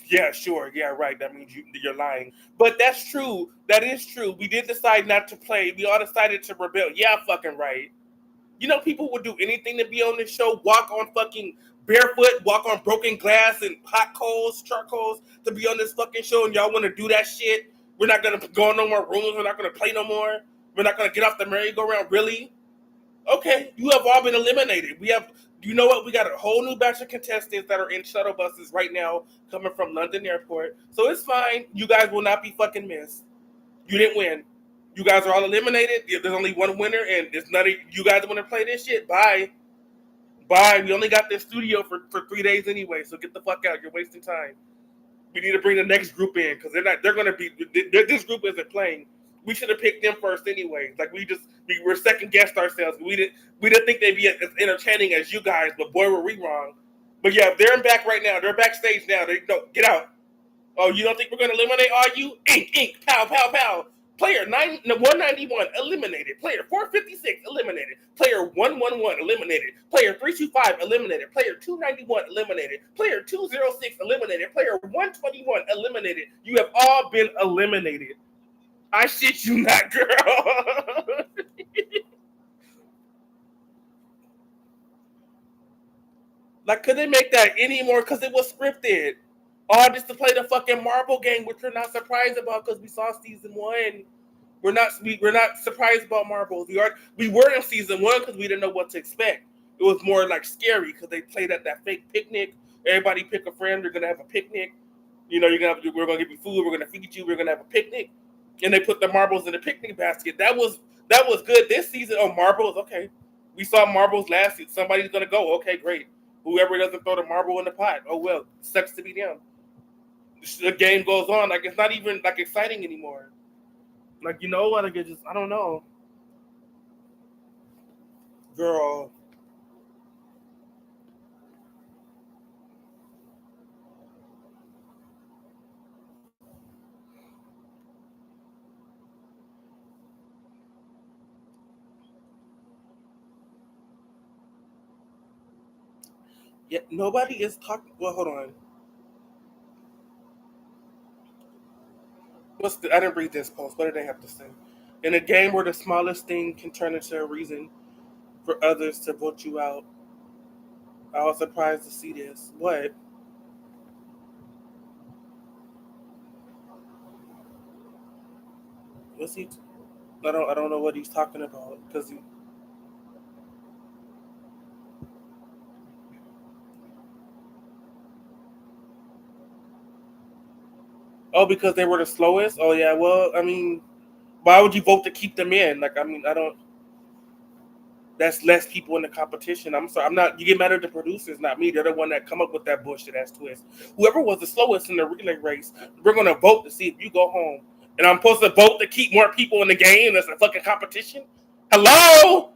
Yeah, sure. Yeah, right. That means you're lying. But that's true. That is true. We did decide not to play. We all decided to rebel. Yeah, fucking right. You know, people would do anything to be on this show, walk on fucking barefoot, walk on broken glass and hot coals, charcoals to be on this fucking show, and y'all want to do that shit? We're not gonna go in no more rooms. We're not gonna play no more. We're not gonna get off the merry-go-round. Really? Okay, you have all been eliminated. You know what? We got a whole new batch of contestants that are in shuttle buses right now coming from London Airport. So it's fine. You guys will not be fucking missed. You didn't win. You guys are all eliminated. There's only one winner, and it's none of you guys want to play this shit. Bye. We only got this studio for 3 days anyway, so get the fuck out. You're wasting time. We need to bring the next group in because they're going to be, this group isn't playing. We should have picked them first anyway. Like we were second guessed ourselves. We didn't think they'd be as entertaining as you guys, but boy, were we wrong. But yeah, they're back right now. They're backstage now. Get out. Oh, you don't think we're going to eliminate all you? Ink, pow, pow, pow. Player 191 eliminated. Player 456 eliminated. Player 111 eliminated. Player 325 eliminated. Player 291 eliminated. Player 206 eliminated. Player 121 eliminated. You have all been eliminated. I shit you not, girl. Like, could they make that any more? Because it was scripted. All just to play the fucking marble game, which we're not surprised about because we saw season 1. We're not surprised about marbles. We were in season 1 because we didn't know what to expect. It was more like scary because they played at that fake picnic. Everybody pick a friend. You're gonna have a picnic. You know, we're gonna give you food. We're gonna feed you. We're gonna have a picnic. And they put the marbles in the picnic basket. That was good. This season, marbles. Okay, we saw marbles last season. Somebody's gonna go. Okay, great. Whoever doesn't throw the marble in the pot, oh well, sucks to be them. The game goes on, like it's not even like exciting anymore. Like, you know what? Like, it just, I don't know, girl. Yeah, nobody is talking. Well, hold on. I didn't read this post. What did they have to say? In a game where the smallest thing can turn into a reason for others to vote you out, I was surprised to see this. What? What's he? I don't know what he's talking about because he. Oh, because they were the slowest. Oh yeah. Well, I mean, why would you vote to keep them in? Like, I mean, I don't. That's less people in the competition. I'm sorry. I'm not. You get mad at the producers, not me. They're the one that come up with that bullshit ass twist. Whoever was the slowest in the relay race, we're gonna vote to see if you go home. And I'm supposed to vote to keep more people in the game. That's a fucking competition. Hello.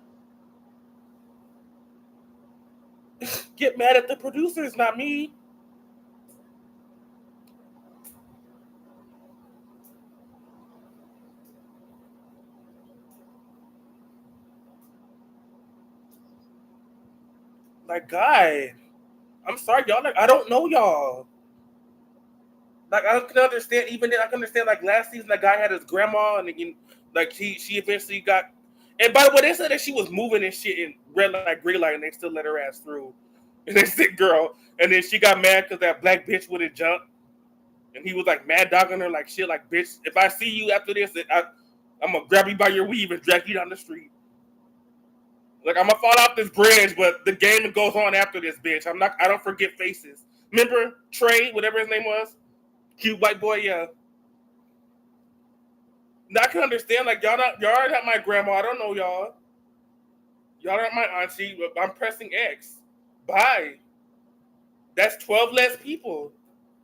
Get mad at the producers, not me. Like, God, I'm sorry, y'all. Like, I don't know y'all. Like, I can understand. Even then, I can understand. Like last season, that guy had his grandma, and again, like she eventually got. And by the way, they said that she was moving and shit in red light, green light, and they still let her ass through. And they said, "Girl," and then she got mad because that black bitch wouldn't jump, and he was like mad dogging her, like shit, like bitch. If I see you after this, I'm gonna grab you by your weave and drag you down the street. Like, I'm gonna fall off this bridge, but the game goes on after this, bitch. I don't forget faces. Remember Trey, whatever his name was, cute white boy, yeah. Now I can understand, like y'all are not my grandma. I don't know y'all. Y'all aren't my auntie. I'm pressing X. Bye. That's 12 less people.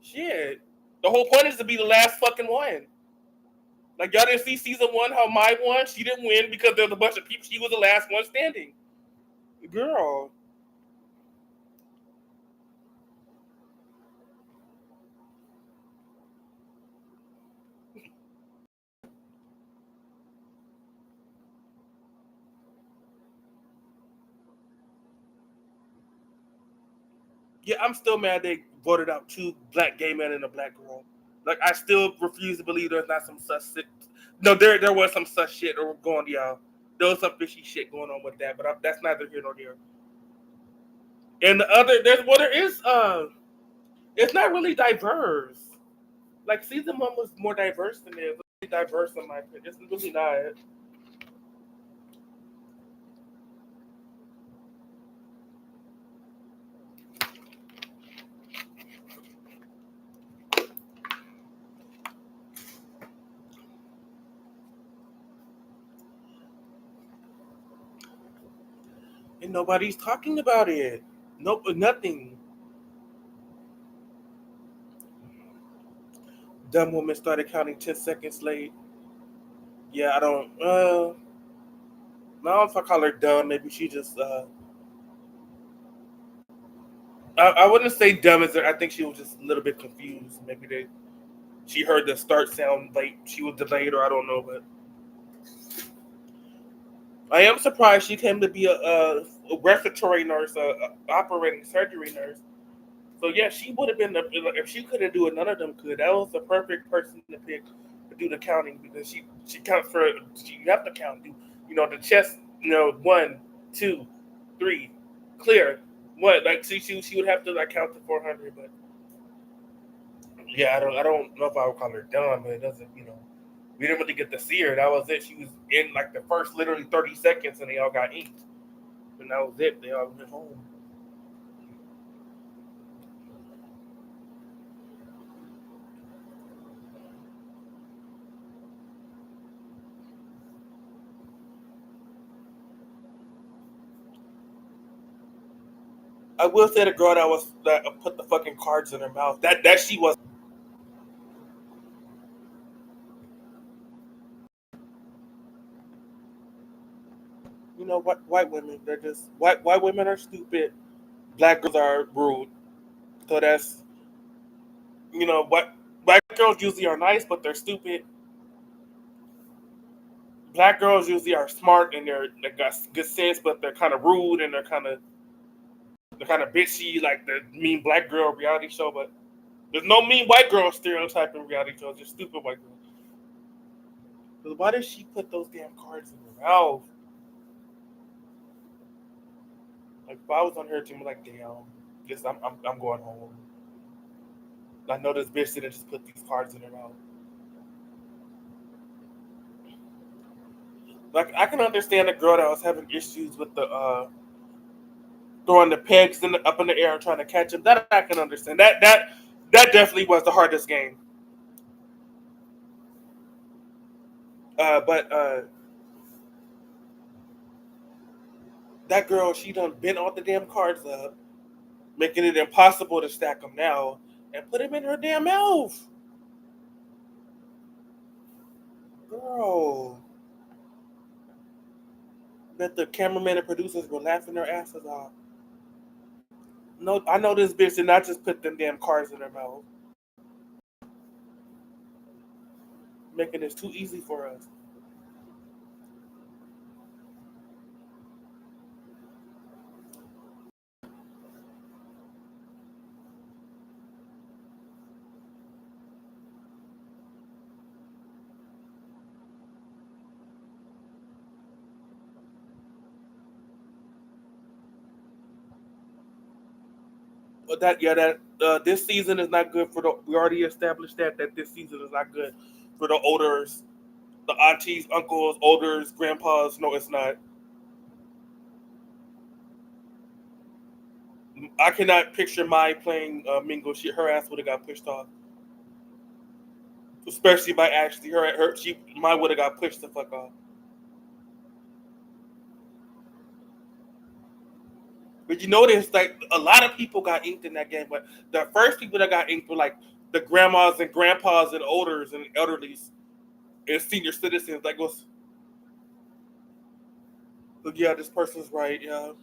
Shit. The whole point is to be the last fucking one. Like, y'all didn't see season 1 how my won? She didn't win because there was a bunch of people. She was the last one standing. Girl. Yeah, I'm still mad they voted out 2 black gay men and a black girl. Like, I still refuse to believe there's not some sus shit. No, there was some sus shit going, y'all. There was some fishy shit going on with that, but that's neither here nor there. And the other, there is it's not really diverse. Like season 1 was more diverse than this. It's really diverse in my opinion. It's really not. And nobody's talking about it. Nope, nothing. Dumb woman started counting 10 seconds late. Yeah, I don't. No, if I call her dumb, maybe she just. I wouldn't say dumb as her. I think she was just a little bit confused. Maybe she heard the start sound late. She was delayed, or I don't know. But I am surprised she came to be a respiratory nurse, a operating surgery nurse. So yeah, she would have been if she couldn't do it. None of them could. That was the perfect person to pick to do the counting because she counts for. You have to count. The chest. 1, 2, 3, clear. What like she would have to like count to 400, but yeah, I don't know if I would call her dumb, but it doesn't. We didn't really get to see her. That was it. She was in like the first literally 30 seconds, and they all got inked, and that was it. They all went home. I will say the girl that put the fucking cards in her mouth. That she was. You know what? White women, they're just white women are stupid. Black girls are rude. So that's what black girls usually are nice, but they're stupid. Black girls usually are smart and they got good sense, but they're kind of rude and they're kind of bitchy, like the mean black girl reality show. But there's no mean white girl stereotype in reality shows. Just stupid white girls. But why did she put those damn cards in her mouth? Like if I was on her team, I'm like, damn, just I'm going home. I know this bitch didn't just put these cards in her mouth. Like I can understand a girl that was having issues with the throwing the pegs up in the air and trying to catch him. That I can understand. That definitely was the hardest game. But that girl, she done bent all the damn cards up, making it impossible to stack them now, and put them in her damn mouth. Girl. That the cameraman and producers were laughing their asses off. No, I know this bitch did not just put them damn cards in her mouth. Making this too easy for us. But this season is not good for the. We already established that this season is not good for the olders, the aunties, uncles, olders, grandpas. No, it's not. I cannot picture Mai playing Mingo. Her ass would have got pushed off, especially by Ashley. Mai would have got pushed the fuck off. But you notice, like a lot of people got inked in that game, but the first people that got inked were like the grandmas and grandpas and olders and elderlies and senior citizens. Like, look, yeah, this person's right. Yeah.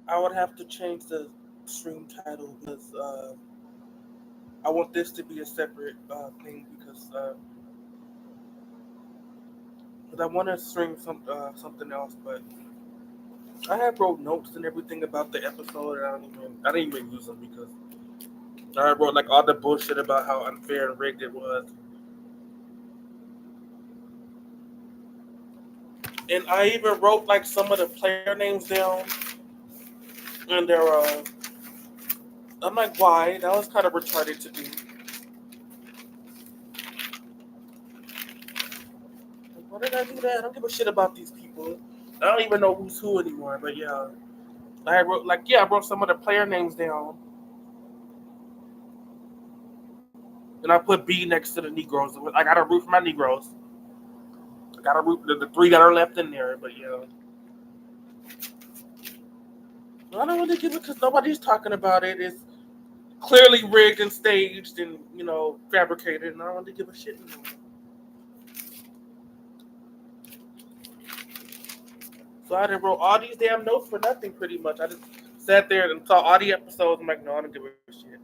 I would have to change the stream title because I want this to be a separate thing because I want to stream something else. But I have wrote notes and everything about the episode. And I didn't even use them because I wrote like all the bullshit about how unfair and rigged it was. And I even wrote like some of the player names down. And they're I'm like, why? That was kind of retarded to do. Like, why did I do that? I don't give a shit about these people. I don't even know who's who anymore. But yeah, I wrote some of the player names down, and I put B next to the Negroes. I got to root for my Negroes. I got to root for the three that are left in there. But yeah, I don't really give it because nobody's talking about it. It's clearly rigged and staged and fabricated, and I don't really give a shit anymore. So I done wrote all these damn notes for nothing, pretty much. I just sat there and saw all the episodes. I'm like, no, I don't give a shit.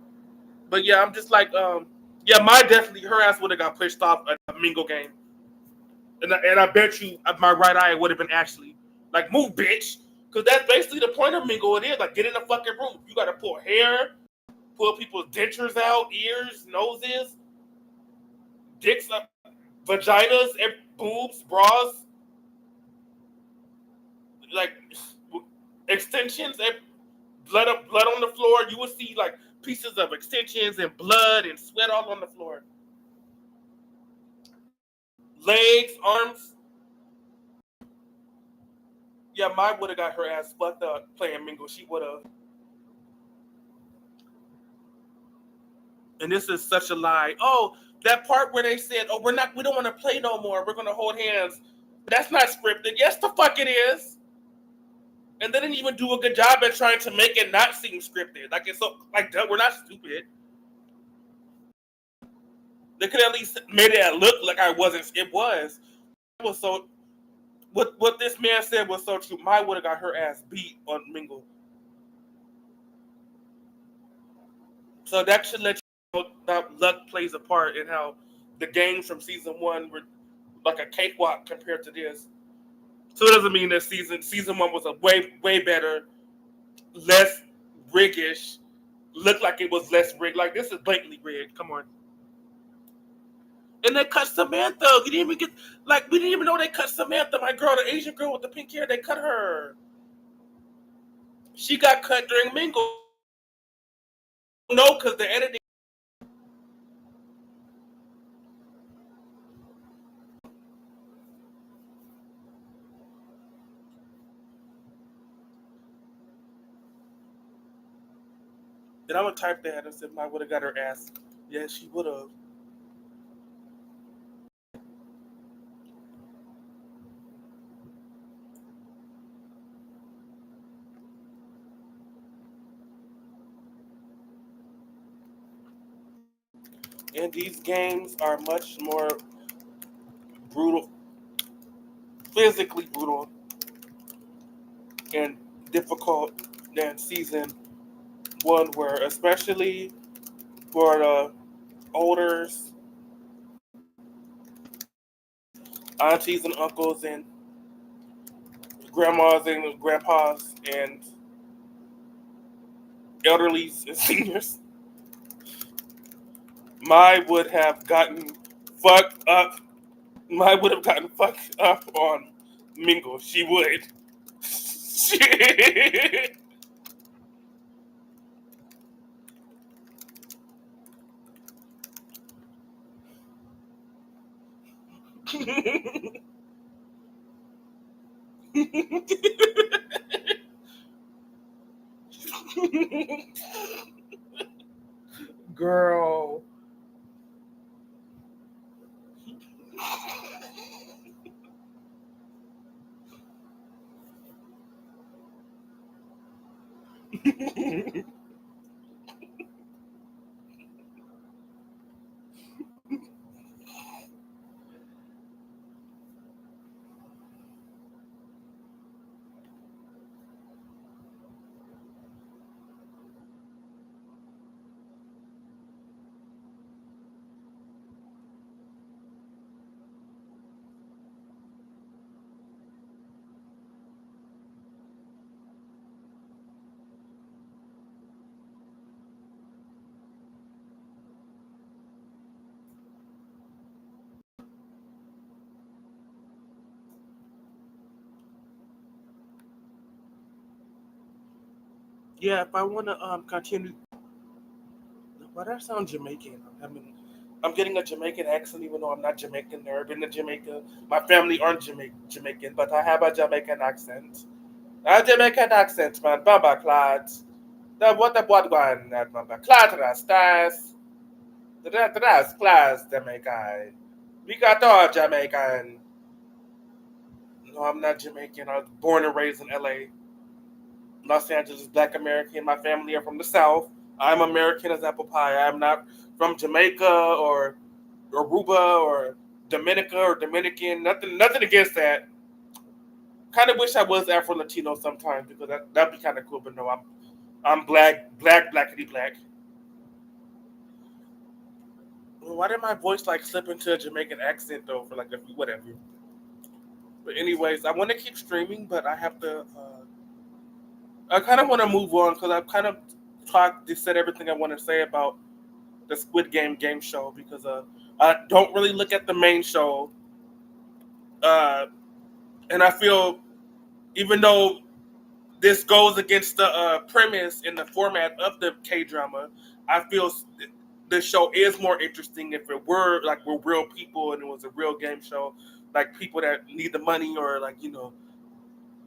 But yeah, I'm just like, yeah, my definitely, her ass would have got pushed off a Mingle game. And I bet you my right eye would have been actually like, move, bitch. Because that's basically the point of Mingle. It is like, get in the fucking room. You got to pull hair, pull people's dentures out, ears, noses, dicks up, vaginas, boobs, bras, like extensions, blood on the floor. You will see like pieces of extensions and blood and sweat all on the floor. Legs, arms. Yeah, mine would have got her ass fucked up playing Mingle. She would have. And this is such a lie. Oh, that part where they said, "Oh, we don't want to play no more. We're gonna hold hands." That's not scripted. Yes, the fuck it is. And they didn't even do a good job at trying to make it not seem scripted. Like it's so like we're not stupid. They could at least made it look like I wasn't. It was. It was so. What this man said was so true. My would have got her ass beat on Mingle. So that should let you know that luck plays a part in how the games from season one were like a cakewalk compared to this. So it doesn't mean that season one was a way better, less riggish, looked like it was less rigged. Like this is blatantly rigged. Come on. And they cut Samantha. We didn't even know they cut Samantha, my girl, the Asian girl with the pink hair. They cut her. She got cut during Mingle. No, because the editing. Then I would type that and said, I would have got her ass. Yeah, she would have. And these games are much more brutal, physically brutal, and difficult than season one were, especially for the olders, aunties and uncles and grandmas and grandpas and elderlies and seniors. Mine would have gotten fucked up. Mine would have gotten fucked up on Mingle. She would. Shit. Girl. Yeah, if I want to continue, why that sound Jamaican? I mean, I'm getting a Jamaican accent even though I'm not Jamaican. Never been to Jamaica. My family aren't Jamaican, but I have a Jamaican accent. A Jamaican accent, man. Bamba clad. The what one that Bamba clad rastas. The class Jamaican. We got all Jamaican. No, I'm not Jamaican. I was born and raised in LA. Los Angeles, Black American. My family are from the South. I'm American as apple pie. I'm not from Jamaica or Aruba or Dominica or Dominican. Nothing against that. Kind of wish I was Afro Latino sometimes because that'd be kind of cool. But no, I'm blackity black. Well, why did my voice like slip into a Jamaican accent though for like a few whatever? But anyways, I want to keep streaming, but I have to. I kind of want to move on because I've kind of just said everything I want to say about the Squid game show because I don't really look at the main show, uh, and I feel even though this goes against the premise and the format of the K drama, I feel the show is more interesting if it were like we're real people and it was a real game show, like people that need the money or like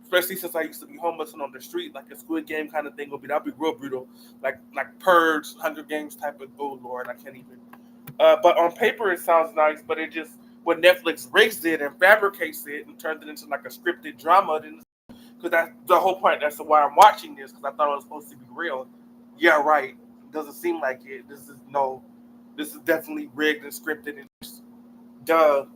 especially since I used to be homeless and on the street, like a Squid Game kind of thing would be that'd be real brutal, like Purge, Hunger Games type of. Oh Lord, I can't even. But on paper it sounds nice, but it just when Netflix rigs it and fabricates it and turns it into like a scripted drama, then because that's the whole point. That's why I'm watching this because I thought it was supposed to be real. Yeah, right. Doesn't seem like it. This is no. This is definitely rigged and scripted and just, duh.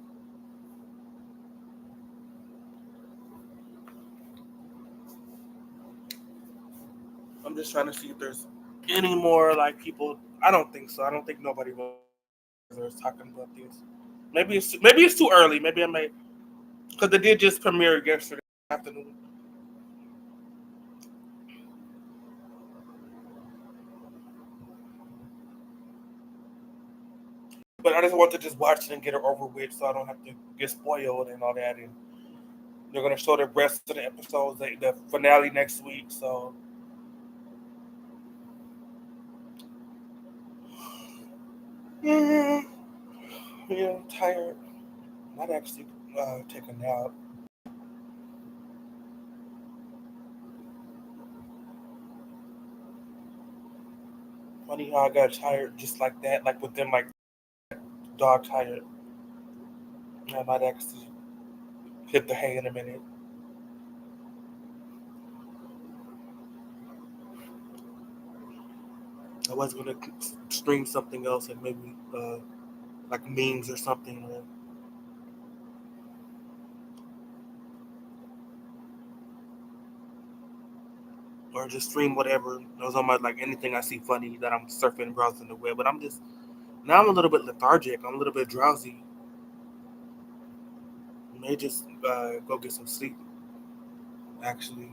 I'm just trying to see if there's any more like people. I don't think so. I don't think nobody was talking about this. Maybe it's too early. Maybe I may because they did just premiere yesterday afternoon. But I just want to just watch it and get it over with, so I don't have to get spoiled and all that. And they're gonna show the rest of the episodes, the finale next week. So yeah, I'm tired. Might actually take a nap. Funny how I got tired just like that, like within like dog tired. I might actually hit the hay in a minute. I was gonna stream something else, like maybe like memes or something, or just stream whatever. I was on my like anything I see funny that I'm surfing and browsing the web. But I'm just now I'm a little bit lethargic. I'm a little bit drowsy. I may just go get some sleep. Actually,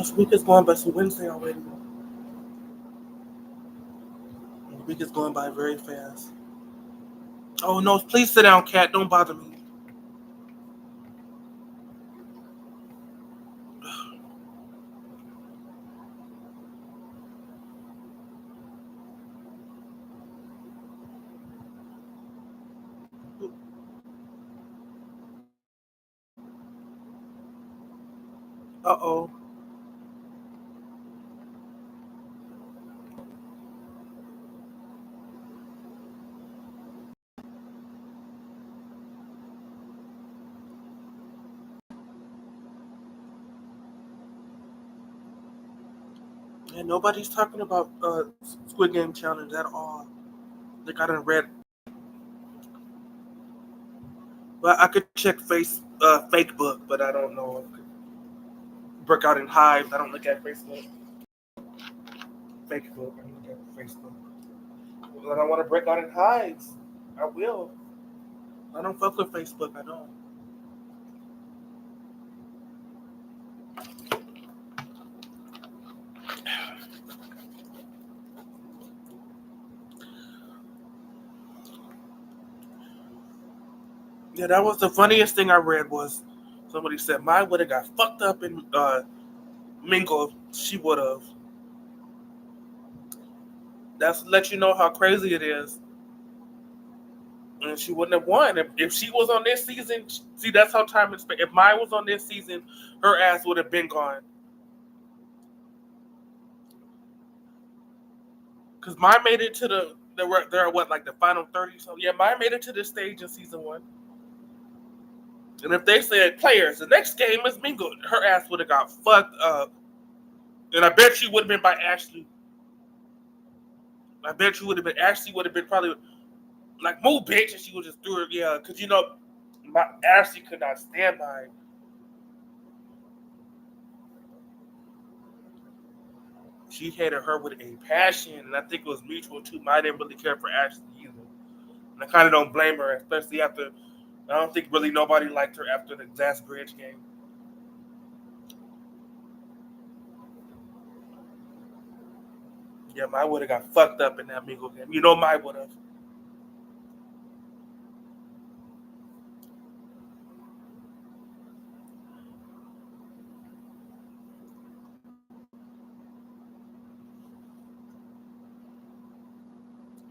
This week is going by. It's Wednesday already. The week is going by very fast. Oh no! Please sit down, cat. Don't bother me. Uh-oh. And nobody's talking about Squid Game Challenge at all. Like I done read. But I could check Facebook, but I don't know. Break out in hives. I don't look at Facebook. I don't look at Facebook. Well, I don't want to break out in hives. I will. I don't fuck with Facebook. I don't. Yeah, that was the funniest thing I read was somebody said Maya would have got fucked up in Mingle. She would have. That's to let you know how crazy it is. And she wouldn't have won. If she was on this season, see, that's how time is spent. If Maya was on this season, her ass would have been gone. Because Maya made it to they're what, like the final 30? So yeah, Maya made it to this stage in season 1. And if they said, players, the next game is Mingle, her ass would have got fucked up. And I bet she would have been by Ashley. I bet you would have been, Ashley would have been probably like, move, bitch, and she would just do her, yeah, because you know, Ashley could not stand by it. She hated her with a passion, and I think it was mutual too. I didn't really care for Ashley either. And I kind of don't blame her, especially after, I don't think really nobody liked her after the Glass Bridge game. Yeah, Maya would have got fucked up in that Mingle game. You know, Maya would have.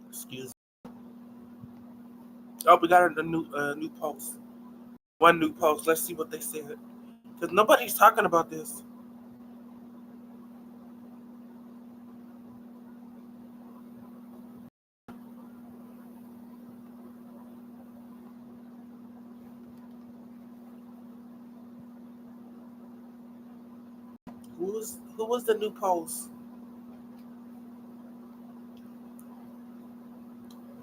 Excuse me. Oh, we got a new post. One new post. Let's see what they said. Because nobody's talking about this. Who was the new post?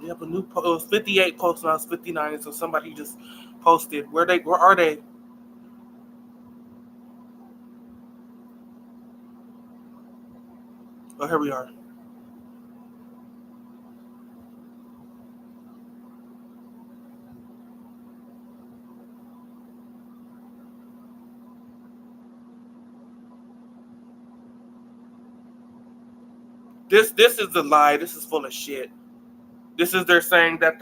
We have a new post. It was 58 posts, now it's 59. So somebody just posted. Where are they? Oh, here we are. This is a lie. This is full of shit. This is they're saying that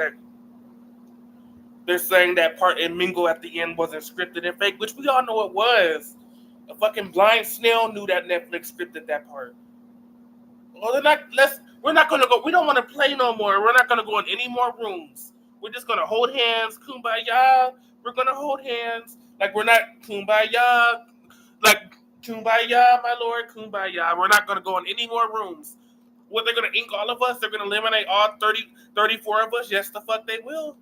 part in Mingle at the end wasn't scripted and fake, which we all know it was. A fucking blind snail knew that Netflix scripted that part. Well, we're not gonna go. We don't want to play no more. We're not gonna go in any more rooms. We're just gonna hold hands, kumbaya. We're gonna hold hands like we're not kumbaya, like kumbaya, my lord, kumbaya. We're not gonna go in any more rooms. What, they're gonna ink all of us? They're gonna eliminate all 34 of us? Yes, the fuck they will.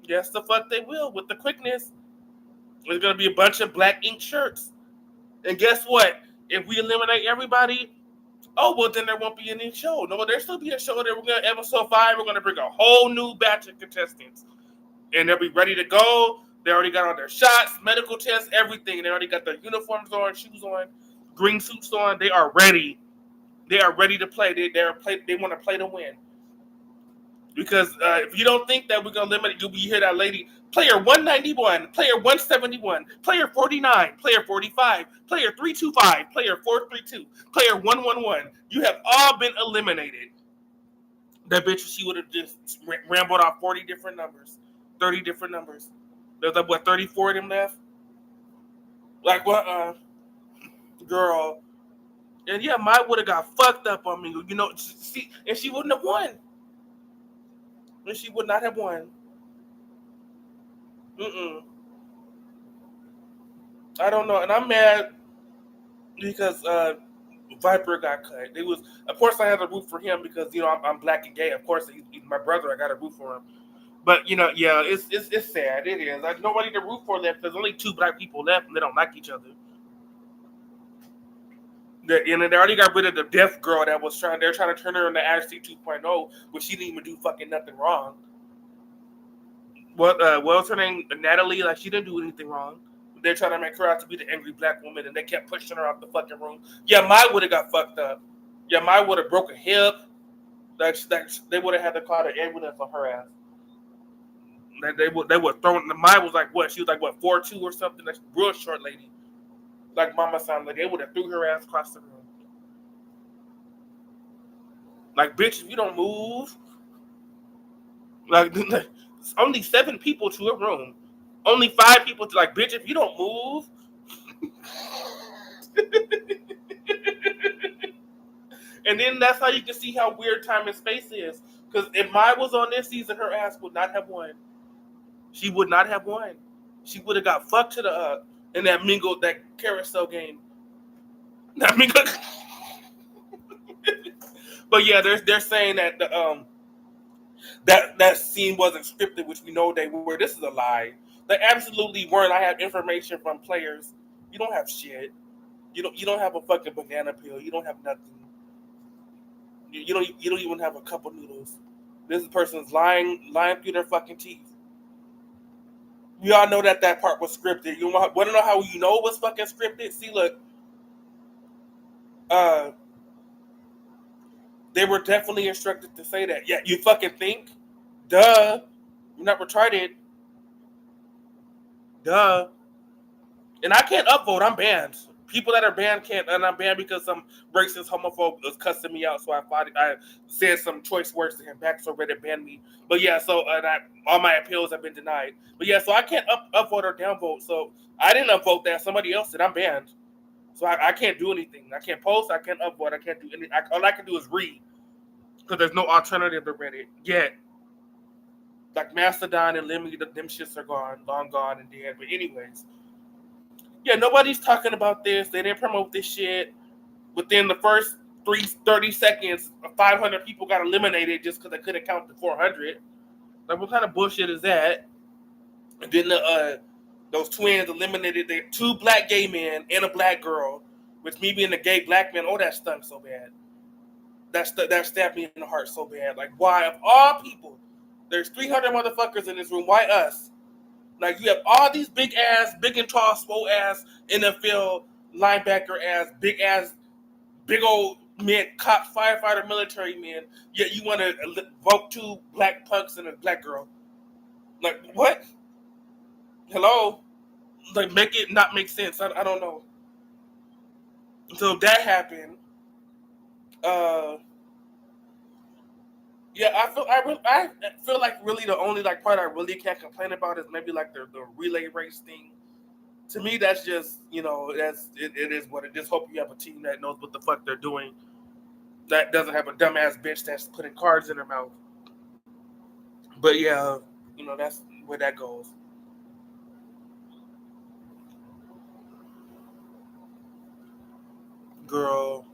Yes, the fuck they will. With the quickness, there's gonna be a bunch of black ink shirts. And guess what? If we eliminate everybody, oh, well, then there won't be any show. No, there'll still be a show. That we're going to, episode 5, we're going to bring a whole new batch of contestants. And they'll be ready to go. They already got all their shots, medical tests, everything. They already got their uniforms on, shoes on, green suits on. They are ready. They are ready to play. They want to play to win. Because if you don't think that we're gonna limit it, you hear that lady, player 191, player 171, player 49, player 45, player 325, player 432, player 111. You have all been eliminated. That bitch, she would have just rambled off 40 different numbers, 30 different numbers. There's like what 34 of them left. Like what, girl? And yeah, Maya would have got fucked up on me, you know. And she wouldn't have won. And she would not have won. I don't know, and I'm mad because Viper got cut. It was, of course, I had to root for him because you know I'm black and gay. Of course, he's my brother. I got to root for him. But you know, yeah, it's sad. It is. There's nobody to root for left. There's only 2 black people left, and they don't like each other. And they already got rid of the deaf girl that was trying. They're trying to turn her into Ashley 2.0, but she didn't even do fucking nothing wrong. What was her name? Natalie. Like she didn't do anything wrong. They're trying to make her out to be the angry black woman, and they kept pushing her out the fucking room. Yeah, Maya would have got fucked up. Yeah, Maya would have broke a hip. Like they would have had to call the ambulance on her ass. They would throw. Maya was like what? She was like what 4'2" or something. That's real short lady. Like Mama sounded like they would have threw her ass across the room. Like bitch, if you don't move, like only 7 people to a room. Only 5 people to like bitch. If you don't move. And then that's how you can see how weird time and space is. Because if Maya was on this season, her ass would not have won. She would not have won. She would have got fucked to the in that carousel game. That mingle. But yeah, they're saying that the that scene wasn't scripted, which we know they were. This is a lie. They absolutely weren't. I have information from players. You don't have shit. You don't have a fucking banana peel. You don't have nothing. You don't even have a cup of noodles. This person's lying through their fucking teeth. We all know that part was scripted. You want to know how you know it was fucking scripted? See, look, they were definitely instructed to say that. Yeah, you fucking think? Duh. You're not retarded. Duh. And I can't upvote. I'm banned. People that are banned can't, and I'm banned because some racist homophobe was cussing me out. So I said some choice words to him back, so Reddit banned me. But yeah, so all my appeals have been denied. But yeah, so I can't upvote or downvote. So I didn't upvote that. Somebody else did. I'm banned. So I can't do anything. I can't post. I can't upvote. I can't do anything. All I can do is read because there's no alternative to Reddit yet. Like Mastodon and Lemmy, them shits are gone, long gone and dead. But anyways. Yeah, nobody's talking about this. They didn't promote this shit. Within the first 30 seconds, 500 people got eliminated just because they couldn't count to 400. Like, what kind of bullshit is that? And then those twins eliminated 2 black gay men and a black girl, which me being a gay black man, that stunk so bad. That stabbed me in the heart so bad. Like, why, of all people, there's 300 motherfuckers in this room, why us? Like, you have all these big and tall, swole ass NFL linebacker big old men, cop, firefighter, military men. Yet you want to vote 2 black punks and a black girl. Like, what? Hello? Like, make it not make sense. I don't know. So that happened. Yeah, I feel like really the only like part I really can't complain about is maybe like the relay race thing. To me, that's just, you know, it is what it is. Hope you have a team that knows what the fuck they're doing. That doesn't have a dumbass bitch that's putting cards in her mouth. But yeah, you know, that's where that goes. Girl.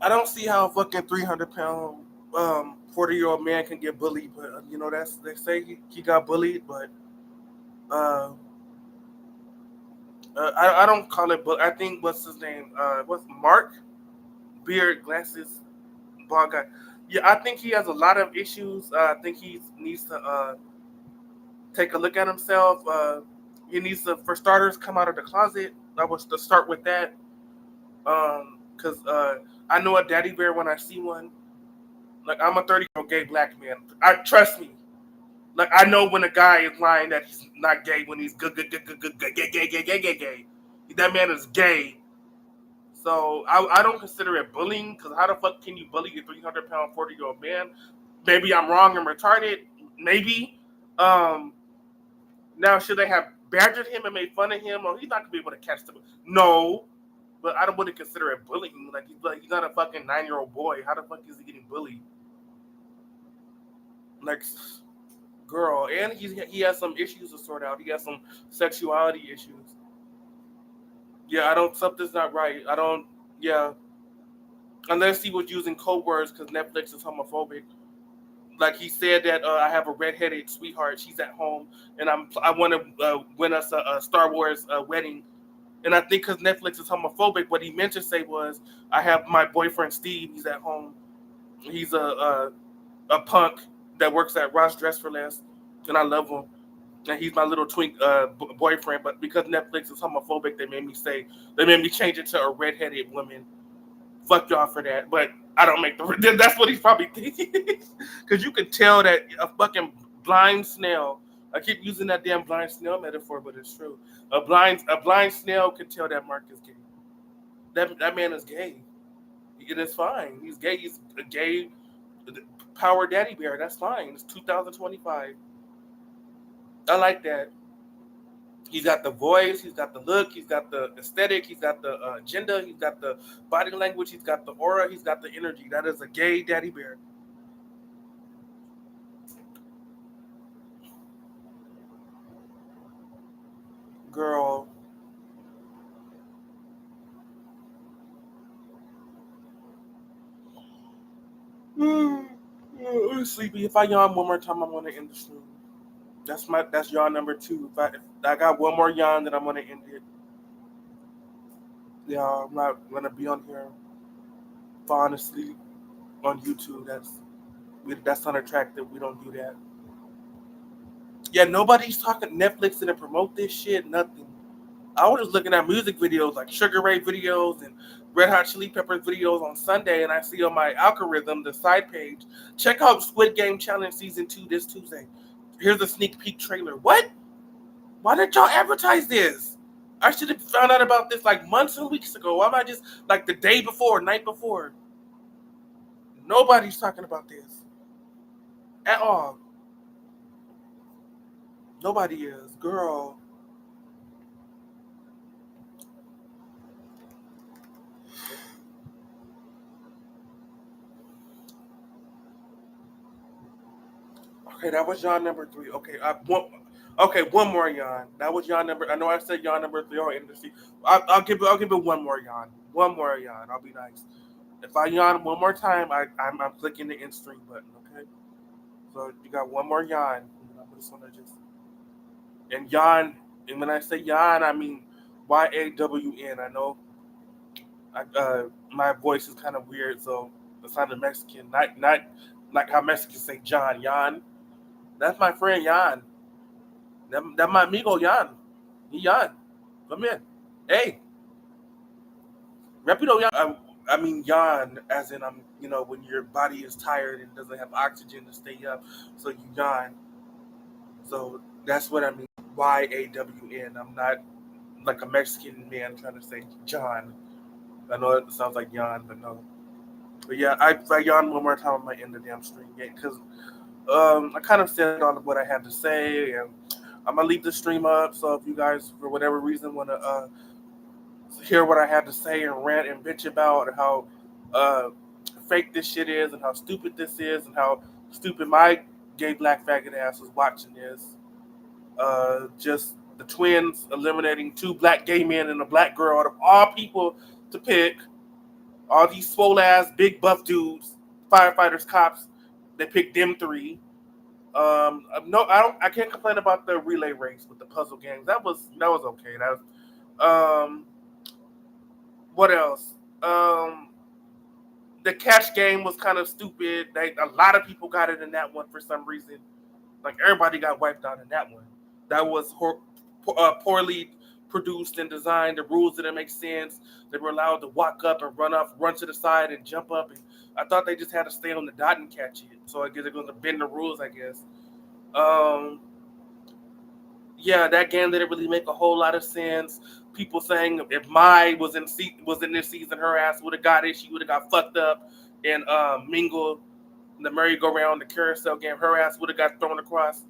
I don't see how a fucking 300-pound 40-year-old man can get bullied, but they say he got bullied, but uh, I don't call it. But I think what's his name? What's Mark? Beard, glasses, bald guy. Yeah, I think he has a lot of issues. I think he needs to take a look at himself. He needs to, for starters, come out of the closet. I was to start with that, because I know a daddy bear when I see one. Like, I'm a 30-year-old gay black man. I trust me. Like, I know when a guy is lying that he's not gay when he's good, gay. That man is gay. So I don't consider it bullying, because how the fuck can you bully a 300-pound 40-year-old man? Maybe I'm wrong and retarded. Maybe. Now, should they have badgered him and made fun of him? Or he's not gonna be able to catch them. No, but I don't want to consider it bullying. Like he's not a fucking 9-year-old boy. How the fuck is he getting bullied? Like, girl, and he has some issues to sort out. He has some sexuality issues. Yeah, I don't. Something's not right. I don't. Yeah, unless he was using code words because Netflix is homophobic. Like he said that I have a redheaded sweetheart. She's at home, and I want to win us a Star Wars wedding. And I think because Netflix is homophobic, what he meant to say was, I have my boyfriend Steve. He's at home. He's a punk that works at Ross Dress for Less, and I love him. And he's my little twink boyfriend. But because Netflix is homophobic, they made me change it to a redheaded woman. Fuck y'all for that. But I don't make the. That's what he's probably thinking. Because you can tell that a fucking blind snail. I keep using that damn blind snail metaphor, but it's true. A blind snail can tell that Mark is gay. That man is gay. It is fine. He's gay. He's a gay power daddy bear. That's fine. It's 2025. I like that. He's got the voice, he's got the look, he's got the aesthetic, he's got the agenda, he's got the body language, he's got the aura, he's got the energy. That is a gay daddy bear. Girl. I'm sleepy. If I yawn one more time, I'm gonna end the stream. That's yawn number 2. If I got one more yawn, then I'm gonna end it. Yeah, I'm not gonna be on here falling asleep on YouTube. That's unattractive. We don't do that. Yeah, nobody's talking. Netflix didn't promote this shit. Nothing. I was just looking at music videos like Sugar Ray videos and Red Hot Chili Peppers videos on Sunday, and I see on my algorithm, the side page, check out Squid Game Challenge Season 2 this Tuesday. Here's a sneak peek trailer. What? Why did y'all advertise this? I should have found out about this like months and weeks ago. Why am I just like the day before, night before? Nobody's talking about this at all. Nobody is. Girl. Okay, that was yawn number 3. One more yawn. That was yawn number. I know I said yawn number 3 on industry. I'll give it one more yawn. One more yawn. I'll be nice. If I yawn one more time, I'm clicking the end stream button. Okay. So you got one more yawn. I'm just gonna and yawn. And when I say yawn, I mean YAWN. I know. My voice is kind of weird, so it sounded Mexican. Not like how Mexicans say John. Yawn. That's my friend Jan. That my amigo Jan. He Jan. Come in. Hey. Rapido Jan. I mean Jan, as in when your body is tired and doesn't have oxygen to stay up, so you yawn. So that's what I mean. YAWN. I'm not like a Mexican man trying to say John. I know it sounds like Jan, but no. But yeah, if I yawn one more time, I might end the damn stream. Yeah, because I kind of said all of what I had to say, and I'm gonna leave the stream up. So if you guys, for whatever reason, want to hear what I had to say and rant and bitch about how fake this shit is, and how stupid this is, and how stupid my gay black faggot ass was watching this, just the twins eliminating 2 black gay men and a black girl out of all people to pick. All these swole ass, big buff dudes, firefighters, cops, they picked them three. No, I can't complain about the relay race with the puzzle games. That was okay. That was, what else? The catch game was kind of stupid. A lot of people got it in that one for some reason. Like everybody got wiped out in that one. That was poorly produced and designed. The rules didn't make sense. They were allowed to walk up and run to the side and jump up. And I thought they just had to stay on the dot and catch it. So I guess they're going to bend the rules, I guess. Yeah, that game didn't really make a whole lot of sense. People saying if Mai was in this season, her ass would have got it. She would have got fucked up and mingled in the merry-go-round, the carousel game. Her ass would have got thrown across.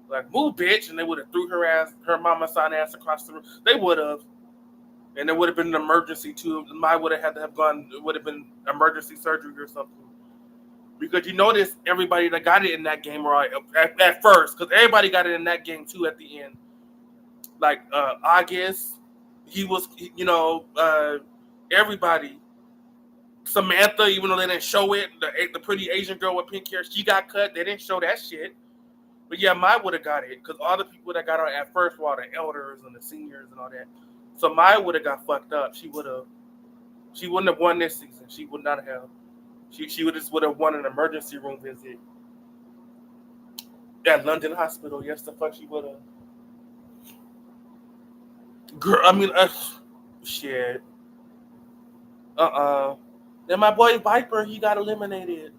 Like, move, bitch, and they would have threw her mama son ass across the room. They would have, and there would have been an emergency too. Mai would have had to have gone. It would have been emergency surgery or something. Because you notice everybody that got it in that game right at first, because everybody got it in that game too at the end. Like August, he was, everybody. Samantha, even though they didn't show it, the pretty Asian girl with pink hair, she got cut. They didn't show that shit. But yeah, Mai would have got it because all the people that got it at first were all the elders and the seniors and all that. So Mai would have got fucked up. She wouldn't have won this season. She would not have. She would have won an emergency room visit at London Hospital. Yes, the fuck she would have. Girl, I mean, shit. And my boy Viper, he got eliminated.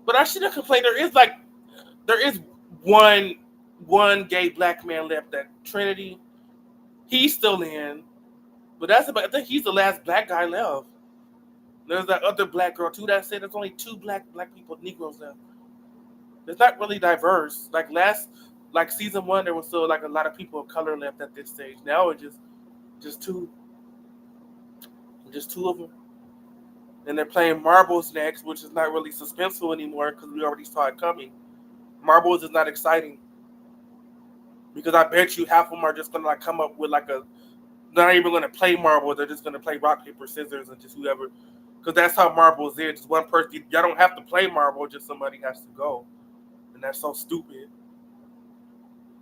But I shouldn't complain. There is one gay black man left at Trinity. He's still in. But I think he's the last black guy left. There's that other black girl too that said there's only 2 black people, Negroes left. It's not really diverse. Like season 1, there was still like a lot of people of color left at this stage. Now it's just 2. Just 2 of them. And they're playing marbles next, which is not really suspenseful anymore because we already saw it coming. Marbles is not exciting. Because I bet you half of them are just gonna come up with not even gonna play marbles, they're just gonna play rock, paper, scissors and just whoever. Because that's how marbles is. Just one person. Y'all don't have to play marble, just somebody has to go. And that's so stupid.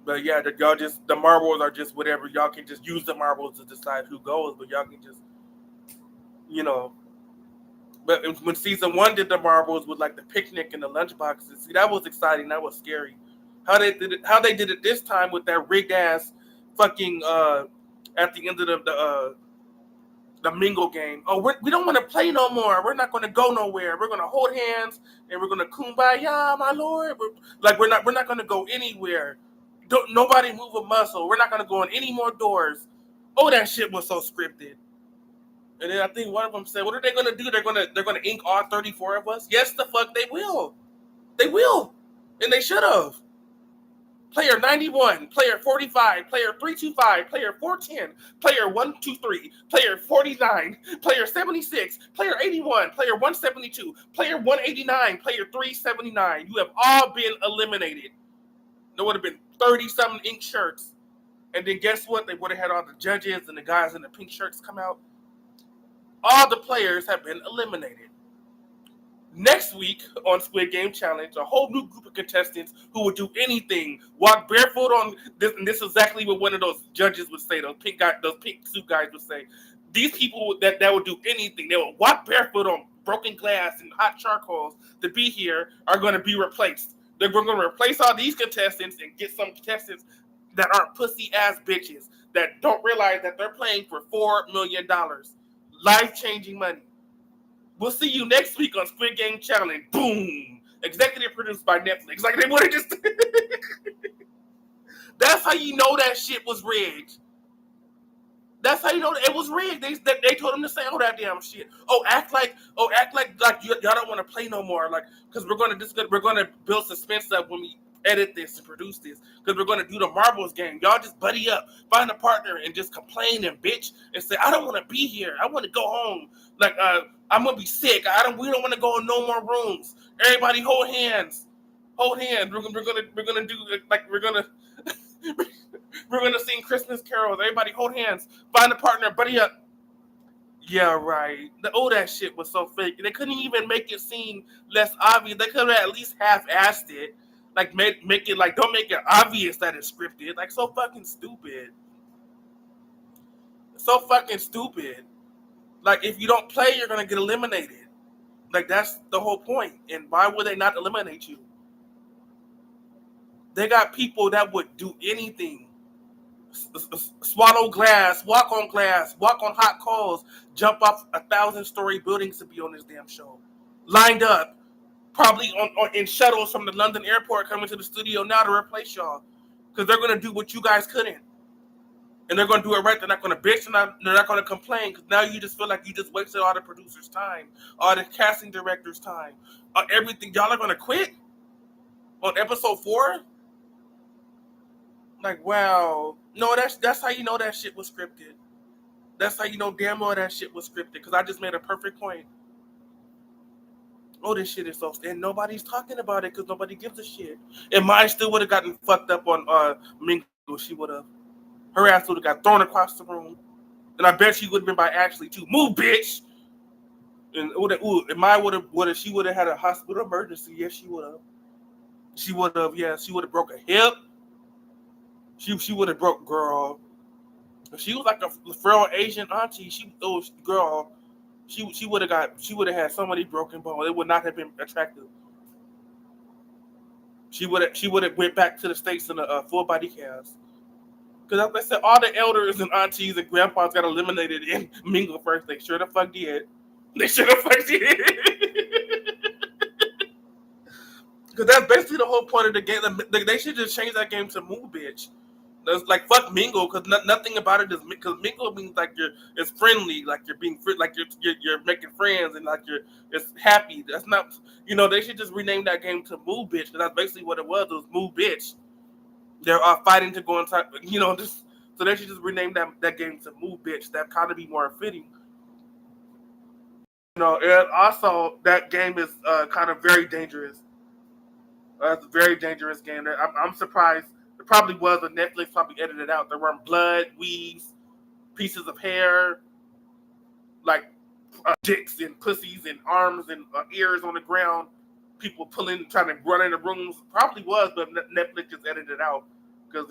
But yeah, the marbles are just whatever. Y'all can just use the marbles to decide who goes, but y'all can just, But when season 1 did the marbles with like the picnic and the lunch boxes, see, that was exciting. That was scary. How they did it this time with that rigged ass fucking at the end of the mingle game. Oh, we don't want to play no more. We're not going to go nowhere. We're going to hold hands and we're going to kumbaya, my lord. We're not going to go anywhere. Nobody move a muscle. We're not going to go in any more doors. Oh, that shit was so scripted. And then I think one of them said, "What are they going to do? They're going to ink all 34 of us." Yes, the fuck they will. They will, and they should have. Player 91, player 45, player 325, player 410, player 123, player 49, player 76, player 81, player 172, player 189, player 379. You have all been eliminated. There would have been 30-something ink shirts. And then guess what? They would have had all the judges and the guys in the pink shirts come out. All the players have been eliminated. Next week on Squid Game Challenge, a whole new group of contestants who would do anything, walk barefoot on this, and this is exactly what one of those judges would say. Those pink suit guys would say. These people that would do anything, they would walk barefoot on broken glass and hot charcoals to be here are going to be replaced. They're going to replace all these contestants and get some contestants that aren't pussy ass bitches that don't realize that they're playing for $4 million, life-changing money. We'll see you next week on Squid Game Challenge. Boom! Executive produced by Netflix. Like they would have just. That's how you know that shit was rigged. That's how you know it was rigged. They told them to say all that damn shit. Act like y'all don't want to play no more. Like, because we're gonna build suspense up when we edit this and produce this. Because we're gonna do the marbles game. Y'all just buddy up, find a partner, and just complain and bitch and say, I don't want to be here. I want to go home. Like, I'm gonna be sick. We don't want to go in no more rooms. Everybody hold hands. Hold hands. We're gonna do like we're gonna sing Christmas carols. Everybody hold hands. Find a partner, buddy up. Yeah, right. That shit was so fake. They couldn't even make it seem less obvious. They could have at least half-assed it. Like, make it, like, don't make it obvious that it's scripted. Like, so fucking stupid. So fucking stupid. Like, if you don't play, you're gonna get eliminated. Like, that's the whole point. And why would they not eliminate you? They got people that would do anything. Swallow glass, walk on hot coals, jump off 1,000-story buildings to be on this damn show. Lined up, probably in shuttles from the London airport coming to the studio now to replace y'all. Because they're going to do what you guys couldn't. And they're going to do it right. They're not going to bitch and they're not going to complain. Because now you just feel like you just wasted all the producers' time, all the casting directors' time, everything. Y'all are going to quit on episode 4? Like, wow. No, that's how you know that shit was scripted. That's how you know damn well that shit was scripted. Because I just made a perfect point. Oh, this shit is so... And nobody's talking about it because nobody gives a shit. And mine still would have gotten fucked up on Mingo. She would have... Her ass would have got thrown across the room. And I bet she would have been by Ashley, too. Move, bitch! And mine would have... She would have had a hospital emergency. Yes, she would have. She would have... Yeah, she would have broke a hip. She would have broke... Girl... She was like a frail Asian auntie. She would have had so many broken bones. It would not have been attractive. She would have went back to the States in a full body cast. Because like I said, all the elders and aunties and grandpas got eliminated in Mingle first. They sure the fuck did. They sure the fuck did. Because that's basically the whole point of the game. They should just change that game to Move Bitch. That's like fuck Mingle, because nothing about it is, because Mingle means like it's friendly, like you're being like you're making friends and like it's happy. That's not, they should just rename that game to Move Bitch, because that's basically what it was. It was Move Bitch. They're fighting to go inside, so they should just rename that game to Move Bitch. That kind of be more fitting. And also that game is kind of very dangerous. It's a very dangerous game. I'm surprised. It probably was, but Netflix probably edited it out. There were blood, weaves, pieces of hair, like dicks and pussies and arms and ears on the ground. People trying to run into rooms. Probably was, but Netflix just edited it out because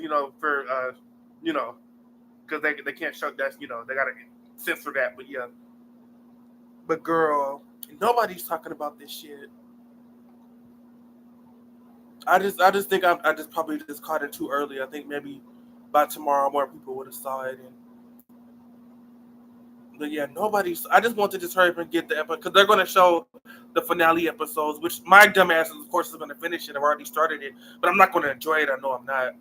because they can't show that. They gotta censor that. But yeah, but girl, nobody's talking about this shit. I just think I just probably just caught it too early. I think maybe by tomorrow more people would have saw it. But yeah, nobody's. I just want to just hurry up and get the episode because they're going to show the finale episodes, which my dumbass, of course, is going to finish it. I've already started it, but I'm not going to enjoy it. I know I'm not,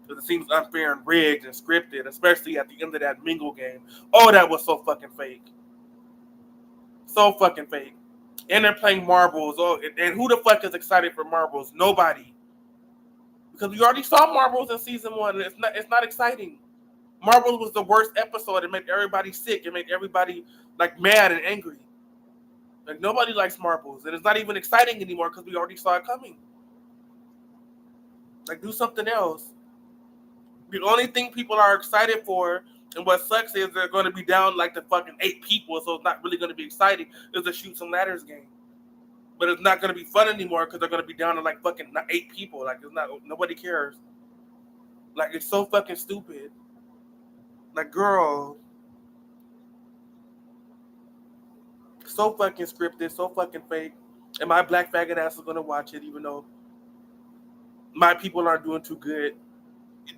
because it seems unfair and rigged and scripted, especially at the end of that Mingle game. Oh, that was so fucking fake. So fucking fake. And they're playing marbles. Oh, and who the fuck is excited for marbles? Nobody. Because we already saw marbles in season 1. And it's not exciting. Marbles was the worst episode. It made everybody sick. It made everybody like mad and angry. Like nobody likes marbles, and it's not even exciting anymore because we already saw it coming. Like do something else. The only thing people are excited for, and what sucks is they're going to be down like the fucking 8 people, so it's not really going to be exciting. Is a shoot some ladders game, but it's not going to be fun anymore because they're going to be down to like fucking 8 people. Like it's not, nobody cares. Like it's so fucking stupid. Like girl, so fucking scripted, so fucking fake, and my black faggot ass is going to watch it, even though my people aren't doing too good.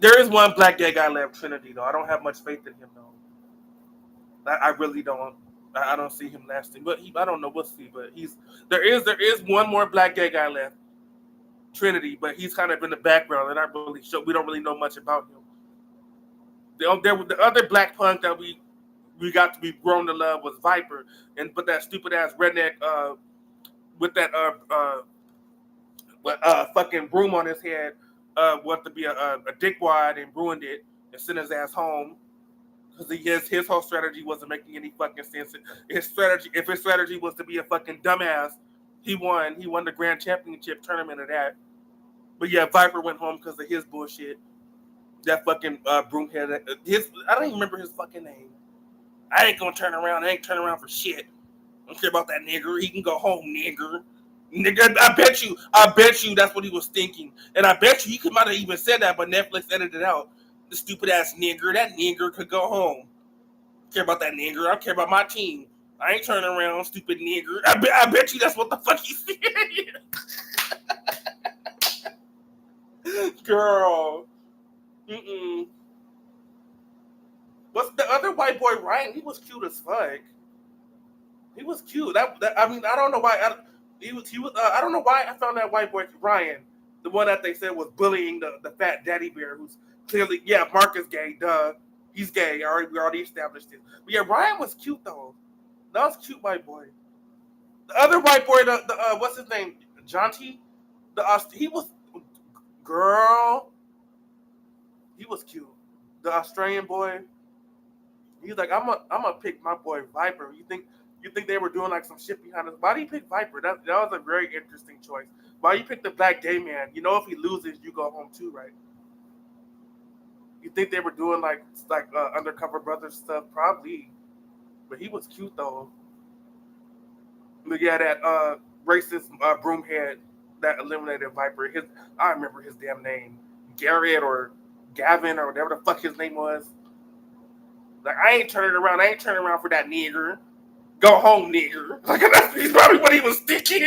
There is one black gay guy left, Trinity, though. I don't have much faith in him, though. I really don't. I don't see him lasting. But I don't know. We'll see. But there is one more black gay guy left, Trinity. But he's kind of in the background, and we don't really know much about him. The other black punk that we got to be grown to love was Viper, but that stupid ass redneck with that fucking broom on his head. Want to be a dickwad and ruined it and sent his ass home because his whole strategy wasn't making any fucking sense. If his strategy was to be a fucking dumbass, he won. He won the grand championship tournament of that. But yeah, Viper went home because of his bullshit. That fucking broomhead. I don't even remember his fucking name. I ain't gonna turn around. I ain't turn around for shit. I don't care about that nigger. He can go home, nigger. Nigga, I bet you that's what he was thinking. And I bet you he might have even said that, but Netflix edited it out. The stupid ass nigger. That nigger could go home. I don't care about that nigger. I don't care about my team. I ain't turning around, stupid nigger. I bet you that's what the fuck he said. Girl. Mm-mm. What's the other white boy, Ryan? He was cute as fuck. He was cute. I mean, I don't know why. I don't know why I found that white boy Ryan, the one that they said was bullying the fat daddy bear, who's clearly Mark is gay. Duh, he's gay. We already established it. But yeah, Ryan was cute though. That was a cute white boy. The other white boy, the what's his name, Jonty, he was girl. He was cute. The Australian boy. He's like, I'm gonna pick my boy Viper. You think they were doing like some shit behind us? Why do you pick Viper? That was a very interesting choice. Why you pick the black gay man? You know, if he loses, you go home too, right? You think they were doing like undercover brother stuff? Probably, but he was cute though. But yeah, that racist broomhead that eliminated Viper. I remember his damn name, Garrett or Gavin or whatever the fuck his name was. Like, I ain't turning around. I ain't turning around for that nigger. Go home, nigger. Like, that's probably what he was thinking.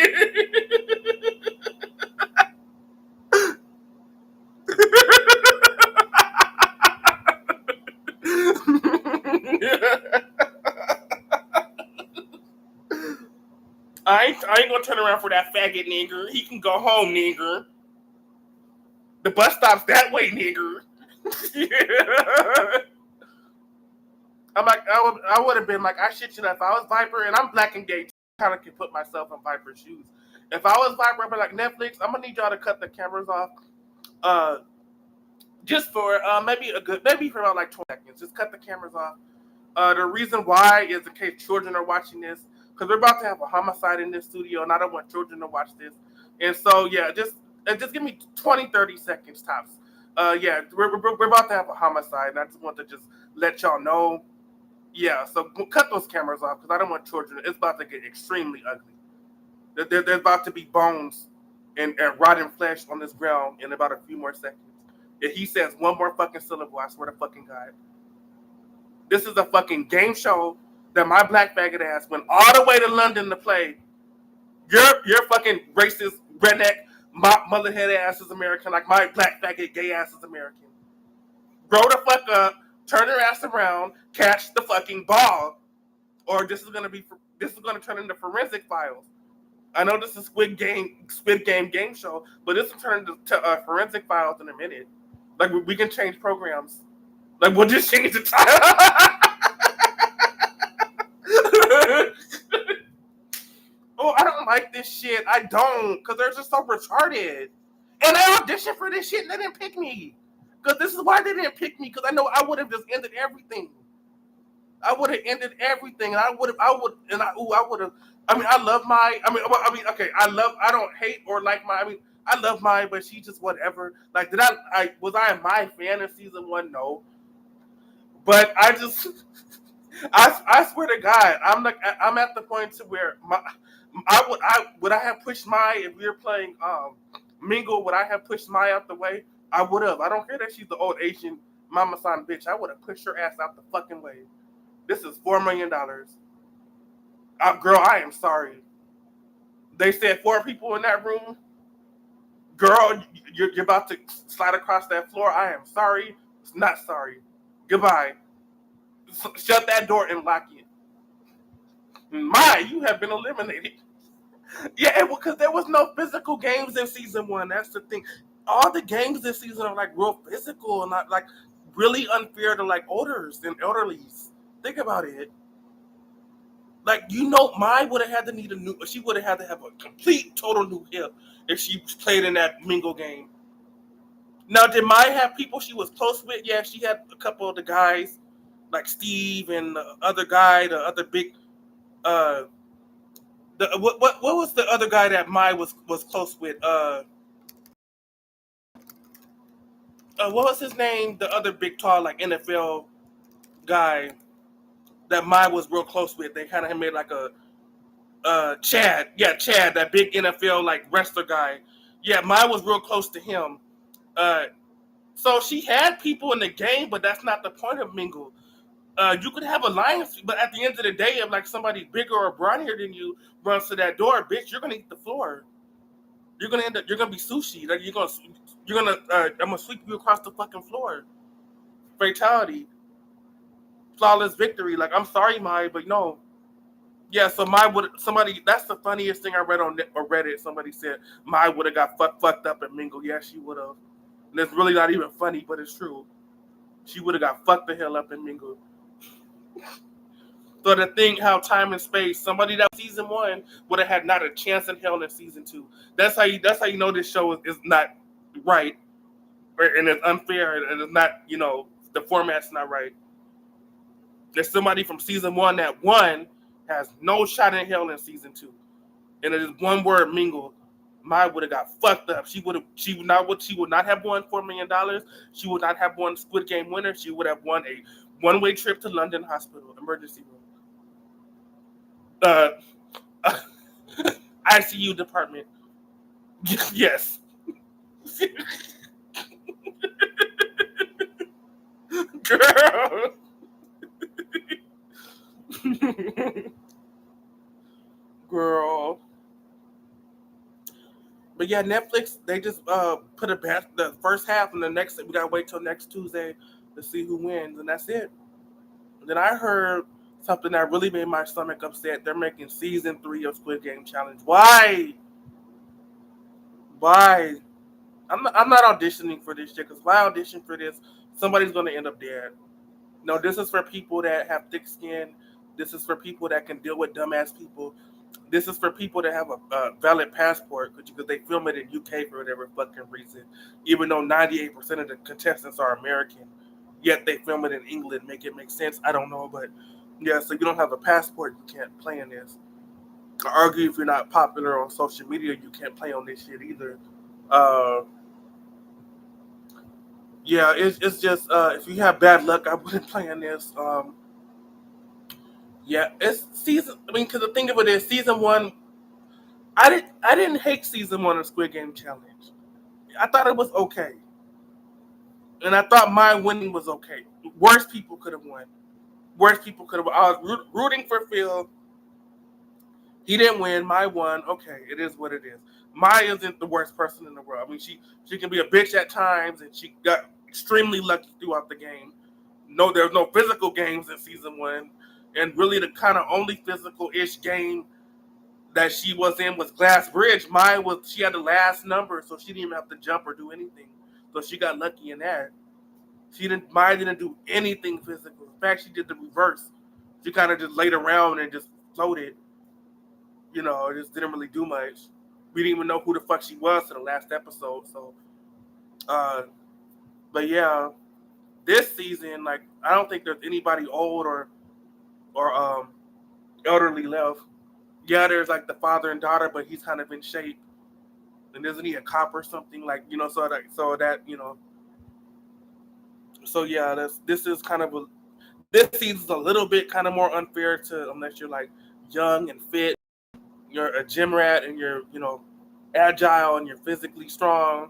I ain't gonna turn around for that faggot nigger. He can go home, nigger. The bus stop's that way, nigger. I'm like, I would have been like, I shit you not. If I was Viper, and I'm black and gay, kind of can put myself in Viper's shoes. If I was Viper, I'd be like, Netflix, I'm gonna need y'all to cut the cameras off, just for maybe for about like 20 seconds. Just cut the cameras off. The reason why is in case children are watching this, because we're about to have a homicide in this studio, and I don't want children to watch this. And so yeah, just give me 20, 30 seconds tops. Yeah, we're about to have a homicide, and I just want to just let y'all know. Yeah, so cut those cameras off because I don't want children. It's about to get extremely ugly. There's about to be bones and rotten flesh on this ground in about a few more seconds. If he says one more fucking syllable, I swear to fucking God. This is a fucking game show that my black faggot ass went all the way to London to play. Your fucking racist, redneck, motherhead ass is American, like my black faggot gay ass is American. Grow the fuck up. Turn her ass around, catch the fucking ball, or this is gonna turn into Forensic Files. I know this is Squid Game game show, but this will turn into Forensic Files in a minute. Like we can change programs. Like we'll just change the title. Oh, I don't like this shit. I don't, because they're just so retarded. And I auditioned for this shit and they didn't pick me. Because this is why they didn't pick me, because I know I would have just ended everything. I would have ended everything, and I would have. I mean, I love my. Okay. I don't hate or like my. I love my, but she just whatever. Like, was I a my fan in season 1? No. But I just, I swear to God, I'm at the point to where would I have pushed my, if we were playing Mingle, would I have pushed my out the way? I would have. I don't care that she's the old Asian mama san bitch. I would have pushed her ass out the fucking way. This is $4 million. Girl, I am sorry. They said 4 people in that room. Girl, you're about to slide across that floor. I am sorry. It's not sorry. Goodbye. Shut that door and lock it. You have been eliminated. Yeah, because there was no physical games in season 1. That's the thing. All the games this season are like real physical and not like really unfair to like olders and elderlies. Think about it. Like, Mai would have had to need she would have had to have a complete total new hip if she played in that Mingle game. Now, did Mai have people she was close with? Yeah, she had a couple of the guys, like Steve and the other guy, the other big what was the other guy that Mai was close with? What was his name? The other big tall like NFL guy. that Maya was real close with. They kind of made like a Chad, that big NFL like wrestler guy. Yeah, Maya was real close to him. So she had people in the game, but that's not the point of Mingle. You could have alliance, but at the end of the day, if like somebody bigger or brawnier than you runs to that door, bitch, you're gonna eat the floor. You're gonna be sushi. Like I'm gonna sweep you across the fucking floor. Fatality, flawless victory. Like I'm sorry, Mai, but no. Yeah, so Mai would somebody. That's the funniest thing I read on Reddit. Somebody said Mai would have got fucked up at Mingle. Yeah, she would have. And it's really not even funny, but it's true. She would have got fucked the hell up in Mingle. So to think how time and space, somebody that was season 1 would have had not a chance in hell in season 2. That's how you know this show is not right, and it's unfair, and it's not, the format's not right. There's somebody from season 1 that won has no shot in hell in season 2, and it is one word, Mingle. Maya would have got fucked up. She would not have won $4 million. She would not have won Squid Game winner. She would have won a one-way trip to London Hospital emergency room. ICU department. Yes. Girl. Girl. But yeah, Netflix, they just put the first half, and we gotta wait till next Tuesday to see who wins, and that's it. And then I heard something that really made my stomach upset. They're making season 3 of Squid Game Challenge. Why? I'm not auditioning for this shit, because if I audition for this, somebody's gonna end up dead. No, this is for people that have thick skin. This is for people that can deal with dumbass people. This is for people that have a valid passport, because they film it in UK for whatever fucking reason. Even though 98% of the contestants are American, yet they film it in England, make it make sense. I don't know, but yeah. So you don't have a passport, you can't play in this. I argue if you're not popular on social media, you can't play on this shit either. Yeah, it's just if you have bad luck, I wouldn't play in this. Yeah, it's season. I mean, because the thing of it is, season 1. I didn't hate season 1 of Squid Game Challenge. I thought it was okay, and I thought my winning was okay. Worse people could have won. Worse people could have. I was rooting for Phil. He didn't win. Mai won. Okay, it is what it is. Mai isn't the worst person in the world. I mean, she can be a bitch at times, and she got extremely lucky throughout the game. No, there's no physical games in season 1, and really the kind of only physical-ish game that she was in was Glass Bridge. She had the last number, so she didn't even have to jump or do anything. So she got lucky in that. Maya didn't do anything physical. In fact, she did the reverse. She kind of just laid around and just floated. It just didn't really do much. We didn't even know who the fuck she was to the last episode. So, but yeah, this season, like, I don't think there's anybody old or elderly left. Yeah, there's like the father and daughter, but he's kind of in shape. And isn't he a cop or something? Like, so yeah, this is kind of this season's a little bit kind of more unfair to, unless you're like young and fit, you're a gym rat, and you're agile and you're physically strong.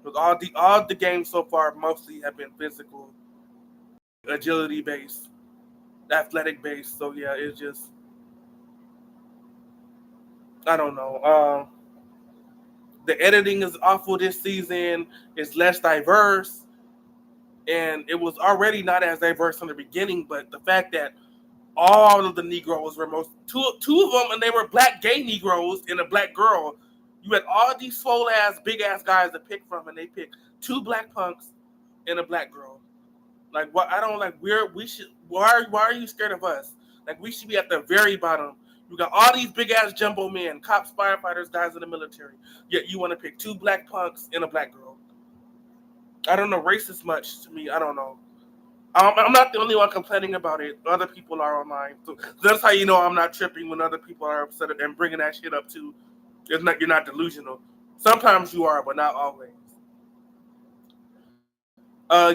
Because all the games so far mostly have been physical, agility based, athletic based. So yeah, it's just, I don't know. The editing is awful this season. It's less diverse. And it was already not as diverse in the beginning, but the fact that all of the Negroes were two of them, and they were black gay Negroes and a black girl. You had all these swole ass, big ass guys to pick from, and they picked 2 black punks and a black girl. Like, what? I don't like. Why are you scared of us? Like, we should be at the very bottom. You got all these big ass jumbo men, cops, firefighters, guys in the military. Yet you want to pick 2 black punks and a black girl. I don't know. Racist much to me. I don't know. I'm not the only one complaining about it. Other people are online. So that's how you know I'm not tripping when other people are upset and bringing that shit up too. You're not delusional. Sometimes you are, but not always.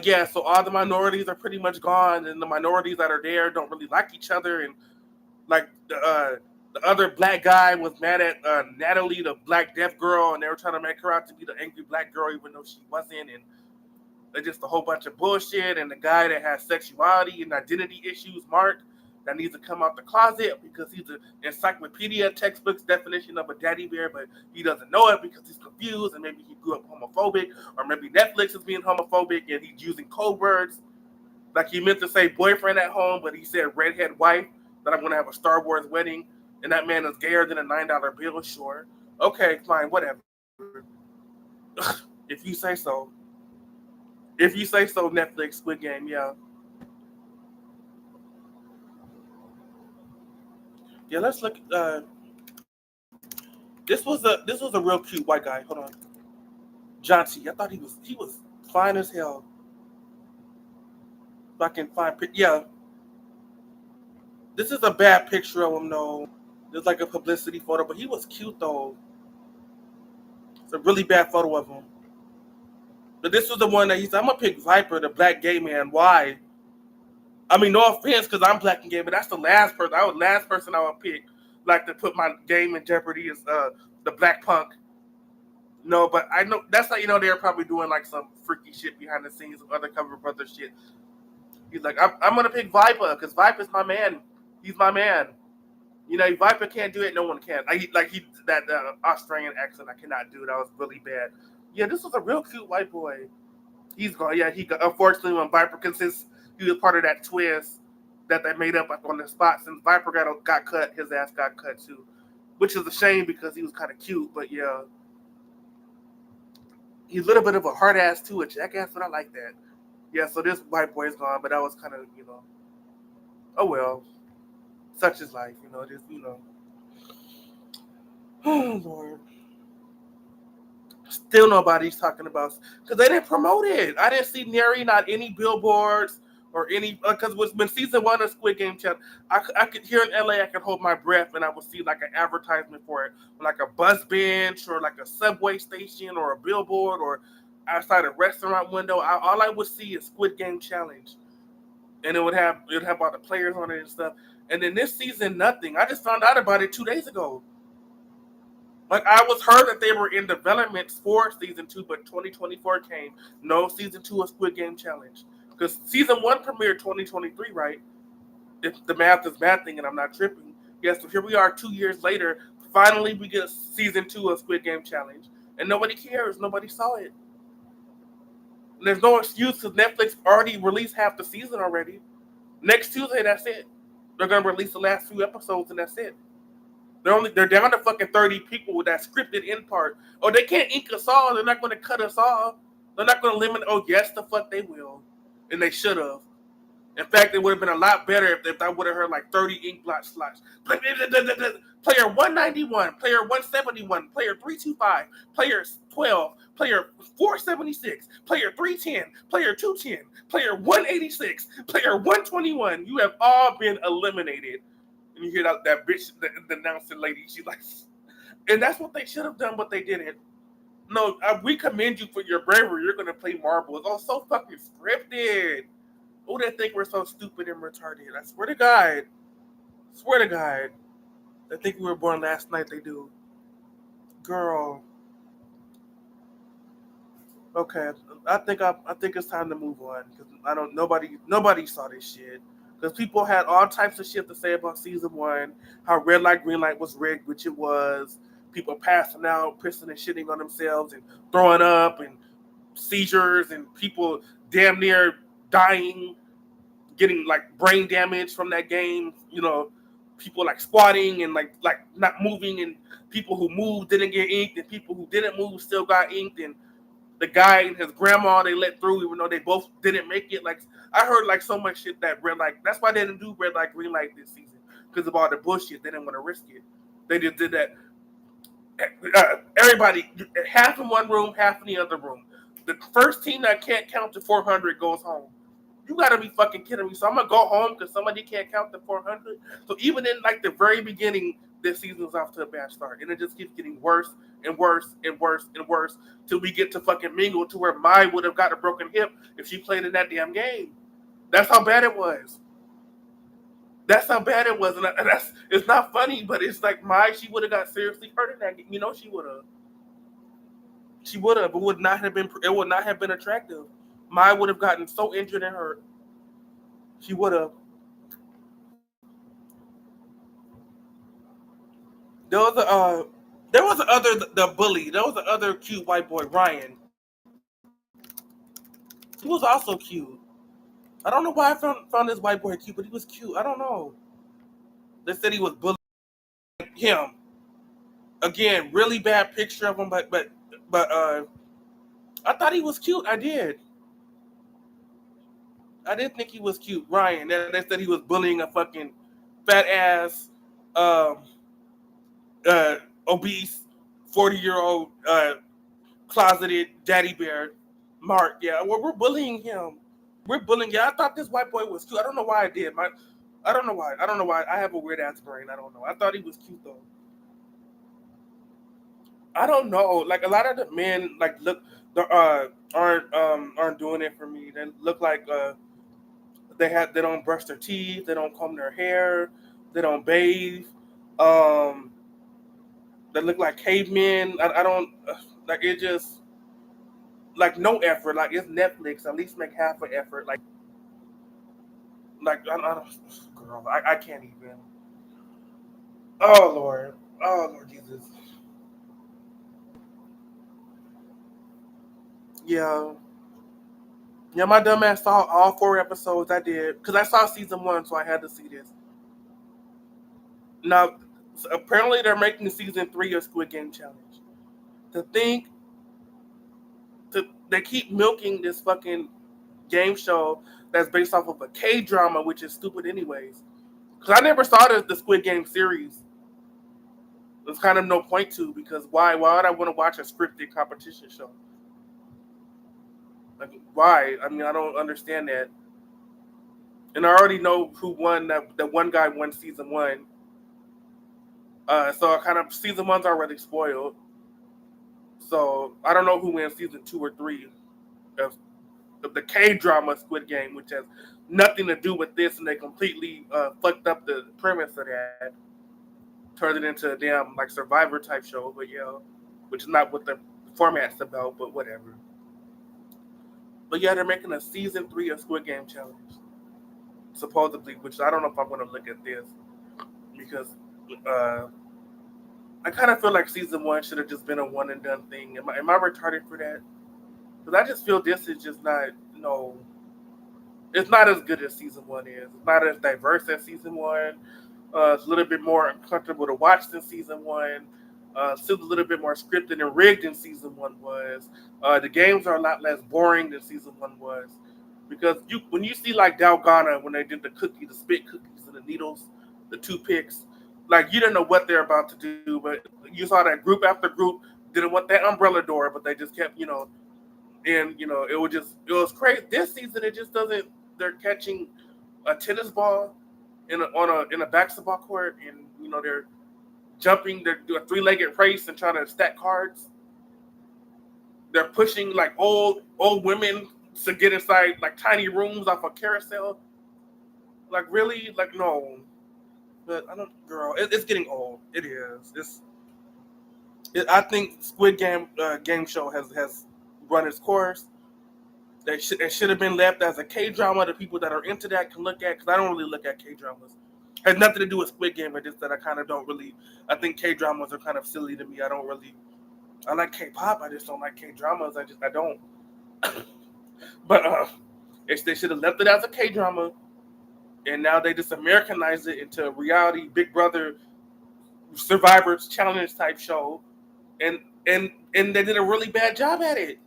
Yeah, so all the minorities are pretty much gone, and the minorities that are there don't really like each other. And like the other black guy was mad at Natalie, the black deaf girl, and they were trying to make her out to be the angry black girl, even though she wasn't. And it's just a whole bunch of bullshit. And the guy that has sexuality and identity issues, Mark, that needs to come out the closet because he's an encyclopedia textbook's definition of a daddy bear, but he doesn't know it because he's confused, and maybe he grew up homophobic, or maybe Netflix is being homophobic and he's using code words. Like he meant to say boyfriend at home, but he said redhead wife, that I'm going to have a Star Wars wedding, and that man is gayer than a $9 bill, sure. Okay, fine, whatever. If you say so. If you say so, Netflix, Squid Game, yeah. Yeah, let's look. This was a real cute white guy. Hold on, John T. I thought he was fine as hell. If I can find, yeah. This is a bad picture of him, though. There's like a publicity photo, but he was cute though. It's a really bad photo of him. But this was the one that he said, "I'm gonna pick Viper, the black gay man." Why? I mean, no offense, because I'm black and gay, but that's the last person. I would pick, like, to put my game in jeopardy is the black punk. No, but I know that's how they're probably doing like some freaky shit behind the scenes of undercover brother shit. He's like, I'm gonna pick Viper because Viper's my man. He's my man. If Viper can't do it, no one can. That Australian accent, I cannot do. That was really bad. Yeah, this was a real cute white boy. He's gone. Yeah, unfortunately when Viper, because he was part of that twist that they made up on the spot. Since Viper got cut, his ass got cut too, which is a shame because he was kind of cute. But yeah, he's a little bit of a hard ass too, a jackass, but I like that. Yeah, so this white boy is gone, but that was kind of oh well, such is life, just oh Lord. Still nobody's talking about because they didn't promote it. I didn't see not any billboards or any because when season 1 of Squid Game channel, I could here in LA, I could hold my breath and I would see like an advertisement for it, like a bus bench or like a subway station or a billboard or outside a restaurant window. All I would see is Squid Game challenge, and it would have all the players on it and stuff. And then this season, nothing. I just found out about it 2 days ago. Like, I was heard that they were in development for season 2, but 2024 came. No season 2 of Squid Game Challenge. Because season 1 premiered 2023, right? If the math is mathing and I'm not tripping. Yeah, so here we are 2 years later. Finally, we get season 2 of Squid Game Challenge. And nobody cares. Nobody saw it. And there's no excuse because Netflix already released half the season already. Next Tuesday, that's it. They're going to release the last few episodes and that's it. They're down to fucking 30 people with that scripted in part. Oh, they can't ink us all. They're not going to cut us off. They're not going to limit. Oh, yes, the fuck they will. And they should have. In fact, it would have been a lot better if I would have heard like 30 ink blot slots. Player 191, player 171, player 325, player 12, player 476, player 310, player 210, player 186, player 121. You have all been eliminated. And you hear that bitch, the announcing lady, she's like, and that's what they should have done, but they didn't. No, we commend you for your bravery. You're going to play marbles. Oh, so fucking scripted. Oh, they think we're so stupid and retarded. I swear to God. They think we were born last night. They do. Girl. Okay, I think it's time to move on because nobody saw this shit. Because people had all types of shit to say about season 1, how red light, green light was rigged, which it was. People passing out, pissing and shitting on themselves and throwing up and seizures and people damn near dying, getting like brain damage from that game. People like squatting and like not moving, and people who moved didn't get inked, and people who didn't move still got inked, and the guy and his grandma they let through even though they both didn't make it. Like I heard like so much shit that that's why they didn't do red light, green light this season because of all the bullshit. They didn't want to risk it. They just did that. Everybody, half in one room, half in the other room. The first team that can't count to 400 goes home. You gotta be fucking kidding me. So I'm gonna go home because somebody can't count to 400. So even in like the very beginning, this season's off to a bad start, and it just keeps getting worse and worse and worse and worse till we get to fucking Mingle, to where Mai would have got a broken hip if she played in that damn game. That's how bad it was. That's how bad it was, and that's it's not funny, but it's like Mai, she would have got seriously hurt in that game. You know, she would have. She would have, but would not have been. It would not have been attractive. Mai would have gotten so injured and hurt. She would have. There was the bully. There was the other cute white boy, Ryan. He was also cute. I don't know why I found this white boy cute, but he was cute. I don't know. They said he was bullying him. Again, really bad picture of him, but I thought he was cute. I did think he was cute, Ryan. They said he was bullying a fucking fat ass, obese, 40-year-old closeted daddy bear, Mark. Yeah, well, we're bullying him. We're bullying. Yeah, I thought this white boy was cute. I don't know why I did. I don't know why. I have a weird ass brain. I don't know. I thought he was cute though. I don't know. Like a lot of the men, like look, aren't doing it for me. They look like they don't brush their teeth. They don't comb their hair. They don't bathe. They look like cavemen. I don't like it. Just like no effort. Like it's Netflix. At least make half an effort. Like I don't, girl. I can't even. Oh Lord. Oh Lord Jesus. Yeah. Yeah, my dumb ass saw all 4 episodes. I did. Because I saw season 1, so I had to see this. Now, apparently they're making season 3 of Squid Game Challenge. They keep milking this fucking game show that's based off of a K-drama, which is stupid anyways. Because I never saw the Squid Game series. There's kind of no point to, because why would I want to watch a scripted competition show? Like, why? I mean, I don't understand that. And I already know who won. That one guy won season 1. So season 1's already spoiled. So I don't know who wins season 2 or 3 of the K-drama Squid Game, which has nothing to do with this, and they completely fucked up the premise of that. Turned it into a damn like Survivor type show, but yeah, which is not what the format's about, but whatever. But yeah, they're making a season 3 of Squid Game Challenge, supposedly, which I don't know if I'm going to look at this, because I kind of feel like season 1 should have just been a one and done thing. Am I retarded for that? Because I just feel this is just not, it's not as good as season 1 is. It's not as diverse as season 1. It's a little bit more uncomfortable to watch than season 1. Still a little bit more scripted and rigged than season 1 was. The games are a lot less boring than season 1 was. Because when you see like Dalgona, when they did the spit cookies and the needles, the toothpicks, like you didn't know what they're about to do, but you saw that group after group didn't want that umbrella door, but they just kept, and it was crazy. This season it just doesn't. They're catching a tennis ball in a basketball court, and they're jumping. They're doing a 3-legged race and trying to stack cards. They're pushing like old women to get inside like tiny rooms off a carousel. Like really, like no. But I don't, girl. It's getting old. It is. I think Squid Game game show has run its course. It should have been left as a K-drama. The people that are into that can look at, because I don't really look at K-dramas. It has nothing to do with Squid Game, but just that I kind of don't really. I think K-dramas are kind of silly to me. I like K-pop. I just don't like K-dramas. I don't. But they should have left it as a K-drama, and now they just Americanized it into a reality Big Brother Survivors Challenge type show, and they did a really bad job at it.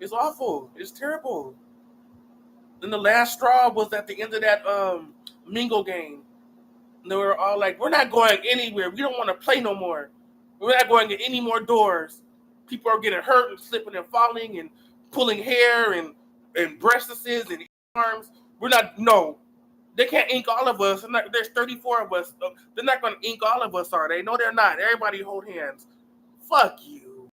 It's awful. It's terrible. Then the last straw was at the end of that Mingle game. And they were all like, "We're not going anywhere. We don't want to play no more. We're not going to any more doors. People are getting hurt and slipping and falling and pulling hair and breastises and arms. We're not. No, They can't ink all of us. There's 34 of us. They're not going to ink all of us, are they? No, they're not. Everybody hold hands. Fuck you.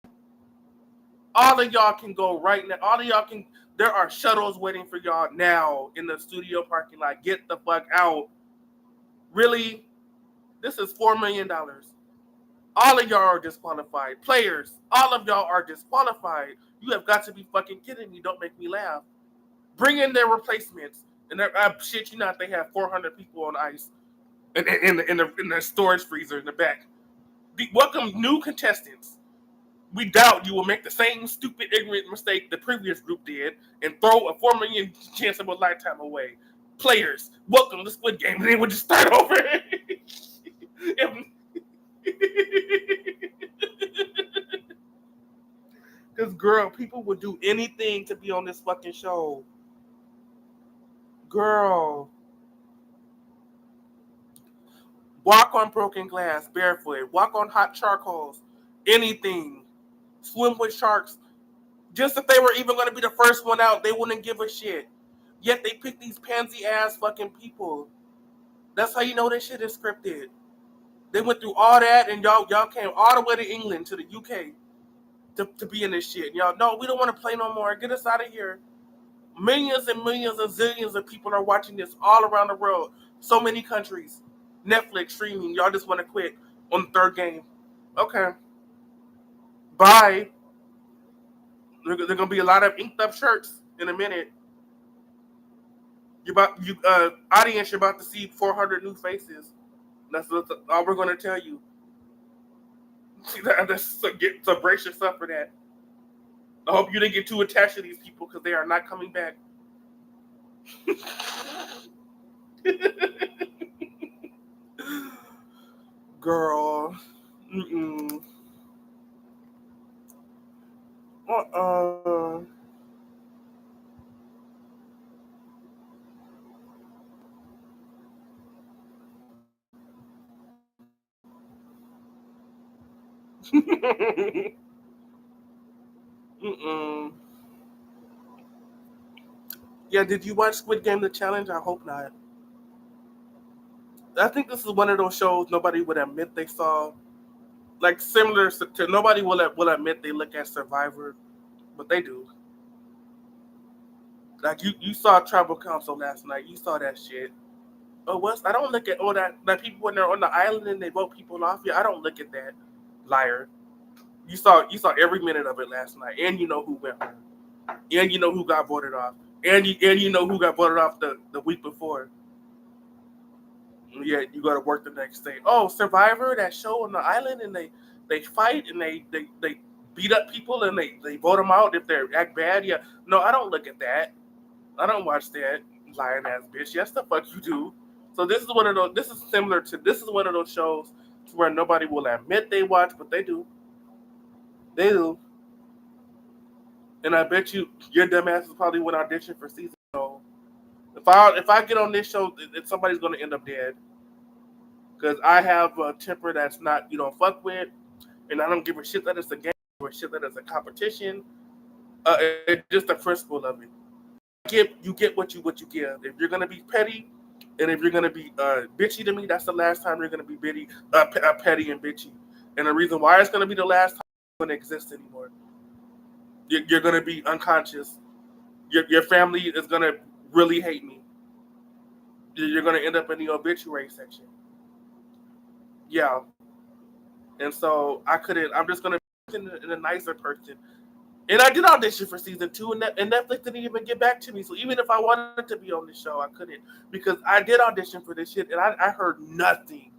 All of y'all can go right now. All of y'all can. There are shuttles waiting for y'all now in the studio parking lot. Get the fuck out. Really? This is $4 million. All of y'all are disqualified. Players, all of y'all are disqualified. You have got to be fucking kidding me. Don't make me laugh. Bring in their replacements. And I shit you not, they have 400 people on ice in the storage freezer in the back. Welcome new contestants. We doubt you will make the same stupid, ignorant mistake the previous group did and throw a 4 million chance of a lifetime away. Players, welcome to Squid Game. And they would just start over. Because, girl, people would do anything to be on this fucking show. Girl. Walk on broken glass, barefoot. Walk on hot charcoals. Anything. Swim with sharks. Just if they were even going to be the first one out, they wouldn't give a shit. Yet they pick these pansy-ass fucking people. That's how you know this shit is scripted. They went through all that, and y'all came all the way to England, to the UK, to be in this shit. And y'all, no, we don't want to play no more. Get us out of here. Millions and millions and zillions of people are watching this all around the world. So many countries. Netflix, streaming. Y'all just want to quit on the third game. Okay. Bye. There's going to be a lot of inked up shirts in a minute. Audience, you're about to see 400 new faces. That's all we're going to tell you. So brace yourself for that. I hope you didn't get too attached to these people because they are not coming back. Girl. Mm-mm. Mm-mm. Yeah, did you watch Squid Game The Challenge? I hope not. I think this is one of those shows nobody would admit they saw. Like, similar to nobody will admit they look at Survivor, but they do. Like, you saw Tribal Council last night. You saw that shit. Oh, what? I don't look at all that people when they're on the island and they vote people off. Yeah, I don't look at that. Liar. You saw every minute of it last night, and you know who went home, and you know who got voted off, and you know who got voted off the week before. Yeah, you got to work the next day. Oh, Survivor, that show on the island, and they fight and they beat up people and they vote them out if they act bad. Yeah, no, I don't look at that. I don't watch that, lying ass bitch. Yes, the fuck you do. So this is one of those. This is one of those shows where nobody will admit they watch, but they do. They do. And I bet you your dumb ass is probably went audition for season. So if I get on this show, somebody's gonna end up dead. Because I have a temper that's not you don't fuck with, and I don't give a shit that it's a game or shit that it's a competition. It's just the principle of it. You get what you give. If you're gonna be petty, and if you're gonna be bitchy to me, that's the last time you're gonna be petty and bitchy. And the reason why it's gonna be the last time it's gonna exist anymore. You're gonna be unconscious. Your family is gonna really hate me. You're gonna end up in the obituary section. Yeah. And so I'm just gonna be in a nicer person. And I did audition for season 2, and Netflix didn't even get back to me. So even if I wanted to be on the show, I couldn't because I did audition for this shit, and I heard nothing.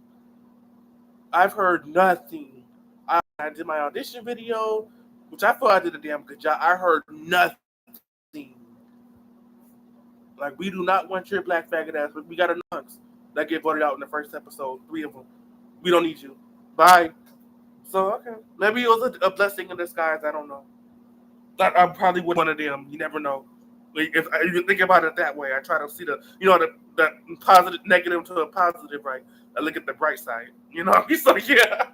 I've heard nothing. I did my audition video, which I feel I did a damn good job. I heard nothing. Like, we do not want your black faggot ass, but we got enough that get voted out in the first episode. 3 of them. We don't need you. Bye. So, okay. Maybe it was a blessing in disguise. I don't know. I probably would one of them. You never know. Like, if you think about it that way, I try to see the positive, negative to a positive, right? I look at the bright side. You know, so yeah.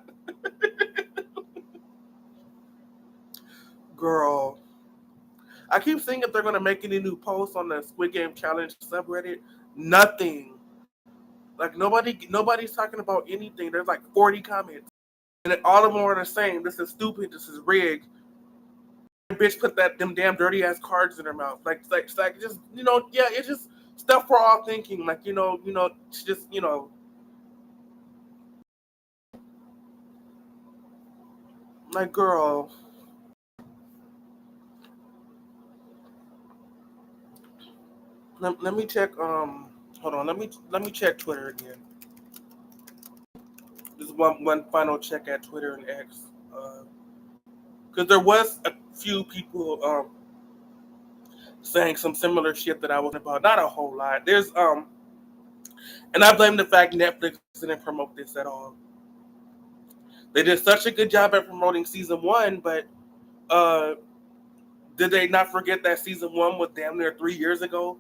Girl. I keep seeing if they're going to make any new posts on the Squid Game Challenge subreddit. Nothing. Like nobody's talking about anything. There's like 40 comments, and then all of them are the same. This is stupid. This is rigged. The bitch put them damn dirty ass cards in her mouth. Like just yeah. It's just stuff we're all thinking. Like it's just like girl. Let me check. Hold on. Let me check Twitter again. This is one final check at Twitter and X. Because there was a few people saying some similar shit that I was about. Not a whole lot. There's and I blame the fact Netflix didn't promote this at all. They did such a good job at promoting season 1, but did they not forget that season 1 was damn near 3 years ago?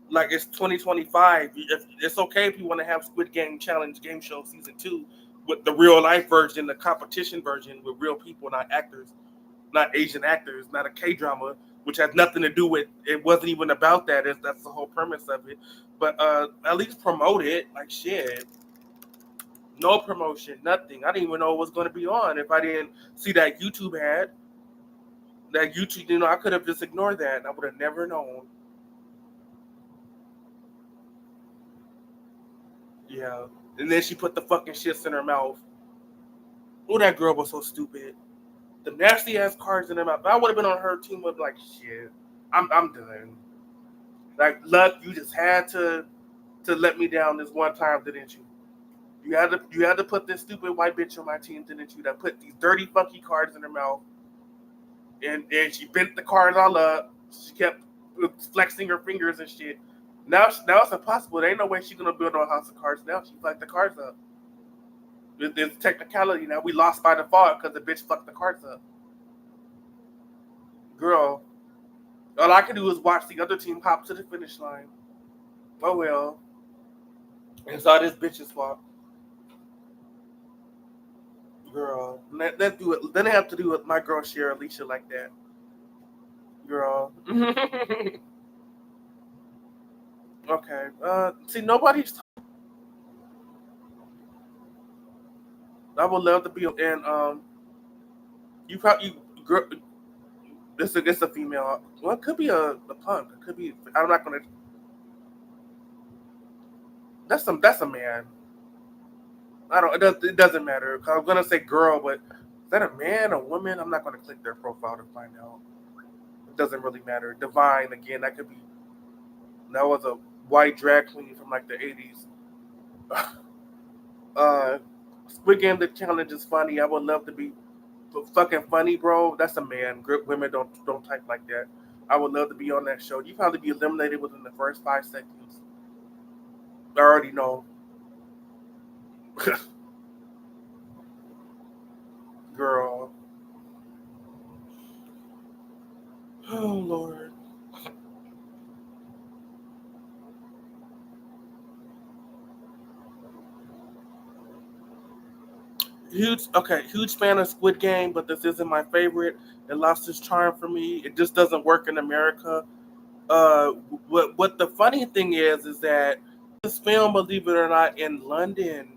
Like it's 2025. It's okay if you want to have Squid Game Challenge game show season 2 with the real life version, the competition version with real people, not actors, not Asian actors, not a K-drama, which has nothing to do with it. Wasn't even about that. That's the whole premise of it. But at least promote it. Like shit. No promotion, nothing. I didn't even know it was going to be on if I didn't see that YouTube ad. That YouTube, I could have just ignored that and I would have never known. Yeah. And then she put the fucking shits in her mouth. Oh, that girl was so stupid. The nasty ass cards in her mouth. If I would have been on her team, would be like, shit, I'm done. Like, Luck, you just had to let me down this one time, didn't you? You had to put this stupid white bitch on my team, didn't you? That put these dirty funky cards in her mouth. And she bent the cards all up. She kept flexing her fingers and shit. Now it's impossible. There ain't no way she's gonna build no house of cards now. She fucked the cards up. There's technicality now. We lost by default because the bitch fucked the cards up. Girl, all I can do is watch the other team hop to the finish line. Oh well. It's all this bitch's fault. Girl, let's do it. Then I have to do with my girl share Alicia like that. Girl. Okay. See, nobody's. I would love to be in. You probably girl. This is a female. Well, it could be a punk. It could be. I'm not gonna. That's a man. I don't. It doesn't matter. Cause I'm gonna say girl, but is that a man, a woman? I'm not gonna click their profile to find out. It doesn't really matter. Divine again. That could be. That was a white drag queen from like the 80s. Squid Game the challenge is funny. I would love to be fucking funny, bro. That's a man. Women don't type like that. I would love to be on that show. You probably be eliminated within the first 5 seconds. I already know. Girl. Oh Lord. Huge fan of Squid Game, but this isn't my favorite. It lost its charm for me. It just doesn't work in America. What the funny thing is that this film, believe it or not, in London.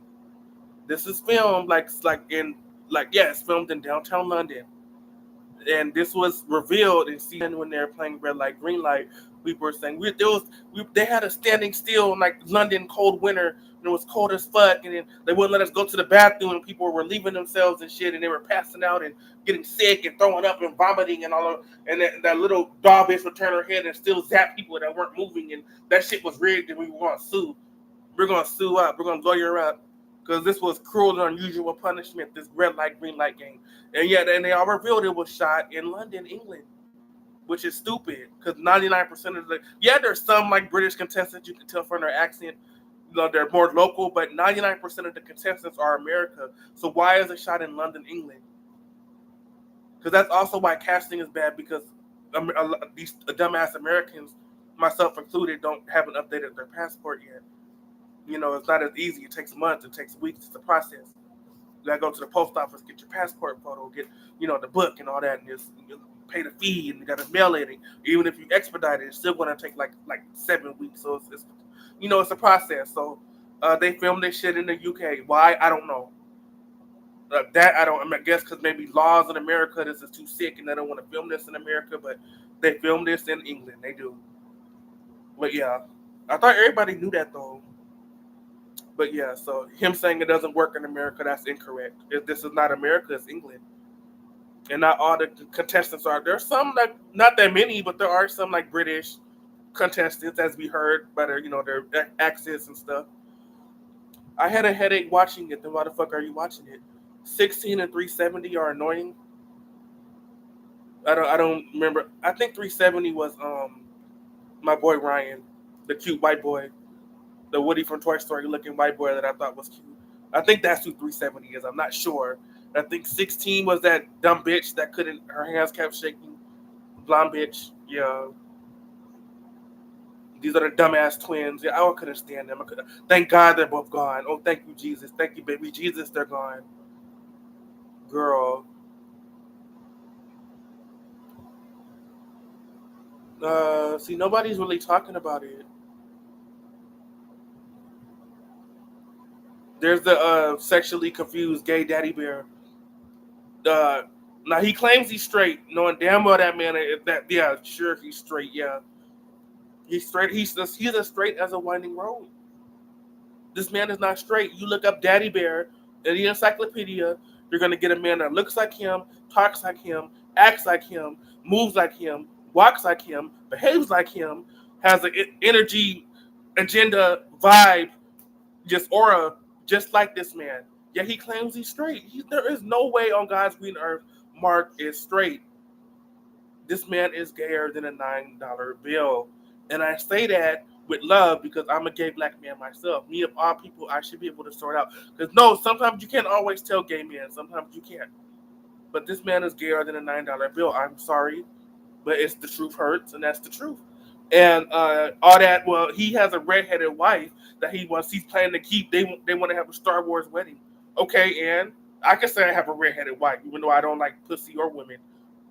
This is filmed it's filmed in downtown London. And this was revealed in season when they were playing red light, green light. People were saying they had a standing still in like London cold winter, and it was cold as fuck, and then they wouldn't let us go to the bathroom, and people were relieving themselves and shit, and they were passing out and getting sick and throwing up and vomiting and all of, and that little dog bitch would turn her head and still zap people that weren't moving, and that shit was rigged, and we were gonna sue. We're gonna sue up. We're gonna lawyer up. Because this was cruel and unusual punishment, this red light, green light game. And yet, and they all revealed it was shot in London, England, which is stupid. Because 99% of there's some like British contestants you can tell from their accent, they're more local, but 99% of the contestants are America. So why is it shot in London, England? Because that's also why casting is bad, because these dumbass Americans, myself included, haven't updated their passport yet. It's not as easy. It takes months. It takes weeks. It's a process. You gotta go to the post office, get your passport photo, get the book and all that, and just pay the fee, and you gotta mail it. And even if you expedite it, it's still gonna take like 7 weeks. So it's a process. So They filmed this shit in the UK. Why? I don't know. That I don't. I guess because maybe laws in America, this is too sick, and they don't want to film this in America. But they filmed this in England. They do. But yeah, I thought everybody knew that though. But yeah, so him saying it doesn't work in America, that's incorrect. If this is not America, it's England. And not all the contestants are. There's some like not that many, but there are some like British contestants, as we heard by their their accents and stuff. I had a headache watching it. Then why the fuck are you watching it? 16 and 370 are annoying. I don't remember. I think 370 was my boy Ryan, the cute white boy, the Woody from Toy Story looking white boy that I thought was cute. I think that's who 370 is. I'm not sure. I think 16 was that dumb bitch that couldn't. Her hands kept shaking. Blonde bitch. Yeah. These are the dumbass twins. Yeah, I couldn't stand them. Thank God they're both gone. Oh, thank you, Jesus. Thank you, baby Jesus. They're gone. Girl. See, nobody's really talking about it. There's the sexually confused gay daddy bear. Uh, Now he claims he's straight, knowing damn well that man is that. Yeah, sure he's straight. Yeah, he's straight. He's as straight as a winding road. This man is not straight. You look up Daddy Bear in the encyclopedia, you're gonna get a man that looks like him, talks like him, acts like him, moves like him, walks like him, behaves like him, has an energy, agenda, vibe, just aura, just like this man. Yet he claims he's straight. There is no way on God's green earth Mark is straight. This man is gayer than a $9 bill. And I say that with love because I'm a gay black man myself. Me of all people, I should be able to sort out. Because no, sometimes you can't always tell gay men. Sometimes you can't. But this man is gayer than a $9 bill. I'm sorry, but it's the truth hurts, and that's the truth. And all that. Well, he has a redheaded wife that he's planning to keep. They want to have a Star Wars wedding. Okay, and I can say I have a redheaded wife, even though I don't like pussy or women.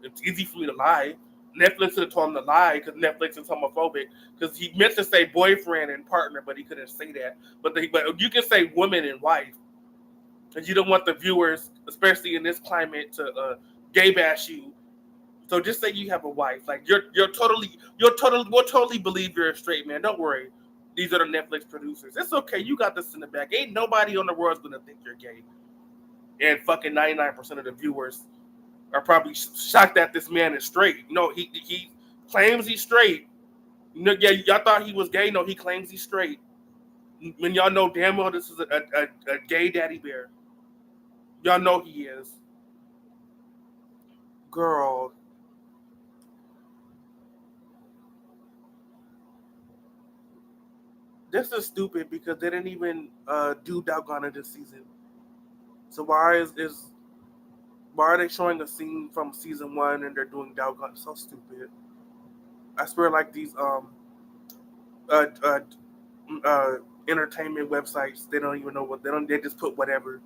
It's easy for me to lie. Netflix should have told him to lie because Netflix is homophobic. Because he meant to say boyfriend and partner, but he couldn't say that. But you can say woman and wife, because you don't want the viewers, especially in this climate, to gay bash you. So just say you have a wife. Like we'll totally believe you're a straight man. Don't worry. These are the Netflix producers. It's okay. You got this in the back. Ain't nobody on the world's gonna think you're gay. And fucking 99% of the viewers are probably shocked that this man is straight. No, he claims he's straight. Yeah, y'all thought he was gay. No, he claims he's straight. When y'all know damn well this is a gay daddy bear. Y'all know he is. Girl. This is stupid because they didn't even do Dalgona this season. So why are they showing a scene from season 1 and they're doing Dalgona? So stupid. I swear, like these uh, uh, entertainment websites, they don't even know what they just put whatever.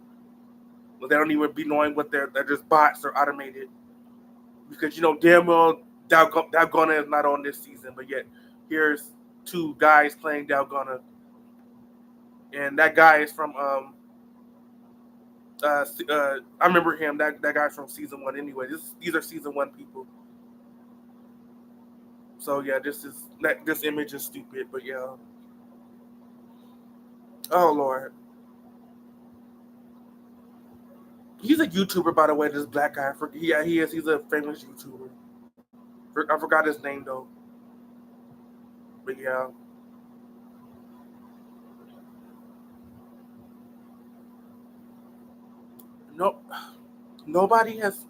Well, they don't even be knowing what they're just bots or automated. Because damn well Dalgona is not on this season, but yet here's 2 guys playing Dalgona. And that guy is from I remember him. That guy from season 1. Anyway, these are season 1 people. So yeah, this image is stupid. But yeah. Oh Lord. He's a YouTuber, by the way. This black guy. Yeah, he is. He's a famous YouTuber. I forgot his name though. But yeah. No, nobody has.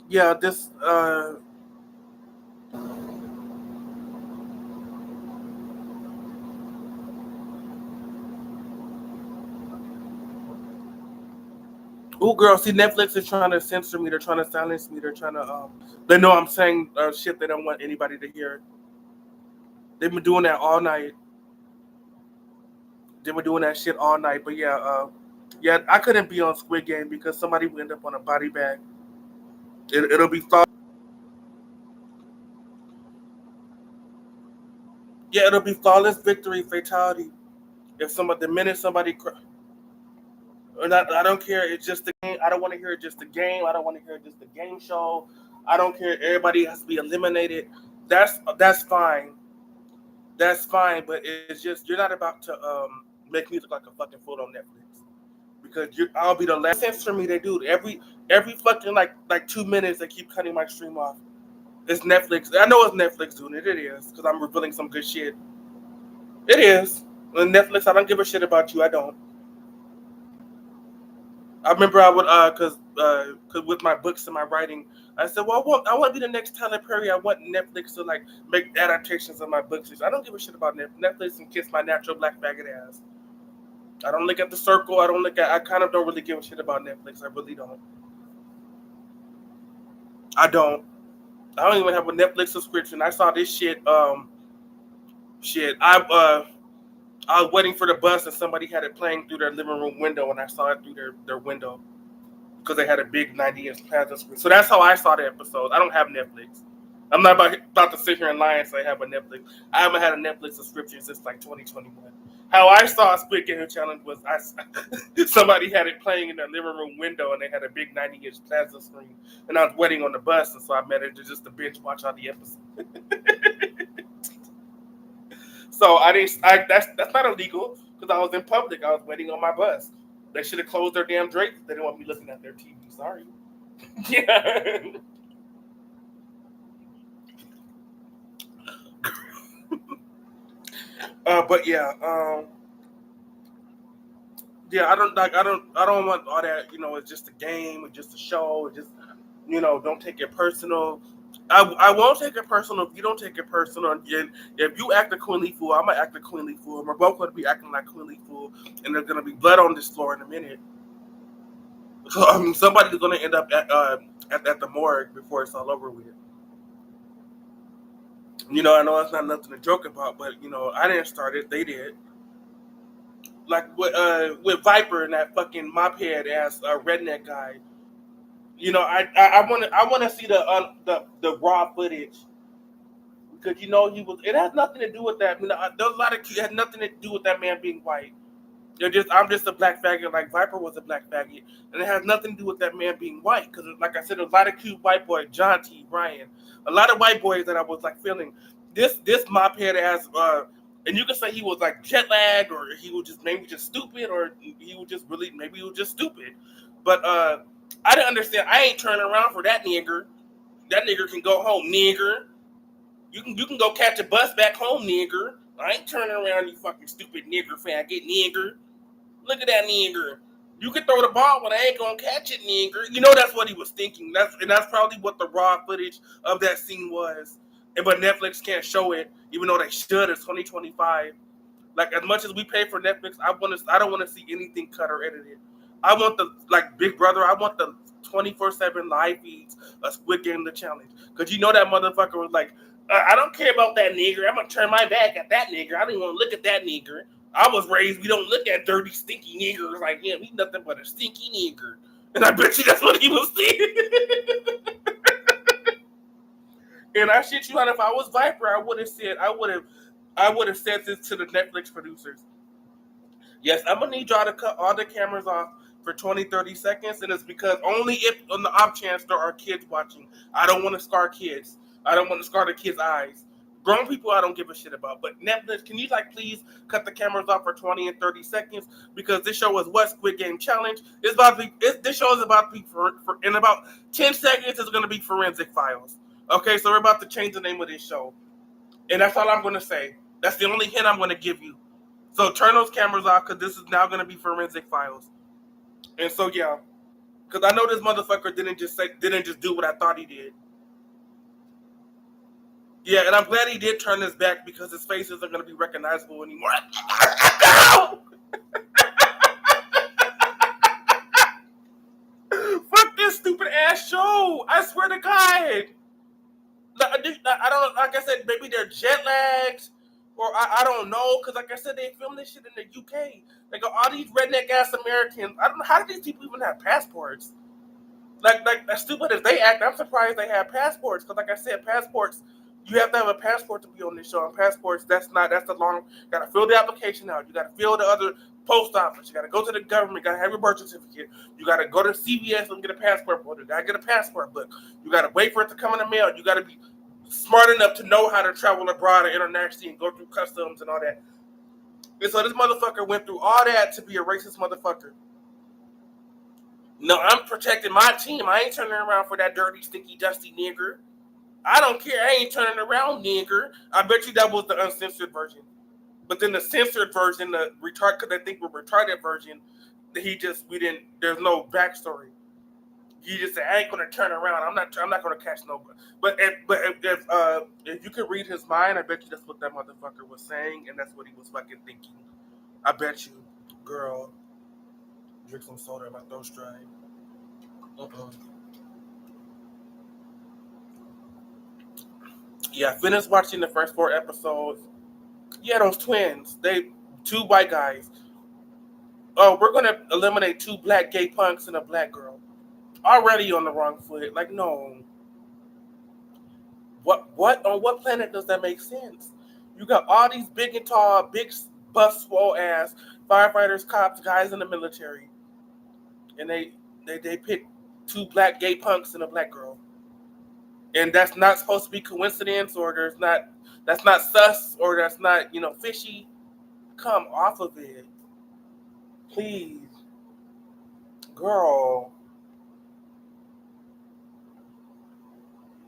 Yeah, this. Oh, girl, see, Netflix is trying to censor me. They're trying to silence me. They're trying to, they know I'm saying shit they don't want anybody to hear. They've been doing that all night. They were doing that shit all night. But yeah, I couldn't be on Squid Game because somebody would end up on a body bag. It'll be thought. Yeah, it'll be flawless victory, fatality. If the minute somebody, and I don't care. It's just a game. I don't want to hear it just a game. I don't want to hear it just a game show. I don't care. Everybody has to be eliminated. That's fine. That's fine. But it's just you're not about to make me look like a fucking fool on Netflix because I'll be the last. Censor me. They do every fucking like 2 minutes. They keep cutting my stream off. It's Netflix. I know it's Netflix doing it. It is because I'm revealing some good shit. It is. On Netflix, I don't give a shit about you. I don't. I remember I would, cause with my books and my writing, I said, well, I want to be the next Tyler Perry. I want Netflix to like make adaptations of my books. I don't give a shit about Netflix and kiss my natural black faggot ass. I don't look at The Circle. I kind of don't really give a shit about Netflix. I really don't. I don't even have a Netflix subscription. I saw this shit. I was waiting for the bus and somebody had it playing through their living room window and I saw it through their window because they had a big 90-inch plasma screen. So that's how I saw the episode. I don't have Netflix. I'm not about to sit here and lie and say I have a Netflix. I haven't had a Netflix subscription since like 2021. How I saw Squid Game Challenge was somebody had it playing in their living room window and they had a big 90-inch plasma screen. And I was waiting on the bus and so I managed to just binge watch all the episodes. So that's not illegal because I was in public. I was waiting on my bus. They should have closed their damn drapes. They didn't want me looking at their TV. Sorry. Yeah. But yeah, I don't want all that. It's just a game. It's just a show. It's just don't take it personal. I won't take it personal if you don't take it personal. And if you act a queenly fool, I'm gonna act a queenly fool. We're both gonna be acting like queenly fool, and there's gonna be blood on this floor in a minute. So somebody's gonna end up at the morgue before it's all over with. I know it's not nothing to joke about, but I didn't start it; they did. Like with Viper and that fucking mophead ass redneck guy. I want to see the raw footage because he was. It has nothing to do with that. There's a lot of it had nothing to do with that man being white. I'm just a black faggot, like Viper was a black faggot, and it has nothing to do with that man being white. Because, like I said, a lot of cute white boys, John T. Ryan, a lot of white boys that I was like feeling. This mophead ass, and you can say he was like jet lagged, or he was just maybe just stupid, or he was just really maybe he was just stupid. But I didn't understand. I ain't turning around for that nigger. That nigger can go home, nigger. You can go catch a bus back home, nigger. I ain't turning around, you fucking stupid nigger faggot, nigger. Look at that nigger. You can throw the ball, but I ain't gonna catch it, nigger. That's what he was thinking. That's probably what the raw footage of that scene was. But Netflix can't show it, even though they should. It's 2025. Like as much as we pay for Netflix, I don't want to see anything cut or edited. I want the Big Brother. I want the 24/7 live feeds of Squid Game the Challenge. Because that motherfucker was like, I don't care about that nigger. I'm gonna turn my back at that nigger. I don't even want to look at that nigger. I was raised, we don't look at dirty, stinky niggers like him. He's nothing but a stinky nigger. And I bet you that's what he was saying. And I shit you out, if I was Viper, I would have said this to the Netflix producers. Yes, I'm gonna need y'all to cut all the cameras off for 20, 30 seconds, and it's because only if on the off chance there are kids watching. I don't want to scar kids. I don't want to scar the kids' eyes. Grown people, I don't give a shit about. But Netflix, can you please cut the cameras off for 20 and 30 seconds? Because this show is what Squid Game Challenge. This show is about to be for in about 10 seconds. It's going to be Forensic Files. Okay, so we're about to change the name of this show, and that's all I'm going to say. That's the only hint I'm going to give you. So turn those cameras off because this is now going to be Forensic Files. And so yeah, because I know this motherfucker didn't just do what I thought he did. Yeah, and I'm glad he did turn his back because his face isn't going to be recognizable anymore. No! No, I swear to God. I don't. Like I said, maybe they're jet lagged, or I don't know. Because like I said, they filmed this shit in the UK. Like all these redneck ass Americans. I don't know how do these people even have passports. Like as stupid as they act, I'm surprised they have passports. Because like I said, passports. You have to have a passport to be on this show. And passports, that's the long. You gotta fill the application out. You gotta fill the other post office. You gotta go to the government. You gotta have your birth certificate. You gotta go to CVS and get a passport book. You gotta get a passport book. You gotta wait for it to come in the mail. You gotta be smart enough to know how to travel abroad or internationally and go through customs and all that. And so this motherfucker went through all that to be a racist motherfucker. No, I'm protecting my team. I ain't turning around for that dirty, stinky, dusty nigger. I don't care. I ain't turning around, nigger. I bet you that was the uncensored version. But then the censored version, the retard, because I think we're retarded version, there's no backstory. He just said, I ain't gonna turn around. I'm not gonna catch nobody. But if you could read his mind, I bet you that's what that motherfucker was saying, and that's what he was fucking thinking. I bet you, girl, drink some soda. My throat's dry. Yeah, I finished watching the first 4 episodes. Yeah, those twins. They 2 white guys. Oh, we're gonna eliminate 2 black gay punks and a black girl. Already on the wrong foot. Like, no. What on what planet does that make sense? You got all these big and tall, big buff swole ass firefighters, cops, guys in the military. And they pick 2 black gay punks and a black girl. And that's not supposed to be coincidence, or that's not sus, or that's not, fishy. Come off of it. Please. Girl.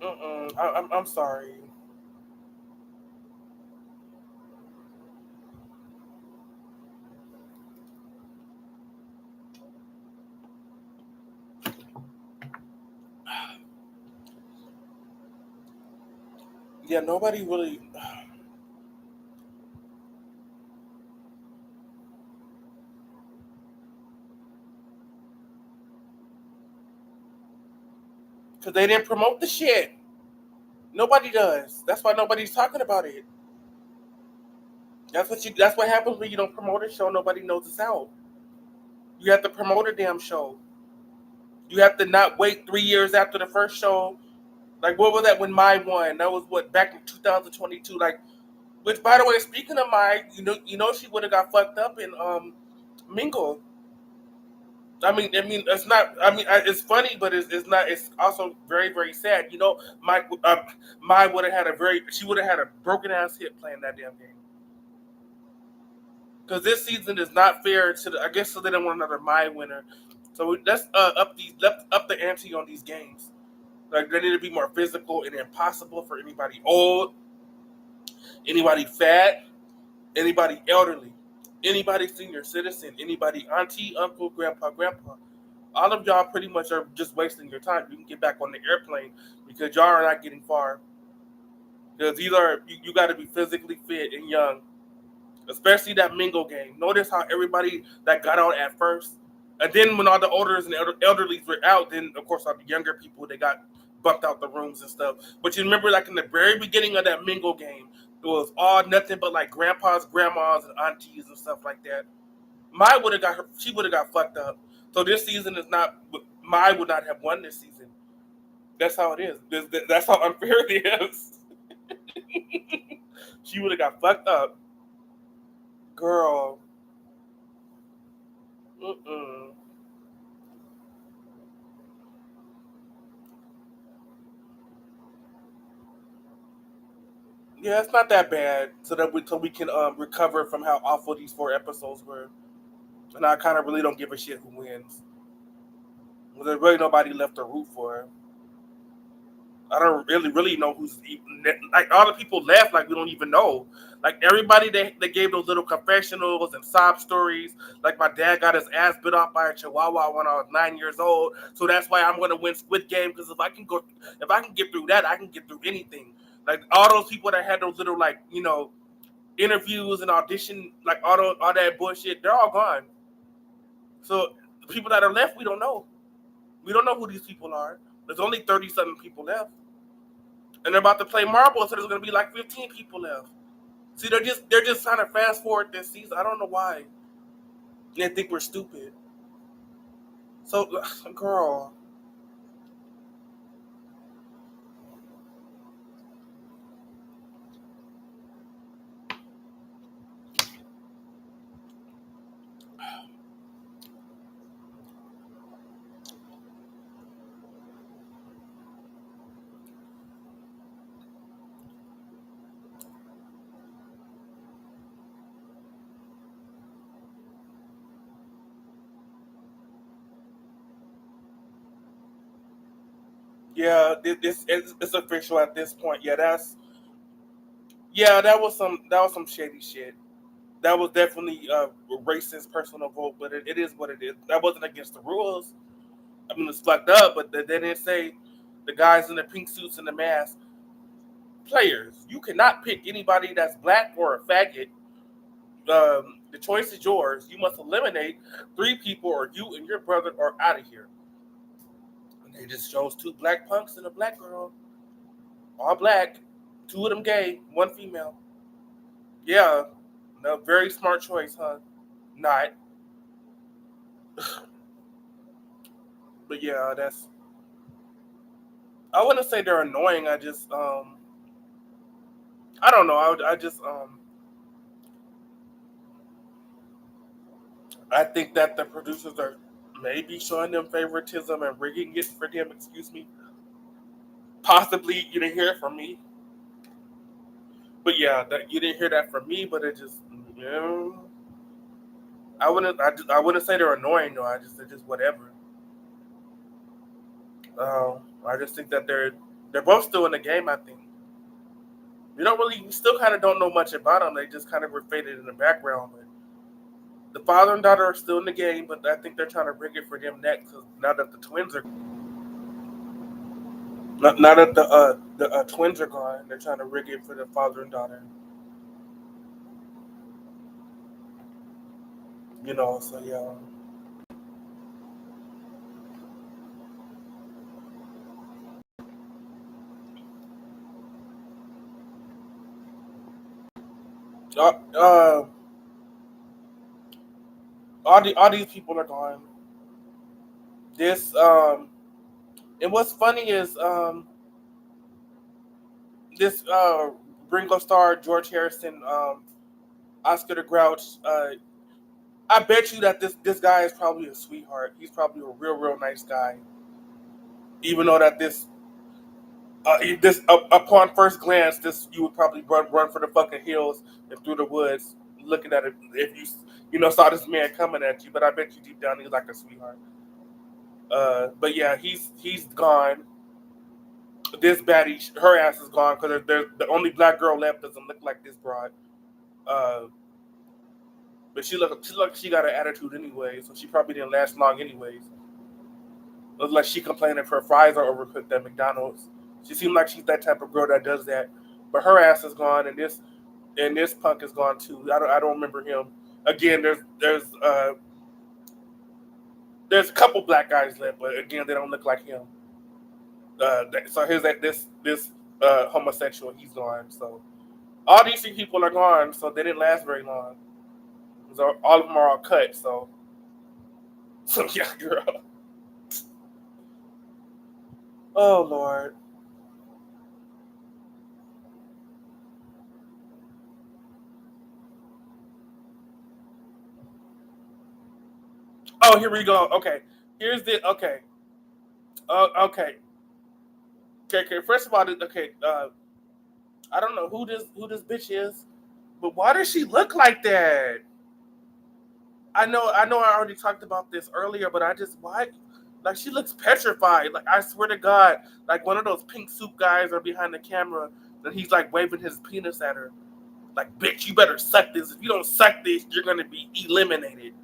I'm sorry. Yeah, nobody really. Because they didn't promote the shit. Nobody does. That's why nobody's talking about it. That's what happens when you don't promote a show. Nobody knows it's out. You have to promote a damn show. You have to not wait 3 years after the first show. Like, what was that when Mai won? That was back in 2022. Like, which, by the way, speaking of Mai, you know she would have got fucked up in Mingle. I mean, it's not. I mean, it's funny, but it's not. It's also very, very sad. Mai would have had she would have had a broken ass hip playing that damn game. Because this season is not fair to I guess so they didn't want another Mai winner. So let's up the ante on these games. Like, they need to be more physical and impossible for anybody old, anybody fat, anybody elderly, anybody senior citizen, anybody auntie, uncle, grandpa. All of y'all pretty much are just wasting your time. You can get back on the airplane because y'all are not getting far. Because you got to be physically fit and young, especially that Mingle game. Notice how everybody that got out at first, and then when all the elders and elderlies were out, then of course all the younger people, they got bumped out the rooms and stuff. But you remember, like in the very beginning of that Mingle game, it was all nothing but like grandpas, grandmas, and aunties and stuff like that. Mai would have got fucked up. So this season is not. Mai would not have won this season. That's how it is. That's how unfair it is. She would have got fucked up, girl. Yeah, it's not that bad. So we can recover from how awful these 4 episodes were. And I kind of really don't give a shit who wins. Well, there's really nobody left to root for. I don't really know who's even, like, all the people left. Like, we don't even know. Like, everybody they gave those little confessionals and sob stories. Like, my dad got his ass bit off by a chihuahua when I was 9 years old. So that's why I'm gonna win Squid Game, because if I can get through that, I can get through anything. Like, all those people that had those little, like, interviews and audition, like all that bullshit, they're all gone. So the people that are left, we don't know. We don't know who these people are. There's only 30-something people left. And they're about to play marbles, so there's gonna be like 15 people left. See, they're just trying to fast forward this season. I don't know why. They think we're stupid. So, girl. Yeah, it's official at this point. Yeah, that was some shady shit. That was definitely a racist personal vote, but it is what it is. That wasn't against the rules. I mean, it's fucked up, but they didn't say the guys in the pink suits and the mask. Players, you cannot pick anybody that's black or a faggot. The choice is yours. You must eliminate 3 people, or you and your brother are out of here. And they just chose 2 black punks and a black girl, all black. 2 of them gay, 1 female. Yeah, no, very smart choice, huh? Not, but yeah, that's. I wouldn't say they're annoying. I just, I don't know. I just, I think that the producers are maybe showing them favoritism and rigging it for them. Excuse me. Possibly you didn't hear it from me, but yeah, that you didn't hear that from me. But it just, you know, I wouldn't say they're annoying though. They're just whatever. I just think that they're both still in the game. I think we still kind of don't know much about them. They just kind of were faded in the background. But the father and daughter are still in the game, but I think they're trying to rig it for them next. Cause now that the twins are, now that the twins are gone, they're trying to rig it for the father and daughter. You know, so yeah. Uh, uh, all these people are gone. This and what's funny is this Ringo Starr, George Harrison, Oscar the Grouch. I bet you that this guy is probably a sweetheart. He's probably a real nice guy. Even though that upon first glance, this you would probably run for the fucking hills and through the woods, looking at it if you saw this man coming at you. But I bet you deep down he's like a sweetheart. But yeah, he's gone. This baddie, her ass is gone because there's the only black girl left doesn't look like this broad. Uh, but she look she got an attitude anyway, so she probably didn't last long anyways. Looks like she complaining if her fries are overcooked at McDonald's. She seemed like she's that type of girl that does that. But her ass is gone, and this punk is gone too. I don't remember him. Again, there's a couple black guys left, but again, they don't look like him. So here's this homosexual. He's gone. So all these 3 people are gone. So they didn't last very long. So all of them are all cut. So yeah, girl. Oh Lord. Oh, here we go. Okay, here's the okay. Okay. Okay. First of all, okay. I don't know who this bitch is, but why does she look like that? I know. I already talked about this earlier, but I just why, like she looks petrified. Like I swear to God, like one of those pink soup guys are behind the camera, and he's like waving his penis at her. Like, bitch, you better suck this. If you don't suck this, you're gonna be eliminated.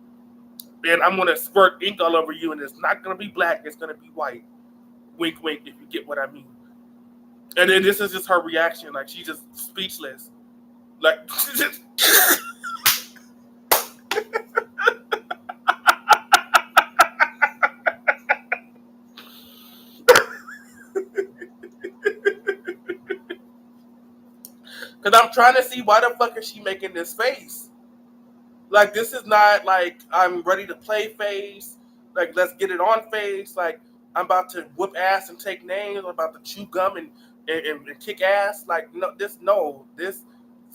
And I'm gonna squirt ink all over you, and it's not gonna be black. It's gonna be white. Wink, wink. If you get what I mean. And then this is just her reaction. Like she's just speechless. Like Because I'm trying to see why the fuck is she making this face? Like, this is not like I'm ready to play face. Like, let's get it on face. Like, I'm about to whoop ass and take names. I'm about to chew gum and kick ass. Like, this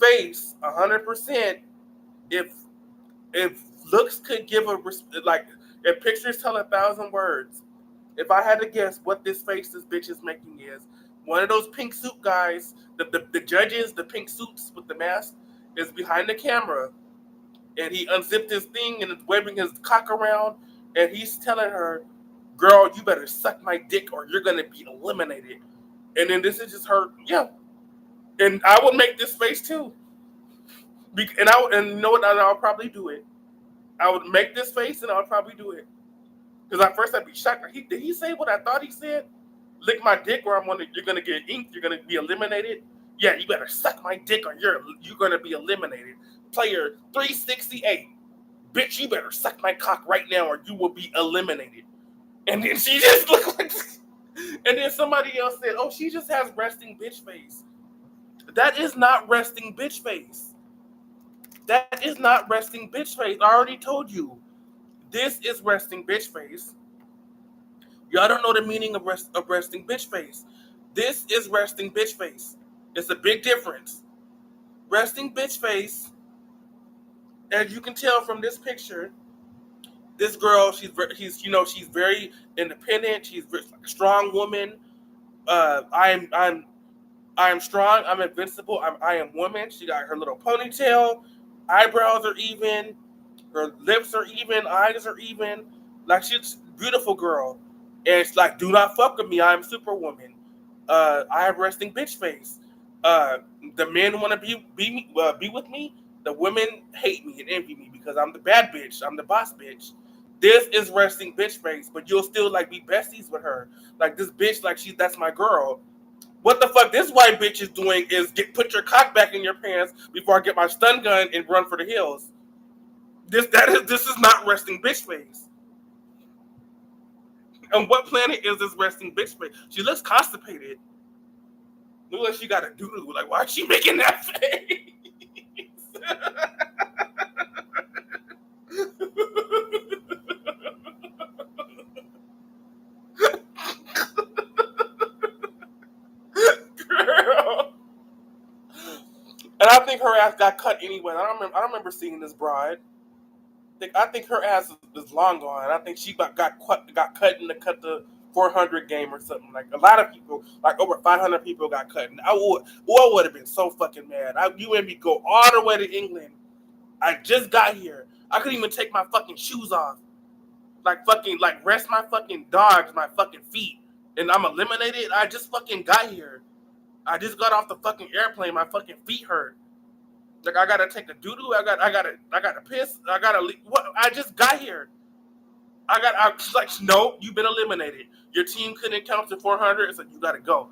face, 100%. If looks could give like, if pictures tell 1,000 words, if I had to guess what this face this bitch is making is one of those pink suit guys, the judges, the pink suits with the mask, is behind the camera, and he unzipped his thing and is waving his cock around, and he's telling her, "Girl, you better suck my dick or you're gonna be eliminated." And then this is just her, yeah. And I would make this face too. And you know what? I'll probably do it. I would make this face and I would probably do it. Because at first I'd be shocked. Did he say what I thought he said? Lick my dick or you're gonna get inked, you're gonna be eliminated? Yeah, you better suck my dick or you're gonna be eliminated. Player 368. Bitch, you better suck my cock right now or you will be eliminated. And then she just looked like and then somebody else said, "Oh, she just has resting bitch face." That is not resting bitch face. That is not resting bitch face. I already told you. This is resting bitch face. Y'all don't know the meaning of resting bitch face. This is resting bitch face. It's a big difference. Resting bitch face, as you can tell from this picture, this girl, she's very independent. She's a strong woman. I am strong. I'm invincible. I am woman. She got her little ponytail. Eyebrows are even. Her lips are even. Eyes are even. Like, she's a beautiful girl. And it's like, do not fuck with me. I am Superwoman. I have resting bitch face. The men want to be with me. The women hate me and envy me because I'm the bad bitch. I'm the boss bitch. This is resting bitch face, but you'll still like be besties with her. Like, this bitch, like, that's my girl. What the fuck this white bitch is doing is put your cock back in your pants before I get my stun gun and run for the hills. This is not resting bitch face. And what planet is this resting bitch face? She looks constipated. Looks like she got a doo-doo. Like, why is she making that face? Girl. And I think her ass got cut anyway. I don't remember seeing this bride. I think her ass is long gone. I think she got cut in the 400 game or something. Like, a lot of people, like over 500 people got cut. And I would have been so fucking mad. You made me go all the way to England. I just got here. I couldn't even take my fucking shoes off. Like, rest my fucking dogs, my fucking feet. And I'm eliminated. I just fucking got here. I just got off the fucking airplane. My fucking feet hurt. Like, I gotta take a doo-doo. I gotta piss. I gotta leave. What? I just got here. I was like, no, you've been eliminated. Your team couldn't count to 400, so you gotta go.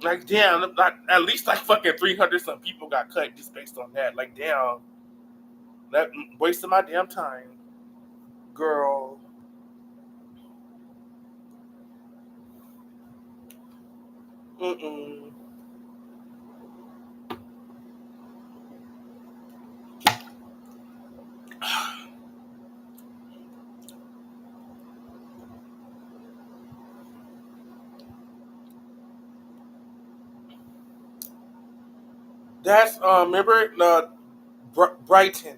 Like, damn, at least like fucking 300 some people got cut just based on that. Like, damn, that wasted my damn time, girl. Mm-mm. That's remember Brighton.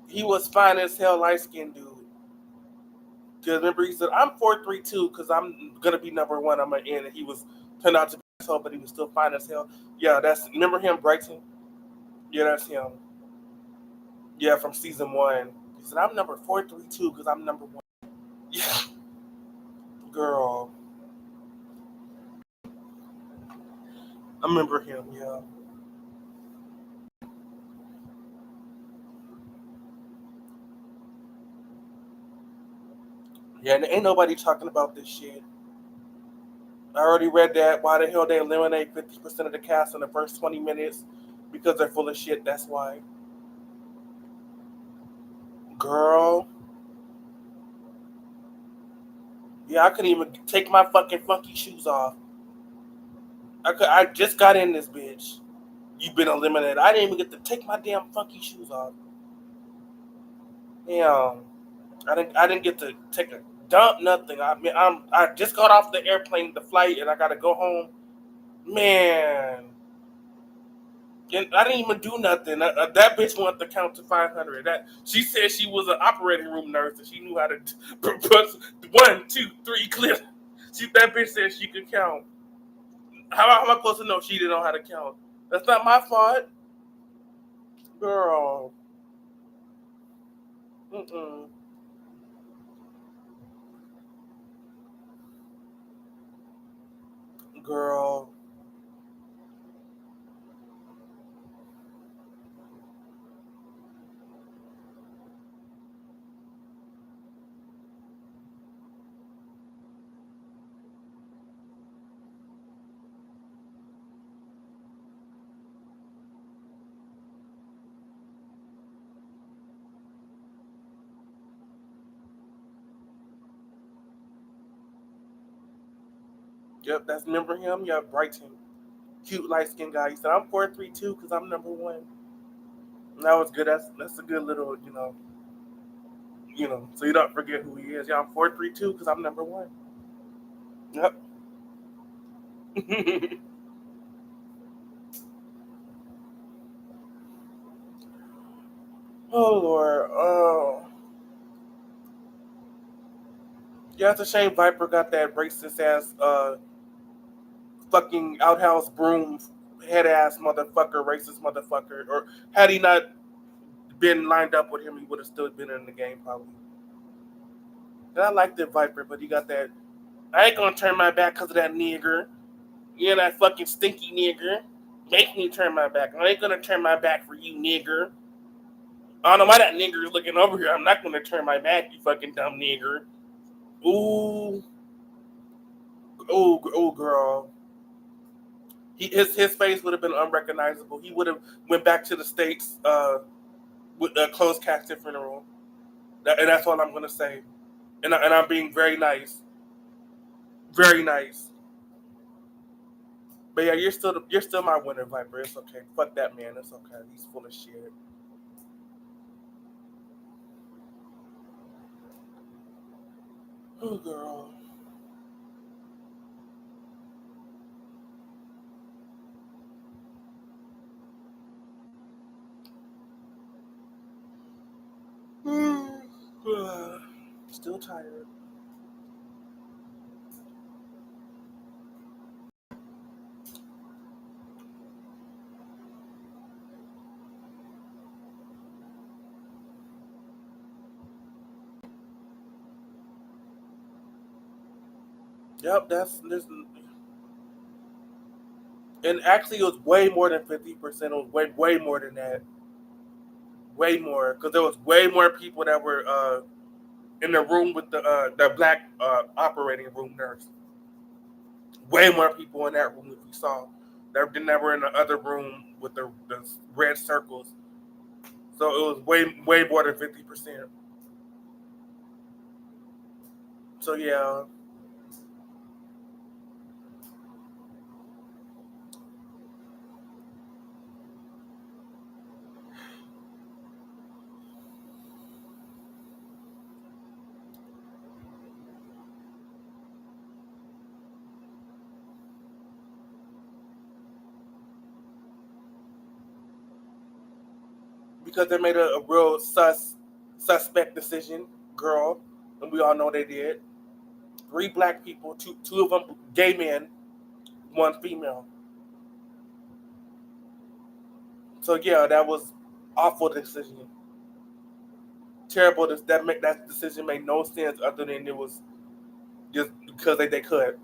He was fine as hell, light skinned dude. Cause remember he said, "I'm 432 because I'm gonna be number one. I'm gonna end." And he was turned out to be asshole, but he was still fine as hell. Yeah, remember him, Brighton. Yeah, that's him. Yeah, from season 1. He said, "I'm number 432 because I'm number one." Yeah, girl. I remember him. Yeah. Yeah, and ain't nobody talking about this shit. I already read that. Why the hell they eliminate 50% of the cast in the first 20 minutes? Because they're full of shit, that's why. Girl. Yeah, I couldn't even take my fucking funky shoes off. I just got in this bitch. you've been eliminated. I didn't even get to take my damn funky shoes off. Damn. I didn't get to take a dump, nothing. I just got off the airplane, the flight, and I gotta go home. Man. And I didn't even do nothing. That bitch wanted to count to 500. She said she was an operating room nurse and she knew how to put 1, 2, 3 clips. That bitch said she could count. How am I supposed to know she didn't know how to count? That's not my fault, girl. Mm-mm. Girl. Yep, that's remember him. Yeah, Brighton, cute light skinned guy. He said, "I'm 432 because I'm number one." And that was good. That's a good little so you don't forget who he is. Yeah, I'm 432 because I'm number one. Yep. Oh Lord. Oh. Yeah, it's a shame Viper got that racist ass fucking outhouse broom head ass motherfucker, racist motherfucker. Or had he not been lined up with him, he would have still been in the game probably. And I like the Viper, but he got that. I ain't gonna turn my back because of that nigger. Yeah, that fucking stinky nigger. Make me turn my back. I ain't gonna turn my back for you, nigger. I don't know why that nigger is looking over here. I'm not gonna turn my back, you fucking dumb nigger. Ooh. Oh, girl. His face would have been unrecognizable. He would have went back to the States with a closed casket funeral. And that's all I'm gonna say. And I'm being very nice. Very nice. But yeah, you're still my winner, Viper. It's okay. Fuck that man. It's okay. He's full of shit. Oh, girl. Still tired. Yep, this, and actually it was way more than 50%. It was way more than that. Way more, because there was way more people that were in the room with the black operating room nurse. Way more people in that room if you saw. That were in the other room with the red circles. So it was way more than 50%. So yeah. Because they made a real suspect decision, girl, and we all know they did. 3 black people, two of them gay men, 1 female. So yeah, that was awful decision. Terrible. That decision made no sense other than it was just because they could.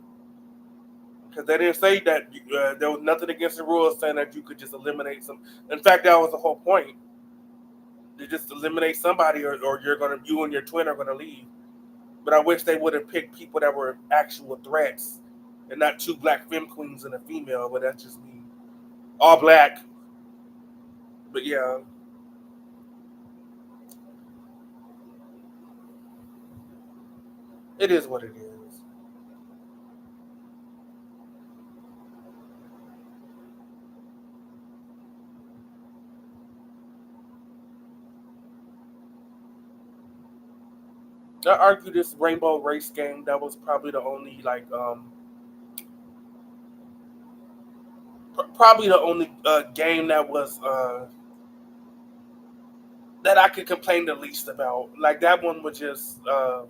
Because they didn't say that there was nothing against the rules saying that you could just eliminate some. In fact, that was the whole point. To just eliminate somebody, or you and your twin are gonna leave. But I wish they would have picked people that were actual threats, and not 2 black femme queens and a female. But that's just me. All black. But yeah. It is what it is. I argue this Rainbow Race game, that was probably the only game that was that I could complain the least about. Like that one was just that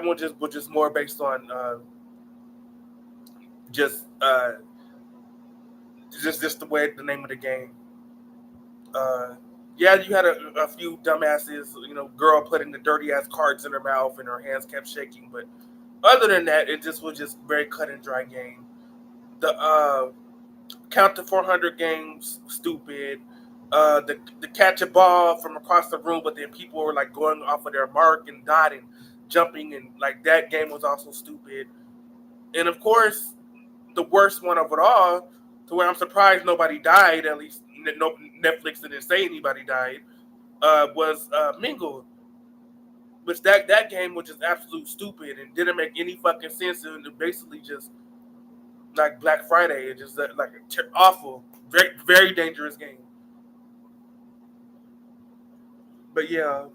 one just was just more based on just just the way the name of the game. Yeah, you had a few dumbasses, girl putting the dirty ass cards in her mouth and her hands kept shaking, but other than that, it just was just very cut and dry game. The count to 400 games, stupid. The catch a ball from across the room, but then people were like going off of their mark and dotting, jumping, and like that game was also stupid. And of course, the worst one of it all, to where I'm surprised nobody died. At least no, Netflix didn't say anybody died. Was Mingle, which that game was just absolute stupid and didn't make any fucking sense, and it basically just like Black Friday. It just like awful, very very dangerous game. But yeah.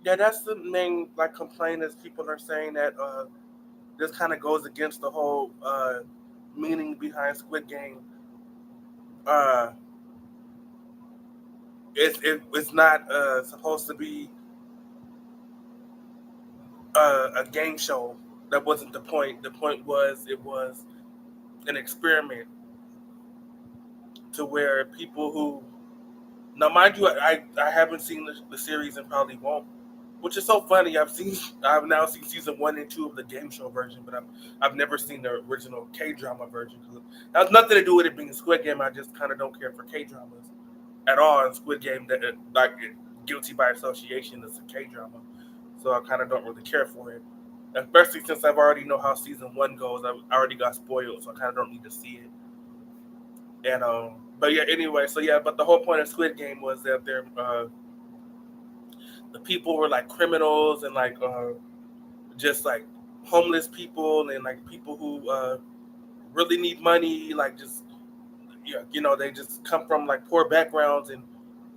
Yeah, that's the main like complaint is people are saying that this kind of goes against the whole meaning behind Squid Game. Uh, it's not supposed to be a game show. That wasn't the point. The point was it was an experiment to where people who now, mind you, I haven't seen the series and probably won't, which is so funny. I've now seen season 1 and 2 of the game show version, but I've never seen the original K drama version because that has nothing to do with it being a Squid Game. I just kind of don't care for K dramas at all. And Squid Game, that like guilty by association, is a K drama, so I kind of don't really care for it. Especially since I've already know how season 1 goes. I already got spoiled, so I kind of don't need to see it. And but yeah, anyway, so yeah, but the whole point of Squid Game was that the people were like criminals and like just like homeless people and like people who really need money, like just yeah, they just come from like poor backgrounds, and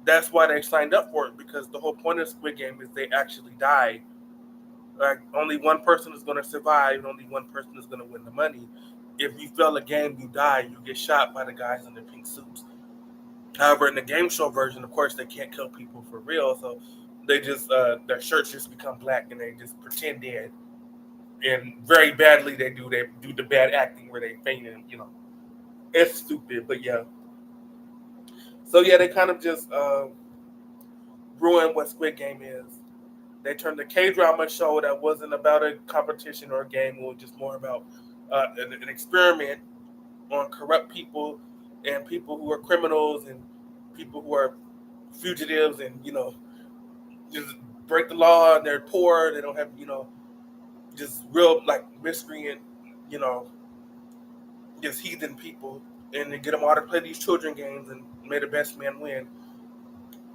that's why they signed up for it, because the whole point of Squid Game is they actually die. Like only one person is going to survive, and only one person is going to win the money. If you fail a game, you die. You get shot by the guys in the pink suits. However, in the game show version, of course, they can't kill people for real, so they just their shirts just become black and they just pretend dead. And very badly they do the bad acting where they faint and it's stupid, but yeah. So yeah, they kind of just ruined what Squid Game is. They turned the K drama show that wasn't about a competition or a game, it was just more about an experiment on corrupt people and people who are criminals and people who are fugitives and just break the law and they're poor, they don't have just real like miscreant, you know just heathen people, and they get them all to play these children games and may the best man win,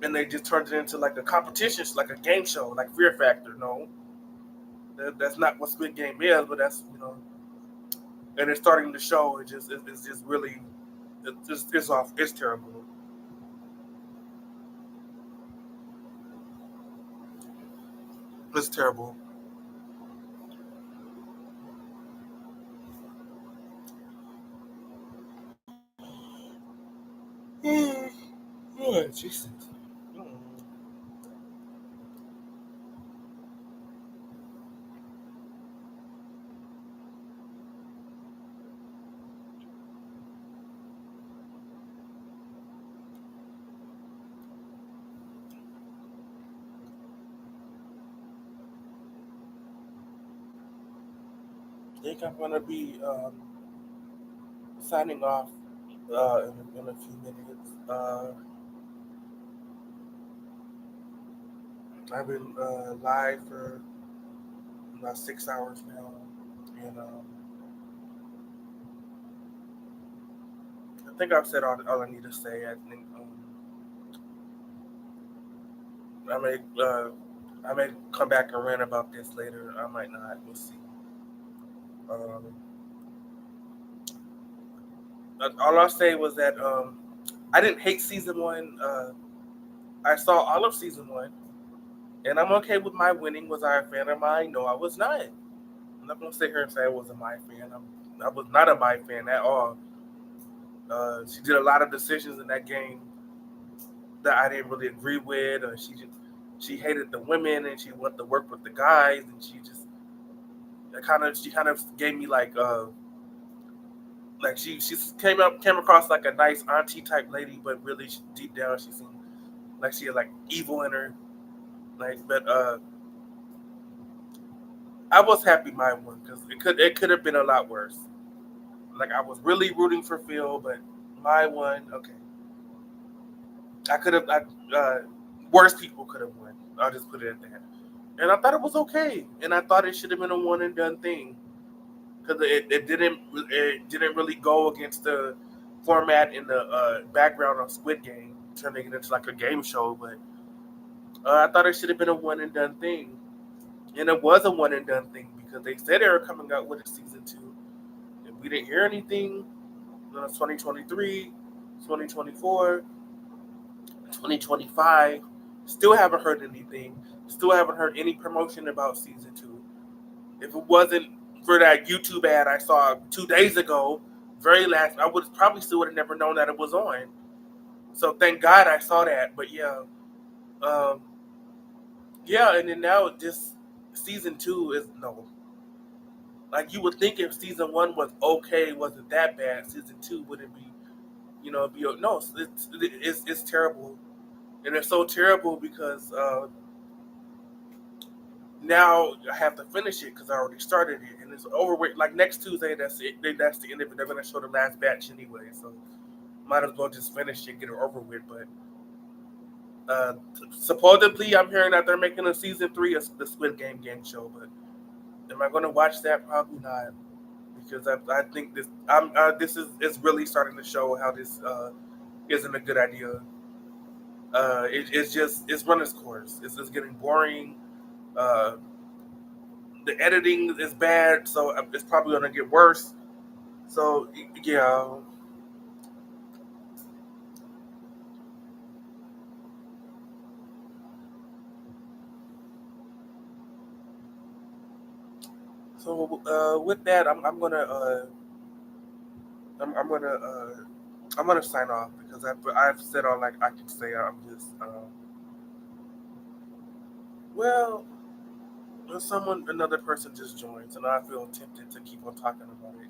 and they just turned it into like a competition, like a game show, like Fear Factor. No, That's not what Squid Game is, but that's and it's starting to show. It's just really it's off. It's terrible. It's terrible. Oh, Jesus. I think I'm gonna be signing off in a few minutes. I've been live for about 6 hours now, and I think I've said all I need to say. I think I may I may come back and rant about this later. I might not. We'll see. Um, all I'll say was that I didn't hate season one. I saw all of season one, and I'm okay with my winning. Was I a fan of mine? No, I was not. I'm not gonna sit here and say I was a my fan. I was not a my fan at all. She did a lot of decisions in that game that I didn't really agree with. She hated the women and she wanted to work with the guys, and she kind of gave me like she came across like a nice auntie type lady, but really deep down she seemed like she had like evil in her. But I was happy mine won because it could have been a lot worse. Like I was really rooting for Phil, but my one, okay. I could have, worse people could have won. I'll just put it at that. And I thought it was okay, and I thought it should have been a one and done thing because it didn't really go against the format in the background of Squid Game, turning it into like a game show. But I thought it should have been a one and done thing, and it was a one and done thing because they said they were coming out with a season 2, and we didn't hear anything. 2023, 2024, 2025. Still haven't heard anything. Still haven't heard any promotion about season 2. If it wasn't for that YouTube ad I saw 2 days ago, very last, I would probably still would have never known that it was on. So thank God I saw that. But yeah, and then now this season 2 is no. Like you would think if season 1 was okay, wasn't that bad, season 2 wouldn't be, no, it's terrible, and it's so terrible because now I have to finish it because I already started it and it's over with. Like next Tuesday, that's it. That's the end of it. They're gonna show the last batch anyway, so might as well just finish it, get it over with. But supposedly, I'm hearing that they're making a season 3 of the Squid Game show. But am I gonna watch that? Probably not, because I think this is really starting to show how this isn't a good idea. It's run its course. It's just getting boring. The editing is bad, so it's probably gonna get worse. So yeah. So with that, I'm gonna sign off because I've said all like I can say. I'm just well, another person just joined, so now I feel tempted to keep on talking about it.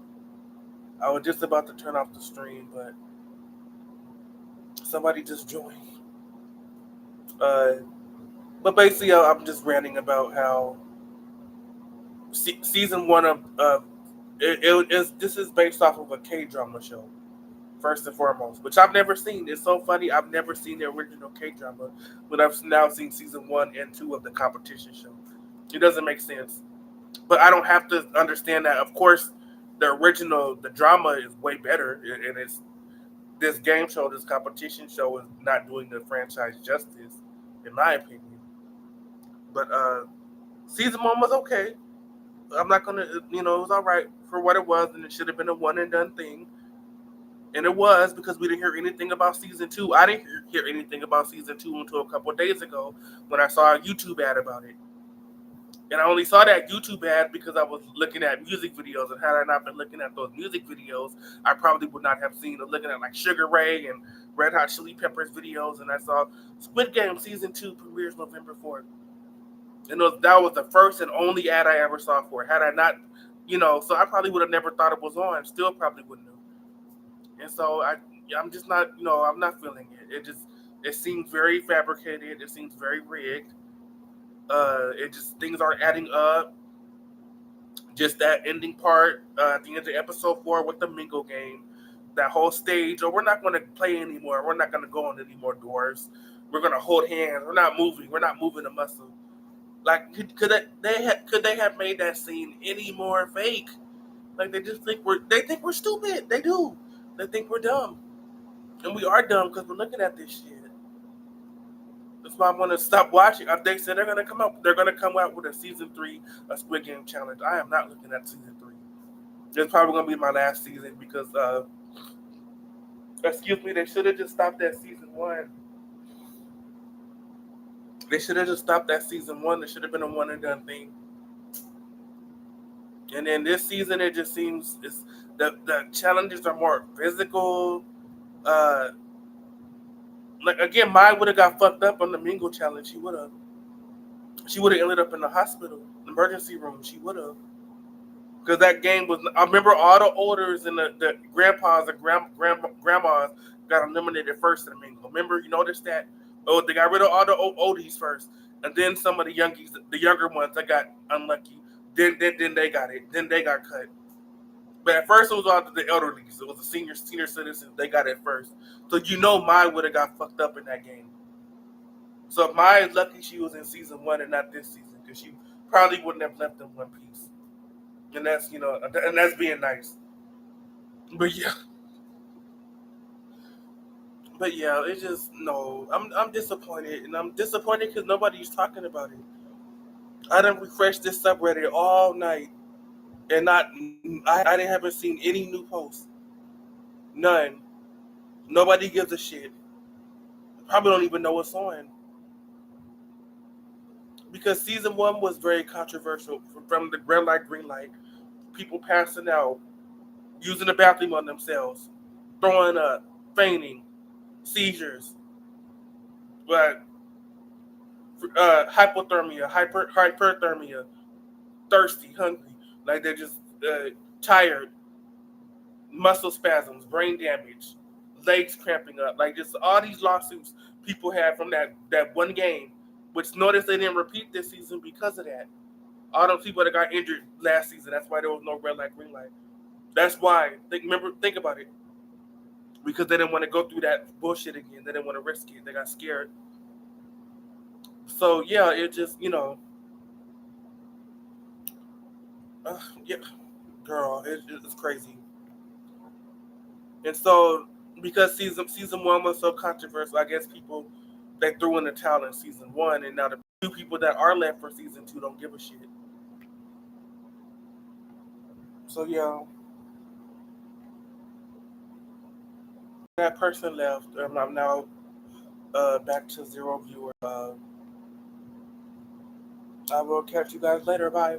I was just about to turn off the stream, but somebody just joined. But basically, I'm just ranting about how season 1 of this is based off of a K-drama show, first and foremost, which I've never seen. It's so funny. I've never seen the original K-drama, but I've now seen season 1 and 2 of the competition show. It doesn't make sense, but I don't have to understand that. Of course, the drama is way better, and it's this game show, this competition show is not doing the franchise justice, in my opinion. But season 1 was okay. I'm not gonna, it was all right for what it was, and it should have been a one and done thing. And it was because we didn't hear anything about season two. I didn't hear anything about season two until a couple of days ago when I saw a YouTube ad about it. And I only saw that YouTube ad because I was looking at music videos. And had I not been looking at those music videos, I probably would not have seen or looking at like Sugar Ray and Red Hot Chili Peppers videos. And I saw Squid Game season 2 premieres November 4th. And that was the first and only ad I ever saw for it. Had I not, so I probably would have never thought it was on. Still probably wouldn't have. And so I'm just not, I'm not feeling it. It seems very fabricated. It seems very rigged. Things aren't adding up. Just that ending part at the end of episode 4 with the Mingle game, that whole stage. Or we're not going to play anymore. We're not going to go on any more doors. We're going to hold hands. We're not moving. We're not moving a muscle. Like, could they have made that scene any more fake? Like, they think we're stupid. They do. They think we're dumb, and we are dumb because we're looking at this shit. That's why I want to stop watching. They said they're gonna come out. They're gonna come out with a season 3, a Squid Game challenge. I am not looking at season 3. It's probably gonna be my last season because, excuse me, they should have just stopped at season 1. They should have just stopped at season 1. It should have been a one and done thing. And then this season, it just seems the challenges are more physical. Like again, Mai would have got fucked up on the Mingle challenge. She would have ended up in the hospital, emergency room. She would have, because that game was. I remember all the olders and the grandpas and grandmas got eliminated first in the Mingle. Remember, you noticed that? Oh, they got rid of all the oldies first, and then some of the youngies, the younger ones, that got unlucky. Then they got it. Then they got cut. But at first, it was all the elderly. It was the senior citizens. They got it first. So Mai would have got fucked up in that game. So Mai is lucky she was in season 1 and not this season, because she probably wouldn't have left in one piece. And that's and that's being nice. But yeah, it's just no. I'm disappointed, and I'm disappointed because nobody's talking about it. I done refreshed this subreddit all night, and I haven't seen any new posts. None. Nobody gives a shit. Probably don't even know what's on. Because season 1 was very controversial, from the red light, green light, people passing out, using the bathroom on themselves, throwing up, fainting, seizures, but hypothermia, hyperthermia, thirsty, hungry, like they're just tired, muscle spasms, brain damage, legs cramping up, like just all these lawsuits people had from that one game, which notice they didn't repeat this season because of that. All those people that got injured last season, that's why there was no red light, green light. That's why. Think about it. Because they didn't want to go through that bullshit again. They didn't want to risk it. They got scared. So yeah, it just yeah, girl, it's crazy. And so because season 1 was so controversial, I guess people, they threw in the towel in season 1, and now the 2 people that are left for season 2 don't give a shit. So yeah, that person left. I'm now back to 0 viewers. I will catch you guys later. Bye.